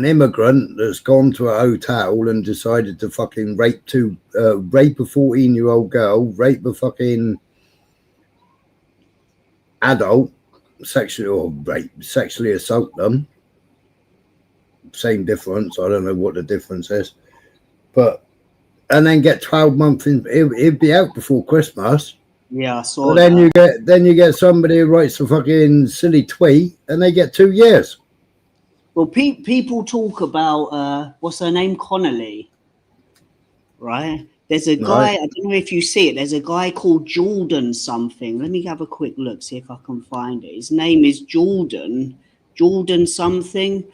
Speaker 1: immigrant that's gone to a hotel and decided to fucking rape a 14-year-old girl, rape a fucking adult, sexually assault them. Same difference. I don't know what the difference is, and then get 12 months in. It'd be out before Christmas.
Speaker 4: Yeah, I saw.
Speaker 1: But then you get somebody who writes a fucking silly tweet and they get 2 years.
Speaker 4: Well, people talk about what's her name, Connolly, right? There's a guy. I don't know if you see it. There's a guy called Jordan something. Let me have a quick look, see if I can find it. His name is Jordan something,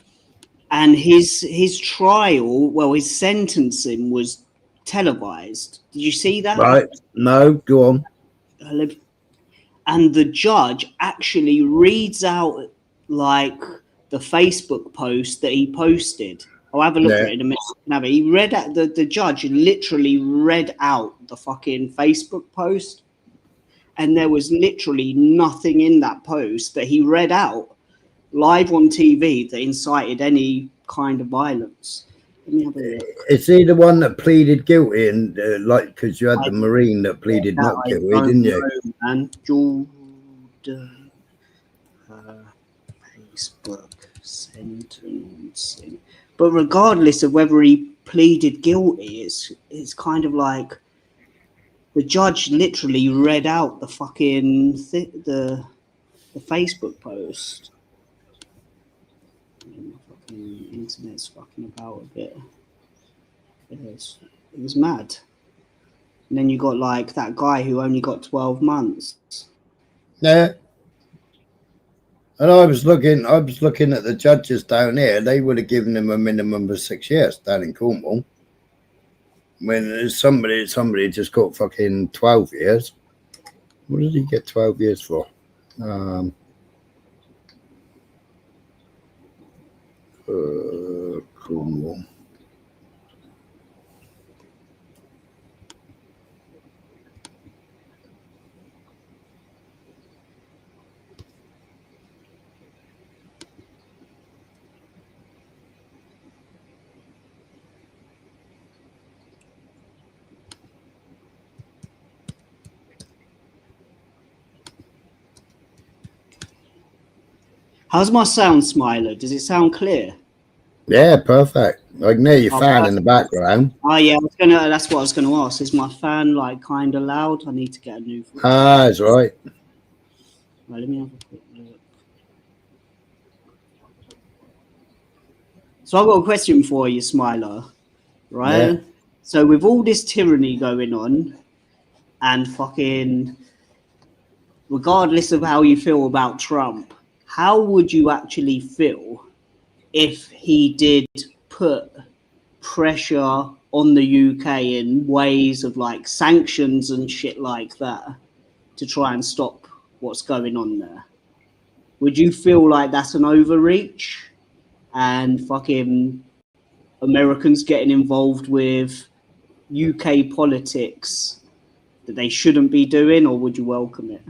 Speaker 4: and his trial, well, his sentencing was televised. Did you see that?
Speaker 1: Right. No, go on.
Speaker 4: And the judge actually reads out like the Facebook post that he posted. I'll have a look at it in a minute. He read out the judge literally read out the fucking Facebook post, and there was literally nothing in that post that he read out live on TV that incited any kind of violence. Let me have a look.
Speaker 1: Is he the one that pleaded guilty? And like, because you had the Marine that pleaded not guilty, didn't you?
Speaker 4: And Jordan, Facebook sentencing. But regardless of whether he pleaded guilty, it's kind of like the judge literally read out the fucking the Facebook post. The internet's fucking about a bit. It was mad. And then you got like that guy who only got 12 months.
Speaker 1: Yeah. And I was looking at the judges down here. They would have given him a minimum of 6 years down in Cornwall. When somebody just got fucking 12 years. What did he get 12 years for? Cornwall.
Speaker 4: How's my sound, Smiler? Does it sound clear?
Speaker 1: Yeah, perfect. I can hear your fan in the background.
Speaker 4: Oh yeah, that's what I was gonna ask. Is my fan like kind of loud? I need to get a new one.
Speaker 1: Ah, that's right.
Speaker 4: Right, let me have a quick look. So I've got a question for you, Smiler. Right?
Speaker 1: Yeah.
Speaker 4: So with all this tyranny going on, and fucking regardless of how you feel about Trump, how would you actually feel if he did put pressure on the UK in ways of like sanctions and shit like that to try and stop what's going on there? Would you feel like that's an overreach and fucking Americans getting involved with UK politics that they shouldn't be doing, or would you welcome it?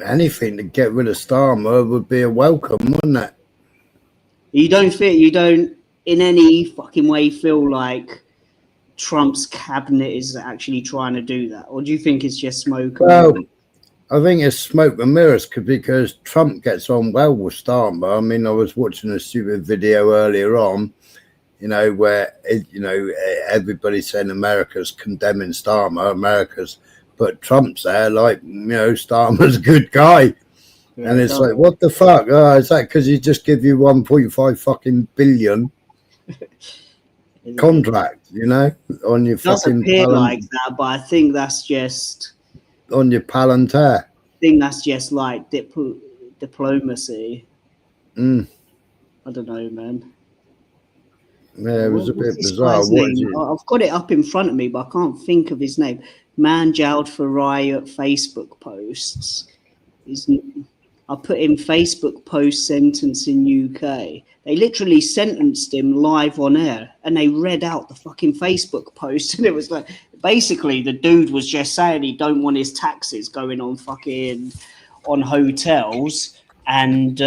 Speaker 1: Anything to get rid of Starmer would be a welcome, wouldn't it?
Speaker 4: You don't in any fucking way feel like Trump's cabinet is actually trying to do that, or do you think it's just smoke?
Speaker 1: Well, I think it's smoke and mirrors because Trump gets on well with Starmer. I mean, I was watching a stupid video earlier on, where everybody's saying America's condemning Starmer, but Trump's there like, Starmer's a good guy. Yeah, and it's like, what the fuck? Oh, is that because he just give you 1.5 fucking billion contract, on your fucking
Speaker 4: appear like that, but I think that's just
Speaker 1: on your Palantir.
Speaker 4: I think that's just like diplomacy.
Speaker 1: I
Speaker 4: don't know, man.
Speaker 1: Yeah, it was a bit bizarre.
Speaker 4: I've got it up in front of me, but I can't think of his name. Man jailed for riot Facebook posts. I put in Facebook post sentence in UK. They literally sentenced him live on air, and they read out the fucking Facebook post, and it was like basically the dude was just saying he don't want his taxes going on fucking on hotels, and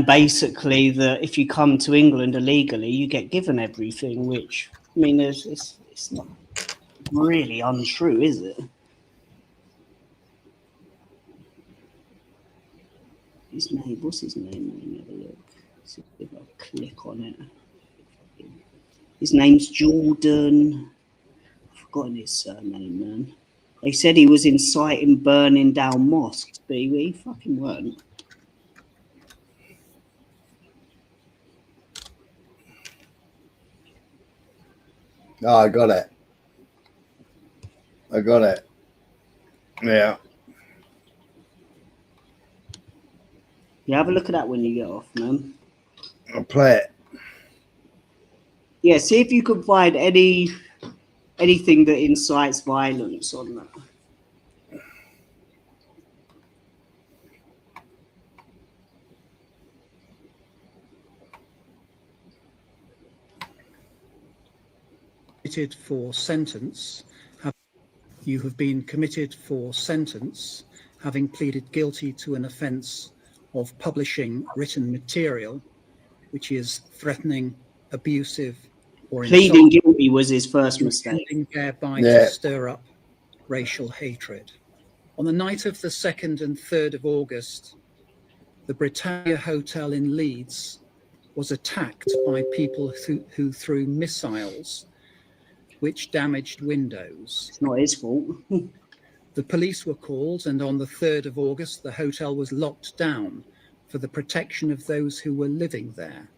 Speaker 4: basically that if you come to England illegally, you get given everything, which, I mean, it's not really untrue, is it? What's his name? Let me have a look. See if I click on it. His name's Jordan. I've forgotten his surname, man. They said he was inciting burning down mosques, but he fucking weren't.
Speaker 1: Oh, I got it. Yeah.
Speaker 4: Yeah, have a look at that when you get off, man.
Speaker 1: I'll play it.
Speaker 4: Yeah, see if you could find anything that incites violence on that.
Speaker 5: committed for sentence. You have been committed for sentence, having pleaded guilty to an offence of publishing written material which is threatening, abusive, or
Speaker 4: Pleading
Speaker 5: insulting,
Speaker 4: guilty was his first mistake.
Speaker 5: thereby to stir up racial hatred. On the night of the 2nd and 3rd of August, the Britannia Hotel in Leeds was attacked by people who threw missiles which damaged windows.
Speaker 4: It's not his fault.
Speaker 5: The police were called, and on the 3rd of August, the hotel was locked down for the protection of those who were living there.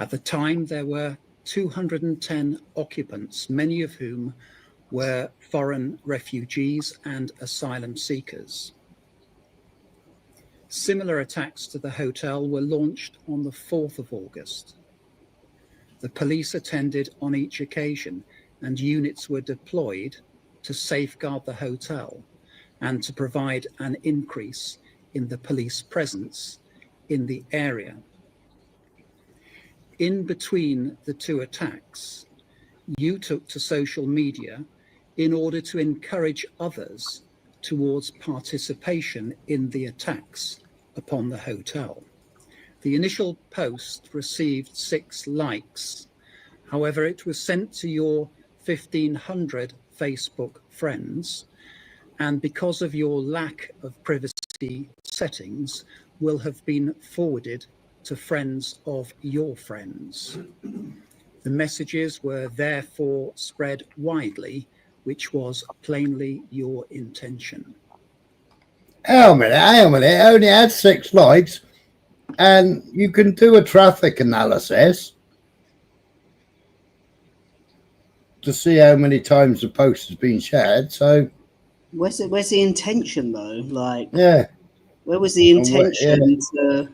Speaker 5: At the time, there were 210 occupants, many of whom were foreign refugees and asylum seekers. Similar attacks to the hotel were launched on the 4th of August. The police attended on each occasion, and units were deployed to safeguard the hotel and to provide an increase in the police presence in the area. In between the two attacks, you took to social media in order to encourage others towards participation in the attacks upon the hotel. The initial post received 6 likes. However, it was sent to your 1,500 Facebook friends, and because of your lack of privacy settings, will have been forwarded to friends of your friends. The messages were therefore spread widely, which was plainly your intention.
Speaker 1: Hang on a minute. It only had 6 likes, and you can do a traffic analysis to see how many times the post has been shared. So,
Speaker 4: where's the intention though? Like,
Speaker 1: yeah,
Speaker 4: where was the intention to?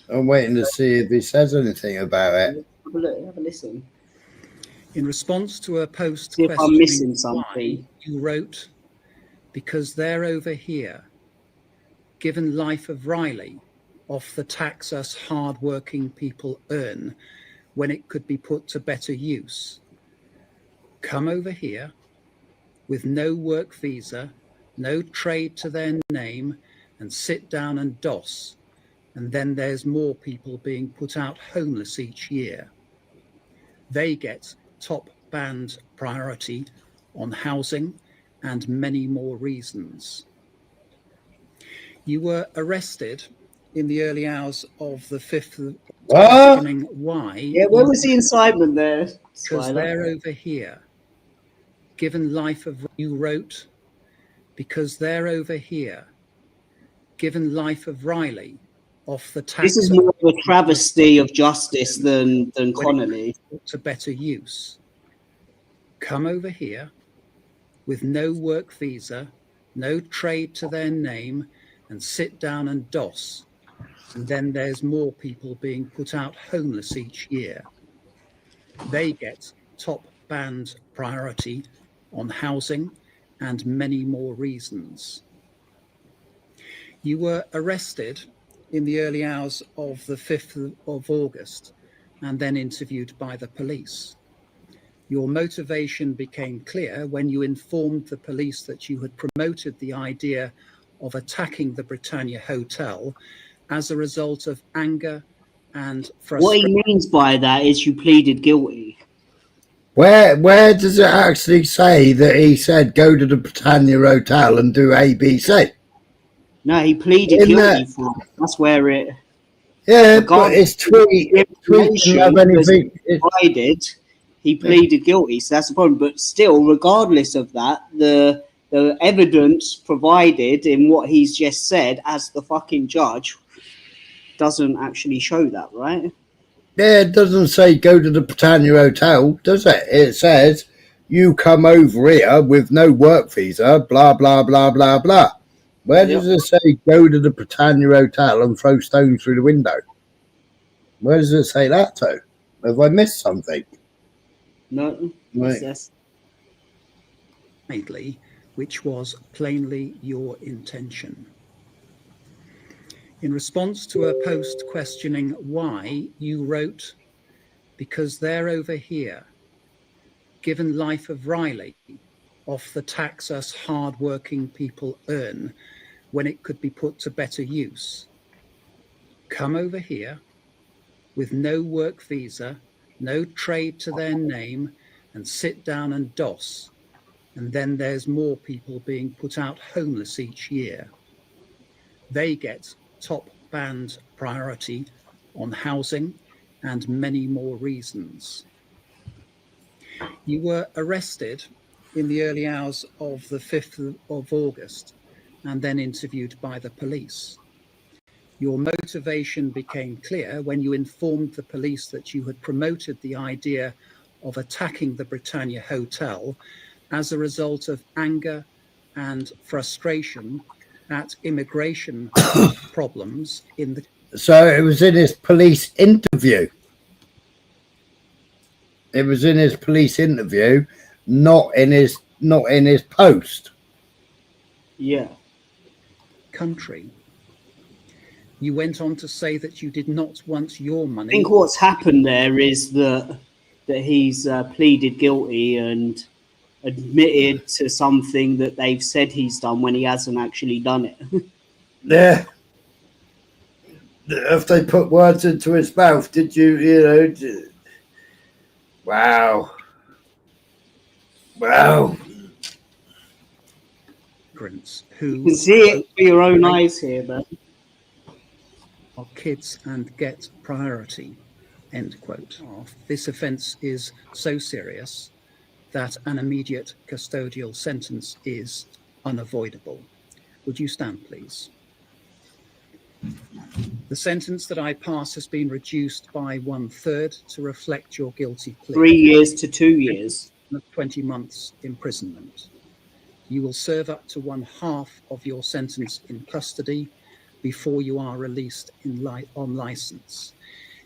Speaker 1: I'm waiting to see if he says anything about it.
Speaker 4: Have a listen.
Speaker 5: In response to a post
Speaker 4: See if I'm
Speaker 5: questioning
Speaker 4: missing something.
Speaker 5: why, you wrote, "Because they're over here, given life of Riley, off the tax us hard-working people earn when it could be put to better use. Come over here with no work visa, no trade to their name, and sit down and doss. And then there's more people being put out homeless each year. They get top band priority on housing and many more reasons." You were arrested in the early hours of the 5th, questioning why.
Speaker 4: Yeah, where was the incitement there?
Speaker 5: Because they're over here. Given life of, you wrote, "Because they're over here. Given life of Riley, off the tax."
Speaker 4: This is more of a travesty of justice than Connolly.
Speaker 5: To better use. Come over here with no work visa, no trade to their name, and sit down and doss. And then there's more people being put out homeless each year. They get top band priority on housing and many more reasons. You were arrested in the early hours of the 5th of August and then interviewed by the police. Your motivation became clear when you informed the police that you had promoted the idea of attacking the Britannia Hotel as a result of anger and frustration.
Speaker 4: What he means by that is you pleaded guilty.
Speaker 1: Where does it actually say that he said go to the Britannia Hotel and do ABC?
Speaker 4: No, he pleaded guilty for it. That's where it.
Speaker 1: Yeah, but his tweet didn't have anything.
Speaker 4: Provided, he pleaded guilty, so that's the problem. But still, regardless of that, the evidence provided in what he's just said as the fucking judge doesn't actually show that, right?
Speaker 1: Yeah, it doesn't say go to the Britannia Hotel, does it? It says you come over here with no work visa, blah, blah, blah, blah, blah. Where does it say go to the Britannia Hotel and throw stones through the window? Where does it say that to? Have I missed something?
Speaker 4: No.
Speaker 1: Right.
Speaker 5: Which was plainly your intention. In response to a post questioning why, you wrote, "Because they're over here, given life of Riley off the tax us hard-working people earn when it could be put to better use. Come over here with no work visa, no trade to their name, and sit down and DOS. And then there's more people being put out homeless each year. They get top band priority on housing and many more reasons. You were arrested in the early hours of the 5th of August and then interviewed by the police. Your motivation became clear when you informed the police that you had promoted the idea of attacking the Britannia Hotel as a result of anger and frustration at immigration problems in the...
Speaker 1: So it was in his police interview. It was in his police interview, not in his post.
Speaker 4: Yeah.
Speaker 5: Country. You went on to say that you did not want your money.
Speaker 4: I think what's happened there is that he's pleaded guilty and admitted to something that they've said he's done when he hasn't actually done it.
Speaker 1: Yeah. If they put words into his mouth, did you, wow. Wow.
Speaker 5: Who
Speaker 4: you can see it with your own eyes here, man.
Speaker 5: Are kids and get priority, end quote. This offence is so serious that an immediate custodial sentence is unavoidable. Would you stand, please? The sentence that I pass has been reduced by 1/3 to reflect your guilty plea.
Speaker 4: 3 years to 2 years.
Speaker 5: 20 months imprisonment. You will serve up to 1/2 of your sentence in custody before you are released on license.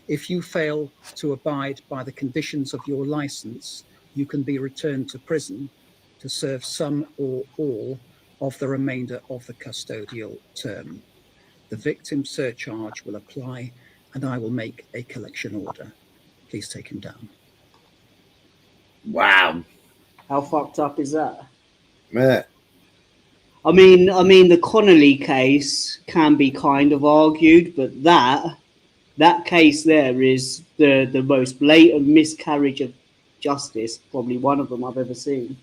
Speaker 5: If you fail to abide by the conditions of your license, you can be returned to prison to serve some or all of the remainder of the custodial term. The victim surcharge will apply and I will make a collection order. Please take him down.
Speaker 1: Wow.
Speaker 4: How fucked up is that?
Speaker 1: Yeah.
Speaker 4: I mean, the Connolly case can be kind of argued, but that case there is the most blatant miscarriage of justice, probably one of them I've ever seen.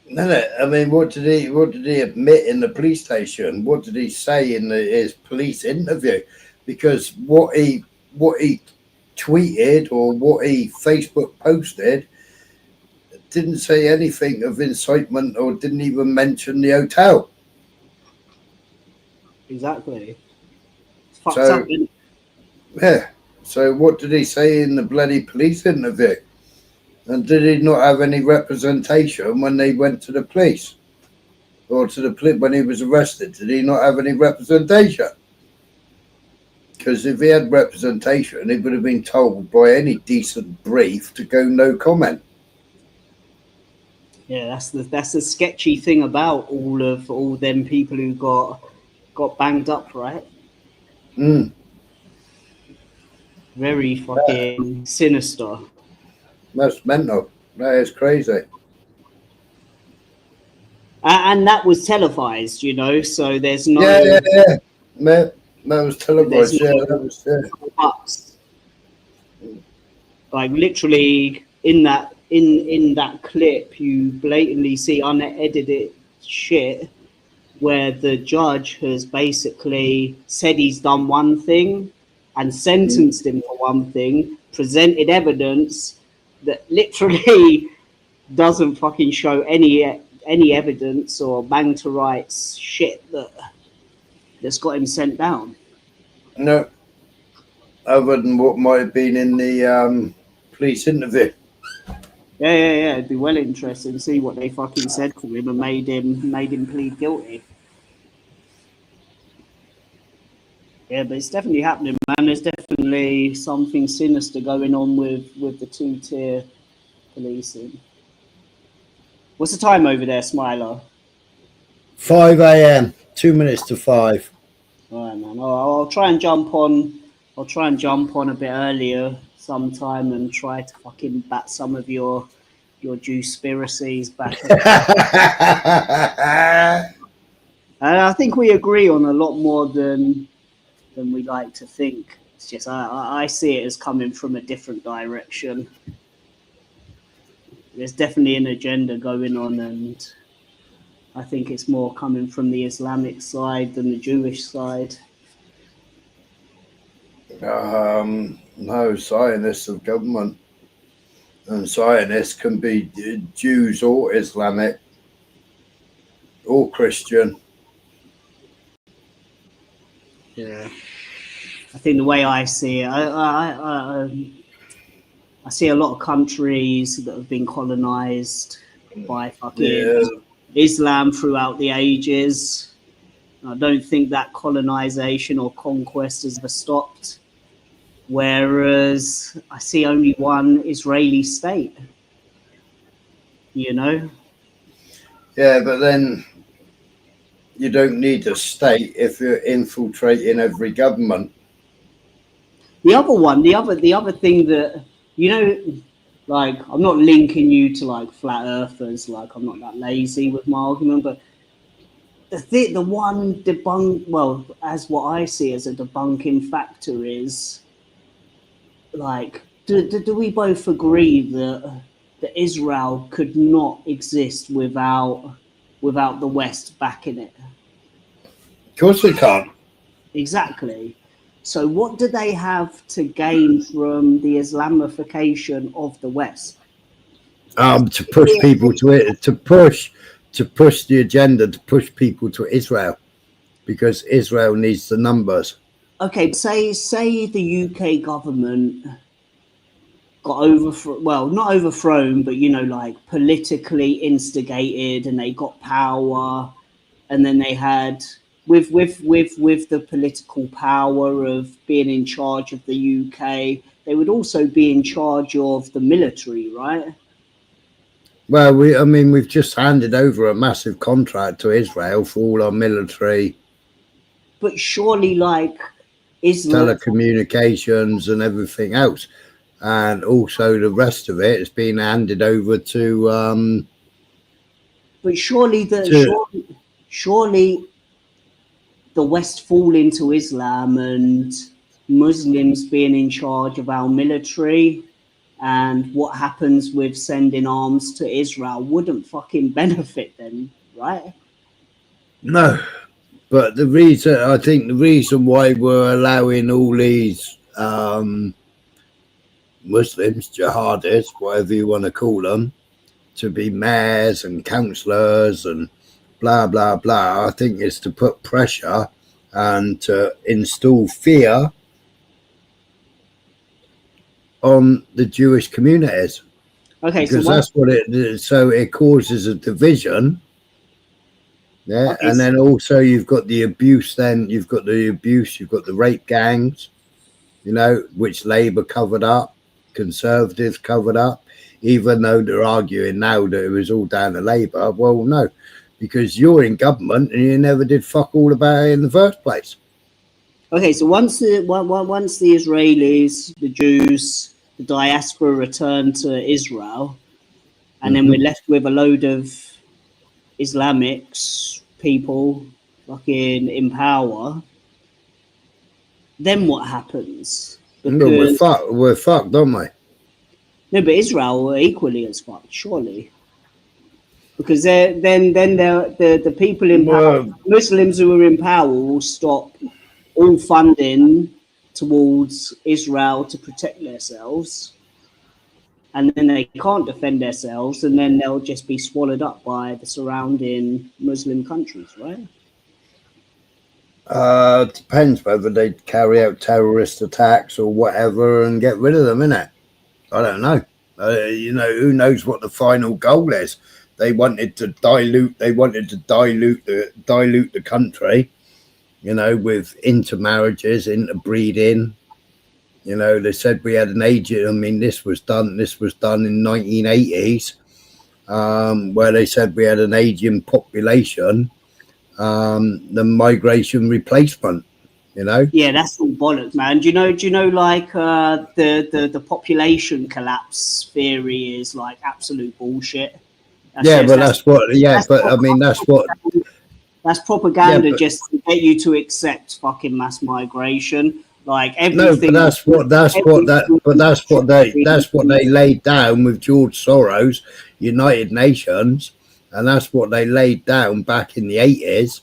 Speaker 1: No. I mean, what did he admit in the police station? What did he say in his police interview? Because what he tweeted or what he Facebook posted didn't say anything of incitement or didn't even mention the hotel.
Speaker 4: Exactly. It's fucked up, isn't it?
Speaker 1: Yeah. So what did he say in the bloody police interview? And did he not have any representation when they went to the police? Or to the police when he was arrested? Did he not have any representation? Because if he had representation, he would have been told by any decent brief to go no comment.
Speaker 4: Yeah, that's the sketchy thing about all them people who got banged up, right?
Speaker 1: Mm.
Speaker 4: Very fucking sinister.
Speaker 1: That's mental. That is crazy.
Speaker 4: And that was televised, so there's no...
Speaker 1: Yeah. That was televised, that was...
Speaker 4: Buts. Like, literally, in that clip, you blatantly see unedited shit where the judge has basically said he's done one thing and sentenced him for one thing, presented evidence that literally doesn't fucking show any evidence or bang to rights shit that's got him sent down.
Speaker 1: No. Other than what might have been in the police interview.
Speaker 4: Yeah. It'd be well interesting to see what they fucking said to him and made him plead guilty. Yeah, but it's definitely happening, man. There's definitely something sinister going on with the two-tier policing. What's the time over there, Smiler?
Speaker 1: 5 a.m. 2 minutes to 5.
Speaker 4: All right, man. I'll try and jump on. I'll try and jump on a bit earlier sometime and try to fucking bat some of your your Jewspiracies back. And I think we agree on a lot more than we like to think. It's just I see it as coming from a different direction. There's definitely an agenda going on, and I think it's more coming from the Islamic side than the Jewish side.
Speaker 1: No, Zionists of government, and Zionists can be Jews or Islamic or Christian.
Speaker 4: Yeah, I think the way I see it, I see a lot of countries that have been colonized by fucking Islam throughout the ages. I don't think that colonization or conquest has ever stopped. Whereas I see only one Israeli state, you know?
Speaker 1: Yeah, but then you don't need a state if you're infiltrating every government.
Speaker 4: The other thing that, you know, like, I'm not linking you to like flat earthers, like I'm not that lazy with my argument, but the one well, as what I see as a debunking factor is, like, do we both agree that Israel could not exist without the West backing it?
Speaker 1: Of course we can't.
Speaker 4: Exactly. So what do they have to gain from the Islamification of the West?
Speaker 1: To push people to it, to push the agenda, to push people to Israel, because Israel needs the numbers.
Speaker 4: Okay, say the UK government got not overthrown, but, you know, like politically instigated, and they got power, and then they had with the political power of being in charge of the UK, they would also be in charge of the military, right?
Speaker 1: Well, we've just handed over a massive contract to Israel for all our military.
Speaker 4: But surely, like,
Speaker 1: telecommunications and everything else, and also the rest of it has been handed over to.
Speaker 4: But surely the West fall into Islam and Muslims being in charge of our military, and what happens with sending arms to Israel wouldn't fucking benefit them, right?
Speaker 1: No, but the reason why we're allowing all these Muslims, jihadists, whatever you want to call them, to be mayors and councillors and blah blah blah, I think is to put pressure and to install fear on the Jewish communities.
Speaker 4: Okay,
Speaker 1: because that's what it. So it causes a division. Yeah,
Speaker 4: Okay,
Speaker 1: and then also you've got the abuse. Then you've got the rape gangs, you know, which Labour covered up, Conservatives covered up, even though they're arguing now that it was all down to Labour. Well, no, because you're in government and you never did fuck all about it in the first place.
Speaker 4: Okay, so once the Israelis, the Jews, the diaspora returned to Israel, and then we're left with a load of Islamics, people fucking in power, then what happens?
Speaker 1: Because we're fucked, don't we?
Speaker 4: No, but Israel are equally as fucked, surely. Because then the people in power, Muslims who are in power, will stop all funding towards Israel to protect themselves, and then they can't defend themselves, and then they'll just be swallowed up by the surrounding Muslim countries, right?
Speaker 1: Depends whether they carry out terrorist attacks or whatever and get rid of them, innit? I don't know. You know, who knows what the final goal is? They wanted to dilute the country, you know, with intermarriages, interbreeding. You know, they said we had an agent. I mean, this was done in 1980s, where they said we had an aging population, the migration replacement. You know?
Speaker 4: Yeah, that's all bollocks, man. Do you know like the population collapse theory is like absolute bullshit.
Speaker 1: That's
Speaker 4: propaganda
Speaker 1: but,
Speaker 4: just to get you to accept fucking mass migration. Like
Speaker 1: no,
Speaker 4: everything.
Speaker 1: but that's what they laid down with George Soros, United Nations, and that's what they laid down back in the 80s,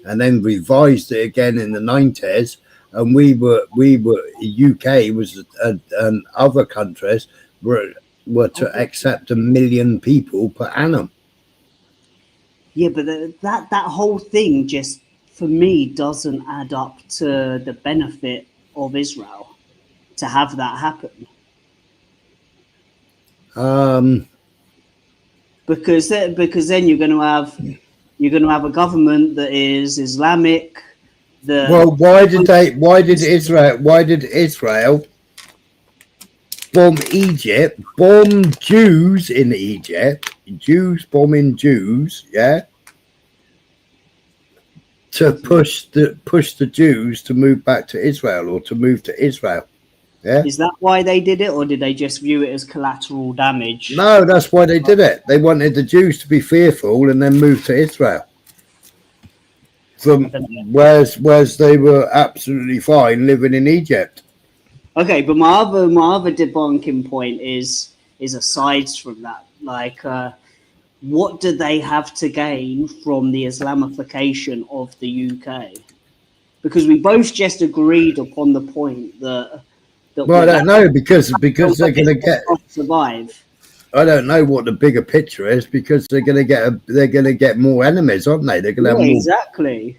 Speaker 1: and then revised it again in the 90s. And we were UK was and other countries were to accept 1 million people per annum.
Speaker 4: Yeah, but that whole thing just for me doesn't add up to the benefit of Israel to have that happen. Because then you're going to have a government that is Islamic.
Speaker 1: Why did Israel bomb Egypt, bomb Jews in Egypt, Jews bombing Jews, yeah, to push the Jews to move back to Israel or to move to Israel? Yeah.
Speaker 4: Is that why they did it, or did they just view it as collateral damage?
Speaker 1: No, that's why they did it. They wanted the Jews to be fearful and then move to Israel. Whereas they were absolutely fine living in Egypt.
Speaker 4: Okay, but my other debunking point is aside from that, like, what do they have to gain from the Islamification of the UK? Because we both just agreed upon the point that
Speaker 1: well, I don't know because they're going to get
Speaker 4: survive.
Speaker 1: I don't know what the bigger picture is because they're going to get more enemies, aren't they? They're going to have more,
Speaker 4: exactly,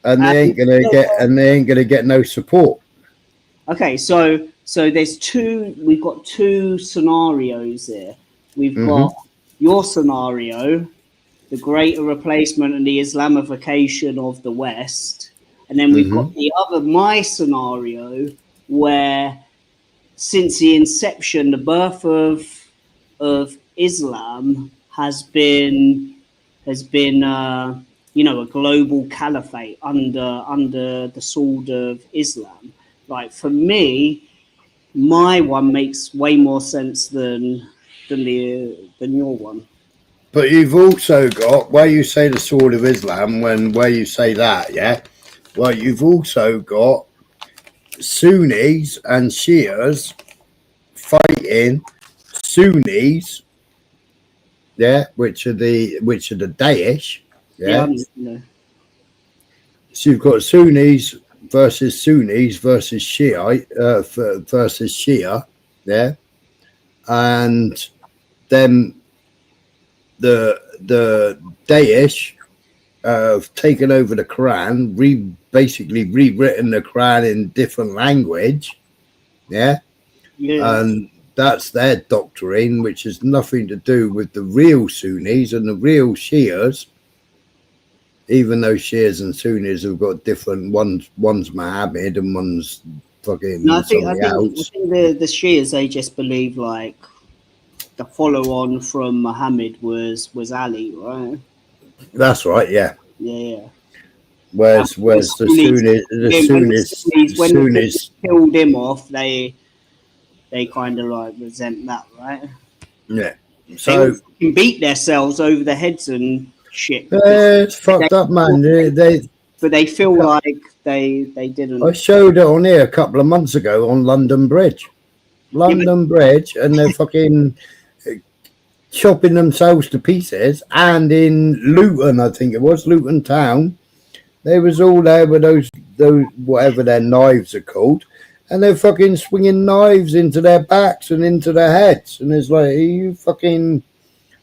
Speaker 1: and they ain't going to get no support.
Speaker 4: Okay, so we've got two scenarios here. We've got your scenario, the greater replacement and the Islamification of the West, and then we've got my scenario where since the inception, the birth of Islam has been a global caliphate under the sword of Islam. Like for me, my one makes way more sense than your one.
Speaker 1: But you've also got where you say the sword of Islam where you say that, yeah. Well, you've also got Sunnis and Shias fighting Sunnis, yeah, which are the Daesh, yeah. So you've got Sunnis versus Shia, yeah, and then the Daesh have taken over the Quran, basically rewritten the Quran in different language, yeah, and that's their doctrine, which has nothing to do with the real Sunnis and the real Shias. Even though Shias and Sunnis have got different one's Muhammad and one's fucking something else.
Speaker 4: I think the Shias, they just believe like the follow-on from Muhammad was Ali, right?
Speaker 1: That's right, yeah.
Speaker 4: Yeah.
Speaker 1: Whereas the Sunnis
Speaker 4: killed him off, they kind of like resent that, right?
Speaker 1: Yeah. So
Speaker 4: they beat themselves over the heads and shit.
Speaker 1: It's fucked up, man.
Speaker 4: But they feel like they didn't.
Speaker 1: I showed it on here a couple of months ago on London Bridge. Bridge, and they're fucking chopping themselves to pieces. And in Luton, I think it was Luton Town, they was all there with those whatever their knives are called, and they're fucking swinging knives into their backs and into their heads, and it's like, are you fucking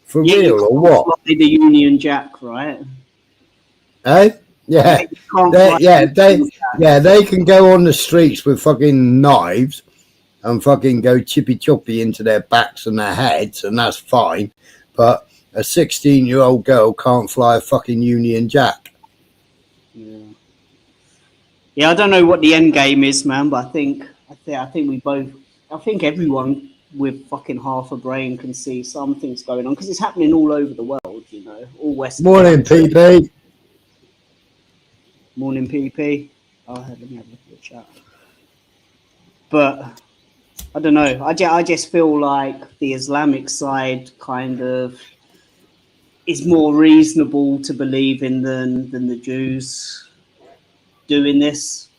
Speaker 1: for real or what?
Speaker 4: Like the Union Jack, right?
Speaker 1: Eh? Yeah. They can go on the streets with fucking knives and fucking go chippy choppy into their backs and their heads, and that's fine. But a 16-year-old girl can't fly a fucking Union Jack.
Speaker 4: Yeah, I don't know what the end game is, man, but I think everyone with fucking half a brain can see something's going on because it's happening all over the world, all Western.
Speaker 1: Morning, PP.
Speaker 4: Morning, PP. Oh, let me have a look at the chat. But I don't know. I just feel like the Islamic side kind of is more reasonable to believe in than the Jews doing this.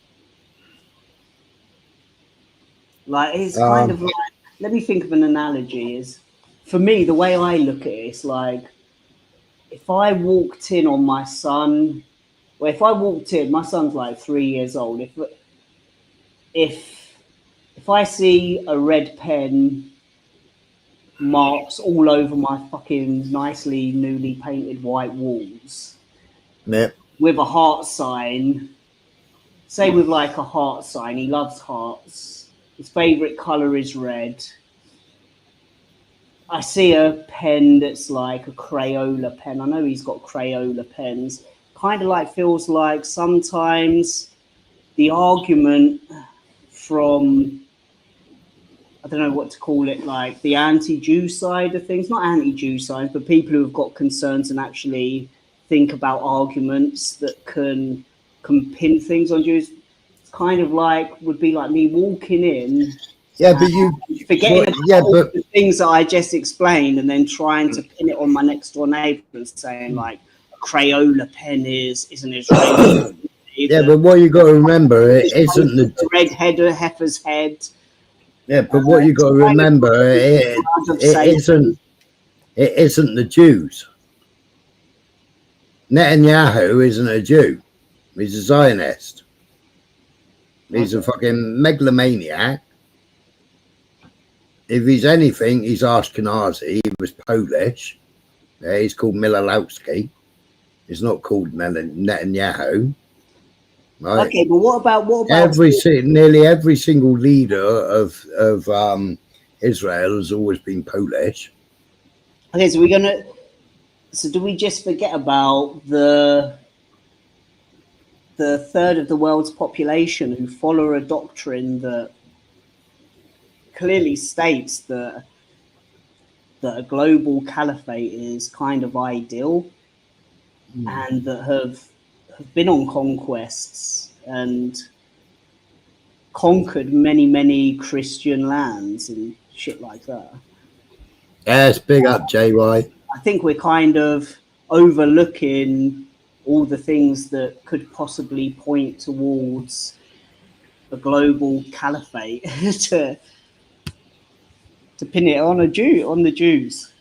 Speaker 4: Like it's kind of like, let me think of an analogy. Is for me the way I look at it, it's like if I walked in on my son. Well, if I walked in, my son's like 3 years old. If I see a red pen marks all over my fucking nicely newly painted white walls, with a heart sign, say with like a heart sign, he loves hearts. His favorite color is red. I see a pen that's like a Crayola pen. I know he's got Crayola pens. Kind of like feels like sometimes the argument from, I don't know what to call it, like the anti-Jew side of things, not anti-Jew side, but people who have got concerns and actually think about arguments that can pin things on Jews. It's kind of like, would be like me walking in.
Speaker 1: Yeah, but you
Speaker 4: forgetting all the things that I just explained and then trying to pin it on my next door neighbor and saying like a Crayola pen is an Israeli.
Speaker 1: Yeah, but what you got to remember, it isn't
Speaker 4: the red heifer's head.
Speaker 1: Yeah, but what you got to remember, it isn't the Jews. Netanyahu isn't a Jew. He's a Zionist. He's a fucking megalomaniac. If he's anything, he's Ashkenazi. He was Polish. Yeah, he's called Milolowski. He's not called Netanyahu. Right?
Speaker 4: Okay, but what about
Speaker 1: nearly every single leader of Israel has always been Polish.
Speaker 4: Okay, so do we just forget about the third of the world's population who follow a doctrine that clearly states that a global caliphate is kind of ideal, and that have been on conquests and conquered many Christian lands and shit like that?
Speaker 1: Yes, big up, JY.
Speaker 4: I think we're kind of overlooking all the things that could possibly point towards a global caliphate to pin it on the Jews.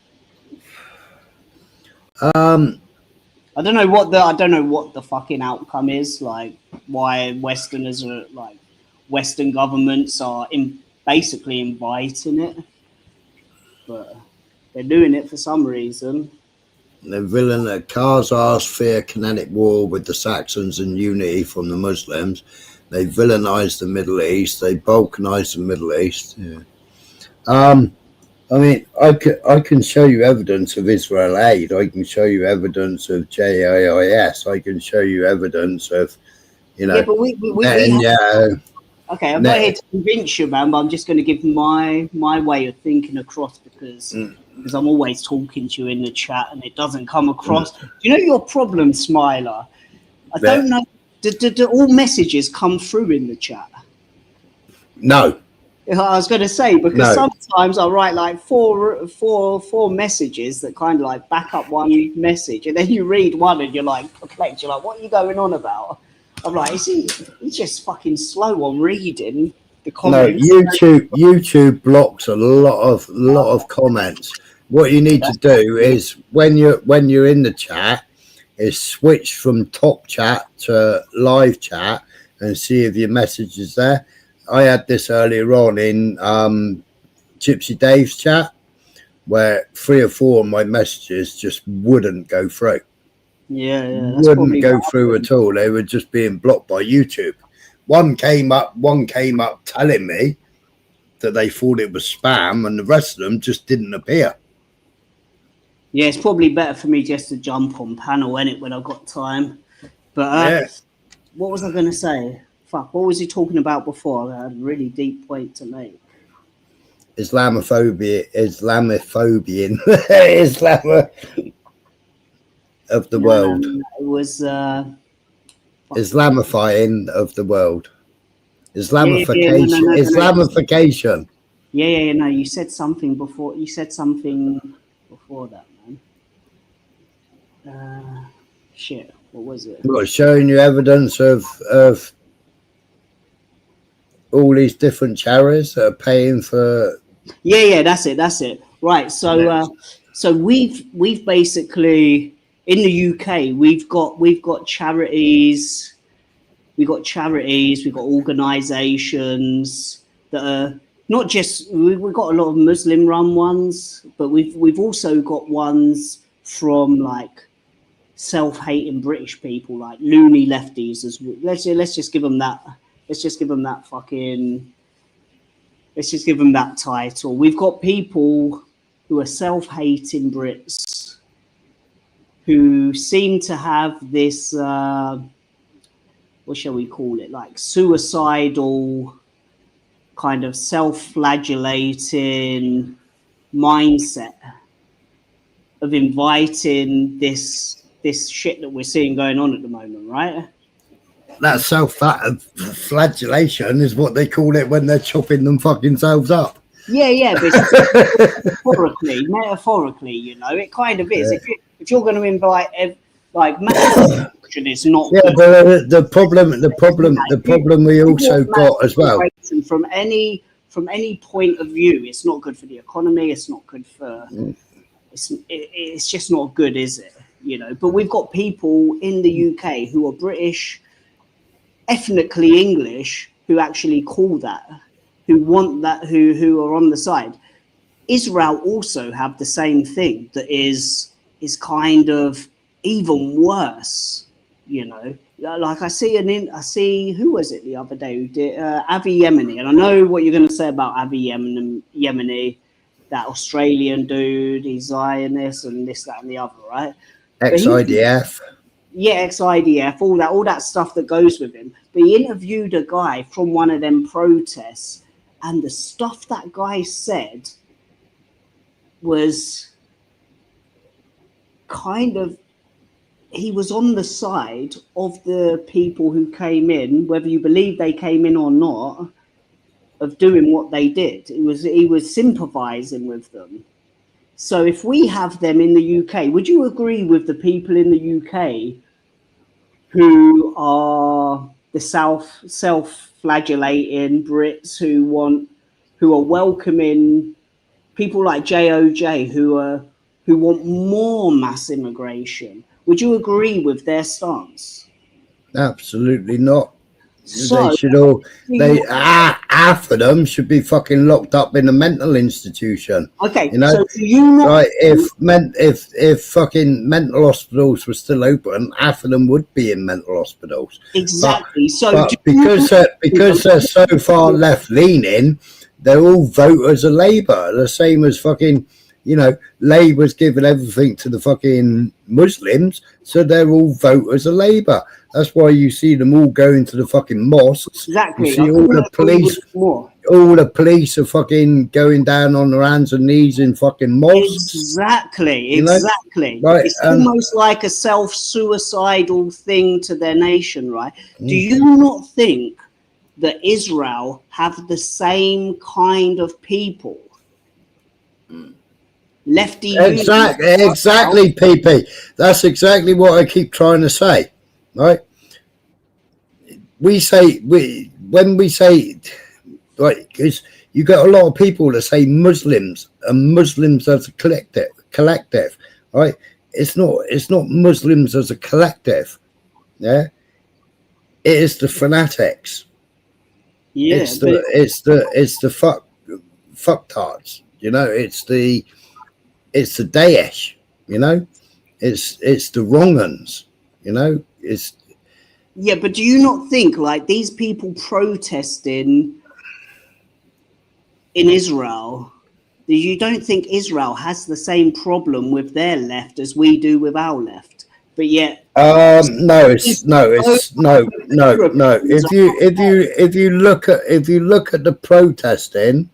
Speaker 4: I don't know what the fucking outcome is, like why Westerners are like Western governments are basically inviting it, but they're doing it for some reason.
Speaker 1: The villain that Khazars fear kinetic war with the Saxons and unity from the Muslims. They villainize the Middle East. They balkanize the Middle East. Yeah. I mean, I can show you evidence of Israel aid. I can show you evidence of JAIS. I can show you evidence of,
Speaker 4: Yeah, but we okay, I'm not here to convince you, man, but I'm just going to give my way of thinking across because I'm always talking to you in the chat and it doesn't come across. Do you know your problem, Smiler? I don't know. Do all messages come through in the chat?
Speaker 1: No.
Speaker 4: I was going to say, because sometimes I write like four messages that kind of like back up one message, and then you read one and you're like perplexed. You're like, what are you going on about? I'm like, he's just fucking slow on reading the comments.
Speaker 1: No, YouTube blocks a lot of comments. What you need to do is when you're in the chat, is switch from top chat to live chat and see if your message is there. I had this earlier on in Gypsy Dave's chat where 3 or 4 of my messages just wouldn't go through.
Speaker 4: Yeah.
Speaker 1: Wouldn't go through at all. They were just being blocked by YouTube. One came up telling me that they thought it was spam, and the rest of them just didn't appear.
Speaker 4: Yeah, it's probably better for me just to jump on panel innit when I've got time. But what was I going to say? Fuck, what was he talking about before? I had a really deep point to make.
Speaker 1: Islamophobia of the world.
Speaker 4: No, it was
Speaker 1: Islamifying of the world.
Speaker 4: No,
Speaker 1: Islamification.
Speaker 4: No, you said something before. You said something before that, man. Shit. What was it?
Speaker 1: What, showing you evidence of all these different charities that are paying for.
Speaker 4: Yeah, that's it. Right. So, so we've basically in the UK we've got charities. We've got organisations that are not just. We've got a lot of Muslim-run ones, but we've also got ones from like self-hating British people, like loony lefties. As let's just give them that. Let's just give them that title. We've got people who are self-hating Brits who seem to have this. What shall we call it? Like suicidal, kind of self-flagellating mindset of inviting this shit that we're seeing going on at the moment, right?
Speaker 1: That self-flagellation is what they call it when they're chopping them fucking selves up.
Speaker 4: Yeah, but metaphorically, you know, it kind of is.
Speaker 1: Yeah.
Speaker 4: If you're going to invite, like, it's not.
Speaker 1: Yeah, but the problem we also got as well.
Speaker 4: From any point of view, it's not good for the economy. It's not good for. It's just not good, is it? You know. But we've got people in the UK who are British, ethnically English, who actually call that, who want that, who are on the side. Israel also have the same thing that is kind of even worse, you know. Like I see who was it the other day who did Avi Yemeni, and I know what you're going to say about Avi Yemeni, that Australian dude, he's Zionist and this, that, and the other, right?
Speaker 1: Ex-IDF.
Speaker 4: Yeah, ex-IDF, all that stuff that goes with him. But he interviewed a guy from one of them protests, and the stuff that guy said was kind of, he was on the side of the people who came in, whether you believe they came in or not, of doing what they did. He was sympathizing with them. So if we have them in the UK, would you agree with the people in the UK who are the self-flagellating Brits who are welcoming people like JOJ who want more mass immigration? Would you agree with their stance?
Speaker 1: Absolutely not.
Speaker 4: So,
Speaker 1: they should half of them should be fucking locked up in a mental institution.
Speaker 4: Okay,
Speaker 1: you know,
Speaker 4: so do you not?
Speaker 1: Right, if fucking mental hospitals were still open, half of them would be in mental hospitals.
Speaker 4: Exactly.
Speaker 1: But because they're so far left leaning, they're all voters of Labour. The same as fucking, you know, Labour's giving everything to the fucking Muslims, so they're all voters of Labour. That's why you see them all going to the fucking mosques.
Speaker 4: Exactly.
Speaker 1: You see all the police are fucking going down on their hands and knees in fucking mosques.
Speaker 4: Exactly.
Speaker 1: Right,
Speaker 4: it's almost like a self-suicidal thing to their nation, right? Do you not think that Israel have the same kind of people? Lefty.
Speaker 1: Exactly, PP. That's exactly what I keep trying to say, right? When we say, right, because you got a lot of people that say Muslims and Muslims as a collective, right? It's not Muslims as a collective, yeah. It is the fanatics.
Speaker 4: Yeah,
Speaker 1: it's the fucktards, you know. It's the Daesh, you know. It's the wrong uns, you know.
Speaker 4: Yeah, but do you not think, like, these people protesting in Israel, you don't think Israel has the same problem with their left as we do with our left? But yet,
Speaker 1: no. If you look at the protesting,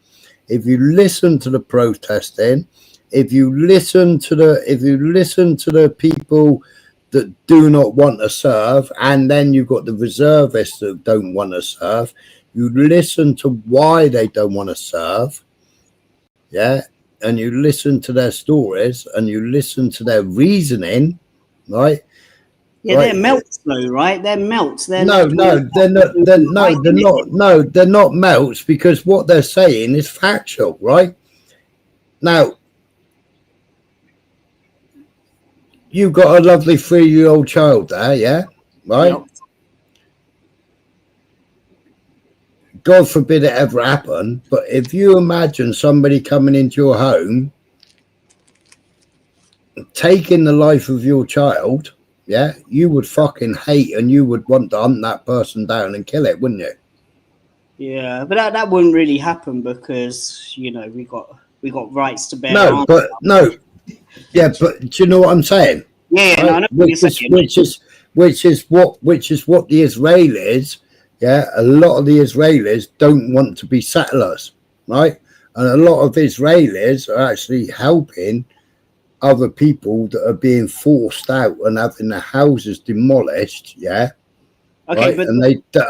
Speaker 1: if you listen to the protesting, if you listen to the people that do not want to serve, and then you've got the reservists that don't want to serve. You listen to why they don't want to serve, yeah, and you listen to their stories, and you listen to their reasoning, right?
Speaker 4: Yeah,
Speaker 1: right.
Speaker 4: they're melts though, right? They're melts. They're
Speaker 1: they're not melts, because what they're saying is factual, right? Now, you've got a lovely 3-year-old child there, yeah, right? Yep. God forbid it ever happen, but if you imagine somebody coming into your home, taking the life of your child, yeah, you would fucking hate, and you would want to hunt that person down and kill it, wouldn't you?
Speaker 4: Yeah, but that wouldn't really happen, because we got rights to bear arms.
Speaker 1: Yeah, but do you know what I'm saying?
Speaker 4: Yeah, right? No, I know what you're saying.
Speaker 1: Which is what the Israelis, yeah, a lot of the Israelis don't want to be settlers, right? And a lot of Israelis are actually helping other people that are being forced out and having their houses demolished, yeah.
Speaker 4: Okay,
Speaker 1: right?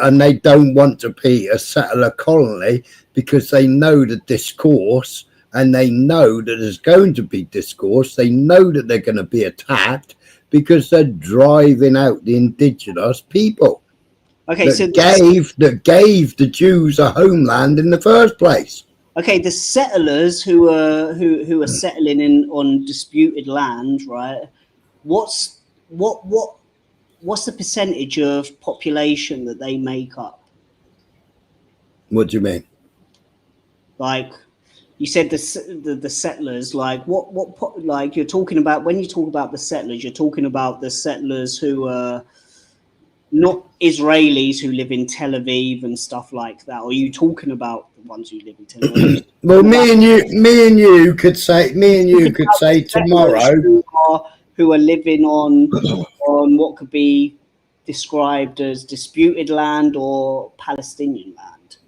Speaker 1: And they don't want to be a settler colony, because they know the discourse, and they know that there's going to be discourse. They know that they're going to be attacked, because they're driving out the indigenous people.
Speaker 4: Okay,
Speaker 1: that gave the Jews a homeland in the first place.
Speaker 4: Okay, the settlers who are settling in on disputed land, right? What's the percentage of population that they make up?
Speaker 1: What do you mean?
Speaker 4: Like, you said the settlers. Like, like you're talking about, when you talk about the settlers, you're talking about the settlers who are not Israelis who live in Tel Aviv and stuff like that. Or are you talking about the ones who live in Tel Aviv?
Speaker 1: Well, me and you could say tomorrow
Speaker 4: who are living on what could be described as disputed land or Palestinian land.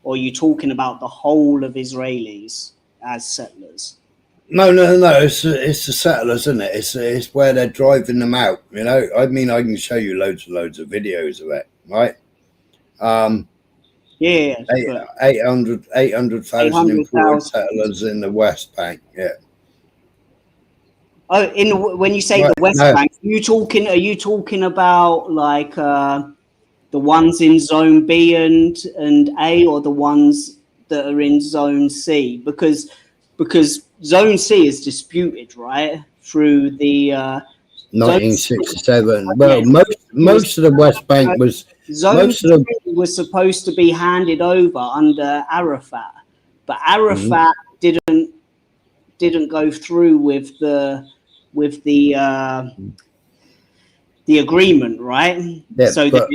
Speaker 4: Or are you talking about the whole of Israelis as settlers?
Speaker 1: No. It's the settlers, isn't it? It's where they're driving them out. You know, I mean, I can show you loads of videos of it, right? 800,000 imported settlers in the West Bank. Yeah.
Speaker 4: Oh, when you say the West Bank, are you talking about like the ones in Zone B and A, or the ones that are in Zone C? Because Zone C is disputed, right? Through the
Speaker 1: 1967. Well, most of the West Bank was
Speaker 4: Zone C was supposed to be handed over under Arafat, but Arafat didn't go through with the agreement, right?
Speaker 1: Yeah,
Speaker 4: so
Speaker 1: but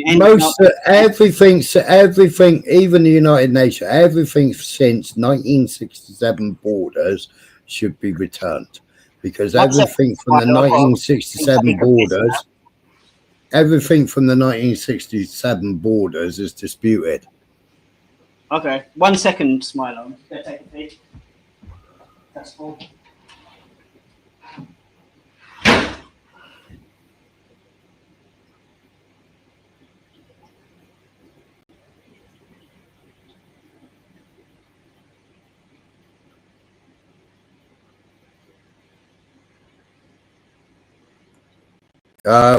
Speaker 1: everything, even the United Nations, everything since 1967 borders should be returned, because everything from the 1967 borders is disputed.
Speaker 4: Okay, 1 second, Smilo. I'm gonna take a peek. That's cool.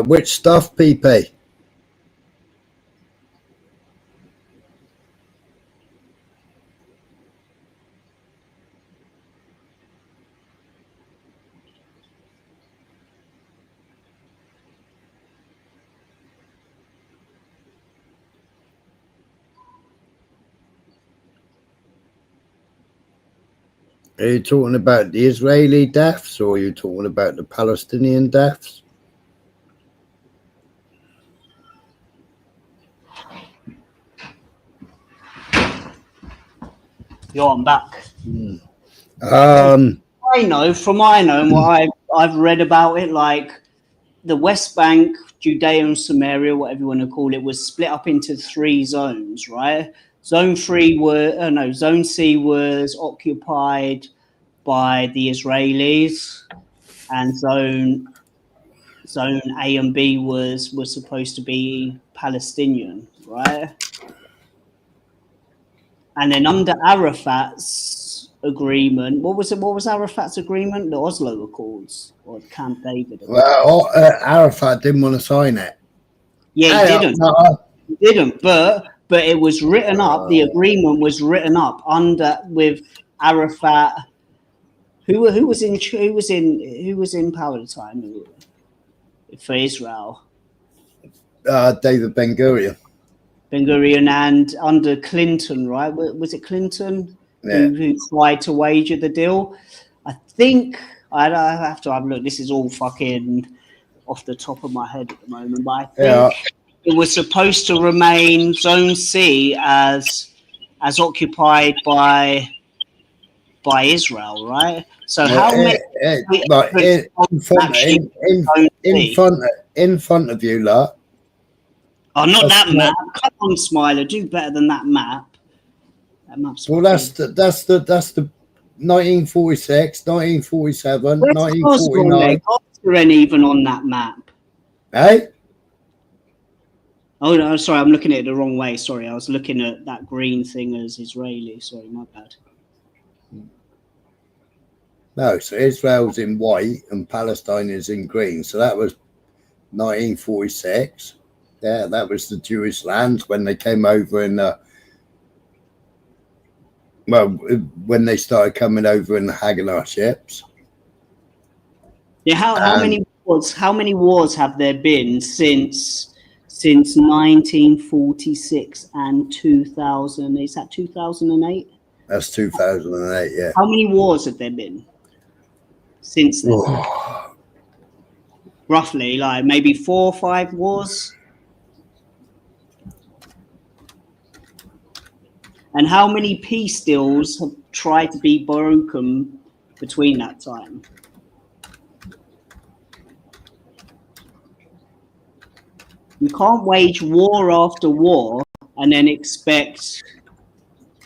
Speaker 1: Which stuff, PP? Are you talking about the Israeli deaths, or are you talking about the Palestinian deaths?
Speaker 4: I'm back.
Speaker 1: I
Speaker 4: know and what I've read about it, like the West Bank, Judea and Samaria, whatever you want to call it, was split up into 3 zones, right? Zone C was occupied by the Israelis, and zone A and B was supposed to be Palestinian, right? And then under Arafat's agreement, what was it? What was Arafat's agreement? The Oslo Accords or the Camp David Accords?
Speaker 1: Well, Arafat didn't want to sign it.
Speaker 4: Yeah, he didn't. He didn't. But it was written up. The agreement was written up under with Arafat. Who was in power at the time for Israel?
Speaker 1: David Ben-Gurion.
Speaker 4: Ben-Gurion, and under Clinton, right? Was it Clinton who tried to wager the deal? I think I have to have a look. This is all fucking off the top of my head at the moment, but I think it was supposed to remain Zone C as occupied by Israel, right? So how many
Speaker 1: in front of you, lot?
Speaker 4: Oh, not that map. Come on, Smiler, do better than that map. That map's
Speaker 1: that's the 1946, 1947, 1949.
Speaker 4: Oscar ain't even on that map.
Speaker 1: Hey?
Speaker 4: Oh no, sorry, I'm looking at it the wrong way. Sorry, I was looking at that green thing as Israeli. Sorry, my bad.
Speaker 1: No, so Israel's in white and Palestine is in green. So that was 1946. Yeah, that was the Jewish land when they came over in when they started coming over in the Haganah ships.
Speaker 4: Yeah, how many wars have there been since 1946 and 2000? Is that 2008?
Speaker 1: That's 2008, yeah.
Speaker 4: How many wars have there been since then? Roughly, like maybe 4 or 5 wars. And how many peace deals have tried to be broken between that time? You can't wage war after war and then expect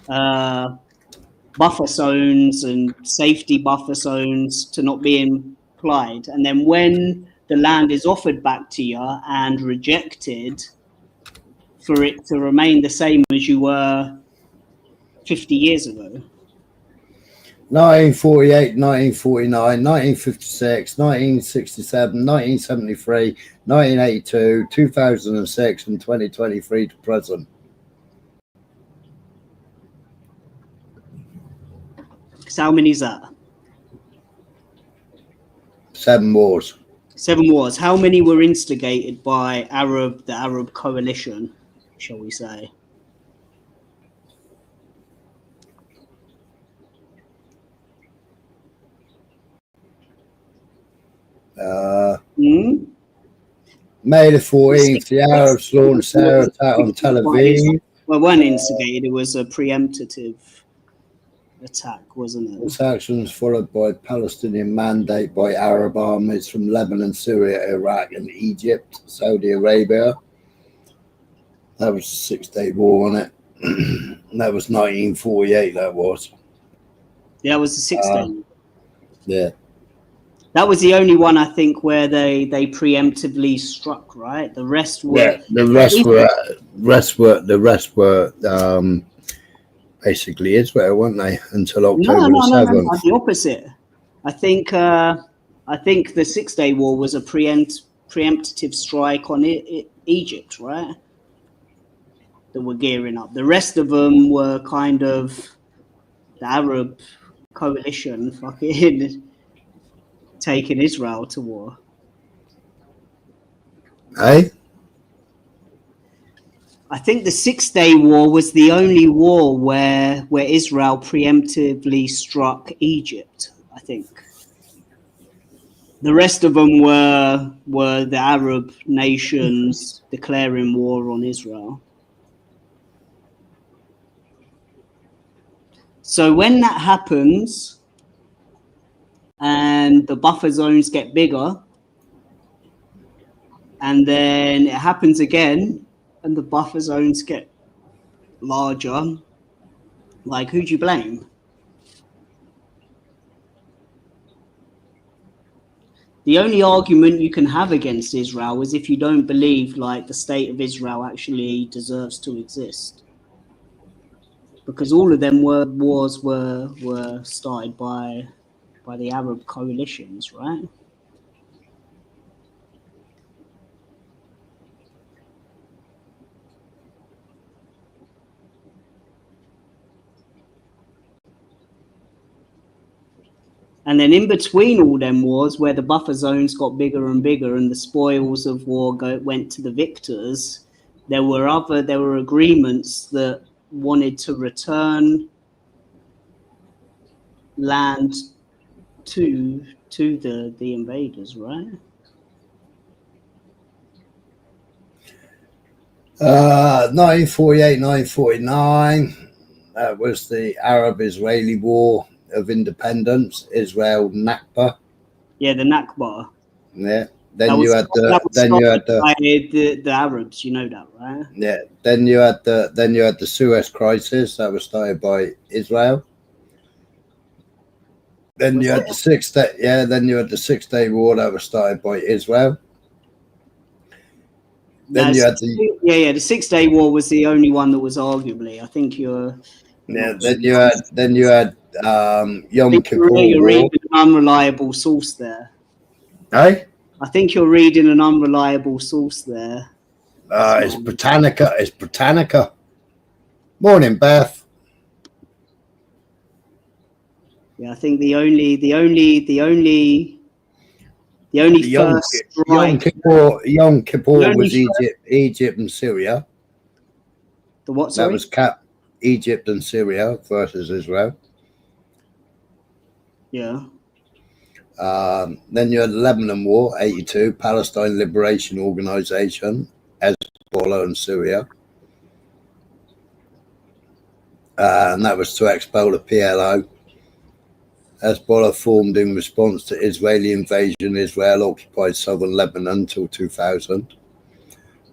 Speaker 4: buffer zones and safety buffer zones to not be applied. And then when the land is offered back to you and rejected, for it to remain the same as you were 50 years ago.
Speaker 1: 1948, 1949, 1956, 1967, 1973, 1982, 2006, and 2023 to present.
Speaker 4: So how many is that?
Speaker 1: 7 wars.
Speaker 4: 7 wars. How many were instigated by the Arab coalition, shall we say?
Speaker 1: May the 14th, the Arabs launched their attack on Tel Aviv.
Speaker 4: Well, one instigated, it was a preemptive attack, wasn't it?
Speaker 1: This action was followed by Palestinian mandate by Arab armies from Lebanon, Syria, Iraq, and Egypt, Saudi Arabia. That was a 6-day war on it. That was 1948, that was.
Speaker 4: Yeah, it was a 6-day.
Speaker 1: Yeah.
Speaker 4: That was the only one, I think, where they preemptively struck, right? The rest were...
Speaker 1: Yeah, the rest were basically Israel, weren't they? Until October the 7th.
Speaker 4: No, the opposite. I think the 6-day war was a preemptive strike on Egypt, right? That were gearing up. The rest of them were kind of the Arab coalition fucking taking Israel to war.
Speaker 1: Hey?
Speaker 4: I think the 6-day war was the only war where Israel preemptively struck Egypt, I think. The rest of them were the Arab nations declaring war on Israel. So when that happens and the buffer zones get bigger, and then it happens again and the buffer zones get larger, like, who do you blame? the only argument you can have against Israel is if you don't believe like the state of Israel actually deserves to exist, because all of them wars were started by the Arab coalitions, right? And then in between all them wars, where the buffer zones got bigger and bigger and the spoils of war went to the victors, there were agreements that wanted to return land to the invaders, right?
Speaker 1: 1948, 1949. That was the Arab-Israeli War of Independence, Israel Nakba.
Speaker 4: Yeah, the Nakba.
Speaker 1: Yeah. Then you had the
Speaker 4: Arabs, you know that, right?
Speaker 1: Yeah. Then you had the Suez Crisis that was started by Israel. Then you had the 6 Day. Yeah. Then you had the 6 Day War that was started by Israel. Then you had
Speaker 4: the 6 Day War was the only one that was arguably. I think you're.
Speaker 1: Yeah. Then you had Yom Kippur
Speaker 4: You're
Speaker 1: War.
Speaker 4: reading an unreliable source there.
Speaker 1: Hey.
Speaker 4: I think you're reading an unreliable source there.
Speaker 1: It's Britannica. It's Britannica. Morning, Beth.
Speaker 4: Yeah, I think the only first strike.
Speaker 1: Yom Kippur was Egypt and Syria.
Speaker 4: The what?
Speaker 1: That was Egypt and Syria versus Israel.
Speaker 4: Yeah.
Speaker 1: Then you had the Lebanon War, 82, Palestine Liberation Organization, Hezbollah and Syria. And that was to expel the PLO. Hezbollah formed in response to Israeli invasion. Israel occupied southern Lebanon until 2000.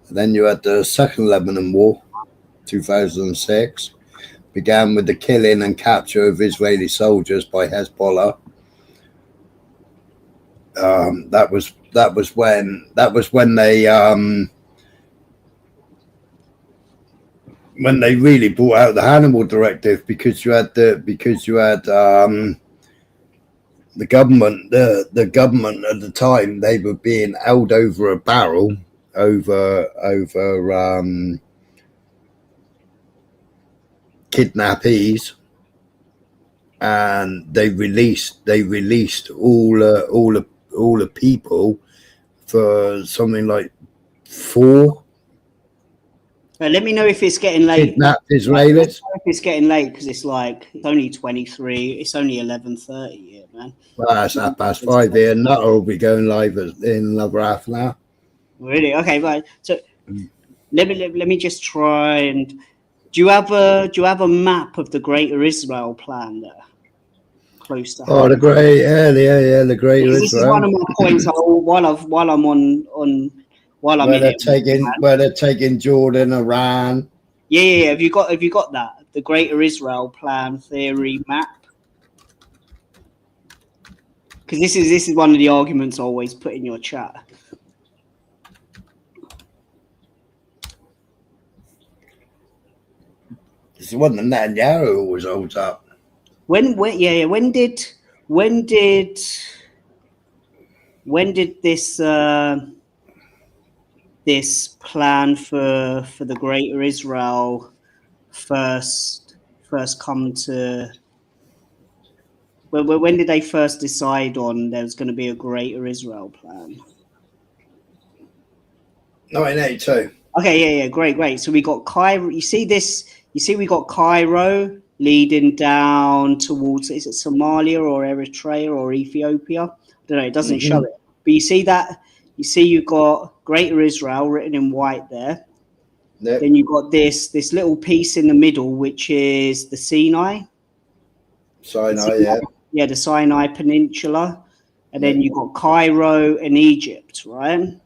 Speaker 1: And then you had the Second Lebanon War, 2006. Began with the killing and capture of Israeli soldiers by Hezbollah. That was when they really brought out the Hannibal Directive, because you had the government at the time, they were being held over a barrel over kidnappees, and they released all the people for something like 4.
Speaker 4: Let me know if it's getting late.
Speaker 1: Kidnapped Israelis.
Speaker 4: If it's getting late, because it's only 23. It's only 11:30 here, man.
Speaker 1: Well, that's 5:30 here. Nutter will be going live in another half an hour.
Speaker 4: Really? Okay, right. So let me just try and. Do you have a map of the Greater Israel plan there? Close to.
Speaker 1: Oh, the Greater Israel.
Speaker 4: This is one of my points. While I'm
Speaker 1: where they're taking Jordan, Iran.
Speaker 4: Yeah. Have you got that? The Greater Israel plan theory map? Because this is one of the arguments I always put in your chat.
Speaker 1: This is one that Netanyahu always holds up.
Speaker 4: When did this plan for the Greater Israel first come to? When did they first decide on there was going to be a Greater Israel plan?
Speaker 1: 1982.
Speaker 4: Okay, yeah, great. So we got Cairo. You see we got Cairo leading down towards, is it Somalia or Eritrea or Ethiopia? I don't know, it doesn't show it. But you see that, you've got Greater Israel written in white there. Yep. Then you've got this little piece in the middle, which is the Sinai. Yeah, the Sinai Peninsula. And then you've got Cairo and Egypt, right?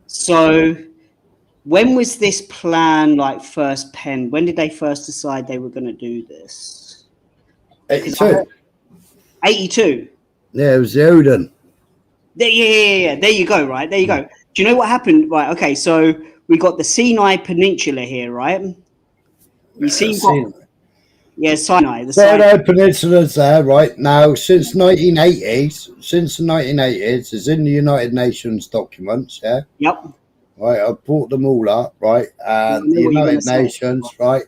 Speaker 4: So when was this plan first penned? When did they first decide they were going to do this?
Speaker 1: 82.
Speaker 4: 82?
Speaker 1: Yeah, it was the Odin.
Speaker 4: Yeah. There you go. Right. There you go. Do you know what happened? Right. Okay. So we got the Sinai Peninsula here, right? You see, Sinai. The
Speaker 1: Sinai Peninsula's there right now since 1980s. Since the 1980s, it's in the United Nations documents. Yeah.
Speaker 4: Yep.
Speaker 1: Right, I've brought them all up. Right, and the United Nations, right,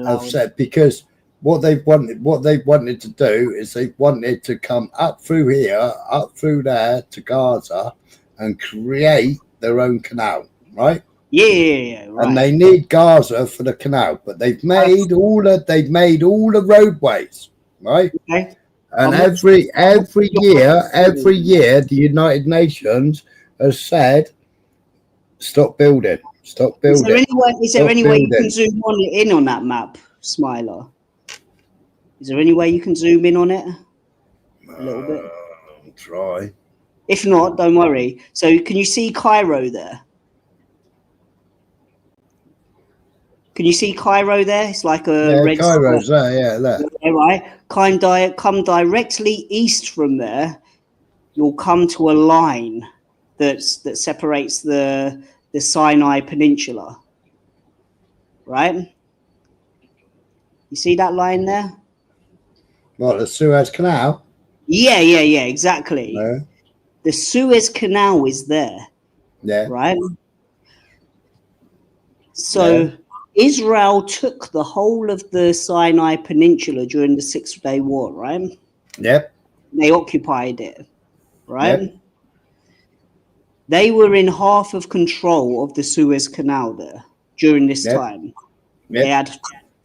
Speaker 1: have said because what they've wanted to do is they wanted to come up through here, up through there to Gaza, and create their own canal. Right.
Speaker 4: Yeah, right.
Speaker 1: And they need Gaza for the canal, but they've made all the roadways, right?
Speaker 4: Okay.
Speaker 1: And every year, the United Nations has said, "Stop building, stop building."
Speaker 4: Is there any way you can zoom in on that map, Smiler? Is there any way you can zoom in on it a little bit?
Speaker 1: I'll try.
Speaker 4: If not, don't worry. So, can you see Cairo there? Can you see Cairo there? It's like a red
Speaker 1: Cairo's there, there.
Speaker 4: Yeah, right. Come directly east from there. You'll come to a line that separates the Sinai Peninsula. Right? You see that line there?
Speaker 1: What, the Suez Canal?
Speaker 4: Yeah, exactly.
Speaker 1: No.
Speaker 4: The Suez Canal is there.
Speaker 1: Yeah.
Speaker 4: Right? So Israel took the whole of the Sinai Peninsula during the 6-day war, right?
Speaker 1: Yep.
Speaker 4: They occupied it, right?
Speaker 1: Yep.
Speaker 4: They were in half of control of the Suez Canal there during this time.
Speaker 1: Yep.
Speaker 4: They had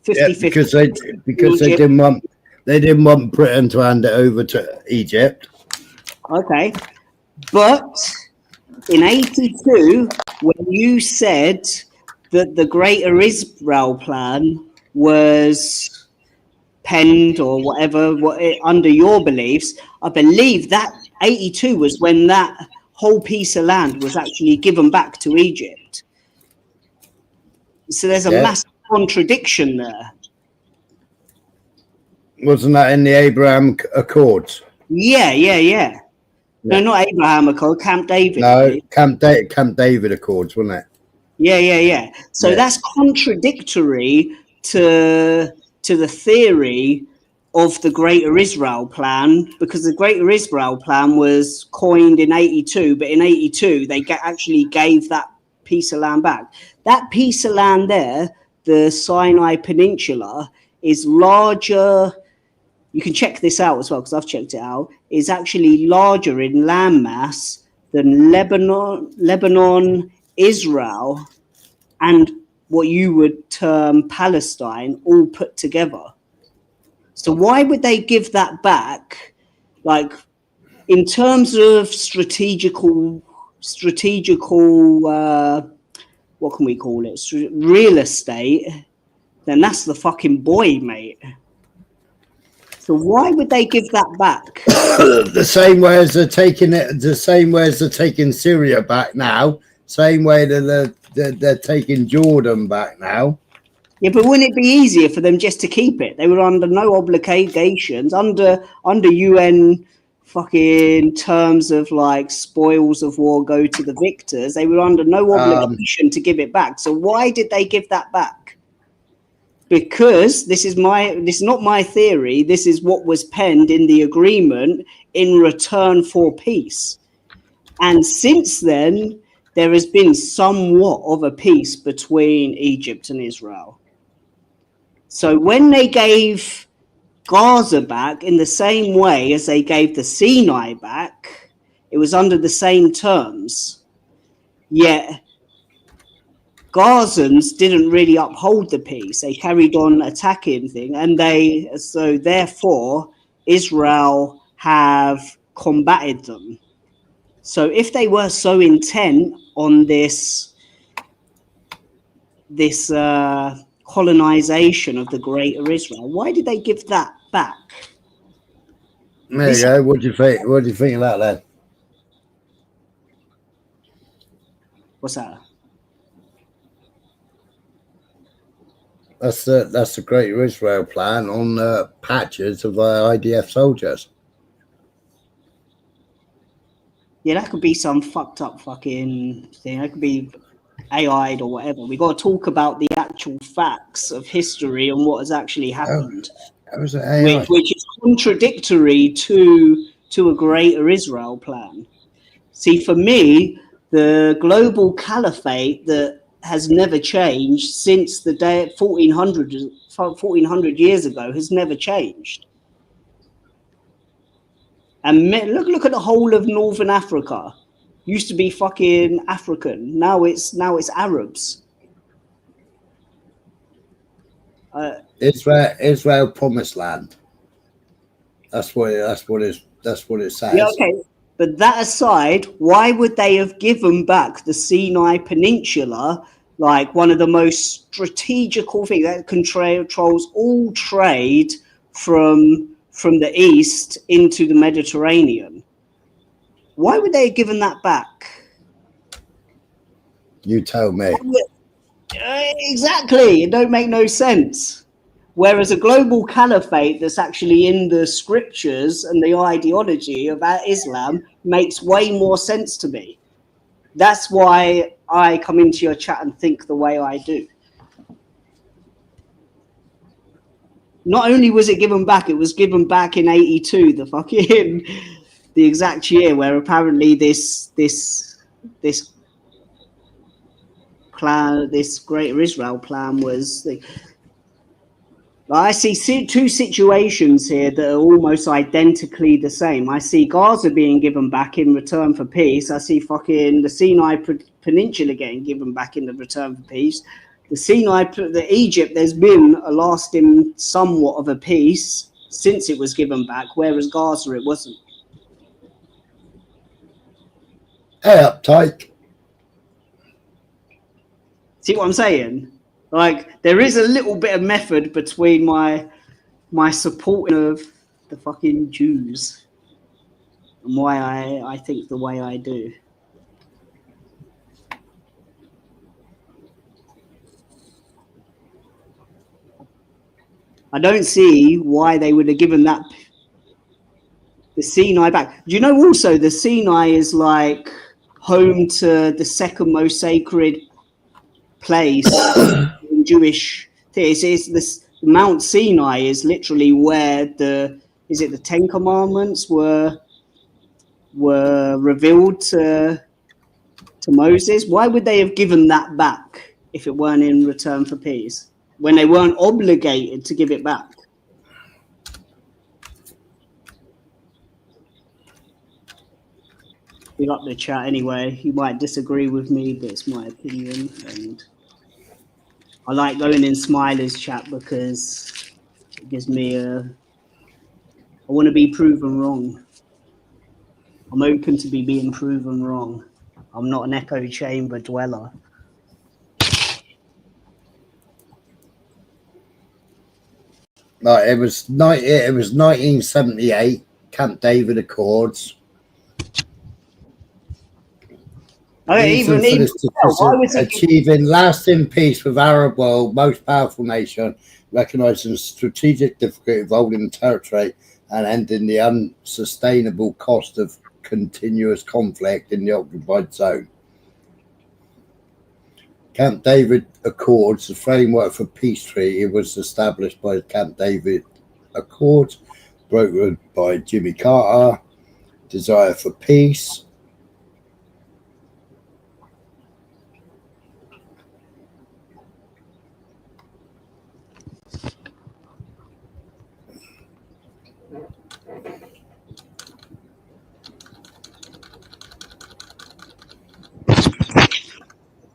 Speaker 4: 50-50.
Speaker 1: Because they didn't want Britain to hand it over to Egypt.
Speaker 4: Okay. But in 82, when you said that the Greater Israel Plan was penned or whatever under your beliefs, I believe that 82 was when that whole piece of land was actually given back to Egypt. So there's a massive contradiction there.
Speaker 1: Wasn't that in the Abraham Accords?
Speaker 4: Yeah. No, not Abraham Accord, Camp David.
Speaker 1: No, Camp David Accords, wasn't it?
Speaker 4: Yeah. So that's contradictory to the theory of the Greater Israel Plan, because the Greater Israel Plan was coined in 82, but in 82 they actually gave that piece of land back. That piece of land there, the Sinai Peninsula, is larger. You can check this out as well, because I've checked it out. Is actually larger in landmass than Lebanon, Israel, and what you would term Palestine all put together. So why would they give that back? Like, in terms of strategical, what can we call it? Real estate, then that's the fucking boy, mate. So why would they give that back?
Speaker 1: The same way as they're taking it, the same way as they're taking Syria back now, same way that they're taking Jordan back now.
Speaker 4: Yeah, but wouldn't it be easier for them just to keep it? They were under no obligations, under UN fucking terms of like spoils of war go to the victors. They were under no obligation to give it back. So why did they give that back? Because this is not my theory. This is what was penned in the agreement in return for peace. And since then, there has been somewhat of a peace between Egypt and Israel. So when they gave Gaza back in the same way as they gave the Sinai back, it was under the same terms. Yet Gazans didn't really uphold the peace. They carried on attacking things, and therefore Israel have combated them. So if they were so intent on this colonization of the Greater Israel, why did they give that back?
Speaker 1: There you go. What do you think? What do you think of that, then?
Speaker 4: What's that?
Speaker 1: That's the Greater Israel Plan on patches of IDF soldiers.
Speaker 4: Yeah, that could be some fucked up fucking thing. That could be AI'd or whatever. We got to talk about the actual facts of history and what has actually happened,
Speaker 1: was it AI?
Speaker 4: which is contradictory to a greater Israel plan. See, for me, the global caliphate that has never changed since the day 1400 years ago has never changed. And look at the whole of Northern Africa. Used to be fucking African. Now it's Arabs.
Speaker 1: Israel promised land. That's what it says.
Speaker 4: Yeah, okay. But that aside, why would they have given back the Sinai Peninsula, like one of the most strategical things that controls all trade from the east into the Mediterranean? Why would they have given that back?
Speaker 1: You tell me.
Speaker 4: Exactly. It don't make no sense. Whereas a global caliphate that's actually in the scriptures and the ideology about Islam makes way more sense to me. That's why I come into your chat and think the way I do. Not only was it given back, it was given back in 82, the exact year where apparently this plan, this Greater Israel plan was. I see two situations here that are almost identically the same. I see Gaza being given back in return for peace. I see fucking the Sinai Peninsula getting given back in the return for peace. The Egypt, there's been a lasting somewhat of a peace since it was given back, whereas Gaza, it wasn't.
Speaker 1: Hey, uptight.
Speaker 4: See what I'm saying? Like, there is a little bit of method between my supporting of the fucking Jews and why I think the way I do. I don't see why they would have given the Sinai back. Do you know also the Sinai is like home to the second most sacred place in Jewish things? This Mount Sinai is literally where the Ten Commandments were revealed to Moses. Why would they have given that back if it weren't in return for peace, when they weren't obligated to give it back? Fill up the chat anyway. You might disagree with me, but it's my opinion, and I like going in Smiler's chat because it gives me I want to be proven wrong. I'm open to being proven wrong. I'm not an echo chamber dweller.
Speaker 1: Right, it was 1978, Camp David Accords. Achieving lasting peace with Arab world, most powerful nation, recognizing strategic difficulty of holding territory and ending the unsustainable cost of continuous conflict in the occupied zone. Camp David Accords, the framework for peace treaty, was established by Camp David Accords, brokered by Jimmy Carter. Desire for peace.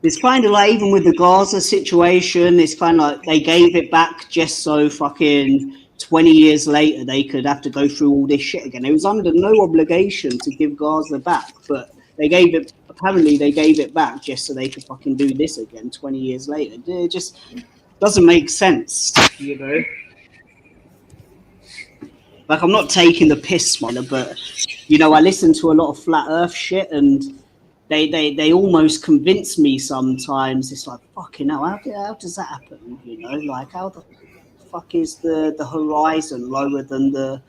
Speaker 4: It's kind of like, even with the Gaza situation, it's kind of like they gave it back just so fucking 20 years later they could have to go through all this shit again. It was under no obligation to give Gaza back, but apparently they gave it back just so they could fucking do this again 20 years later. It just doesn't make sense, you know? Like, I'm not taking the piss, Smiler, but, you know, I listen to a lot of flat earth shit, and they almost convince me sometimes. It's like, fucking hell, how does that happen? You know, like, how the fuck is the horizon lower than the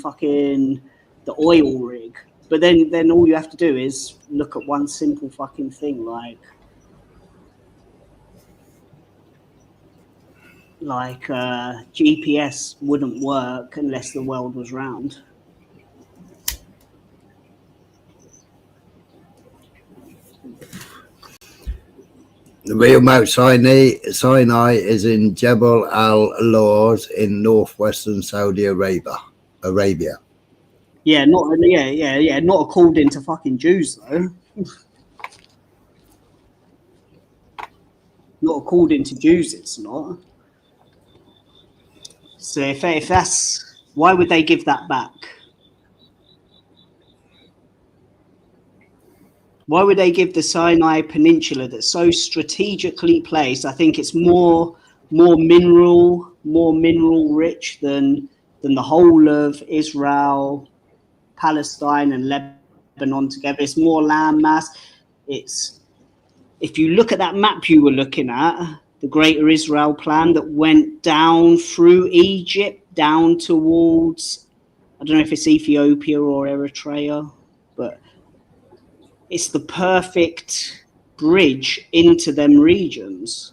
Speaker 4: fucking the oil rig? But then all you have to do is look at one simple fucking thing, like GPS wouldn't work unless the world was round.
Speaker 1: The real Mount Sinai is in Jebel al-Lawz in northwestern Saudi Arabia.
Speaker 4: Yeah, not according to fucking Jews though. Not according to Jews, it's not. So if that's, why would they give that back? Why would they give the Sinai Peninsula that's so strategically placed? I think it's more mineral rich than the whole of Israel, Palestine, and Lebanon together. It's more land mass. It's, if you look at that map you were looking at, the Greater Israel Plan that went down through Egypt, down towards, I don't know if it's Ethiopia or Eritrea, but it's the perfect bridge into them regions.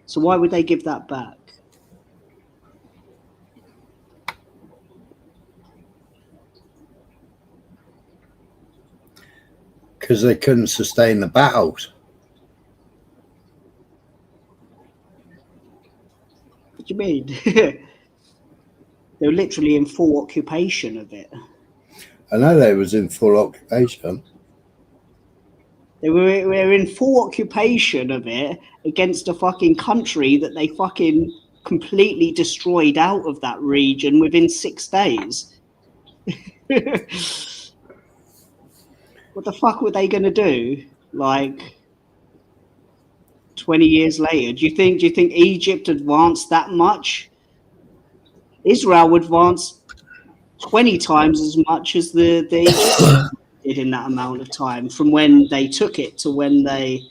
Speaker 4: So why would they give that back?
Speaker 1: Because they couldn't sustain the battles.
Speaker 4: What do you mean? They were literally in full occupation of it.
Speaker 1: I know they was in full occupation.
Speaker 4: They were in full occupation of it against a fucking country that they fucking completely destroyed out of that region within 6 days. What the fuck were they going to do? Like 20 years later, do you think Egypt advanced that much? Israel advanced 20 times as much as the Egyptians did in that amount of time, from when they took it to when they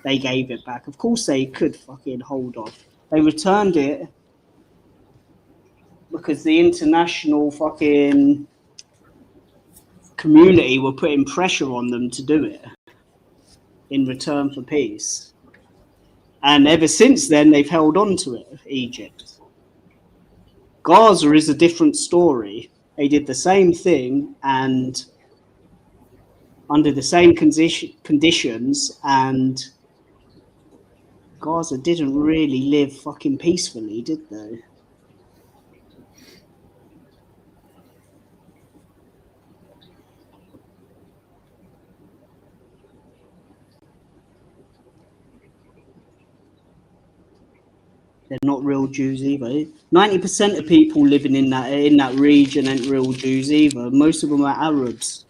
Speaker 4: gave it back. Of course they could fucking hold off. They returned it because the international fucking community were putting pressure on them to do it in return for peace. And ever since then, they've held on to it, Egypt. Gaza is a different story. They did the same thing and under the same conditions, and Gaza didn't really live fucking peacefully, did they? They're not real Jews either. 90% of people living in that region ain't real Jews either. Most of them are Arabs.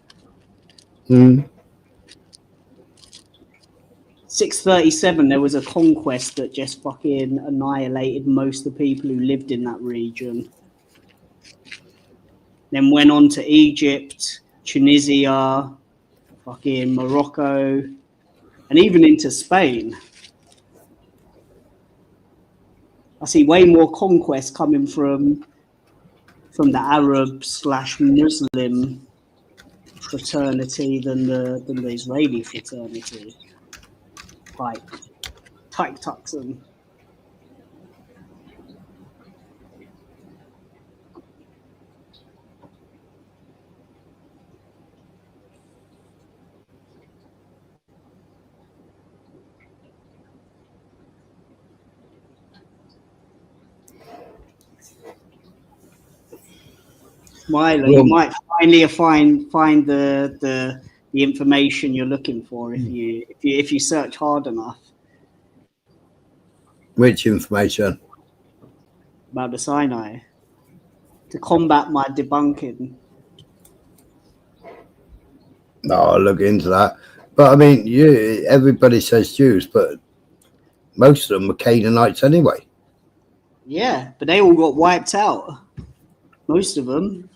Speaker 4: 637, there was a conquest that just fucking annihilated most of the people who lived in that region. Then went on to Egypt, Tunisia, fucking Morocco, and even into Spain. I see way more conquest coming from the Arab/Muslim fraternity than the Israeli fraternity. Like Tuxum. Milo, you might finally find the information you're looking for if you search hard enough.
Speaker 1: Which information?
Speaker 4: About the Sinai. To combat my debunking.
Speaker 1: No, I'll look into that. But I mean, everybody says Jews, but most of them were Canaanites anyway.
Speaker 4: Yeah, but they all got wiped out. Most of them.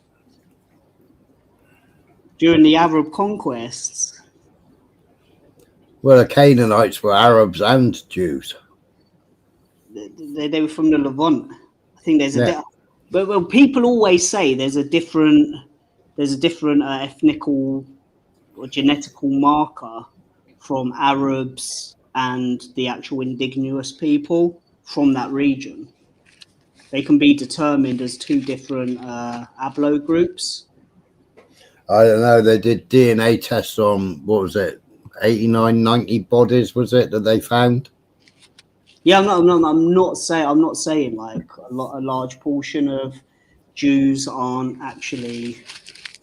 Speaker 4: During the Arab conquests.
Speaker 1: Well, the Canaanites were Arabs and Jews.
Speaker 4: They were from the Levant. I think there's a but people always say there's a different ethnical or genetical marker from Arabs and the actual indigenous people from that region. They can be determined as two different haplogroups.
Speaker 1: I don't know. They did DNA tests on, what was it, 89, 90 bodies, was it, that they found?
Speaker 4: Yeah, I'm not saying like a large portion of Jews aren't actually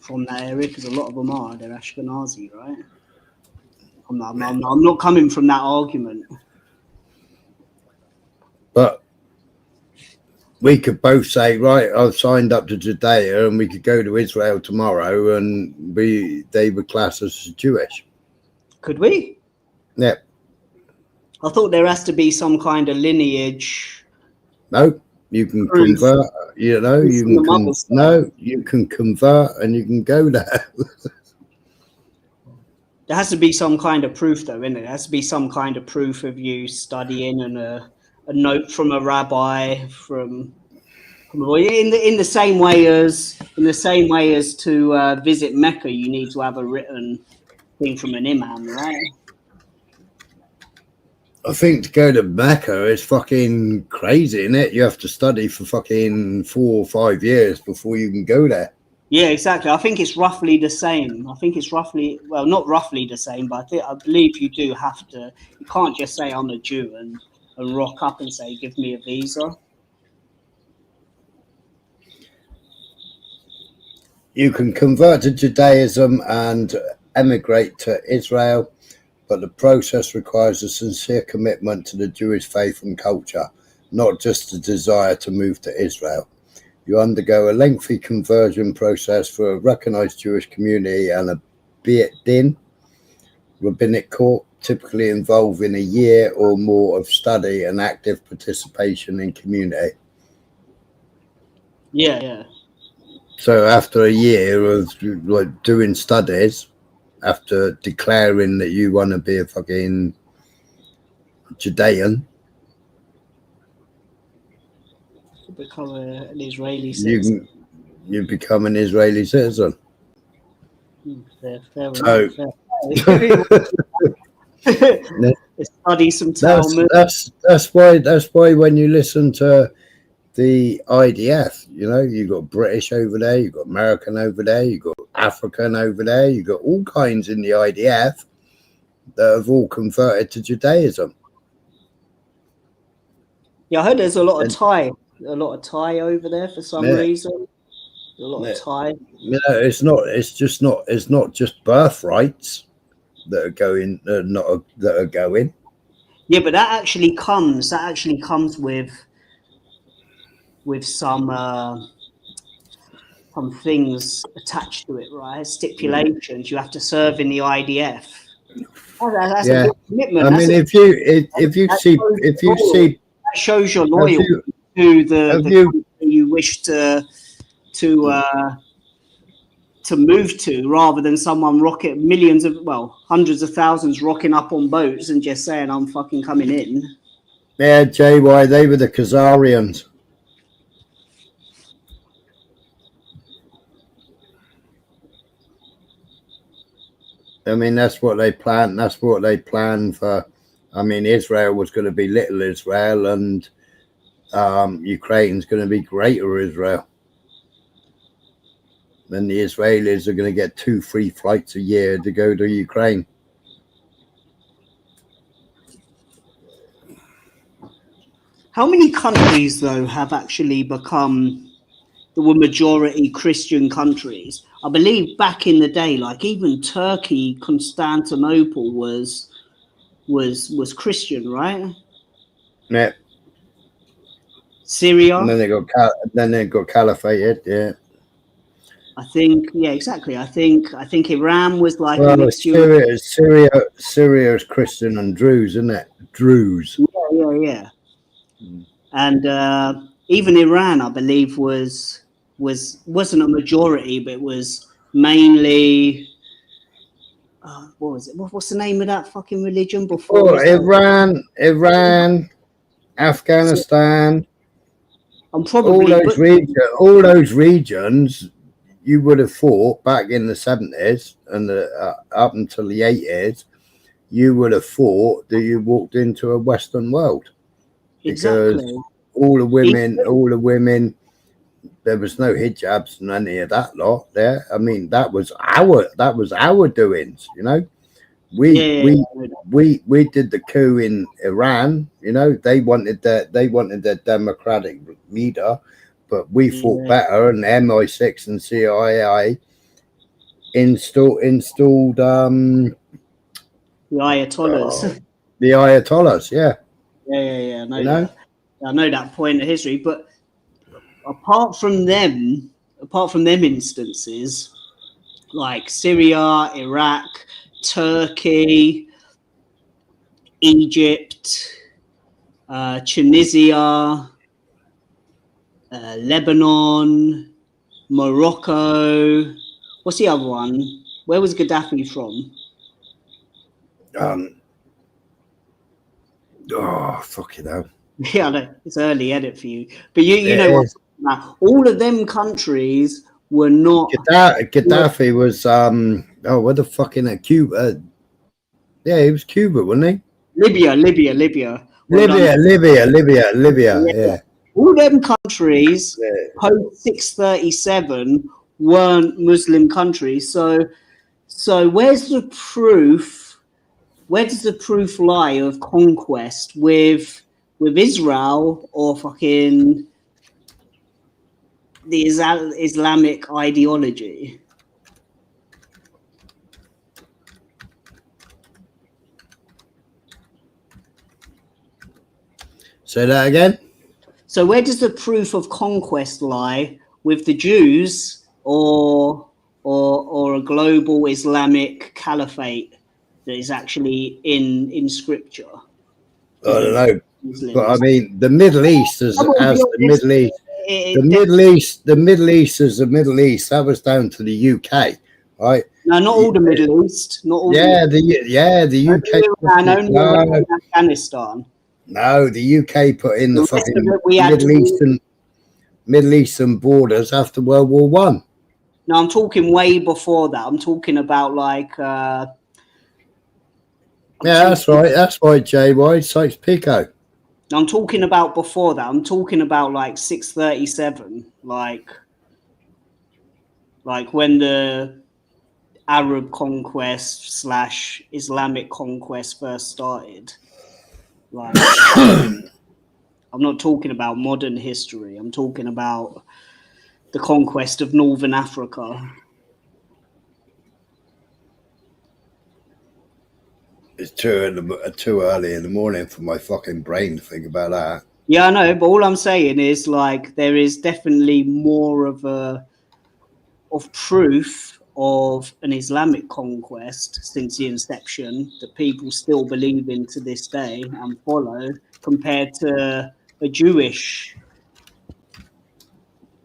Speaker 4: from that area, because a lot of them are. They're Ashkenazi, right? I'm not coming from that argument. But
Speaker 1: we could both say, right, I've signed up to Judea, and we could go to Israel tomorrow, and they would class us as Jewish.
Speaker 4: Could we?
Speaker 1: Yeah.
Speaker 4: I thought there has to be some kind of lineage.
Speaker 1: No, you can convert. You know, you can convert, and you can go there.
Speaker 4: There has to be some kind of proof, though, isn't it? There has to be some kind of proof of you studying and a note from a rabbi in the same way as to visit Mecca. You need to have a written thing from an imam, right?
Speaker 1: I think to go to Mecca is fucking crazy, isn't it? You have to study for fucking 4 or 5 years before you can go there.
Speaker 4: Yeah, exactly. I think it's roughly the same. I think it's roughly, well, not roughly the same, but I believe you do have to. You can't just say I'm a Jew and rock up and say, give me a visa.
Speaker 1: You can convert to Judaism and emigrate to Israel, but the process requires a sincere commitment to the Jewish faith and culture, not just a desire to move to Israel. You undergo a lengthy conversion process for a recognized Jewish community and a Beit Din, rabbinic court, typically involving a year or more of study and active participation in community.
Speaker 4: Yeah.
Speaker 1: So after a year of like doing studies, after declaring that you want to be a fucking Judean,
Speaker 4: become an Israeli citizen.
Speaker 1: You become an Israeli citizen.
Speaker 4: Fair study some Talmud.
Speaker 1: That's why when you listen to the IDF, you know, you got British over there, you got American over there, you got African over there, you got all kinds in the IDF that have all converted to Judaism.
Speaker 4: Yeah, I heard there's a lot of Thai over there for some reason. A lot of Thai.
Speaker 1: You know, it's not just birthrights that are going.
Speaker 4: Yeah, but that actually comes with some things attached to it, right? Stipulations. You have to serve in the IDF. That's a good commitment.
Speaker 1: I mean, if you see
Speaker 4: that shows your loyalty to the country you wish to move to, rather than someone hundreds of thousands rocking up on boats and just saying, I'm fucking coming in.
Speaker 1: Yeah, JY, they were the Khazarians. I mean, that's what they planned. That's what they planned for. I mean, Israel was going to be little Israel, and Ukraine's going to be greater Israel. Then the Israelis are going to get 2 free flights a year to go to Ukraine.
Speaker 4: How many countries, though, have actually become the majority Christian countries? I believe back in the day, like even Turkey, Constantinople was Christian, right?
Speaker 1: Yeah.
Speaker 4: Syria.
Speaker 1: And then they got caliphated. Yeah.
Speaker 4: I think, yeah, exactly. I think Iran was like
Speaker 1: a mixture. Syria is Christian and Druze, isn't it? Druze.
Speaker 4: Yeah. And even Iran, I believe, wasn't a majority, but it was mainly. What was it? What's the name of that fucking religion before?
Speaker 1: Iran, Afghanistan.
Speaker 4: I'm probably
Speaker 1: all those regions. you would have thought back in the 70s and up until the 80s, you would have thought that you walked into a Western world because
Speaker 4: Exactly.
Speaker 1: all the women, there was no hijabs and any of that lot there. I mean, that was our doings, you know. We did the coup in Iran, you know. They wanted their democratic leader, but we fought better, and MI6 and CIA installed
Speaker 4: the Ayatollahs.
Speaker 1: The Ayatollahs, yeah.
Speaker 4: Yeah. I know that point of history, but apart from them instances, like Syria, Iraq, Turkey, Egypt, Tunisia, Lebanon, Morocco. What's the other one? Where was Gaddafi from?
Speaker 1: Fucking hell.
Speaker 4: Yeah, I know. It's early edit for you. But you know what? All of them countries were not.
Speaker 1: Gaddafi was what the fucking Cuba? Yeah, he was Cuba, wasn't he?
Speaker 4: Libya.
Speaker 1: Yeah.
Speaker 4: All them countries post 637 weren't Muslim countries. So where's the proof? Where does the proof lie of conquest with Israel or fucking the Islamic ideology?
Speaker 1: Say that again.
Speaker 4: So where does the proof of conquest lie with the Jews or a global Islamic caliphate that is actually in scripture?
Speaker 1: I don't know, but I mean the Middle East is the Middle East is the Middle East. That was down to the UK, right?
Speaker 4: No, not all the Middle East. Not all.
Speaker 1: The UK.
Speaker 4: Only Afghanistan.
Speaker 1: No, the UK put in the fucking Middle Eastern borders after World War One.
Speaker 4: No, I'm talking way before that. I'm talking about like.
Speaker 1: That's right, JY Sykes-Picot.
Speaker 4: I'm talking about before that. I'm talking about like 637, like when the Arab conquest / Islamic conquest first started. Like, I'm not talking about modern history. I'm talking about the conquest of Northern Africa.
Speaker 1: It's too early in the morning for my fucking brain to think about that.
Speaker 4: Yeah, I know, but all I'm saying is like there is definitely more of proof of an Islamic conquest since the inception that people still believe in to this day and follow, compared to a Jewish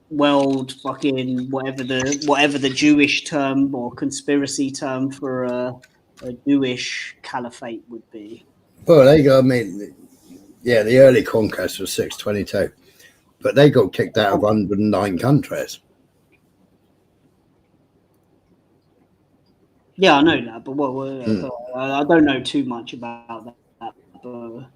Speaker 4: world, fucking whatever the Jewish term or conspiracy term for a Jewish caliphate would be.
Speaker 1: Well, they got, I mean, yeah, the early conquest was 622, but they got kicked out of 109 countries.
Speaker 4: Yeah, I know that, but I don't know too much about that. But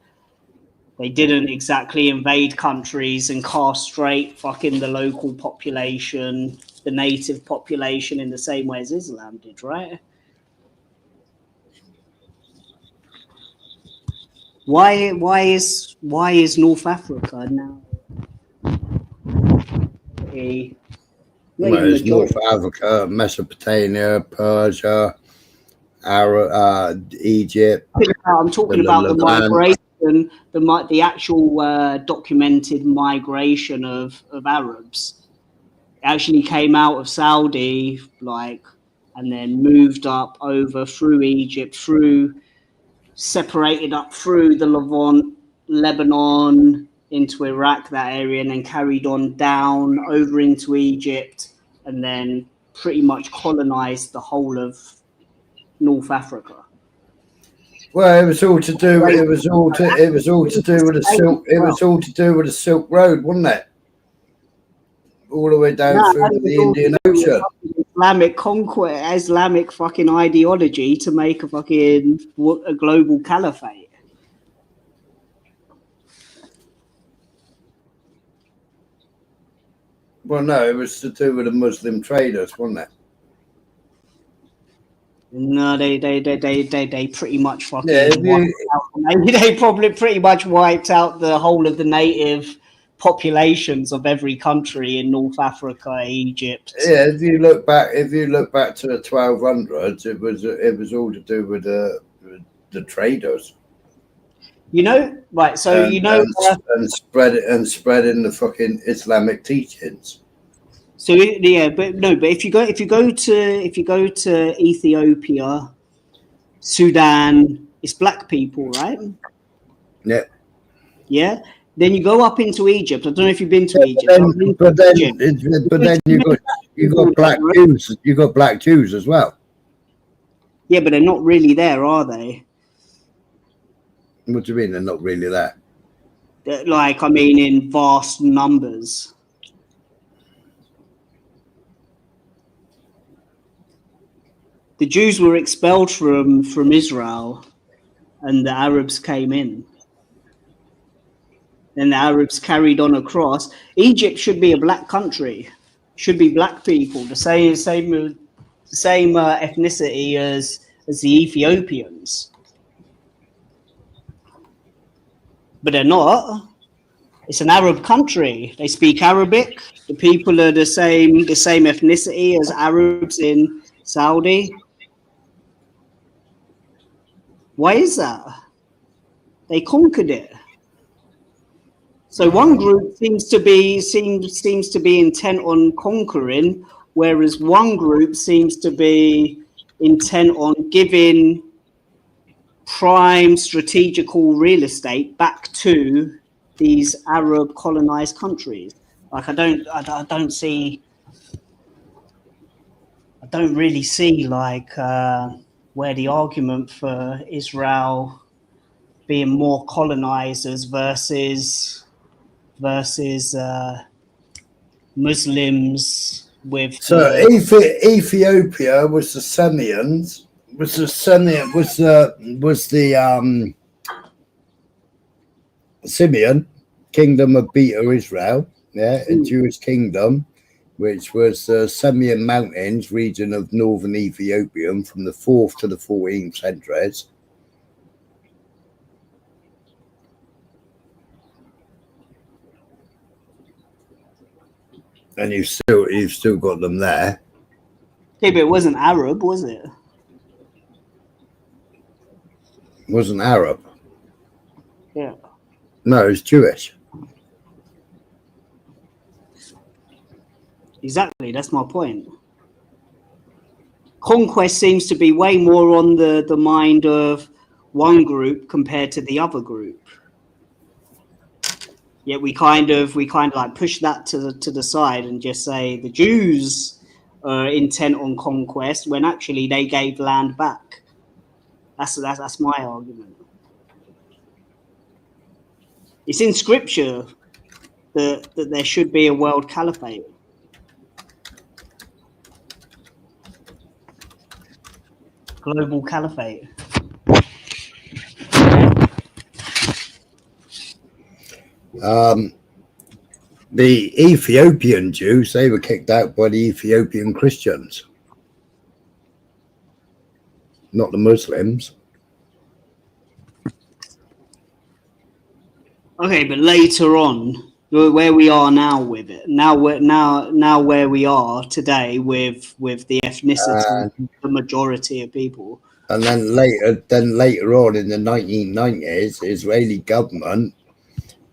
Speaker 4: they didn't exactly invade countries and castrate fucking the local population, the native population, in the same way as Islam did, right? Why is North Africa now
Speaker 1: It's North Africa, Mesopotamia, Persia, Egypt.
Speaker 4: I'm talking about the migration, the actual documented migration of Arabs. It actually came out of Saudi, and then moved up over through Egypt, separated up through the Levant, Lebanon, into Iraq, that area, and then carried on down over into Egypt, and then pretty much colonized the whole of North Africa.
Speaker 1: Well, it was all to do with the Silk Road, wasn't it? all the way down
Speaker 4: No,
Speaker 1: through
Speaker 4: that
Speaker 1: the
Speaker 4: was all
Speaker 1: Indian
Speaker 4: to do with
Speaker 1: Ocean.
Speaker 4: fucking Islamic conquest, Islamic fucking ideology to make a fucking a global caliphate.
Speaker 1: Well, no, it was to do with the Muslim traders, wasn't it?
Speaker 4: No, they pretty much fucking
Speaker 1: Yeah,
Speaker 4: wiped out. They probably pretty much wiped out the whole of the native populations of every country in North Africa, Egypt.
Speaker 1: Yeah, if you look back to the 1200s, it was all to do with the traders.
Speaker 4: You know, right? So
Speaker 1: and,
Speaker 4: you know,
Speaker 1: and spreading the fucking Islamic teachings.
Speaker 4: so yeah, but if you go to Ethiopia, Sudan, it's black people, right?
Speaker 1: Yeah.
Speaker 4: Yeah. Then you go up into Egypt. I don't know if you've been to Egypt.
Speaker 1: But then you got black Jews. You got black Jews as well.
Speaker 4: Yeah, but they're not really there, are they?
Speaker 1: What do you mean they're not really there?
Speaker 4: Like, I mean, in vast numbers. The Jews were expelled from Israel, and the Arabs came in. And the Arabs carried on across. Egypt should be a black country, should be black people, the same ethnicity as the Ethiopians. But they're not. It's an Arab country. They speak Arabic. The people are the same ethnicity as Arabs in Saudi. Why is that? They conquered it. So one group seems to be intent on conquering, whereas one group seems to be intent on giving prime strategical real estate back to these Arab colonized countries. Like I don't really see like where the argument for Israel being more colonizers versus Muslims with.
Speaker 1: So Ethiopia was the Semians. Was the Simeon kingdom of Beta Israel, yeah, a Jewish kingdom, which was the Semien Mountains region of northern Ethiopia from the 4th to the 14th centuries. And you've still got them there.
Speaker 4: Yeah, but it wasn't Arab, was it?
Speaker 1: It wasn't Arab.
Speaker 4: Yeah.
Speaker 1: No, it's Jewish.
Speaker 4: Exactly, that's my point. Conquest seems to be way more on the mind of one group compared to the other group. Yet we kind of like push that to the side and just say the Jews are intent on conquest when actually they gave land back. That's my argument. It's in scripture that there should be a world caliphate. Global caliphate.
Speaker 1: The Ethiopian Jews, they were kicked out by the Ethiopian Christians, not the Muslims.
Speaker 4: Okay, but later on, where we are now with it, now where we are today with the ethnicity, the majority of people.
Speaker 1: And then later on in the 1990s, Israeli government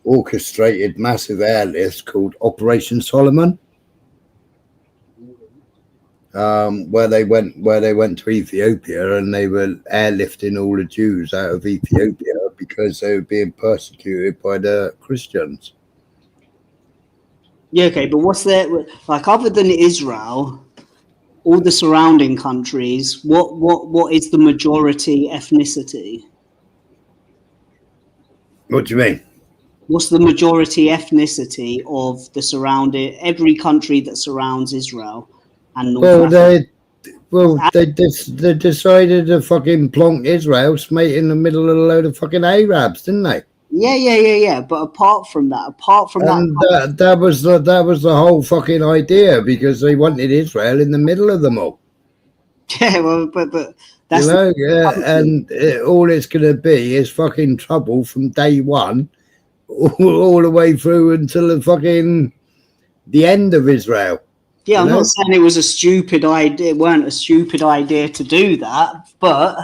Speaker 1: orchestrated massive airlifts called Operation Solomon, where they went to Ethiopia and they were airlifting all the Jews out of Ethiopia because they were being persecuted by the Christians.
Speaker 4: Yeah, okay, but what's there like other than Israel? All the surrounding countries, what is the majority ethnicity?
Speaker 1: What do you mean?
Speaker 4: What's the majority ethnicity of the surrounding every country that surrounds Israel and North Africa?
Speaker 1: They decided to fucking plonk Israel straight in the middle of a load of fucking Arabs, didn't they?
Speaker 4: Yeah. But apart from that,
Speaker 1: that was the whole fucking idea, because they wanted Israel in the middle of them all.
Speaker 4: Yeah, well, but that's
Speaker 1: and all it's going to be is fucking trouble from day one, all the way through until the end of Israel.
Speaker 4: Yeah, I'm not saying it was a stupid idea. It weren't a stupid idea to do that, but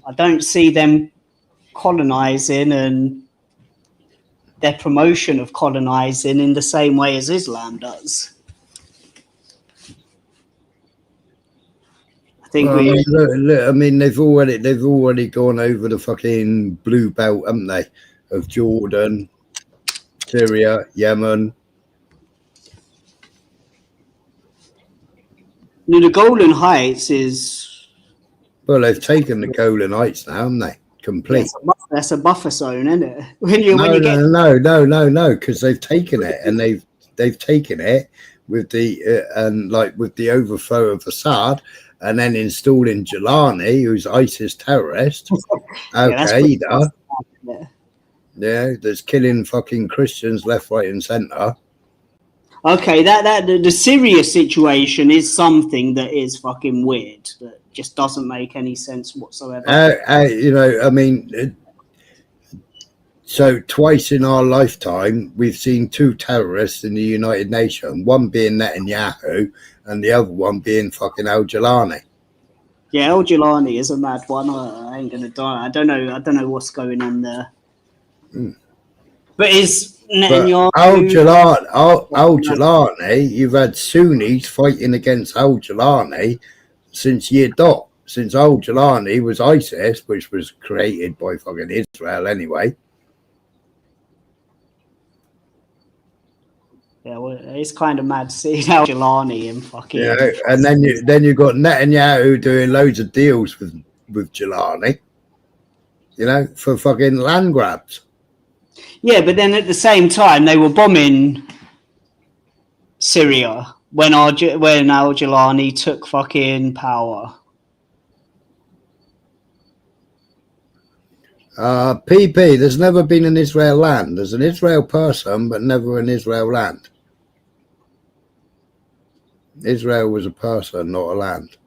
Speaker 4: I don't see them colonizing and their promotion of colonizing in the same way as Islam does. I think
Speaker 1: look, I mean, they've already gone over the fucking blue belt, haven't they? Of Jordan, Syria, Yemen.
Speaker 4: The Golan Heights is...
Speaker 1: Well, they've taken the Golan Heights now, haven't they? Complete.
Speaker 4: That's a buffer zone, isn't it?
Speaker 1: No, because they've taken it, and they've taken it with the overthrow of Assad, and then installing Jelani, who's ISIS terrorist, Al Qaeda. Yeah, that's killing fucking Christians left, right, and centre.
Speaker 4: Okay, the Syria situation is something that is fucking weird. That just doesn't make any sense whatsoever.
Speaker 1: I mean, so twice in our lifetime, we've seen two terrorists in the United Nations. One being Netanyahu, and the other one being fucking Al Jelani.
Speaker 4: Yeah, Al Jelani is a mad one. I ain't gonna die. I don't know what's going on there. But is Netanyahu...
Speaker 1: Al Jelani, you've had Sunnis fighting against Al Jelani since year dot. Since Al Jelani was ISIS, which was created by fucking Israel anyway.
Speaker 4: Yeah, well, it's kind of mad seeing Al Jelani and fucking...
Speaker 1: Yeah, and then you got Netanyahu doing loads of deals with Jelani, for fucking land grabs.
Speaker 4: Yeah, but then at the same time, they were bombing Syria when Al Jelani took fucking power.
Speaker 1: PP, there's never been an Israel land. There's an Israel person, but never an Israel land. Israel was a person, not a land.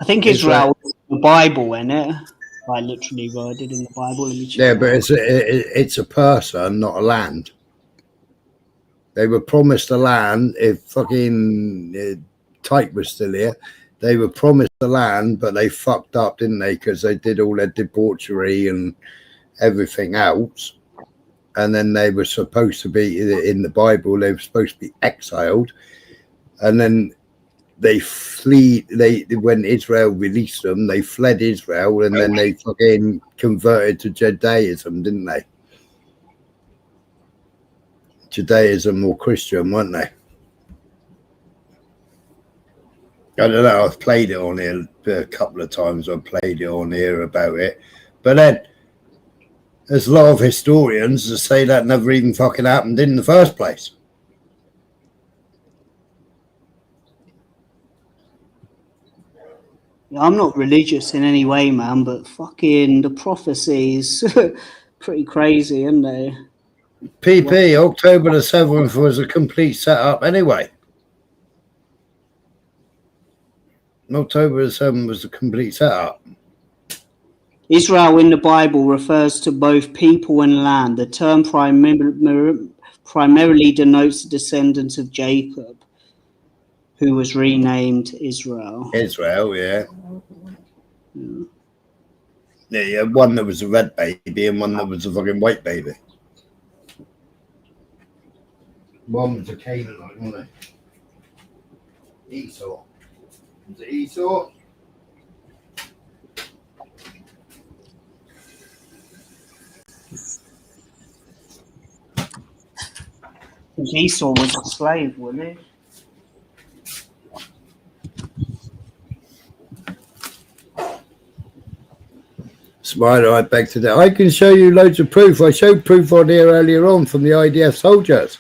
Speaker 4: I think Israel was the Bible, isn't it? Like literally worded in the Bible.
Speaker 1: Yeah, but it's a person, not a land. They were promised a land if fucking Tyke was still here. They were promised a land, but they fucked up, didn't they? Because they did all their debauchery and everything else. And then they were supposed to be, in the Bible, they were supposed to be exiled. And then they when Israel released them, they fled Israel, and then they fucking converted to Judaism, didn't they? Judaism or Christian, weren't they? I don't know, I've played it on here a couple of times. I've played it on here about it. But then there's a lot of historians that say that never even fucking happened in the first place.
Speaker 4: I'm not religious in any way, man, but fucking the prophecies pretty crazy, isn't they?
Speaker 1: PP, October the 7th was a complete setup anyway. October the 7th was a complete setup.
Speaker 4: Israel in the Bible refers to both people and land. The term primarily denotes the descendants of Jacob, who was renamed Israel.
Speaker 1: Israel, yeah. Yeah, one that was a red baby and one that was a fucking white baby. One was a Canaanite, wasn't it? Esau. Was it Esau?
Speaker 4: Esau was a slave, wasn't he?
Speaker 1: Smile, I beg to differ. I can show you loads of proof. I showed proof on here earlier on from the IDF soldiers.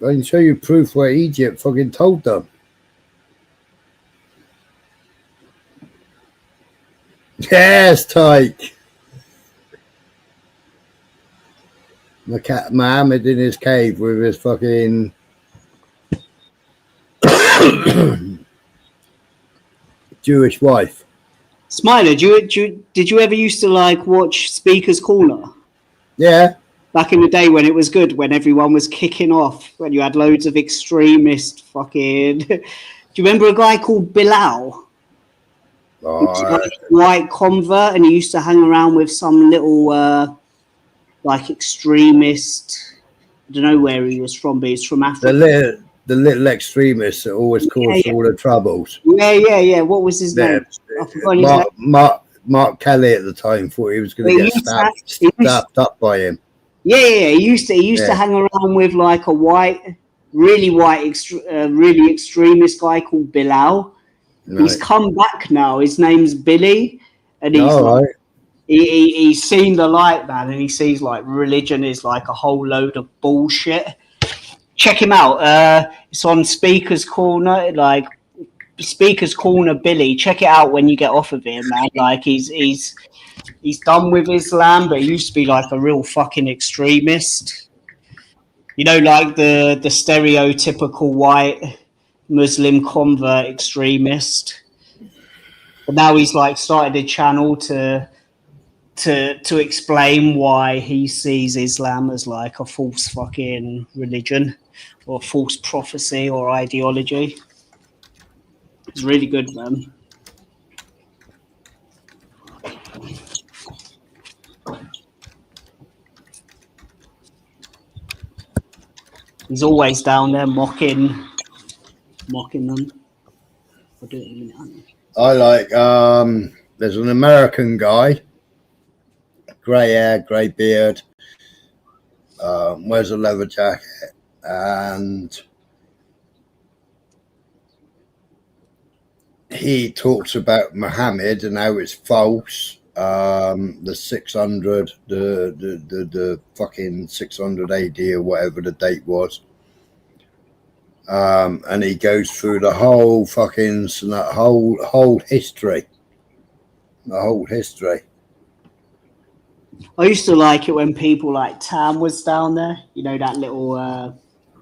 Speaker 1: I can show you proof where Egypt fucking told them. Yes, Tyke. Muhammad in his cave with his fucking Jewish wife.
Speaker 4: Smiler, did you ever used to like watch Speaker's Corner?
Speaker 1: Yeah.
Speaker 4: Back in the day when it was good, when everyone was kicking off, when you had loads of extremist fucking. Do you remember a guy called Bilal? Like white convert, and he used to hang around with some little like extremist. I don't know where he was from, but he's from Africa.
Speaker 1: The little extremists that always cause all the troubles.
Speaker 4: Yeah. What was his name? I forgot his name.
Speaker 1: Mark Kelly at the time thought he was going to get stabbed up by him.
Speaker 4: Yeah. He used to hang around with like a really extremist guy called Bilal. Right. He's come back now. His name's Billy, and he's he's seen the light, man, and he sees like religion is like a whole load of bullshit. Check him out. It's on Speaker's Corner, like Speaker's Corner Billy. Check it out when you get off of here, man. Like he's done with Islam, but he used to be like a real fucking extremist. You know, like the stereotypical white Muslim convert extremist. But now he's like started a channel to explain why he sees Islam as like a false fucking religion or false prophecy or ideology. It's really good, man. He's always down there mocking them. I'll do it in a minute.
Speaker 1: I like there's an American guy, grey hair, grey beard, wears a leather jacket, and he talks about Muhammad and how it's false. The 600, the fucking 600 AD or whatever the date was. And he goes through the whole fucking whole history. The whole history.
Speaker 4: I used to like it when people like Tam was down there. You know, that little, I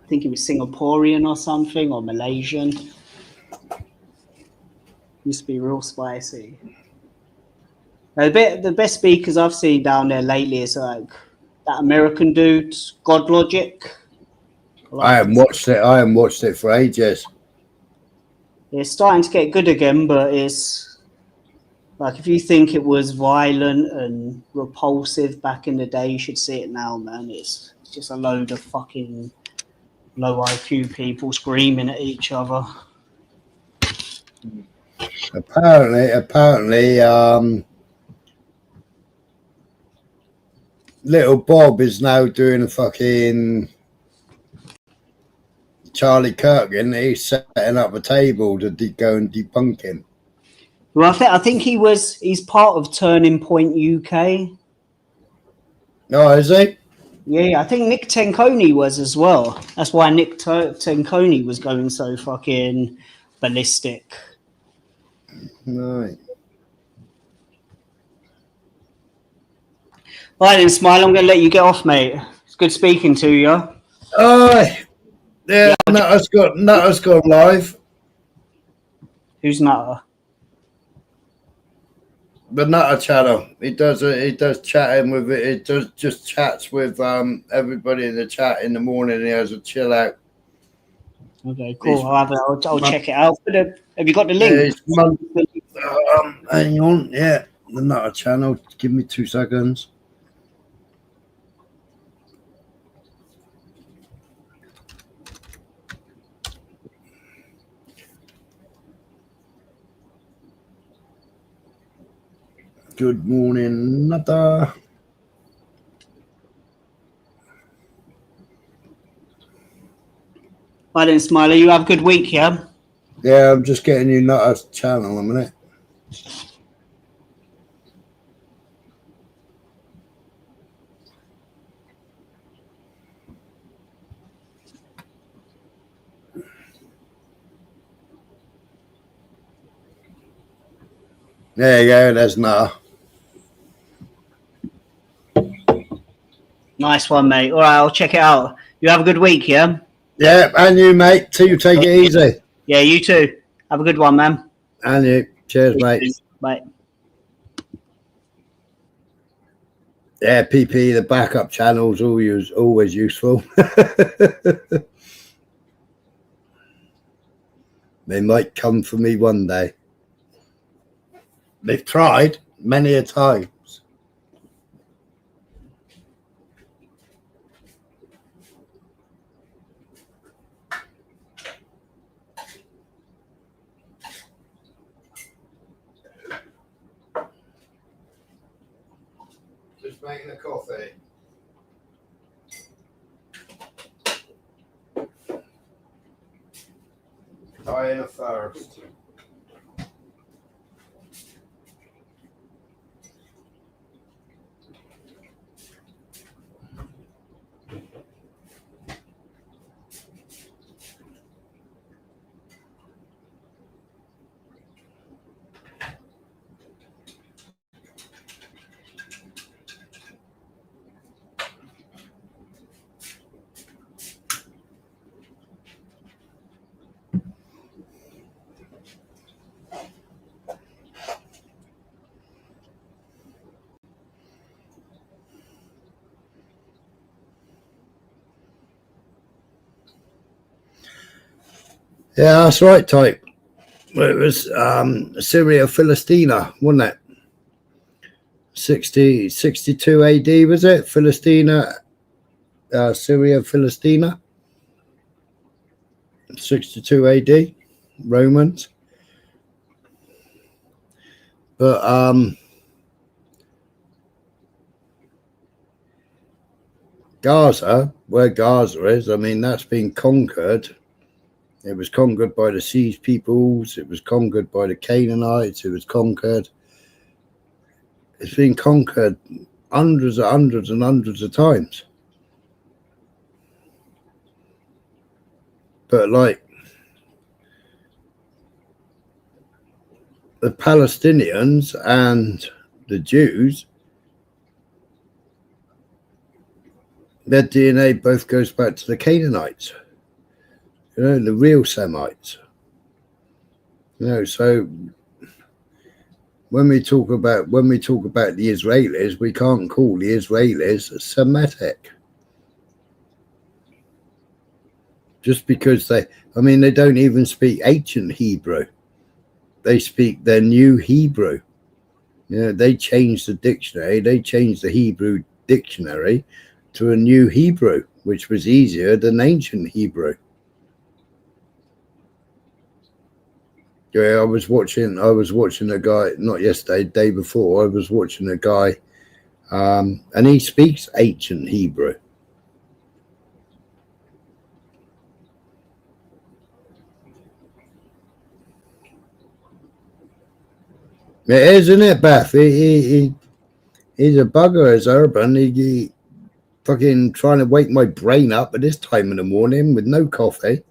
Speaker 4: think he was Singaporean or something, or Malaysian. Used to be real spicy. The best speakers I've seen down there lately is like that American dude, God Logic.
Speaker 1: I haven't watched it for ages.
Speaker 4: It's starting to get good again, but it's like if you think it was violent and repulsive back in the day, you should see it now, man. It's just a load of fucking low IQ people screaming at each other.
Speaker 1: Apparently, little Bob is now doing a fucking Charlie Kirk, and he's setting up a table to go and debunk him.
Speaker 4: Well, I think he's part of Turning Point UK.
Speaker 1: Oh, is he?
Speaker 4: Yeah, I think Nick Tenconi was as well. That's why Nick Tenconi was going so fucking ballistic.
Speaker 1: Right.
Speaker 4: Right then, Smile, I'm going to let you get off, mate. It's good speaking to you.
Speaker 1: Yeah, Nutter's gone live.
Speaker 4: Who's Nutter?
Speaker 1: The Nutter channel. He does chatting with it. It does just chats with everybody in the chat in the morning. He has a chill out.
Speaker 4: Okay, cool. I'll check it out. Have you got the link?
Speaker 1: Hang on. Yeah, the Nutter channel. Give me 2 seconds. Good morning, Nutter.
Speaker 4: Right then, Smiley, you have a good week, yeah?
Speaker 1: Yeah, I'm just getting you Nutter's channel a minute. There you go. There's Nah.
Speaker 4: Nice one, mate. All right, I'll check it out. You have a good week, yeah?
Speaker 1: Yeah, and you, mate. Too. Take it easy.
Speaker 4: Yeah, you too. Have a good one, man.
Speaker 1: And you. Cheers, mate.
Speaker 4: Bye.
Speaker 1: Yeah, PP, the backup channel's always useful. They might come for me one day. They've tried many a time. Just making a coffee. Diana first. Yeah, that's right, type. Well, it was Syria Philistina, wasn't it? 62 AD, was it? Philistina, Syria Philistina. 62 AD, Romans. But Gaza, where Gaza is, I mean, that's been conquered. It was conquered by the Siege peoples. It was conquered by the Canaanites. It was conquered. It's been conquered hundreds and hundreds of times. But like the Palestinians and the Jews, their DNA both goes back to the Canaanites. You know, the real Semites. You know, so when we talk about the Israelis, we can't call the Israelis Semitic. Just because they don't even speak ancient Hebrew. They speak their new Hebrew. You know, they changed the dictionary. They changed the Hebrew dictionary to a new Hebrew, which was easier than ancient Hebrew. Yeah, I was watching a guy, not yesterday, day before, I was watching a guy, and he speaks ancient Hebrew. It is, isn't it, Beth? He's a bugger, is Urban. He fucking trying to wake my brain up at this time in the morning with no coffee.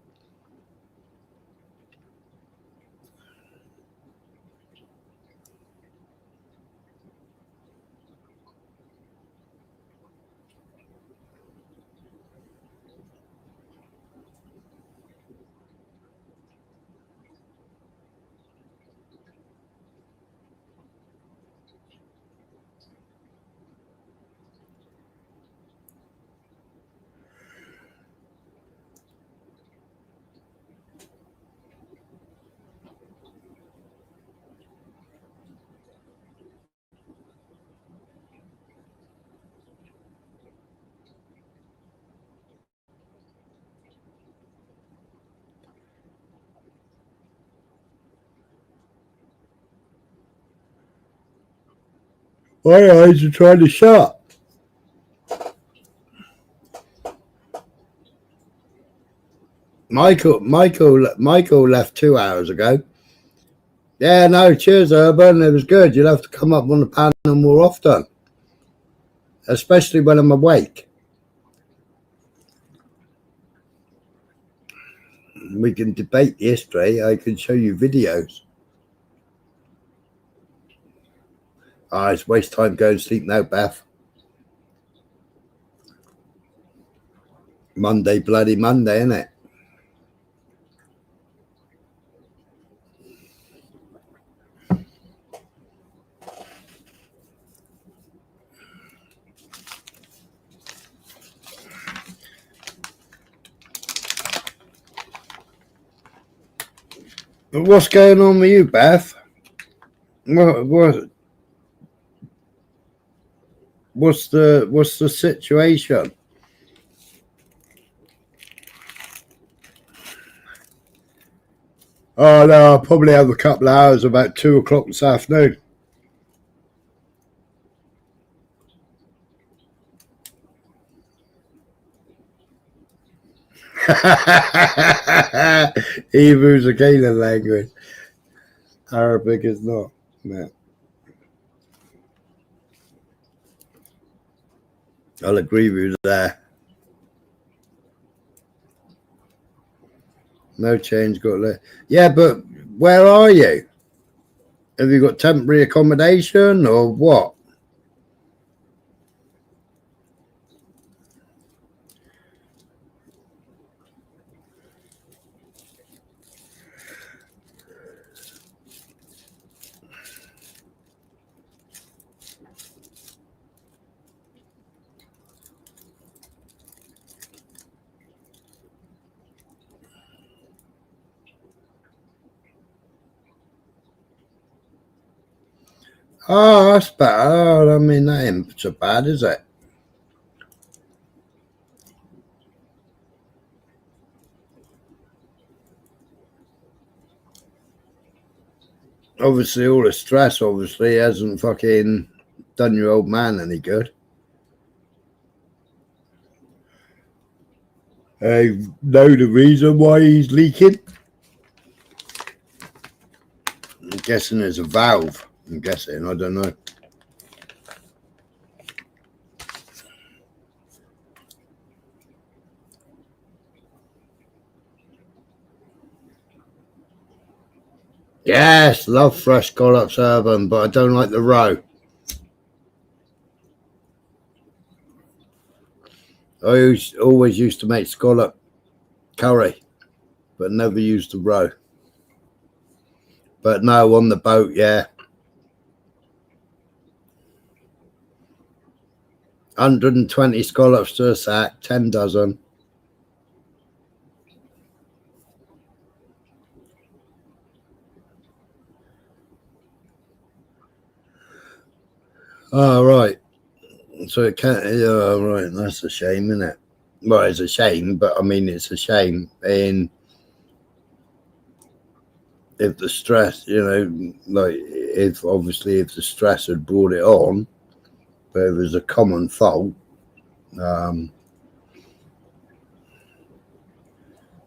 Speaker 1: My eyes are trying to shut. Michael left 2 hours ago. Yeah, no, cheers, Urban. It was good. You'll have to come up on the panel more often, especially when I'm awake. We can debate the history. I can show you videos. It's waste time going to sleep now, Beth. Bloody Monday, isn't it? But what's going on with you, Beth? What's the situation? Oh no, I'll probably have a couple of hours about 2 o'clock this afternoon. Hebrew's a Canaan language. Arabic is not. No. I'll agree with you there. No change got left. Yeah, but where are you? Have you got temporary accommodation or what? Oh, that's better. Oh, I mean, that ain't so bad, is it? Obviously, all the stress hasn't fucking done your old man any good. I know the reason why he's leaking. I'm guessing there's a valve. I don't know. Yes, love fresh scallops, Urban, but I don't like the roe. I always used to make scallop curry, but never used the roe. But no, on the boat, yeah. 120 scallops to a sack, 10 dozen. Oh, right. So it can't, oh, right, that's a shame, isn't it? Well, it's a shame, but I mean, it's a shame. And if the stress, like, if the stress had brought it on, but it was a common fault,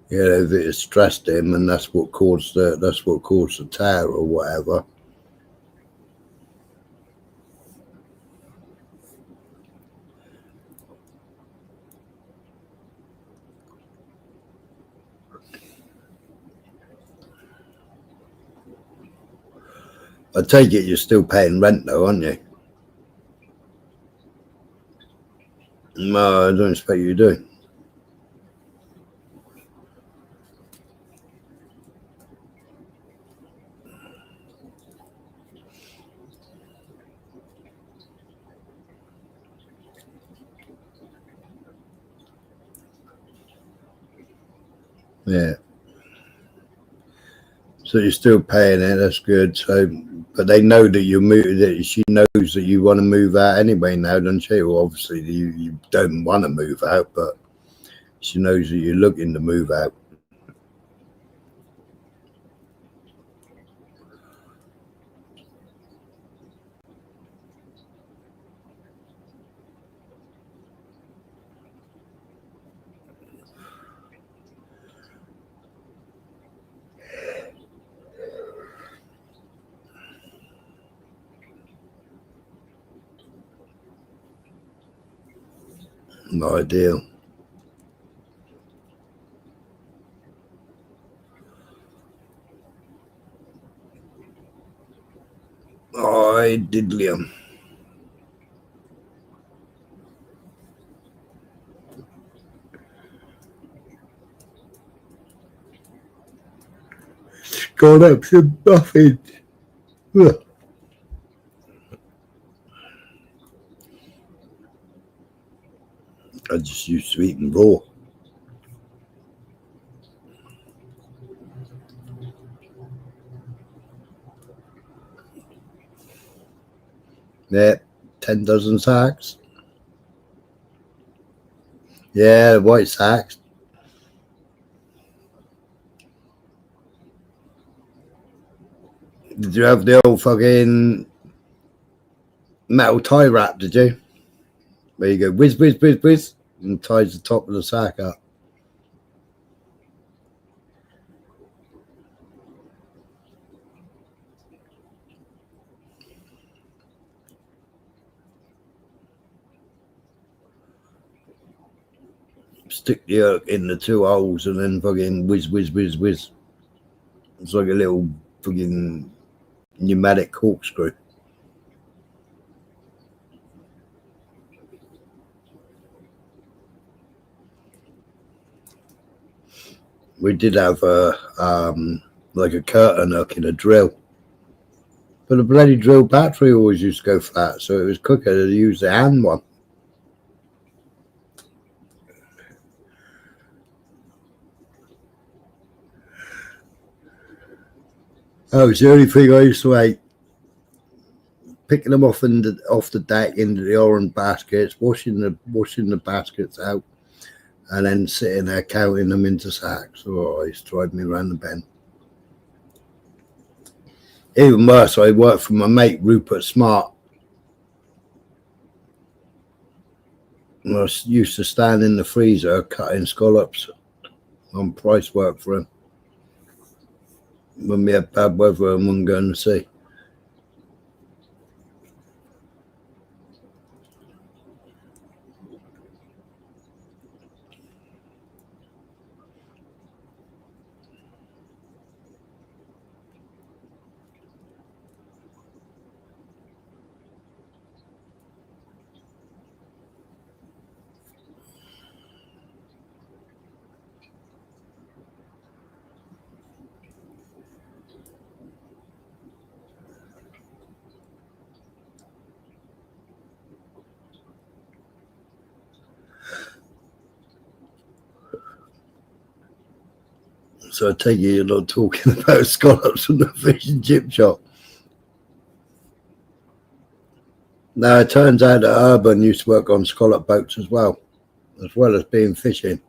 Speaker 1: if it stressed him and that's what caused the tear or whatever. I take it you're still paying rent though, aren't you? No, I don't expect you do. Yeah. So you're still paying it. That's good. So, but they know that you move. That she knows that you want to move out anyway now, doesn't she? Well, obviously you don't want to move out, but she knows that you're looking to move out. Not ideal. diddly. Scallops and muffins. Ugh. I just used to eat them raw. Yeah, 10 dozen sacks. Yeah, white sacks. Did you have the old fucking metal tie wrap, did you? Where you go whiz, whiz, whiz, whiz, and ties the top of the sack up. Stick the hook in the 2 holes and then fucking whiz, whiz, whiz, whiz. It's like a little fucking pneumatic corkscrew. We did have a like a curtain hook in a drill, but the bloody drill battery always used to go flat, so it was quicker to use the hand one. That was the only thing I used to hate. Picking them off the deck into the orange baskets, washing the baskets out, and then sitting there counting them into sacks. Oh, it used to drive me around the bend. Even worse, I worked for my mate Rupert Smart. And I used to stand in the freezer cutting scallops on price work for him when we had bad weather and wouldn't go in the sea. So I take it you're not talking about scallops from the fish and chip shop. Now it turns out that Urban used to work on scallop boats as well as being fishing.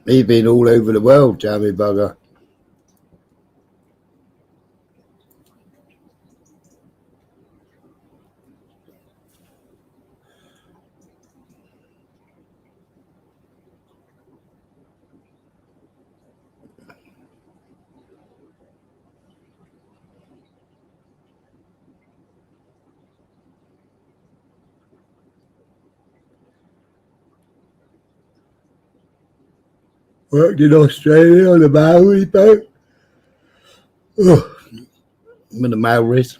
Speaker 1: He's been all over the world, jammy bugger. Worked in Australia on a Maori boat. Oh, with the Maoris.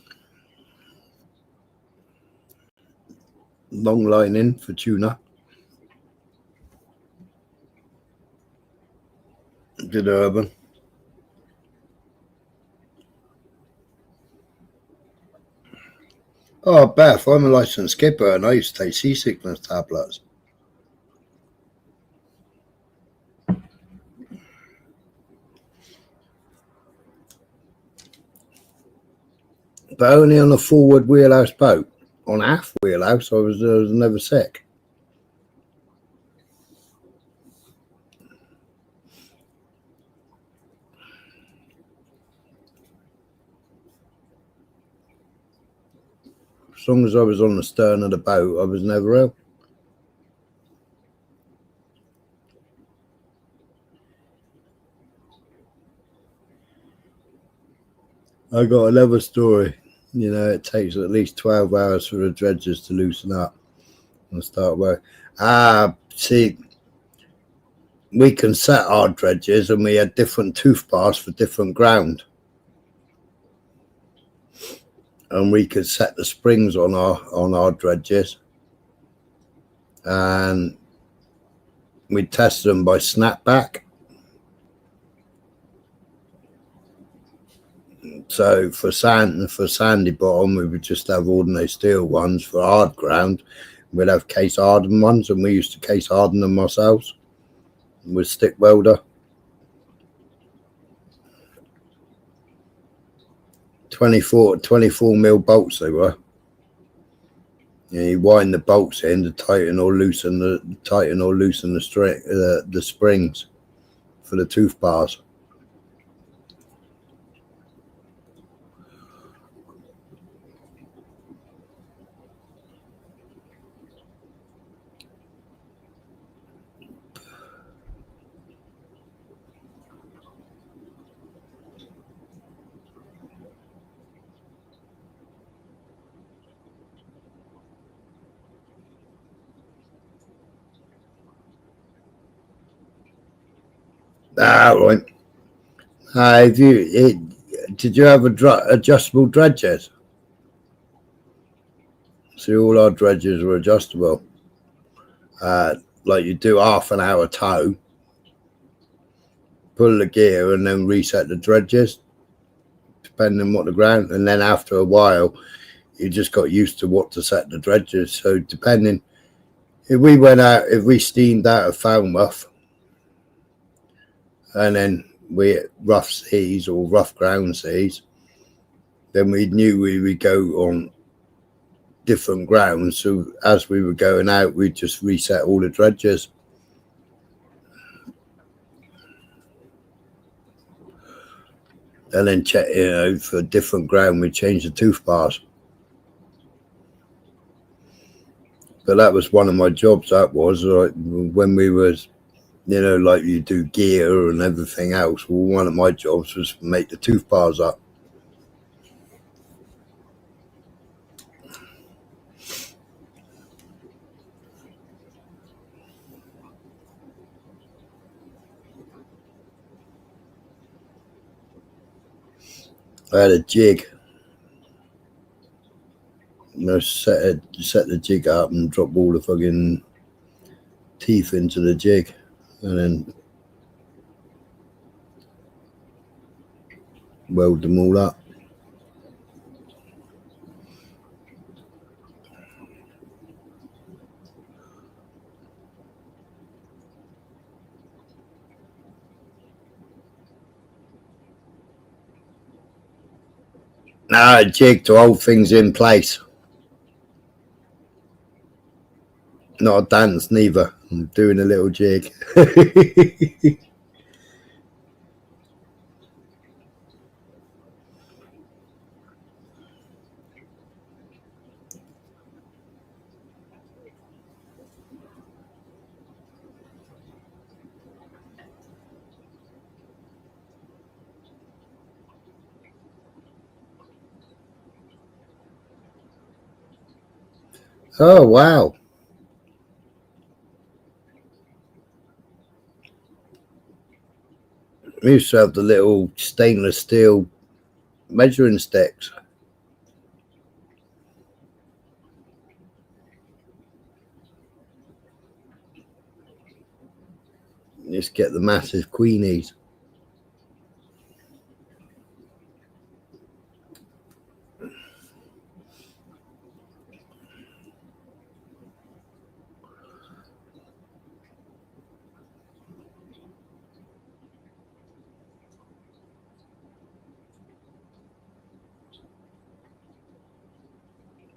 Speaker 1: Long line in for tuna. Did Urban. Oh, Beth, I'm a licensed skipper and I used to take seasickness tablets. But only on a forward wheelhouse boat. On aft wheelhouse, I was never sick. As long as I was on the stern of the boat, I was never ill. I got another story. You know, it takes at least 12 hours for the dredgers to loosen up and start work. See, we can set our dredges, and we had different tooth bars for different ground. And we could set the springs on our dredges, and we test them by snapback. So for sandy bottom, we would just have ordinary steel ones. For hard ground, we'd have case hardened ones, and we used to case harden them ourselves with stick welder. 24 mil bolts they were. You wind the bolts in to tighten or loosen the string, the springs for the tooth bars. Right. Did you have adjustable dredges? See, all our dredges were adjustable. Like you do half an hour tow, pull the gear, and then reset the dredges, depending on what the ground. And then after a while, you just got used to what to set the dredges. So depending, if we steamed out of Falmouth, and then we rough seas or rough ground seas, then we knew we would go on different grounds. So as we were going out, we'd just reset all the dredges. And then check, for different ground, we change the tooth bars. But that was one of my jobs. That was like when we was, like you do gear and everything else. Well, one of my jobs was to make the tooth bars up. I had a jig. Set the jig up and drop all the fucking teeth into the jig, and then weld them all up. A jig to hold things in place. Not a dance neither. I'm doing a little jig. Oh, wow. We used to have the little stainless steel measuring sticks. Just get the massive queenies.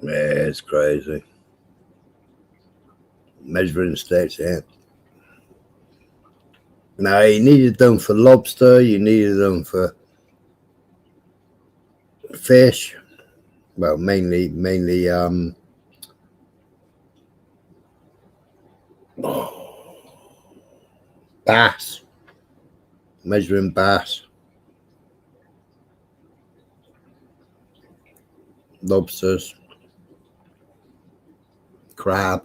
Speaker 1: Yeah, it's crazy. Measuring sticks, yeah. Now, you needed them for lobster, you needed them for fish. Well, mainly bass. Measuring bass. Lobsters. Crab.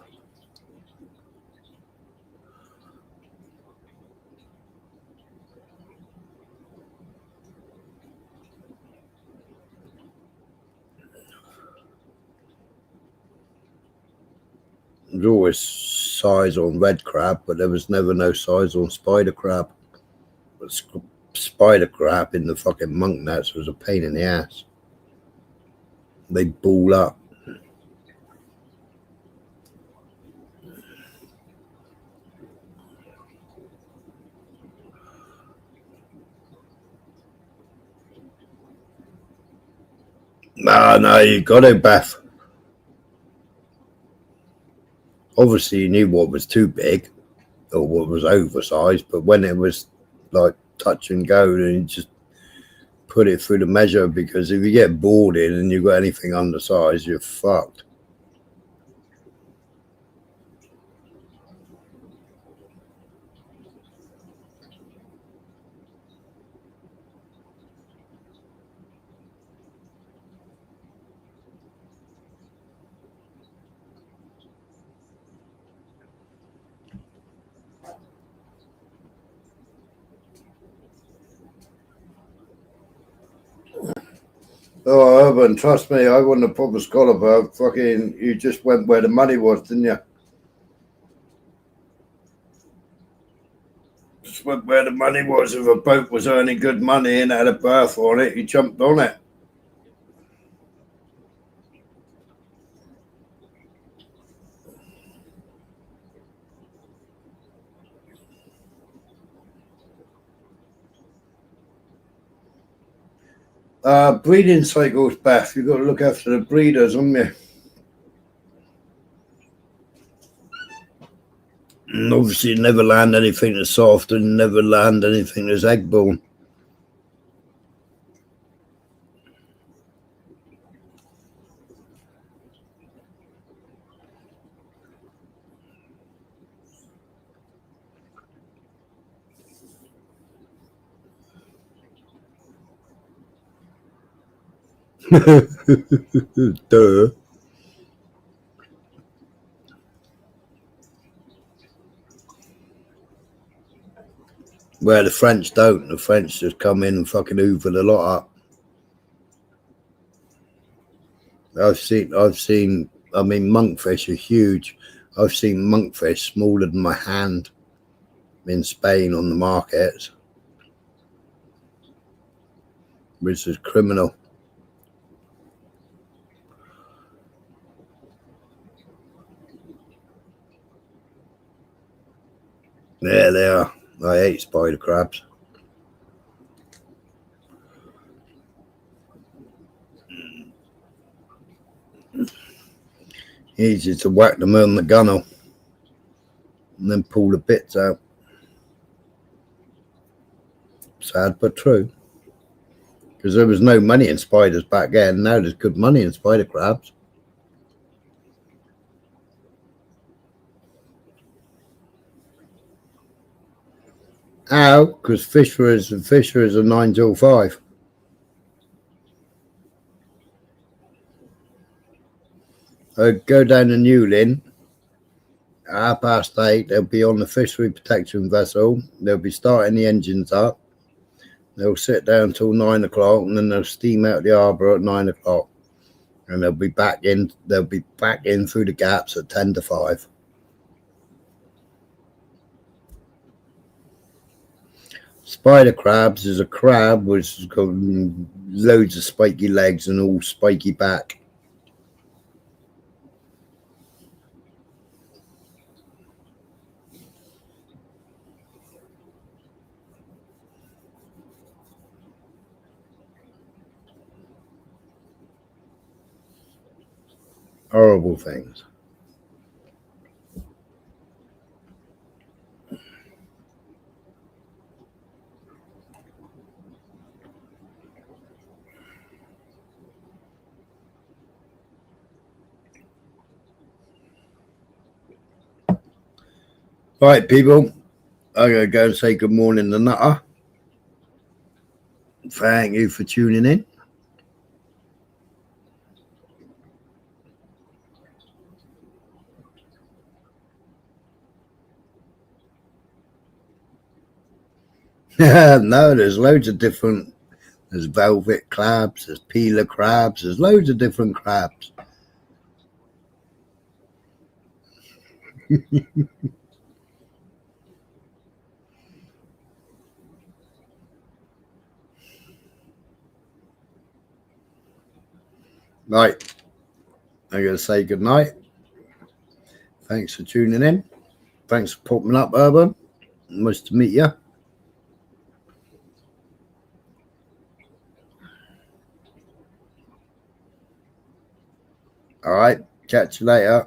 Speaker 1: There's always size on red crab, but there was never no size on spider crab. But spider crab in the fucking monk nets was a pain in the ass. They ball up. No, you got it, Beth. Obviously, you knew what was too big or what was oversized, but when it was like touch and go, then you just put it through the measure, because if you get bored in and you've got anything undersized, you're fucked. Oh, Urban, trust me, I wouldn't have put the scholar, but fucking, you just went where the money was, didn't you? Just went where the money was. If a boat was earning good money and had a berth on it, you jumped on it. Breeding cycles, Beth. You've got to look after the breeders, haven't you? And obviously, never land anything that's soft and never land anything that's egg-born. Duh. Where the French don't. The French just come in and fucking hoover the lot up. I've seen, I mean, monkfish are huge. I've seen monkfish smaller than my hand in Spain on the markets, which is criminal. There they are. I hate spider crabs. Easy to whack them on the gunnel and then pull the bits out. Sad but true. Because there was no money in spiders back then. Now there's good money in spider crabs. How? Because fisheries are 9 till 5. I go down to Newlyn at 8:30. They'll be on the fishery protection vessel. They'll be starting the engines up. They'll sit down till 9 o'clock, and then they'll steam out the harbour at 9 o'clock, and they'll be back in. They'll be back in through the gaps at 10 to 5. Spider crabs is a crab which has got loads of spiky legs and all spiky back. Horrible things. Right, people, I'm going to go and say good morning to Nutter. Thank you for tuning in. No, there's loads of different. There's velvet crabs, there's peeler crabs, there's loads of different crabs. Right. I'm going to say good night. Thanks for tuning in. Thanks for popping up, Urban. Nice to meet you. All right. Catch you later.